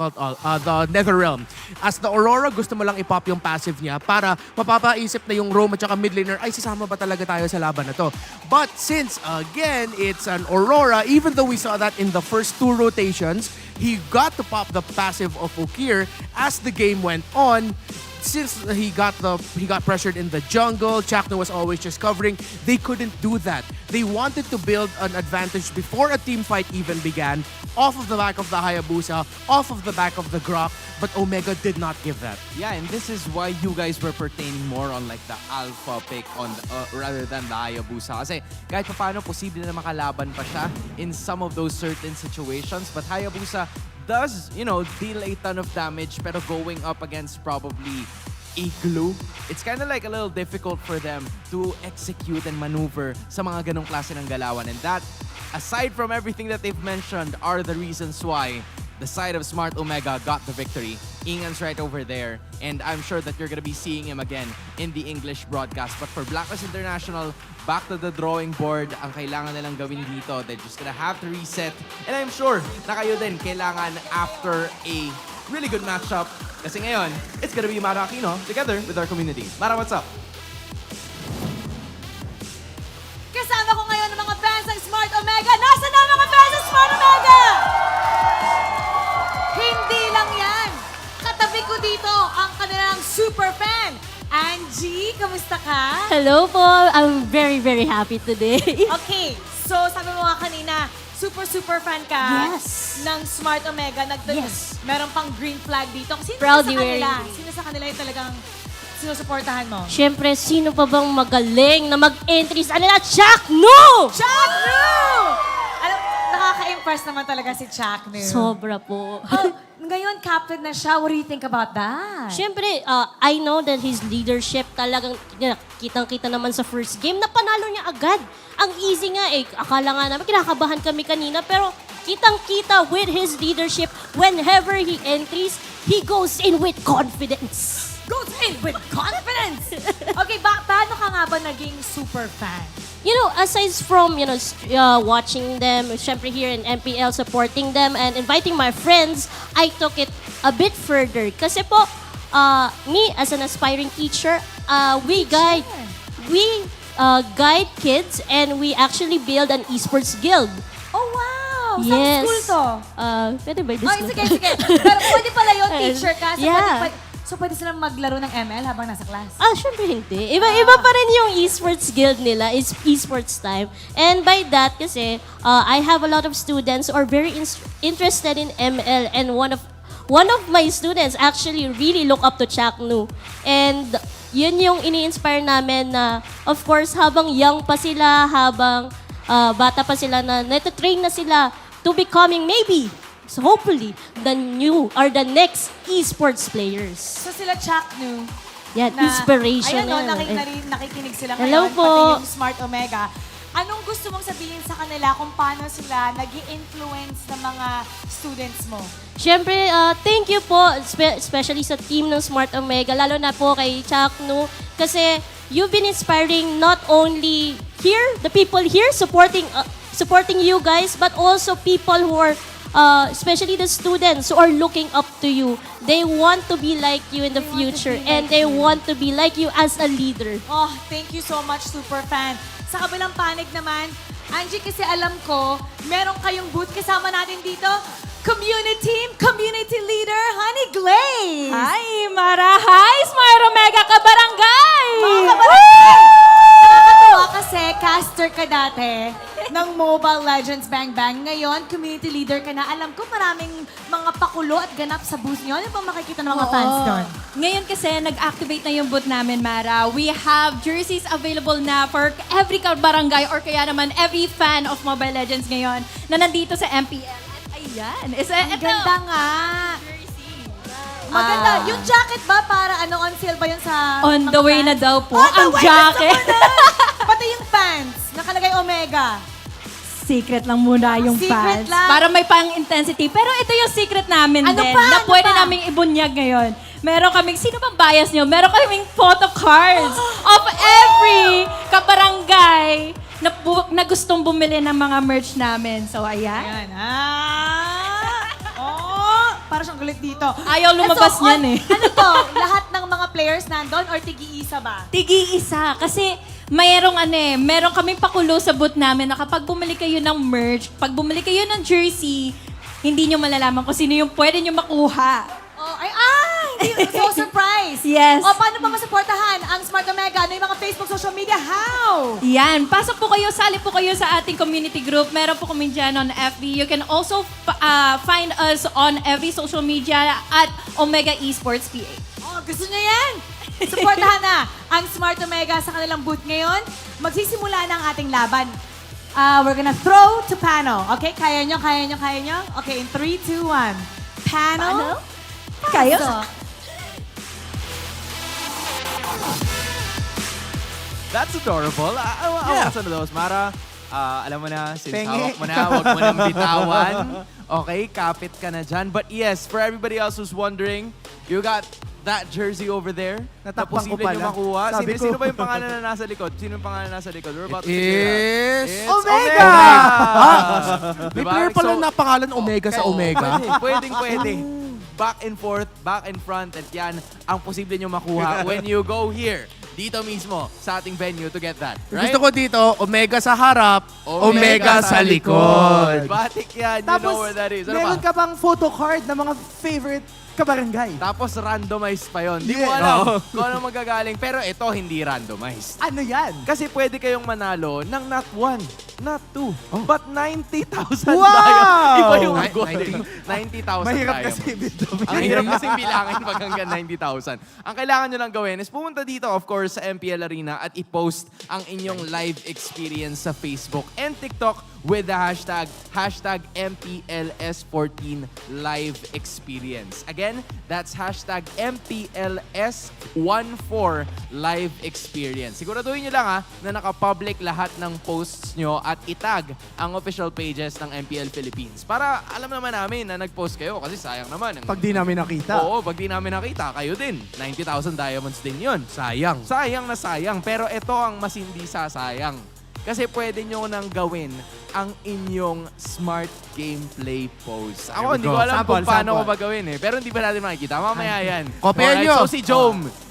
Nether Realm. As the Aurora, gusto mo lang ipop yung passive niya para mapapaisip na yung roam at saka mid laner, ay sasama ba talaga tayo sa laban na to? But since, again, it's an Aurora, even though we saw that in the first two rotations, he got to pop the passive of Ukir as the game went on. Since he got pressured in the jungle, Chakno was always just covering, they couldn't do that. They wanted to build an advantage before a team fight even began, off of the back of the Hayabusa, off of the back of the Grok, but Omega did not give that. Yeah, and this is why you guys were pertaining more on like the alpha pick on rather than the Hayabusa. Kasi kahit pa paano, posible na makalaban pa siya in some of those certain situations, but Hayabusa does, deal a ton of damage, pero going up against probably a glue, it's kind of like a little difficult for them to execute and maneuver sa mga ganong klase ng galawan. And that, aside from everything that they've mentioned, are the reasons why the side of Smart Omega got the victory. Ingan's right over there, and I'm sure that you're gonna be seeing him again in the English broadcast. But for Blacklist International, back to the drawing board. Ang kailangan nilang gawin dito, they're just gonna have to reset. And I'm sure na kayo din kailangan after a really good matchup. Kasi ngayon, it's gonna be Mara Aquino together with our community. Mara, what's up? Kasama ko ngayon ng mga fans ng Smart Omega. Nasaan na ang mga fans ng Smart Omega? Hindi lang yan. Katabi ko dito ang kanilang super fan. Angie, kamusta ka? Hello po. I'm very, very happy today. Okay, so sabi mo nga kanina, super fan ka ng Smart Omega. Meron pang green flag dito. Proudly wearing green. Sino sa kanila yung talagang sinusuportahan mo? Siyempre, sino pa bang magaling na mag-entry sa kanila? Chakno! Chakno! Nakaka-impress naman talaga si Chakno. Sobra po. Ngayon, captain na siya. What do you think about that? Siyempre, I know that his leadership talagang kitang-kita naman sa first game na panalo niya agad. Ang easy nga eh. Akala nga naman, kinakabahan kami kanina. Pero kitang-kita with his leadership, whenever he entries, he goes in with confidence. goes in with confidence. Okay, paano ka nga ba naging super fan? You know, aside from, watching them, syempre here in MPL, supporting them, and inviting my friends, I took it a bit further. Kasi po, me as an aspiring teacher, we guide kids and we actually build an esports guild. Oh, wow! Yes. Saan school to? Pwede ba Oh, sige. Pero pwede pala yun, teacher ka. So, Yeah. pwede silang maglaro ng ML habang nasa class? Syempre hindi. Iba pa rin yung esports guild nila, is esports time. And by that, kasi, I have a lot of students who are very interested in ML, and one of my students actually really look up to Chaknu. And yun yung ini-inspire namin na, of course, habang young pa sila, habang bata pa sila, na nito-train na sila to becoming maybe, so hopefully, the new or the next esports players. So sila Chaknu. Yan, inspiration. Ayan, nakikinig sila Hello ngayon, po. pati yung Smart Omega. Anong gusto mong sabihin sa kanila kung paano sila nag-i-influence ng mga students mo? Siyempre, thank you po, especially sa team ng Smart Omega, lalo na po kay Chaknu, kasi you've been inspiring not only here, the people here supporting you guys, but also people who are, especially the students who are looking up to you. They want to be like you in the future, and they want to be like you as a leader. Oh, thank you so much, super fan. Sa kabilang panig naman, Angie, kasi alam ko, meron kayong booth kasama natin dito. Community leader, Honey Glaze. Hi, Mara. Hi, Smart Omega Kabarangay! Mga kabarangay! Nakakatuwa kasi caster ka dati ng Mobile Legends Bang Bang. Ngayon, community leader ka na. Alam ko maraming mga pakulo at ganap sa booth nyo. Ano bang makikita ng mga fans doon? Ngayon kasi nag-activate na yung booth namin, Mara. We have jerseys available na for every barangay or kaya naman every fan of Mobile Legends ngayon na nandito sa MPL. At ayan. Ang ganda nga. Maganda. Yung jacket ba para on sale ba yun sa On mga the way fans? na daw po On the ang way, jacket. gusto ko na. Pati yung pants. Nakalagay Omega. Secret lang muna yung Secret fans. lang. Para may pang-intensity. Pero ito yung secret namin Ano din. pa? Na Ano pwede pa? naming ibunyag ngayon. Meron kaming, sino bang bias nyo? Meron kaming photo cards of every kabarangay na gustong bumili ng mga merch namin. So, ayan. Para siyang galit dito. Ayaw lumabas niyan eh. Ano to? Lahat ng mga players nandun or tigi-isa ba? Tigi-isa. Kasi meron kaming pakulo sa booth namin na kapag bumili kayo ng merch, pag bumili kayo ng jersey, hindi nyo malalaman kung sino yung pwede nyo makuha. Oh, so surprise. Yes. O, paano pa masuportahan ang Smart Omega? Ano yung mga Facebook, social media? How? Yan. Pasok po kayo, sali po kayo sa ating community group. Meron po kami dyan on FB. You can also find us on every social media at Omega Esports PH. Oh, gusto niyo yan? Supportahan na ang Smart Omega sa kanilang booth ngayon. Magsisimula na ang ating laban. We're gonna throw to panel. Okay, kaya nyo? Okay, in 3, 2, 1. Panel? Kayo? That's adorable. I want some of those, Mara. Alam mo na, since Penge. hawak mo na, huwag mo nang bitawan. Okay, kapit ka na dyan. But yes, for everybody else who's wondering, you got that jersey over there na Natakpan ko posible pala. nyo makuha. Sabi ko. Sino ba yung pangalan na nasa likod? Sino yung pangalan na nasa likod? We're about to Is It's Omega! May Diba? player pala So, na pangalan Omega sa Omega. Pwede. Back and forth, back and front. At yan ang posible nyo makuha when you go here. Dito mismo sa ating venue to get that. Right? Gusto ko dito, Omega sa harap, Omega sa likod. Batik yan. You Tapos, know where that is. Ano meron pa? ka pang photo card ng mga favorite kabarangay. Tapos randomized pa yon. Di mo Yeah. alam kung ano magagaling. Pero ito hindi randomized. Ano yan? Kasi pwede kayong manalo ng not 1, not 2, but 90,000 Wow! diamond. Iba yung Ni- goal. 90. 90,000 Mahirap diamond. kasi Ang hirap kasing bilangin pag hanggang 90,000. Ang kailangan nyo lang gawin is pumunta dito, of course, sa MPL Arena at i-post ang inyong live experience sa Facebook and TikTok with the hashtag MPLS14 live experience. Again, that's hashtag MPLS14 live experience. Siguraduhin nyo lang na naka-public lahat ng posts nyo at itag ang official pages ng MPL Philippines. Para alam naman namin na nag-post kayo kasi sayang naman. Pag di namin nakita. Oo, pag di namin nakita, kayo din. 90,000 diamonds din yun. Sayang. Sayang na sayang. Pero ito ang mas hindi sasayang. Kasi pwede nyo nang gawin ang inyong smart gameplay pose. Ako, hindi ko alam kung paano ko ba gawin Pero hindi pa natin makikita. Mamaya yan. Kopyahan nyo. So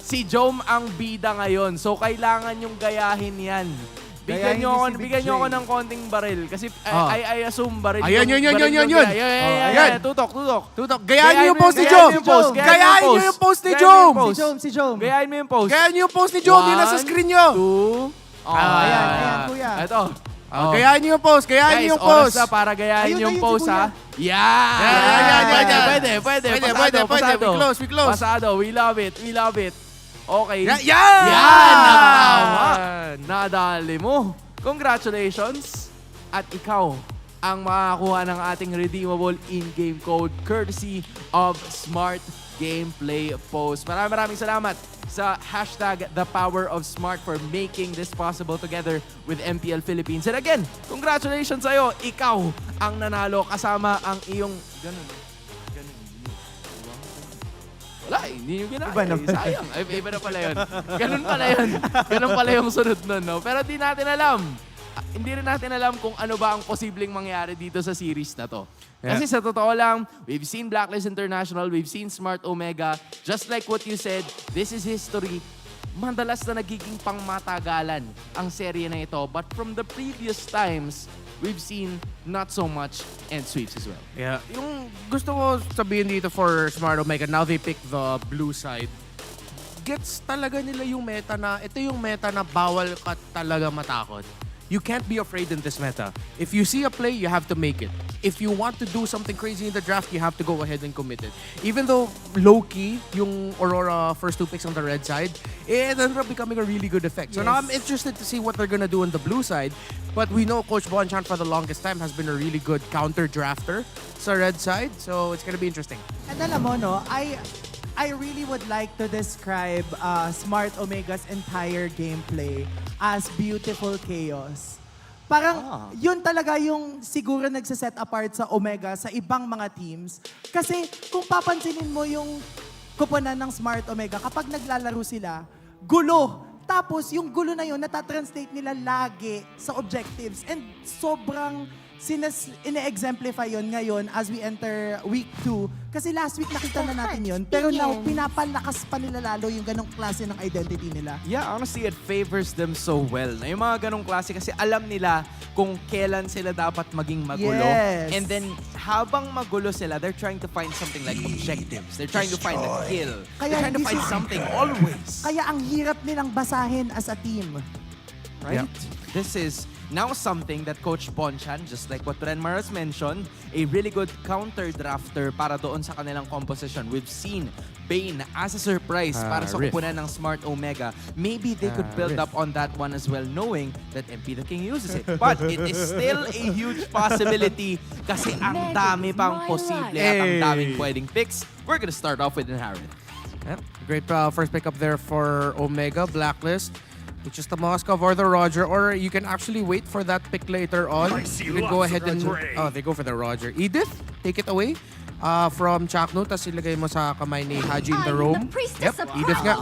si Jome ang bida ngayon. So kailangan yung gayahin yan. Bigyan nyo ako ng konting baril. Kasi I assume baril. Ayan, yun. Ayan. Tutok. Gayahin nyo yung post ni Jome. Gayahin nyo yung post ni Jome. Si Jome. Gayahin mo yung post. Gayahin nyo yung post ni Jome. Yun nasa screen nyo. 2. Ayan, kuya. Ito. Gayahin nyo yung post. Gayahin nyo yung post. Oras na para gayahin yung post, ha? Pwede. We close. Pasado. We love it. Okay. Yan! Tama! Nadali mo. Congratulations. At ikaw ang makakakuha ng ating redeemable in-game code courtesy of Smart Gameplay Post. Maraming salamat sa hashtag The Power of Smart for making this possible together with MPL Philippines. And again, congratulations sa'yo. Ikaw ang nanalo kasama ang iyong... Ganun. Wala, hindi nyo ginaya. Sayang. Iba na pala yun. Ganun pala yung sunod nun, no? Pero di natin alam. Hindi rin natin alam kung ano ba ang posibleng mangyari dito sa series na to. Kasi sa totoo lang, we've seen Blacklist International, we've seen Smart Omega. Just like what you said, this is history. Madalas na nagiging pangmatagalan ang serye na ito. But from the previous times, we've seen not so much and sweeps as well. Yeah. Yung gusto ko sabihin dito for Smart Omega, now they pick the blue side. Gets talaga nila yung meta na, ito yung meta na bawal ka talaga matakot. You can't be afraid in this meta. If you see a play, you have to make it. If you want to do something crazy in the draft, you have to go ahead and commit it. Even though low-key, yung Aurora first 2 picks on the red side, it ended up becoming a really good effect. So now I'm interested to see what they're gonna do on the blue side. But we know Coach Bonchan for the longest time has been a really good counter drafter sa red side. So it's gonna be interesting. And alam mo, no, I really would like to describe Smart Omega's entire gameplay as beautiful chaos. Parang yun talaga yung siguro nagsaset apart sa Omega sa ibang mga teams. Kasi kung papansinin mo yung kuponan ng Smart Omega, kapag naglalaro sila, gulo. Tapos yung gulo na yun, natatranslate nila lagi sa objectives. And sobrang ine-exemplify yun ngayon as we enter week 2. Kasi last week nakita na natin yun. Pero now, pinapalakas pa nila lalo yung ganong klase ng identity nila. Yeah, honestly, it favors them so well. Na yung mga ganong klase kasi alam nila kung kailan sila dapat maging magulo. Yes. And then, habang magulo sila, they're trying to find something like objectives. They're trying to find a kill. They're trying to find something always. Kaya ang hirap nilang basahin as a team. Right? Yep. This is now something that Coach Bonchan, just like what Renmar has mentioned, a really good counter drafter para doon sa kanilang composition. We've seen Bane as a surprise para sa kupunan ng Smart Omega. Maybe they could build up on that one as well, knowing that MP the King uses it. But it is still a huge possibility kasi ang dami pang posible at ang daming pwedeng picks. We're gonna start off with Inherit. Yep. Great first pick up there for Omega, Blacklist. It's just the Moskov or the Roger, or you can actually wait for that pick later on. You can go ahead and... Oh, they go for the Roger. Edith, take it away from Chakno, tas ilagay mo sa kamay ni Haji in the room. Yep, Edith nga.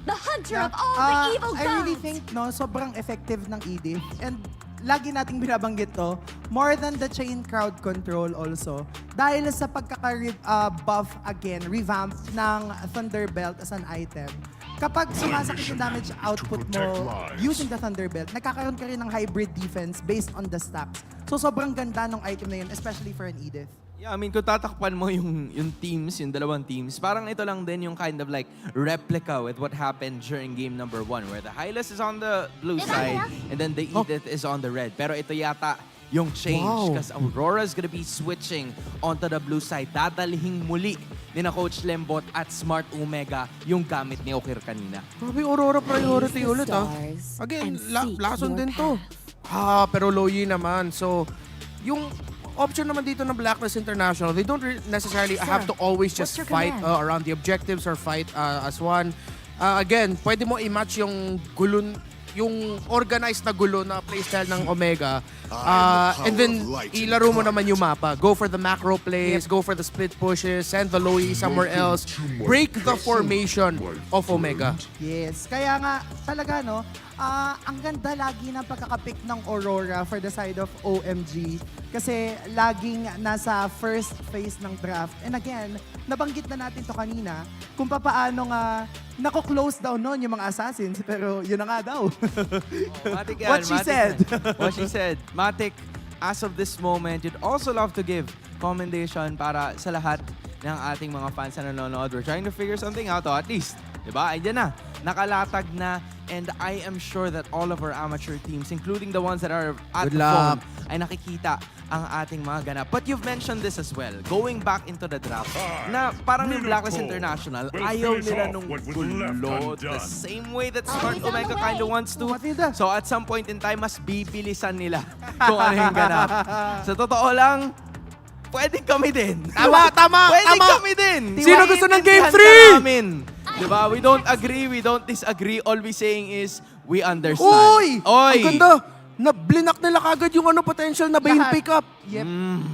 The hunter of all the evil gods. I really think, no, sobrang effective ng Edith. And lagi nating binabanggit to, more than the chain crowd control also. Dahil sa pagkaka-buff again, revamp ng Thunderbelt as an item. Kapag sumasakit yung damage output mo using the Thunderbelt, nagkakaroon ka rin ng hybrid defense based on the stacks. So sobrang ganda ng item na yun, especially for an Edith. Yeah, I mean, kung tatakpan mo yung teams, yung dalawang teams, parang ito lang din yung kind of like replica with what happened during game number 1, where the Hylas is on the blue side and then the Edith is on the red. Pero ito yata yung change because Aurora's gonna be switching onto the blue side. Dadalhing muli ni na Coach Lembot at Smart Omega yung gamit ni Okir kanina. Grabe, Aurora priority ulit Again, lason din to. Pero Loyi naman. So, yung option naman dito ng Blacklist International, they don't necessarily have to always just fight around the objectives or fight as one. Again, pwede mo i-match yung yung organized na gulo na playstyle ng Omega. And then, ilaro mo naman yung mapa. Go for the macro plays, go for the split pushes, send the Loyi somewhere else. Break the formation of Omega. Yes. Kaya nga, talaga, no, ang ganda lagi ng pagkakapick ng Aurora for the side of OMG. Kasi laging nasa first phase ng draft. And again, nabanggit na natin to kanina, kung paano nga nako-close down noon yung mga assassins. Pero yun na nga daw. Matik yan, What she Matik said. What she said. Matik, as of this moment, you'd also love to give commendation para sa lahat ng ating mga fans na nanonood. We're trying to figure something out, at least. Diba? Ayan na. Nakalatag na. And I am sure that all of our amateur teams, including the ones that are at the phone, ay nakikita ang ating mga ganap. But you've mentioned this as well. Going back into the draft, na parang yung Blacklist International, ayaw nila nung gulo the same way that Smart Omega kind of wants to. So at some point in time, mas bibilisan nila kung ano yung ganap. Sa totoo lang, pwedeng kami din. Tama! Pwedeng kami din. Sino gusto ng Game 3? Diba? We don't agree, we don't disagree. All we saying is, we understand. Oy! Ang ganda! Na-blinak nila kagad yung potential na Bane pickup. Yep.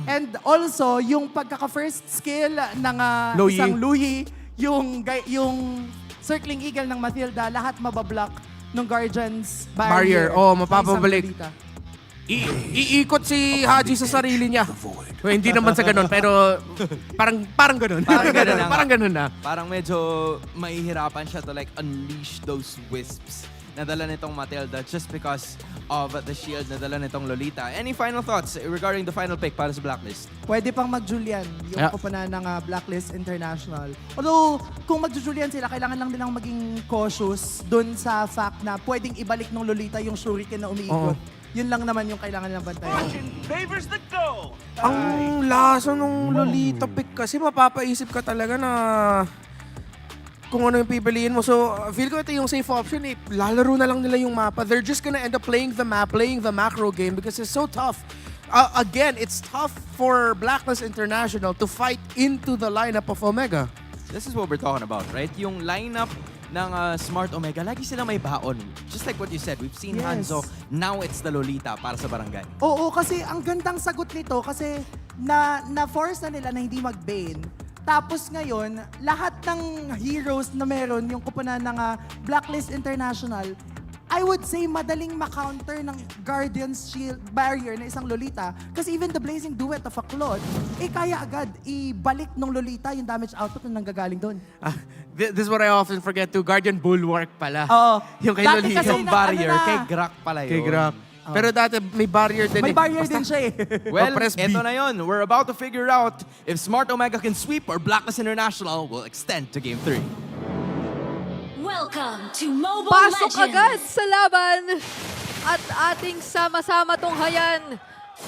And also, yung pagkaka-first skill ng Loyi. isang Loyi, yung Circling Eagle ng Matilda, lahat mabablock ng Guardian's Barrier. Mapapabalik. Iikot si Haji sa sarili niya. Well, hindi naman sa ganun, pero parang ganun. Parang ganun na. Parang medyo mahihirapan siya to like unleash those wisps na dala nitong Matilda just because of the shield na dala nitong Lolita. Any final thoughts regarding the final pick para sa Blacklist? Pwede pang mag-Julian, yung kupunan ng Blacklist International. Although, kung mag-Julian sila, kailangan lang nilang maging cautious dun sa fact na pwedeng ibalik ng Lolita yung shuriken na umiikot. Yun lang naman yung kailangan nilang bantayan. Ang lasa nung Lolita pick kasi mapapaisip ka talaga na kung ano yung pipiliin mo. So, feel ko ito yung safe option eh. Lalaro na lang nila yung mapa. They're just gonna end up playing the map, playing the macro game because it's so tough. Again, it's tough for Blacklist International to fight into the lineup of Omega. This is what we're talking about, right? Yung lineup ng Smart Omega, lagi sila may baon. Just like what you said, we've seen Hanzo. Now it's the Lolita para sa barangay. Oo, kasi ang gandang sagot nito kasi na-force na nila na hindi mag-Bane. Tapos ngayon, lahat ng heroes na meron yung kupunan ng Blacklist International, I would say madaling ma-counter ng Guardian's Shield Barrier na isang Lolita. Kasi even the Blazing Duet of a Claude, kaya agad ibalik ng Lolita yung damage output na nanggagaling doon. This is what I often forget to. Guardian Bulwark pala. Oo. Yung kay Dati Lolita. kasi Yung barrier, kay Grak pala yun. Kay Grak. Pero dati may barrier din. May barrier din siya eh. Well, eto na yun. We're about to figure out if Smart Omega can sweep or Blacklist International will extend to Game 3. Welcome to Mobile Pasok Legends! agad sa laban at ating sama-sama tunghayan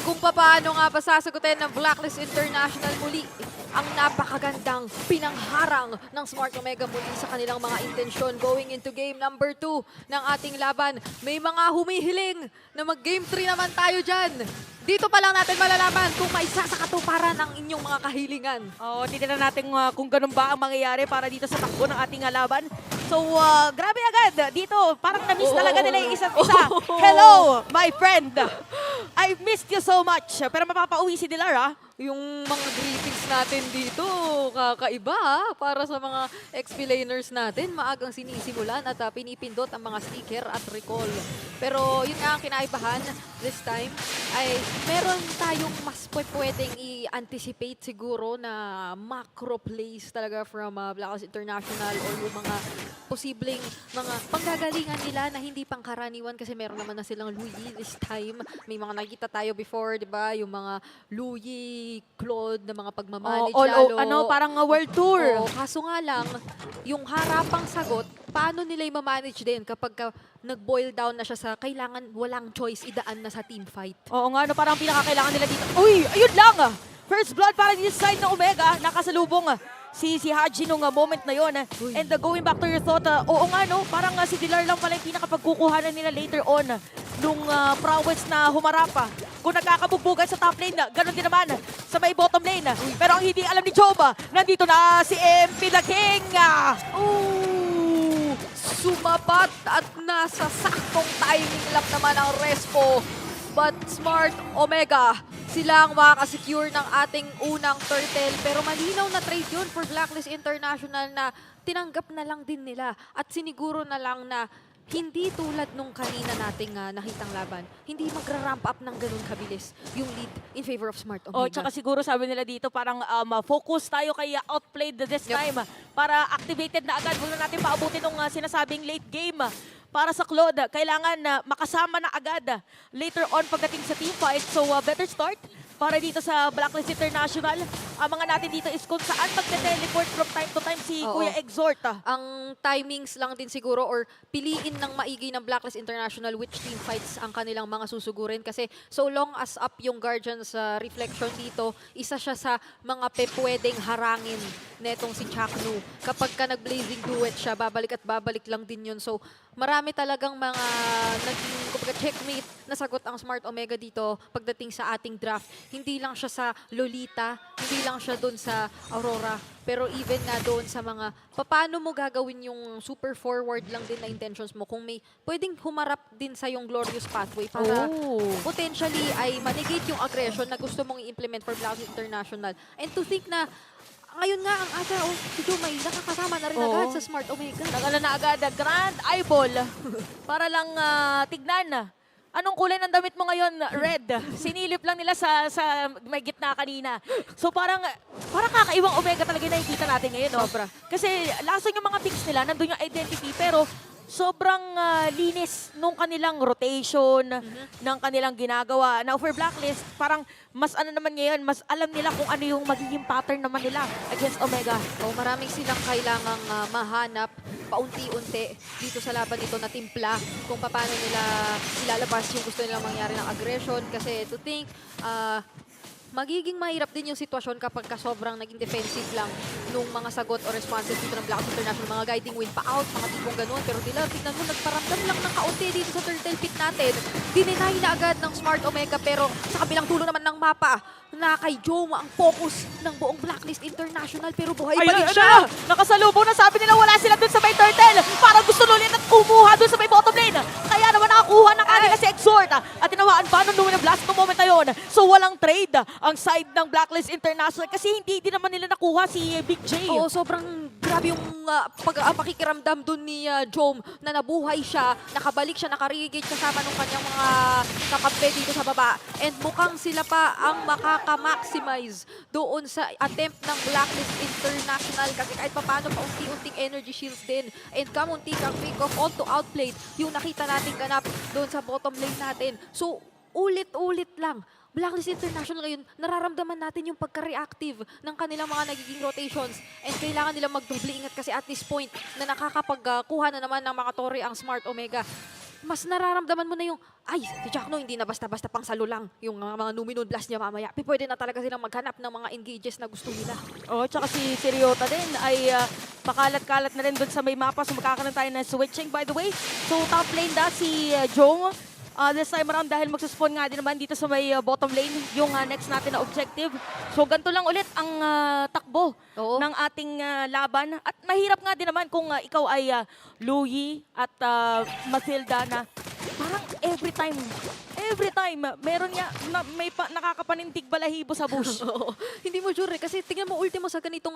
kung paano nga ba sasagutin ng Blacklist International muli ang napakagandang pinangharang ng Smart Omega muli sa kanilang mga intensyon going into game number 2 ng ating laban. May mga humihiling na mag-game 3 naman tayo dyan. Dito pa lang natin malalaman kung may isa sa katuparan ng inyong mga kahilingan. Titignan natin kung ganun ba ang mangyayari para dito sa takbo ng ating laban. So, grabe agad. Dito, parang na-miss talaga nila yung isa't isa. Hello, my friend. I missed you so much. Pero mapapauwi si Dilar, ha? Yung mga greetings natin dito, kakaiba para sa mga explainers natin. Maagang sinisimulan at pinipindot ang mga sticker at recall. Pero yun nga ang kinaibahan this time ay meron tayong mas pwedeng i-anticipate siguro na macro plays talaga from Blacklist International or yung mga posibleng mga panggagalingan nila na hindi pangkaraniwan kasi meron naman na silang Luyi this time. May mga nakita tayo before, di ba? Yung mga Luyi, Claude na mga pagmamanage lalo. Parang world tour. Kaso nga lang, yung harapang sagot, paano nila i-manage din kapag nag-boil down na siya sa kailangan walang choice, idaan na sa team fight. Oo nga, parang pinakakailangan nila dito. Uy, ayun lang! First blood para dito sa side ng Omega, nakasalubong si Haji nung moment na yon. And going back to your thought, oo nga no, parang si Dilar lang pala yung pinakapagkukuhanan nila later on nung prowess na humarap. Kung nagkakabugbugan sa top lane, ganun din naman sa may bottom lane. Pero ang hindi alam ni Job, nandito na si MP the King. Ooh, sumapat at nasa saktong timing lang naman ang Respo. But Smart Omega, sila ang makakasecure ng ating unang turtle. Pero malinaw na trade yun for Blacklist International na tinanggap na lang din nila. At siniguro na lang na hindi tulad nung kanina nating nakitang laban, hindi magra-ramp up ng ganun kabilis yung lead in favor of Smart Omega. Tsaka siguro sabi nila dito parang focus tayo kay outplayed this time para activated na agad. Huwag na natin paabutin ng sinasabing late game. Para sa Claude, kailangan makasama na agad later on pagdating sa team fight. So better start para dito sa Blacklist International. Ang mga natin dito is kung saan magte-teleport from time to time si Kuya Exhort. Ang timings lang din siguro or piliin ng maigi ng Blacklist International which team fights ang kanilang mga susugurin. Kasi so long as up yung Guardian's reflection dito, isa siya sa mga pwedeng harangin netong si Chaknu. Kapag ka nag-blazing duet siya, babalik at babalik lang din yun. So marami talagang mga naging checkmate na sagot ang Smart Omega dito pagdating sa ating draft. Hindi lang siya sa Lolita, hindi lang siya doon sa Aurora, pero even nga doon sa mga paano mo gagawin yung super forward lang din na intentions mo kung may pwedeng humarap din sa yung glorious pathway para potentially ay manigate yung aggression na gusto mong i-implement for Blacklist International. And to think na ngayon nga ang ata, si Joe may nakakasama na rin agad sa Smart Omega. Nagala na agad, Grand Eyeball. Para lang tignan. Anong kulay ng damit mo ngayon? Red. Sinilip lang nila sa may gitna kanina. So parang kakaiwang Omega talaga na nakikita natin ngayon. No? Sobra. Kasi lason yung mga picks nila, nandun yung identity, pero sobrang linis nung kanilang rotation, ng kanilang ginagawa. Now for Blacklist, parang mas ano naman ngayon, mas alam nila kung ano yung magiging pattern naman nila against Omega. Maraming silang kailangang mahanap paunti-unti dito sa laban nito na timpla kung paano nila ilalabas yung gusto nilang mangyari ng aggression. Kasi to think, magiging mahirap din yung sitwasyon kapag sobrang naging defensive lang nung mga sagot o responses dito ng Blacklist International. Mga guiding win pa out, mga tipong ganun. Pero tignan mo, nagparamdam lang ng kaunti dito sa turtle pit natin. Dininay na agad ng Smart Omega pero sa kabilang dulo naman ng mapa, na kay Joe ang focus ng buong Blacklist International pero buhay pa rin siya. Nakasalubong na, sabi nila wala sila dun sa may turtle. Parang gusto ulit at kumuha dun sa may bottom lane. Kaya naman nakakuha ng kanila si Exhort. At tinawaan pa nung lumin ng blast ng moment na yun. So walang trade ang side ng Blacklist International kasi hindi din naman nila nakuha si Big J. Oo, sobrang grabe yung pakikiramdam dun ni Jom na nabuhay siya, nakabalik siya, nakarigate kasama nung kanyang mga kakampi dito sa baba. And mukhang sila pa ang makaka-maximize doon sa attempt ng Blacklist International kasi kahit paano paunti-unting energy shields din. And kamunti kang pick-off onto outplayed yung nakita nating ganap doon sa bottom lane natin. So, ulit-ulit lang. Blacklist International ngayon, nararamdaman natin yung pagka-reactive ng kanilang mga nagiging rotations and kailangan nilang magdoble ingat kasi at this point na nakakapagkuha na naman ng mga tore ang Smart Omega. Mas nararamdaman mo na yung, ay, si Chakno hindi na basta-basta pang salo lang yung mga Numinol Blast niya mamaya. Pwede na talaga silang maghanap ng mga engages na gusto nila. Tsaka si Ryota din ay pakalat-kalat na rin doon sa may mapa. So magkakaroon tayo ng switching by the way. So top lane da si Jong. This time around dahil magsaspawn nga din naman dito sa may bottom lane yung next natin na objective. So ganito lang ulit ang takbo ng ating laban. At mahirap nga din naman kung ikaw ay Louie at Matilda na parang every time, meron nga may nakakapanintig balahibo sa bush. Hindi mo sure kasi tingnan mo ultimo sa ganitong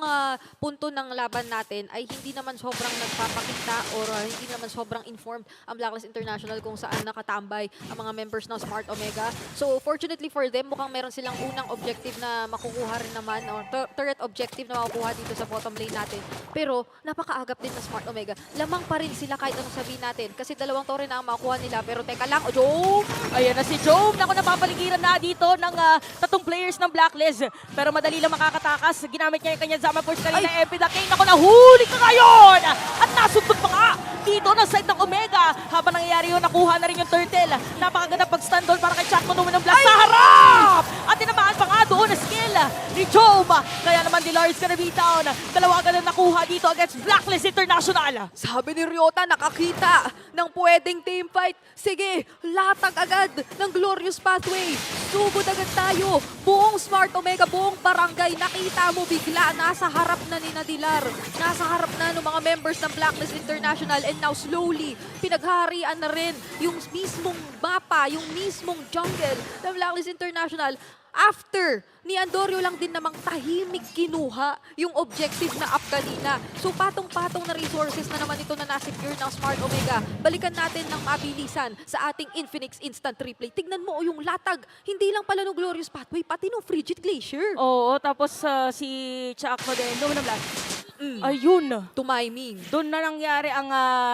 punto ng laban natin ay hindi naman sobrang nagpapakita or hindi naman sobrang informed ang Blacklist International kung saan nakatambay ang mga members ng Smart Omega. So fortunately for them, mukhang meron silang unang objective na makukuha rin naman or third objective na makukuha dito sa bottom lane natin. Pero napakaagap din ng Smart Omega. Lamang pa rin sila kahit anong sabihin natin kasi dalawang tore na ang makukuha nila. Pero teka lang, Joe! Ayan na si Joe. Naku, napapaligiran na dito ng tatong players ng Blacklist. Pero madali lang makakatakas. Ginamit niya yung kanyang Zama Force kanina. MP the King. Naku, nahuli ka ngayon! At nasundot pa nga dito na side ng Omega. Habang nangyayari yun, nakuha na rin yung turtle. Napakaganda pag-stand down para kay Chakno Numin ng Blast sa harap! At tinamaan pa nga doon na skill ni Joe. Kaya naman Dilar is gonna be down. Dalawa agad na nakuha dito against Blacklist International. Sabi ni Ryota, nakakita ng pwedeng teamfight. Sige, latag agad ng Glorious Pathway. Sugod agad tayo. Buong Smart Omega, buong barangay, nakita mo bigla, nasa harap na ni Dilar. Nasa harap na ng mga members ng Blacklist International, and now slowly, pinagharian na rin yung mismong mapa, yung mismong jungle ng Blacklist International. After ni Andorio lang din namang tahimik kinuha yung objective na up kanina. So patong-patong na resources na naman ito na nasecure ng Smart Omega. Balikan natin ng mabilisan sa ating Infinix Instant Replay. Tignan mo yung latag, hindi lang pala ng Glorious Pathway, pati ng Frigid Glacier. Oo, tapos si Chakno din, Luminum Blast. Ayun. Tumiming. Doon na nangyari ang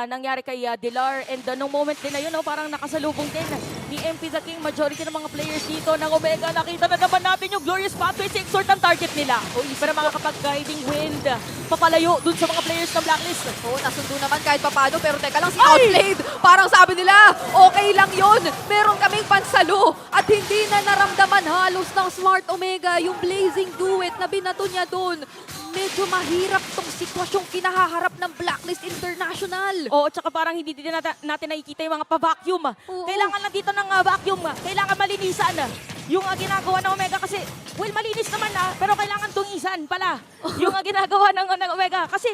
nangyari kay Dilar, and nung moment din na yun, parang nakasalubong din ni MP the King. Majority ng mga players dito ng Omega, nakita na naman natin yung Glorious Pathway, exort ang target nila. Pero makakapag-guiding wind, papalayo dun sa mga players ng Blacklist. Oo, nasundo naman kahit papano, pero teka lang, si Outplayed, parang sabi nila, okay lang yun. Meron kaming pansalo at hindi na naramdaman halos ng Smart Omega yung Blazing Duet na binato niya dun. Medyo mahirap tong sitwasyong kinahaharap ng Blacklist International. Oo, tsaka parang hindi din natin nakikita yung mga pa-vacuum. Kailangan lang dito ng vacuum. Kailangan malinisan yung ginagawa ng Omega kasi, well, malinis naman pero kailangan tungisan pala yung ginagawa ng Omega. Kasi,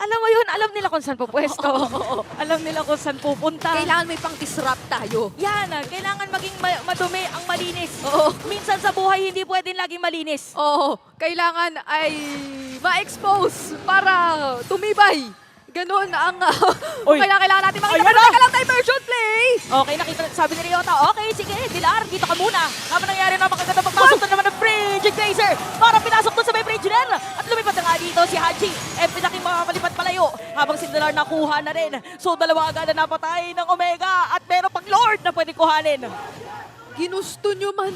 alam mo yun, alam nila kung saan pupwesto. Alam nila kung saan pupunta. Kailangan may pang-disrupt tayo. Yan, kailangan maging madumi ang malinis. Minsan sa buhay, hindi pwedeng laging malinis. Oo, kailangan ay ma-expose para tumibay. Ganon ang kailangan natin makita. Pero teka lang, diversion play! Okay, nakita, sabi ni Ryota, okay, sige, Dilar, dito ka muna. Habang nangyari na makaganda pagpasok na naman ng Frigid Glacier para pinasok doon sa may bridge rin. At lumipat na nga dito si Haji. Pinaking makakalipat palayo habang si Dilar nakuha na rin. So dalawa agad na napatay ng Omega at meron pang Lord na pwede kuhanin. Ginusto nyo man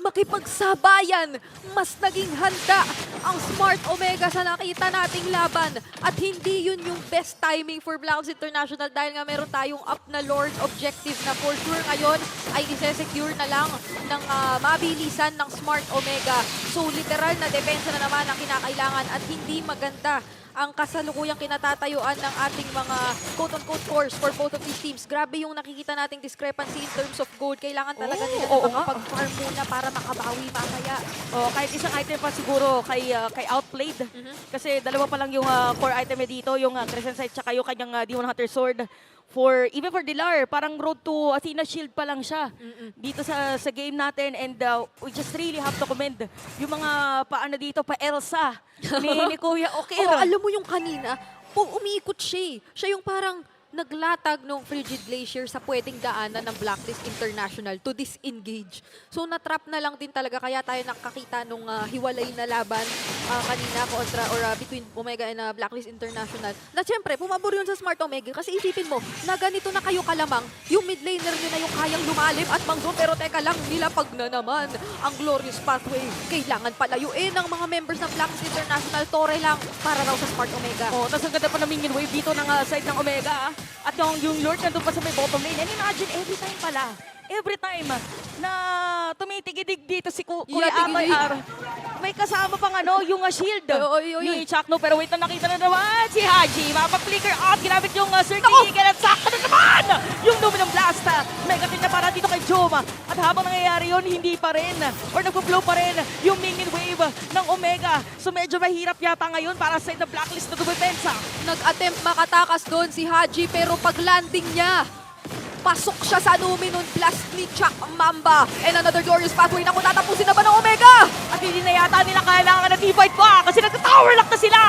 makipagsabayan, mas naging handa ang Smart Omega sa nakita nating laban. At hindi yun yung best timing for Blacklist International dahil nga meron tayong up na Lord objective na for sure ngayon ay isa-secure na lang ng mabilisan ng Smart Omega. So literal na depensa na naman ang kinakailangan at hindi maganda ang kasalukuyang kinatatayuan ng ating mga quote-unquote cores for both of these teams. Grabe yung nakikita nating discrepancy in terms of gold. Kailangan talaga nila na makapag-farm muna para makabawi mamaya. Kahit isang item pa siguro kay Outplayed. Kasi dalawa pa lang yung core item dito, yung Crescent Sight tsaka yung kanyang Demon Hunter Sword. Even for Dilar, parang road to Athena Shield pa lang siya dito sa game natin, and we just really have to commend yung mga paano dito, pa-Elsa ni Kuya Okir. Alam mo yung kanina, umiikot siya. Siya yung parang naglatag ng Frigid Glacier sa pwedeng daanan ng Blacklist International to disengage. So natrap na lang din talaga, kaya tayo nakakita nung hiwalay na laban kanina kontra between Omega and Blacklist International. Na siyempre, pumabor yun sa Smart Omega kasi isipin mo, na ganito na kayo kalamang, yung mid laner nyo na yung kayang lumalim at manggo, pero teka lang, nilapag na naman ang Glorious Pathway. Kailangan palayuin ng mga members ng Blacklist International, tore lang para raw sa Smart Omega. Tapos ang ganda pa ng minion wave dito ng side ng Omega. At yung Lord nandun pa sa may bottom lane. And imagine, every time na tumitigidig dito si Kuya Atoy R, may kasama pang yung shield ni Chakno. Pero wait na, nakita na naman si Haji. Mapag-flicker out, ginamit yung circle at sakto na naman yung Luminum Blast. Mega kill na para dito kay Joma. At habang nangyayari yun, hindi pa rin or nagpo-blow pa rin yung minion wave ng Omega. So medyo mahirap yata ngayon para sa the Blacklist na dumepensa. Nag-attempt makatakas doon si Haji, pero pag-landing niya, pasok siya sa Luminum Blast ni Chuck Mamba. And another Glorious Pathway na kung tatapusin na ba ng Omega? At hindi na yata nila kailangan na divide pa kasi nagka-tower lock na sila.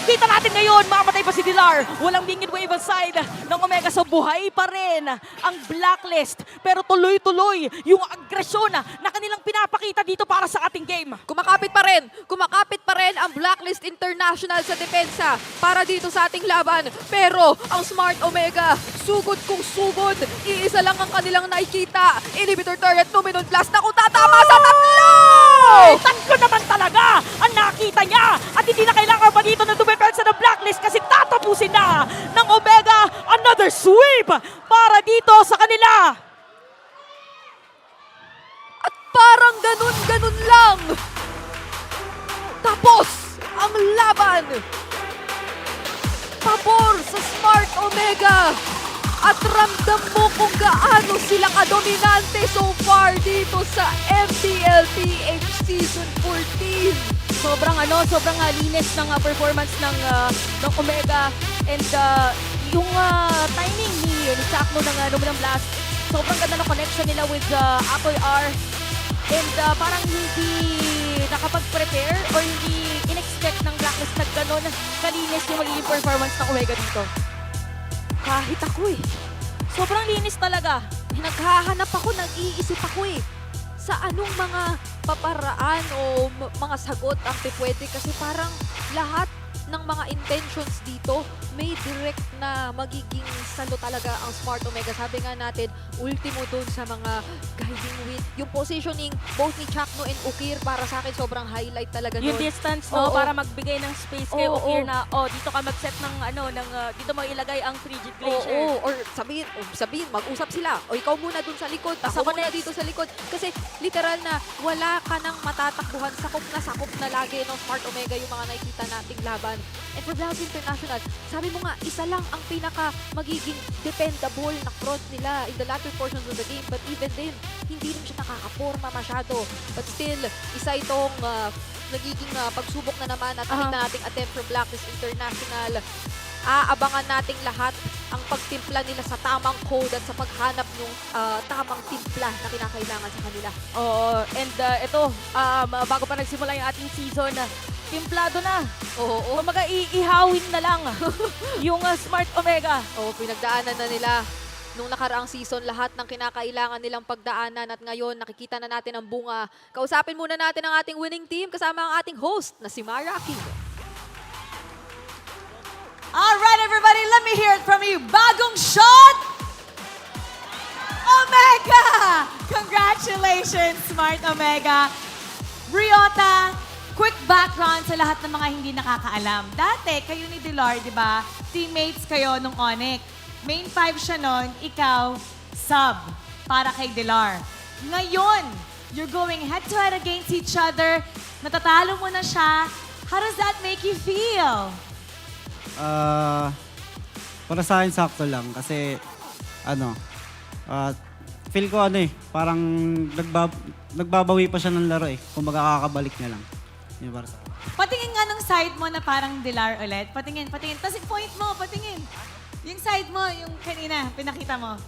Kita natin ngayon, mamatay pa si Dilar. Walang minion wave on side ng Omega. So buhay pa rin ang Blacklist. Pero tuloy-tuloy yung agresyon na kanilang pinapakita dito para sa ating game. Kumakapit pa rin ang Blacklist International sa depensa para dito sa ating laban. Pero ang Smart Omega, sugod kung sugod. Iisa lang ang kanilang nakikita. Inhibitor turret, Luminum Blast na kung tatama sa tatlo! Tatlo naman talaga ang nakita niya. At hindi na kailangan pa dito na dumepensa ng Blacklist kasi tatapusin na ng Omega. Another sweep para dito sa kanila. At parang ganun-ganun lang. Tapos ang laban! Pabor sa Smart Omega! At ramdam mo kung gaano sila kadominante so far dito sa MPLPH Season 14. Sobrang linis ng performance ng Omega and yung timing ni Chakmo ng Blast. Sobrang ganda ng connection nila with Akoy R and parang hindi nakapag-prepare or hindi in-expect ng Blacklist na gano'n kalinis yung magiging performance ng Omega dito. Kahit ako sobrang linis talaga. Naghahanap ako, nag-iisip ako sa anong mga paparaan o mga sagot ang pwede kasi parang lahat ng mga intentions dito may direct na magiging salo talaga ang Smart Omega. Sabi nga natin, ultimo dun sa mga guiding win. Yung positioning, both ni Chakno and Ukir, para sa akin sobrang highlight talaga nun. Yung distance, para magbigay ng space kay Ukir na, dito ka mag-set ng, dito mo ilagay ang frigid glacier. Or sabihin, mag-usap sila. O ikaw muna dun sa likod, ako muna dito sa likod. Kasi literal na wala ka nang matatakbuhan. Sakop na lagi ng Smart Omega yung mga nakikita nating laban. And for Blacklist International, sabi mo nga, isa lang ang pinaka magiging dependable na front nila in the latter portions of the game. But even then, hindi rin siya nakakaporma masyado. But still, isa itong nagiging pagsubok na naman at tingnan nating attempt from Blacklist International. Aabangan nating lahat ang pagtimpla nila sa tamang code at sa paghanap ng tamang timpla na kinakailangan sa kanila. And ito, bago pa nagsimula yung ating season, timplado na. Kumaga ihawin na lang yung Smart Omega. Pinagdaanan na nila nung nakaraang season lahat ng kinakailangan nilang pagdaanan at ngayon nakikita na natin ang bunga. Kausapin muna natin ang ating winning team kasama ang ating host na si Mara Aquino. Alright everybody, let me hear it from you. Bagong shot! Omega! Congratulations, Smart Omega. Ryota, quick background sa lahat ng mga hindi nakakaalam. Dati, kayo ni Dilar, di ba? Teammates kayo nung Onyx. Main 5 siya nun, ikaw, sub, para kay Dilar. Ngayon, you're going head-to-head against each other. Natatalo mo na siya. How does that make you feel? Para sa akin, sakto lang. Kasi, feel ko parang nagbabawi pa siya ng laro kung magkakabalik niya lang. Yun para sa akin. Patingin nga ng side mo na parang Dilar ulit. Patingin. Tapos yung point mo, patingin. Yung side mo, yung kanina, pinakita mo.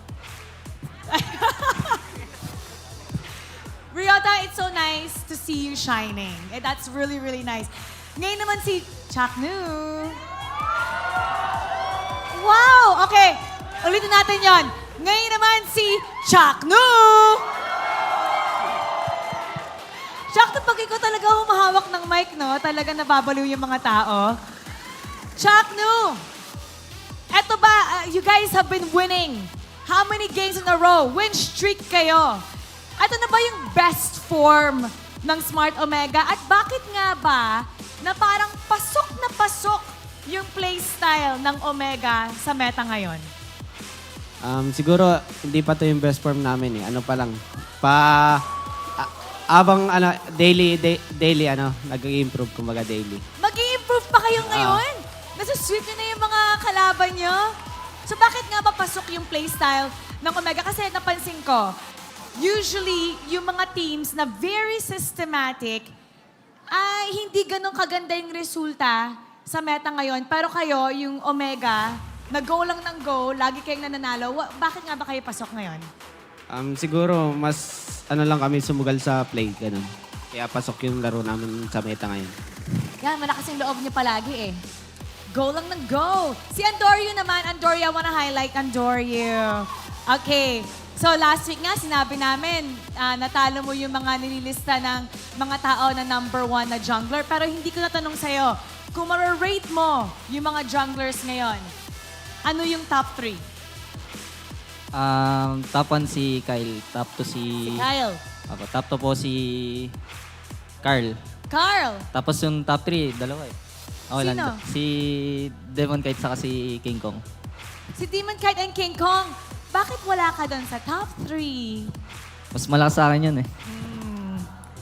Ryota, it's so nice to see you shining. That's really, really nice. Ngayon naman si Chaknu. Wow! Okay, ulitin natin yon. Ngayon naman si Chaknu. Chaknu, pag ikaw talaga humahawak ng mic, no? Talaga nababaliw yung mga tao. Chaknu, eto ba, you guys have been winning. How many games in a row? Win streak kayo. Ito na ba yung best form ng Smart Omega? At bakit nga ba na parang pasok na pasok yung playstyle ng Omega sa meta ngayon? Siguro hindi pa to yung best form namin Ano pa lang. Abang daily nag-i-improve kumbaga daily. Mag-i-improve pa kayo ngayon? Nasa-sweep nyo na yung mga kalaban nyo? So bakit nga ba pasok yung playstyle ng Omega? Kasi napansin ko, usually yung mga teams na very systematic ay hindi ganun kaganda yung resulta sa meta ngayon. Pero kayo, yung Omega, nag-go lang ng go, lagi kayong nananalo. Bakit nga ba kayo pasok ngayon? Siguro mas lang kami sumugal sa play, ganun. Kaya pasok yung laro namin sa meta ngayon. Yan, malakas yung loob niyo palagi Go lang ng go. Si Andorio naman, Andorio, I wanna highlight Andorio. Okay, so last week nga sinabi namin, natalo mo yung mga nililista ng mga tao na #1 na jungler. Pero hindi ko natanong sa'yo, kung ma-rate mo yung mga junglers ngayon, ano yung top 3? Top 1 si Kyle. Top 2 si Kyle. Top 2 po si Carl. Carl. Tapos yung top 3, dalawa Okay Sino? lang. Si Demon Kite saka si King Kong. Si Demon Kite and King Kong. Bakit wala ka doon sa top 3? Mas malakas sa akin yun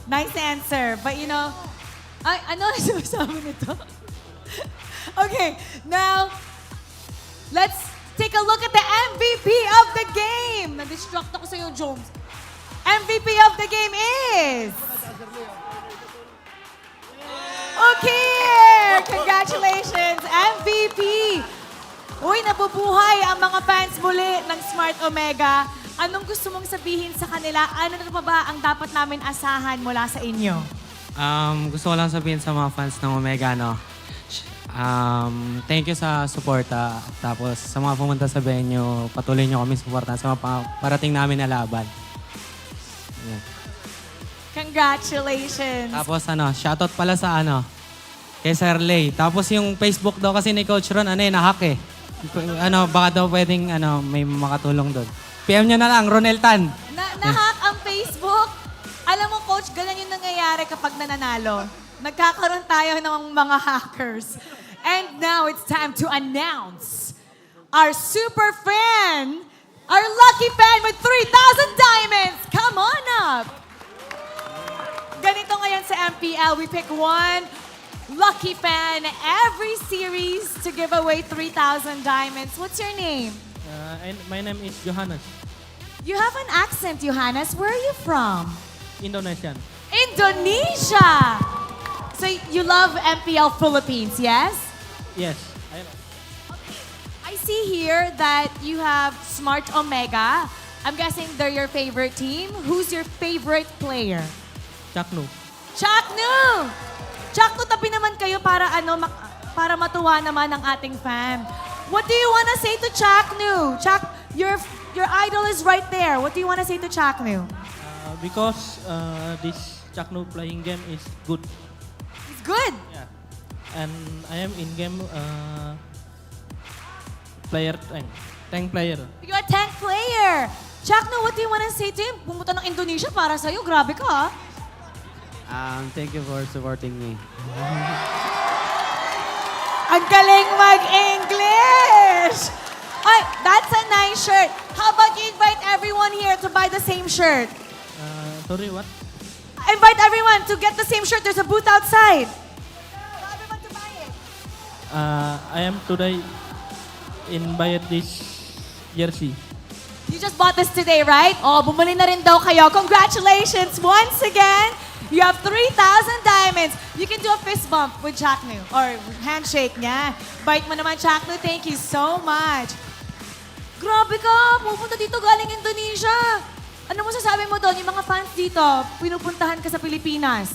Nice answer. But you know, Ay, ano ang sinasabi nito? Okay, now, let's take a look at the MVP of the game. Na-distract ako sa'yo, Jones. MVP of the game is... Okay! Congratulations, MVP! Uy, nabubuhay ang mga fans muli ng Smart Omega. Anong gusto mong sabihin sa kanila? Ano na pa ba ang dapat namin asahan mula sa inyo? Gusto ko lang sabihin sa mga fans ng Omega, no? Thank you sa suporta. Tapos sa mga pumunta sa venue, patuloy nyo kami suporta sa mga parating namin na laban. Yeah. Congratulations! Tapos shoutout pala sa kay Sir Lay. Tapos yung Facebook daw kasi ni Coach Ron, nahack eh. Baka daw pwedeng may makatulong doon. PM nyo na lang, Ronel Tan. Nahack ang Facebook? Alam mo, Coach, ganun yung nangyayari kapag nananalo. Nagkakaroon tayo ng mga hackers. And now it's time to announce our super fan, our lucky fan with 3,000 diamonds. Come on up. Ganito ngayon sa MPL, we pick one lucky fan every series to give away 3,000 diamonds. What's your name? My name is Johannes. You have an accent, Johannes. Where are you from? Indonesian. Indonesia! So you love MPL Philippines, yes? Yes. I see here that you have Smart Omega. I'm guessing they're your favorite team. Who's your favorite player? Chaknu. Chaknu! Chaknu, tabi naman kayo para para matuwa naman ang ating fan. What do you want to say to Chaknu? Your idol is right there. What do you want to say to Chaknu? Because this Chaknu playing game is good. It's good? Yeah. And I am in-game player, tank player. You're a tank player. Chaknu, what do you want to say to him? Pumunta ng Indonesia para sa'yo. Grabe ka, ha? Thank you for supporting me. Ang galing mag-English! Ay, that's a nice shirt. How about you invite everyone here to buy the same shirt? Sorry, what? Invite everyone to get the same shirt. There's a booth outside. I am today in buy this jersey. You just bought this today, right? Oh, bumili na rin daw kayo. Congratulations once again. You have 3,000 diamonds. You can do a fist bump with Chaknu or handshake niya. Bite mo naman, Chaknu. Thank you so much. Grabe ka. Pupunta dito galing Indonesia. Ano mo sasabi mo doon? Yung mga fans dito, pinupuntahan ka sa Pilipinas.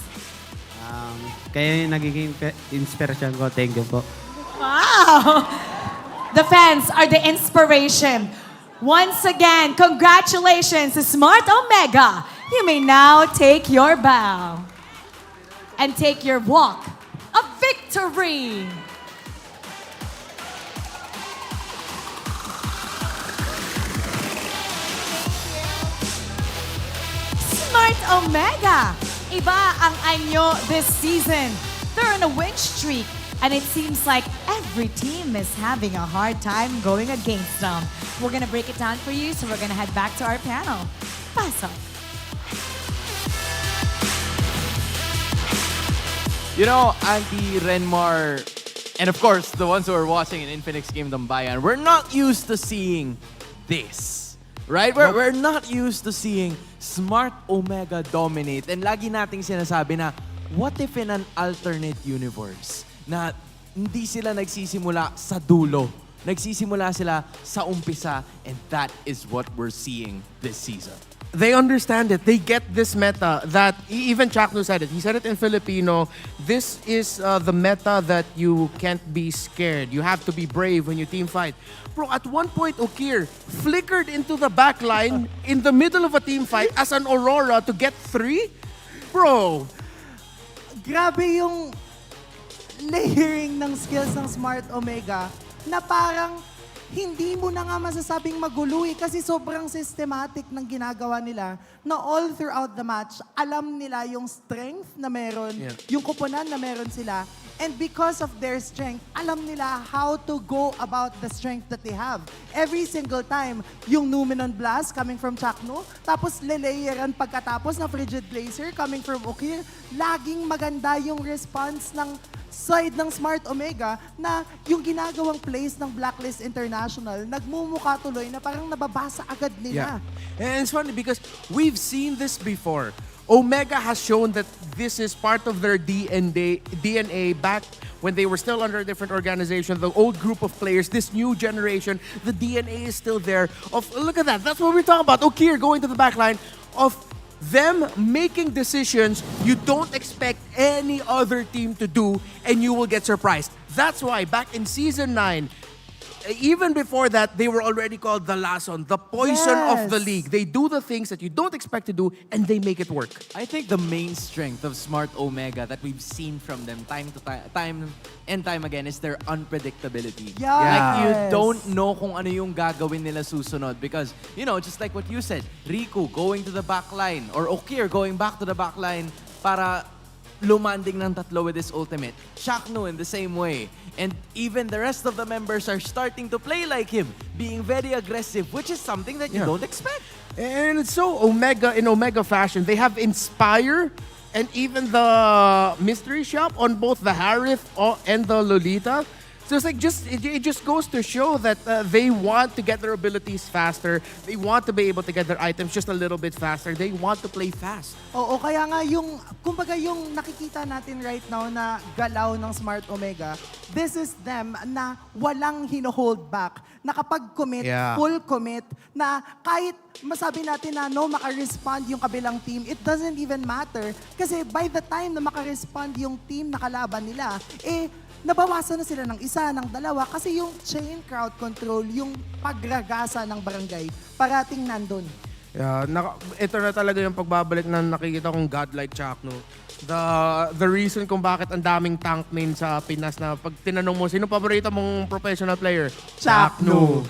Kayo yung nagiging inspiration ko. Thank you po. Wow! The fans are the inspiration. Once again, congratulations to Smart Omega. You may now take your bow and take your walk of victory. Smart Omega. Iba ang anyo this season. They're on a win streak, and it seems like every team is having a hard time going against them. We're gonna break it down for you, so we're gonna head back to our panel. Paso. You know, Andy, Renmar, and of course, the ones who are watching in Infinix Kingdom Bayan, we're not used to seeing this, right? We're not used to seeing Smart Omega dominate. And lagi nating sinasabi na, what if in an alternate universe na hindi sila nagsisimula sa dulo, nagsisimula sila sa umpisa, and that is what we're seeing this season. They understand it. They get this meta that even Chaknu said it. He said it in Filipino. This is the meta that you can't be scared. You have to be brave when you team fight. Bro, at one point, Okir flickered into the back line in the middle of a team fight as an Aurora to get 3. Bro, grabe yung layering ng skills ng Smart Omega na parang hindi mo na nga masasabing magulo kasi sobrang systematic ng ginagawa nila na all throughout the match, alam nila yung strength na meron, yung kuponan na meron sila, and because of their strength, alam nila how to go about the strength that they have. Every single time, yung Numenon Blast coming from Chakno, tapos lelayeran pagkatapos na Frigid Blazer coming from Okir, laging maganda yung response ng side ng Smart Omega na yung ginagawang plays ng Blacklist International, nagmumukha tuloy na parang nababasa agad nila. And it's funny because we've seen this before. Omega has shown that this is part of their DNA back when they were still under a different organization, the old group of players, this new generation, the DNA is still there. Look at that, that's what we're talking about. Okir going to the back line of them making decisions you don't expect any other team to do, and you will get surprised. That's why back in Season 9, even before that, they were already called the Lason, the poison of the league. They do the things that you don't expect to do, and they make it work. I think the main strength of Smart Omega that we've seen from them time and time again is their unpredictability. Yes. Like, you don't know kung ano yung gagawin nila susunod because, you know, just like what you said, Riku going to the back line or Okir going back to the back line para lumanding ng tatlo with his ultimate. Chakno in the same way. And even the rest of the members are starting to play like him, being very aggressive, which is something that you don't expect. And it's so Omega in Omega fashion. They have Inspire and even the Mystery Shop on both the Harith and the Lolita. So it's like it just goes to show that they want to get their abilities faster. They want to be able to get their items just a little bit faster. They want to play fast. Oo, kaya nga kumbaga yung nakikita natin right now na galaw ng Smart Omega, this is them na walang hino-hold back. Na kapag commit, full commit, na kahit masabi natin na no, maka-respond yung kabilang team, it doesn't even matter. Kasi by the time na maka-respond yung team na kalaban nila, nabawasan na sila ng isa, ng dalawa, kasi yung chain crowd control, yung pagragasa ng barangay, parating nandun. Yeah, ito na talaga yung pagbabalik na nakikita kong godlike Chakno. The reason kung bakit ang daming tank main sa Pinas na pag tinanong mo, sino paborito mong professional player? Chakno.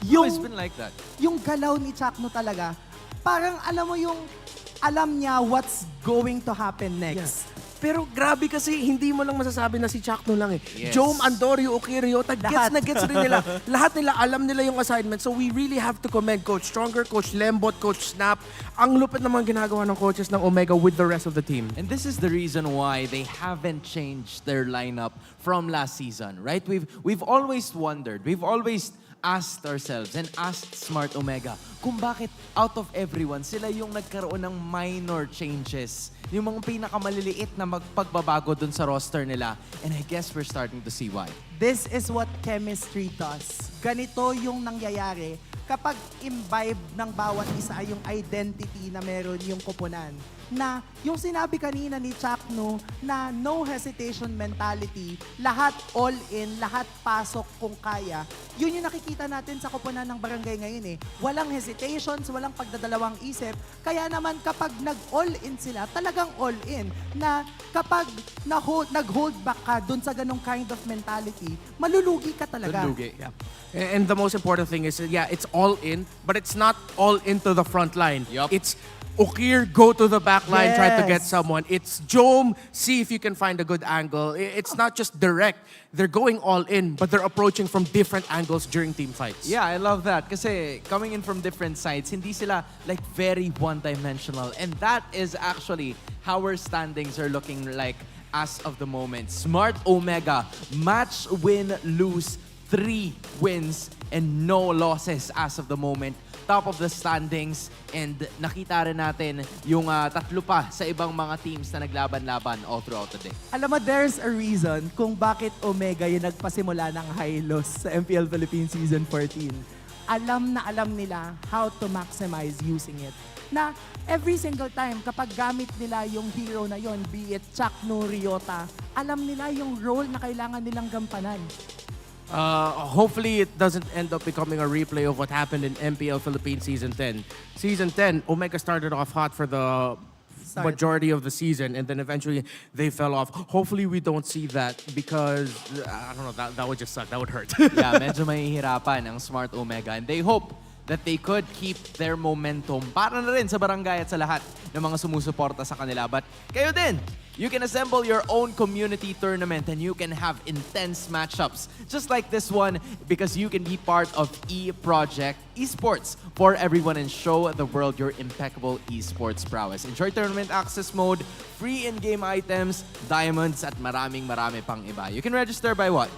It's been like that. Yung galaw ni Chakno talaga, parang alam niya what's going to happen next. Pero grabe kasi, hindi mo lang masasabi na si Chakno lang eh. Yes. Jome, Andorio, Okirio, gets rin nila. Lahat nila, alam nila yung assignment. So we really have to commend Coach Stronger, Coach Lembot, Coach Snap. Ang lupit naman ginagawa ng coaches ng Omega with the rest of the team. And this is the reason why they haven't changed their lineup from last season, right? We've always wondered, we've always asked ourselves and asked Smart Omega kung bakit out of everyone, sila yung nagkaroon ng minor changes. Yung mga pinakamaliliit na pagbabago dun sa roster nila. And I guess we're starting to see why. This is what chemistry does. Ganito yung nangyayari kapag imbibe ng bawat isa yung identity na meron yung koponan. Na yung sinabi kanina ni Chakno na no hesitation mentality, lahat all in, lahat pasok kung kaya, yun yung nakikita natin sa koponan ng barangay ngayon eh. Walang hesitations, walang pagdadalawang isip. Kaya naman kapag nag-all in sila, talagang all in. Na kapag nag-hold back ka dun sa ganong kind of mentality, malulugi ka talaga. Malulugi, yeah. And the most important thing is, it's all in, but it's not all into the front line. It's Okir, go to the back line, try to get someone. It's Jome, see if you can find a good angle. It's not just direct. They're going all in, but they're approaching from different angles during team fights. Yeah, I love that. Kasi coming in from different sides, hindi sila like very one-dimensional. And that is actually how our standings are looking like as of the moment. Smart Omega, match win, lose, 3 wins and no losses as of the moment. Top of the standings, and nakita rin natin yung tatlo pa sa ibang mga teams na naglaban-laban all throughout the day. Alam mo, there's a reason kung bakit Omega yung nagpasimula ng high loss sa MPL Philippines Season 14. Alam na alam nila how to maximize using it. Na every single time kapag gamit nila yung hero na yon, be it Chakno, Ryota, alam nila yung role na kailangan nilang gampanan. Hopefully it doesn't end up becoming a replay of what happened in MPL Philippines Season 10. Season 10, Omega started off hot for the majority of the season, and then eventually they fell off. Hopefully, we don't see that because I don't know, that would just suck. That would hurt. Yeah, medyo mahihirapan ang Smart Omega, and they hope that they could keep their momentum para na rin sa barangay at sa lahat ng mga sumusuporta sa kanila. But kayo din, you can assemble your own community tournament and you can have intense matchups just like this one because you can be part of E-Project Esports for everyone and show the world your impeccable esports prowess. Enjoy tournament access mode, free in-game items, diamonds, at marami pang iba. You can register by what?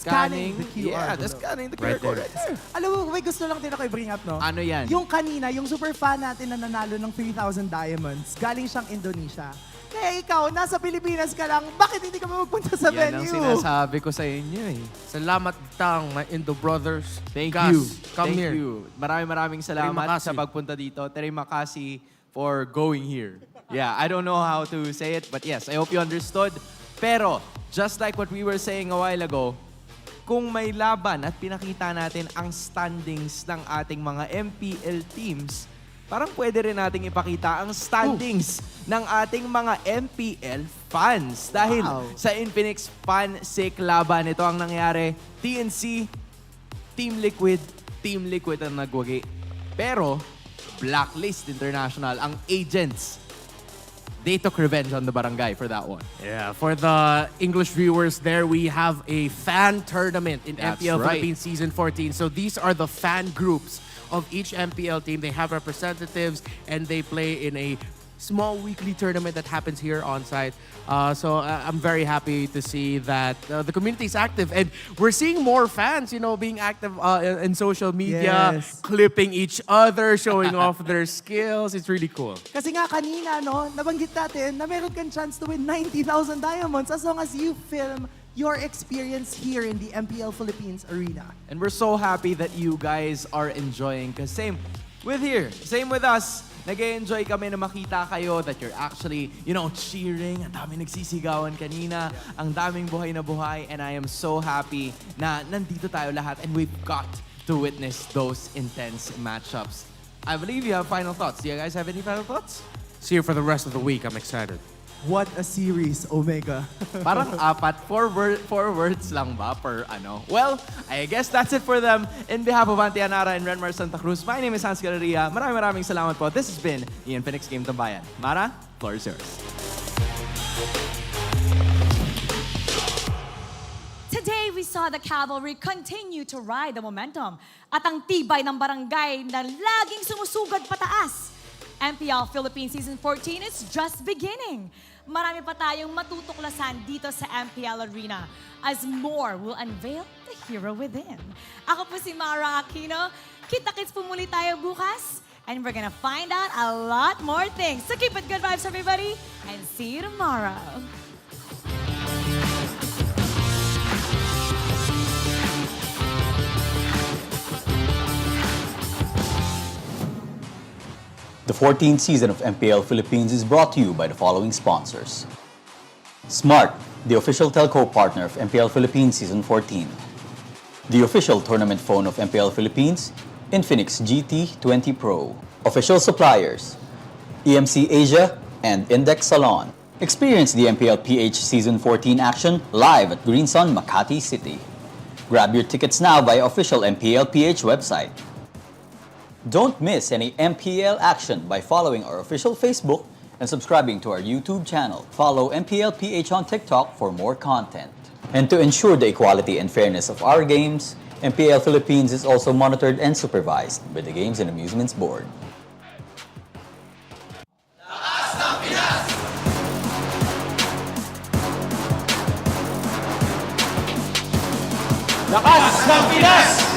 Scanning the QR. Yeah, the scanning the QR Right code there. right there. Alam mo, may gusto lang din ako i-bring up, no? Ano yan? Yung kanina, yung super fan natin na nanalo ng 3,000 diamonds, galing siyang Indonesia. Kaya ikaw, nasa Pilipinas ka lang, bakit hindi ka magpunta sa Yan venue? ang sinasabi ko sa inyo eh. Salamat tang, my Indo brothers. Thank Gas, you. come Thank here. you. Maraming salamat sa pagpunta dito. Terima kasih for going here. Yeah, I don't know how to say it, but yes, I hope you understood. Pero, just like what we were saying a while ago, kung may laban at pinakita natin ang standings ng ating mga MPL teams, parang pwede rin nating ipakita ang standings ng ating mga MPL fans. Dahil sa Infinix Fan Sick laban, ito ang nangyari. TNC, Team Liquid ang nagwagi. Pero, Blacklist International, ang agents, they took revenge on the barangay for that one. Yeah, for the English viewers there, we have a fan tournament in That's MPL right. Philippines Season 14. So these are the fan groups of each MPL team. They have representatives and they play in a small weekly tournament that happens here on site. So I'm very happy to see that the community is active and we're seeing more fans, you know, being active in social media, clipping each other, showing off their skills. It's really cool. Kasi nga kanina, no, nabanggit natin na meron kang chance to win 90,000 diamonds as long as you film your experience here in the MPL Philippines arena. And we're so happy that you guys are enjoying. Because same with us. Nag-enjoy kami na makita kayo that you're actually, you know, cheering. Ang daming nagsisigawan kanina. Ang daming buhay na buhay. And I am so happy na nandito tayo lahat and we've got to witness those intense matchups. I believe you have final thoughts. Do you guys have any final thoughts? See you for the rest of the week. I'm excited. What a series, Omega. Parang four words lang ba per ano? Well, I guess that's it for them. In behalf of Auntie Anara and Renmar Santa Cruz, my name is Hans Galeria. Maraming salamat po. This has been the Infinix Game Tambayan. Mara, floor is yours. Today, we saw the cavalry continue to ride the momentum at ang tibay ng barangay na laging sumusugad pataas. MPL Philippines Season 14 is just beginning. Marami pa tayong matutuklasan dito sa MPL Arena as more will unveil the hero within. Ako po si Mara Aquino. Kita-kits po muli tayo bukas and we're gonna find out a lot more things. So keep it good vibes, everybody, and see you tomorrow. The 14th season of MPL Philippines is brought to you by the following sponsors. Smart, the official telco partner of MPL Philippines Season 14. The official tournament phone of MPL Philippines, Infinix GT20 Pro. Official suppliers, EMC Asia and Index Salon. Experience the MPL PH Season 14 action live at Green Sun, Makati City. Grab your tickets now via official MPL PH website. Don't miss any MPL action by following our official Facebook and subscribing to our YouTube channel. Follow MPL PH on TikTok for more content. And to ensure the equality and fairness of our games, MPL Philippines is also monitored and supervised by the Games and Amusements Board. Lakas ng Pinas!